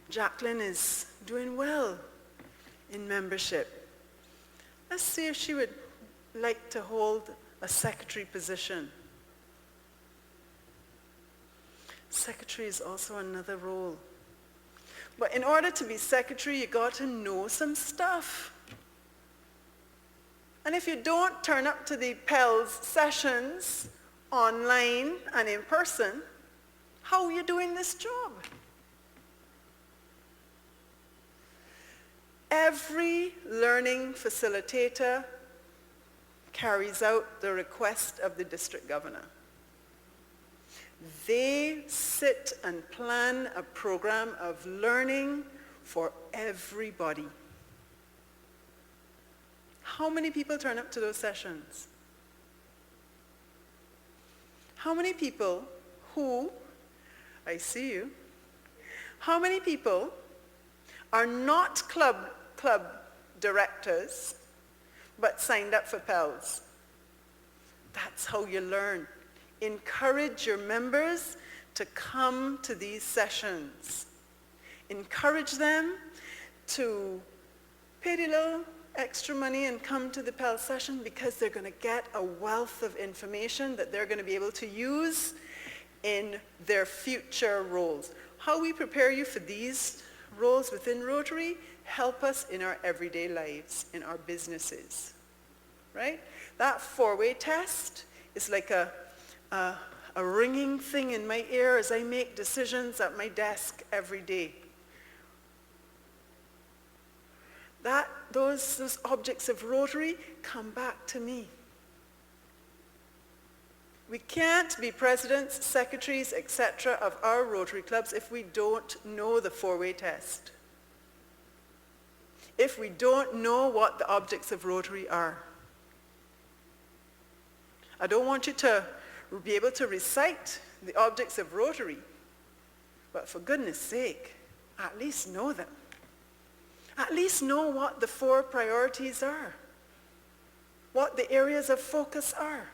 Jacqueline is doing well in membership. Let's see if she would like to hold a secretary position. Secretary is also another role. But in order to be secretary, you got to know some stuff. And if you don't turn up to the PELS sessions online and in person, how are you doing this job? Every learning facilitator carries out the request of the district governor. They sit and plan a program of learning for everybody. How many people turn up to those sessions? How many people who, I see you, how many people are not club directors but signed up for PELS? That's how you learn. Encourage your members to come to these sessions. Encourage them to pay the little extra money and come to the PELS session because they're going to get a wealth of information that they're going to be able to use in their future roles. How we prepare you for these roles within Rotary help us in our everyday lives, in our businesses, right? That four-way test is like a ringing thing in my ear as I make decisions at my desk every day. Those objects of Rotary come back to me. We can't be presidents, secretaries, etc. of our Rotary clubs if we don't know the four-way test. if we don't know what the objects of Rotary are. I don't want you to be able to recite the objects of Rotary, but for goodness sake, at least know them. At least know what the 4 priorities are, what the areas of focus are.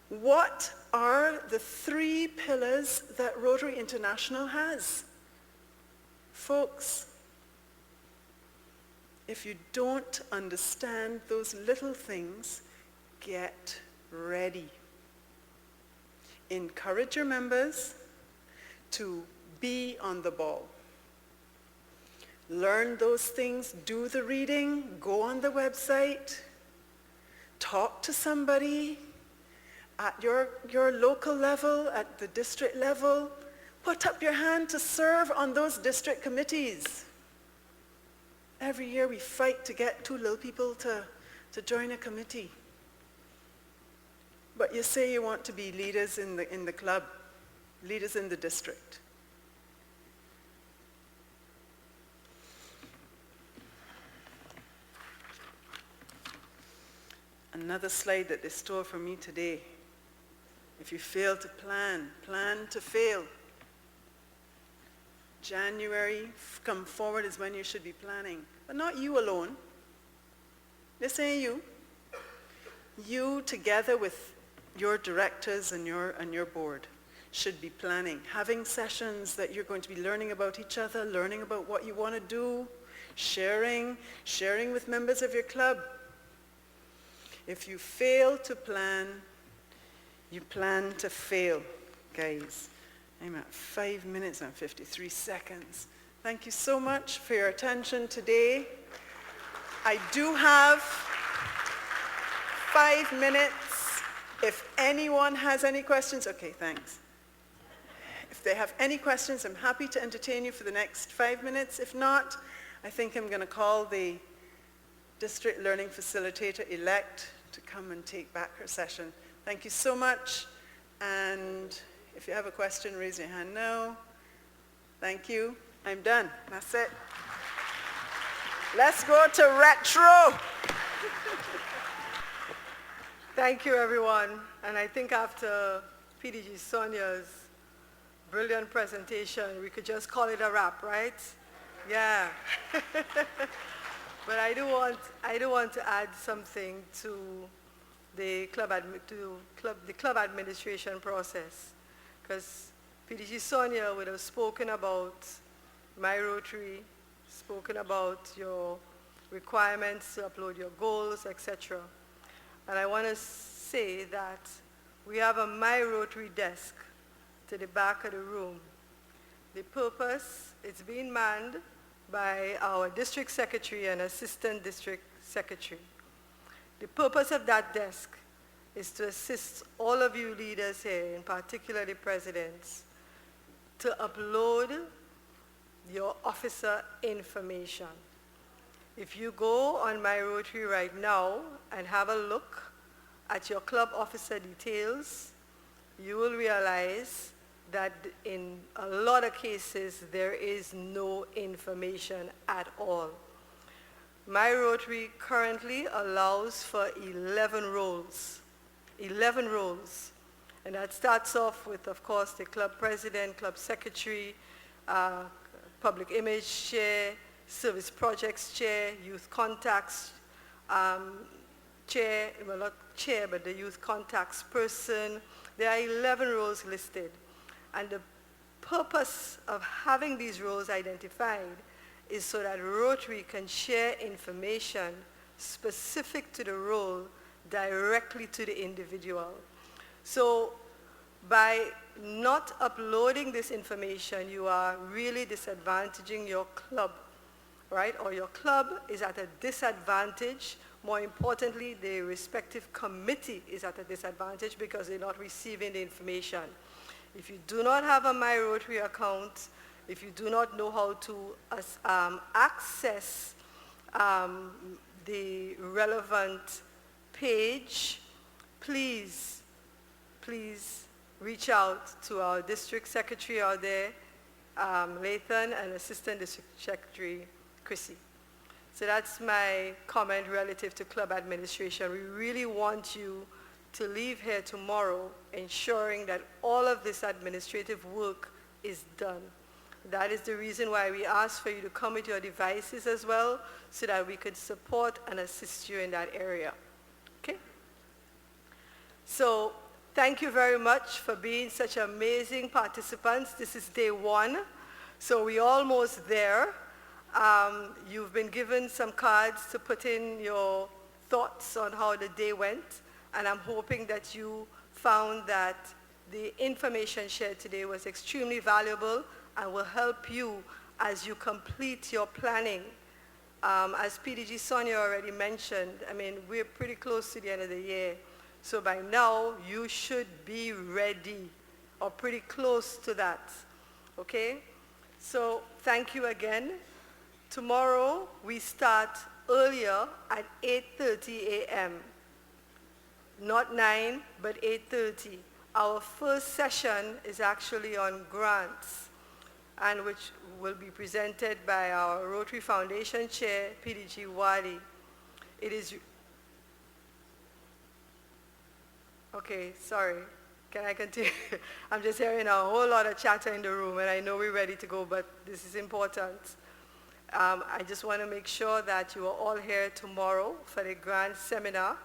What are the 3 pillars that Rotary International has? Folks, if you don't understand those little things, get ready. Encourage your members to be on the ball. Learn those things, do the reading, go on the website, talk to somebody at your local level, at the district level. Put up your hand to serve on those district committees. Every year we fight to get 2 little people to join a committee. But you say you want to be leaders in the club, leaders in the district. Another slide that they stole from me today. If you fail to plan, plan to fail. January, come forward is when you should be planning. But not you alone. They're saying you. You together with your directors and your board should be planning. Having sessions that you're going to be learning about each other, learning about what you want to do, sharing with members of your club. If you fail to plan, you plan to fail, guys. I'm at 5 minutes and 53 seconds. Thank you so much for your attention today. I do have 5 minutes. If anyone has any questions, okay, thanks. If they have any questions, I'm happy to entertain you for the next 5 minutes. If not, I think I'm going to call the District Learning Facilitator-elect to come and take back her session. Thank you so much. And if you have a question, raise your hand now. Thank you. I'm done. That's it. Let's go to retro. Thank you, everyone. And I think after PDG Sonia's brilliant presentation, we could just call it a wrap, right? Yeah. But I do want to add something to the club administration process, because PDG Sonia would have spoken about My Rotary, spoken about your requirements to upload your goals, etc. And I want to say that we have a My Rotary desk to the back of the room. The purpose, it's being manned by our district secretary and assistant district secretary. The purpose of that desk is to assist all of you leaders here, in particular the presidents, to upload your officer information. If you go on My Rotary right now and have a look at your club officer details, you will realize that in a lot of cases there is no information at all. My Rotary currently allows for 11 roles. 11 roles. And that starts off with, of course, the club president, club secretary, public image chair, service projects chair, youth contacts chair, well not chair, but the youth contacts person. There are 11 roles listed. And the purpose of having these roles identified is so that Rotary can share information specific to the role directly to the individual. So by not uploading this information, you are really disadvantaging your club, right? Or your club is at a disadvantage. More importantly, the respective committee is at a disadvantage because they're not receiving the information. If you do not have a My Rotary account, if you do not know how to access the relevant page, please reach out to our district secretary out there Lathan, and Assistant District Secretary Chrissy. So that's my comment relative to club administration. We really want you to leave here tomorrow ensuring that all of this administrative work is done. That is the reason why we ask for you to come with your devices as well, so that we could support and assist you in that area. Okay? So thank you very much for being such amazing participants. This is day one, so we're almost there. You've been given some cards to put in your thoughts on how the day went, and I'm hoping that you found that the information shared today was extremely valuable and will help you as you complete your planning. As PDG Sonia already mentioned, I mean, we're pretty close to the end of the year, so by now you should be ready or pretty close to that, okay? So thank you again. Tomorrow we start earlier at 8:30 a.m. Not 9, but 8:30. Our first session is actually on grants, and which will be presented by our Rotary Foundation Chair, PDG Wadi. It is, okay, sorry. Can I continue? I'm just hearing a whole lot of chatter in the room, and I know we're ready to go, but this is important. I just want to make sure that you are all here tomorrow for the grant seminar.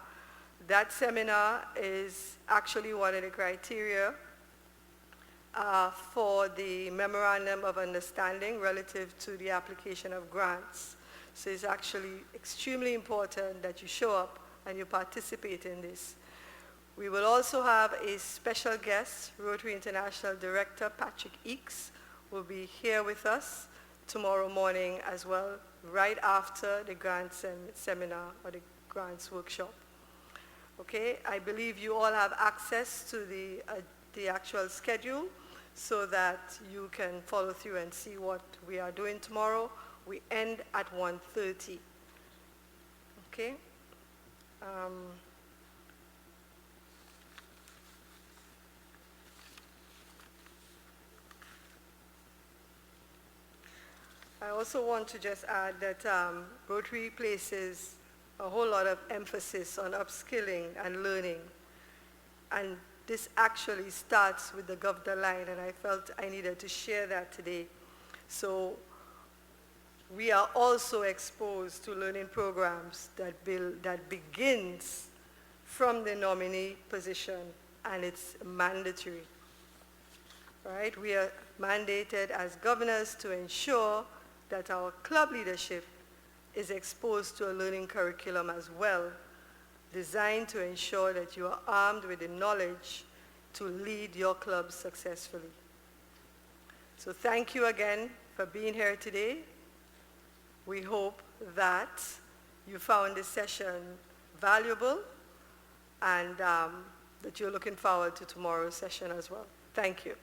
That seminar is actually one of the criteria for the Memorandum of Understanding relative to the application of grants. So it's actually extremely important that you show up and you participate in this. We will also have a special guest, Rotary International Director Patrick Eakes will be here with us tomorrow morning as well, right after the grants seminar or the grants workshop. Okay, I believe you all have access to the actual schedule so that you can follow through and see what we are doing tomorrow. We end at 1:30. Okay. I also want to just add that Rotary places a whole lot of emphasis on upskilling and learning. And this actually starts with the Governor line, and I felt I needed to share that today. So we are also exposed to learning programs that begins from the nominee position, and it's mandatory. Right? We are mandated as governors to ensure that our club leadership is exposed to a learning curriculum as well, designed to ensure that you are armed with the knowledge to lead your club successfully. So thank you again for being here today. We hope that you found this session valuable and that you're looking forward to tomorrow's session as well. Thank you.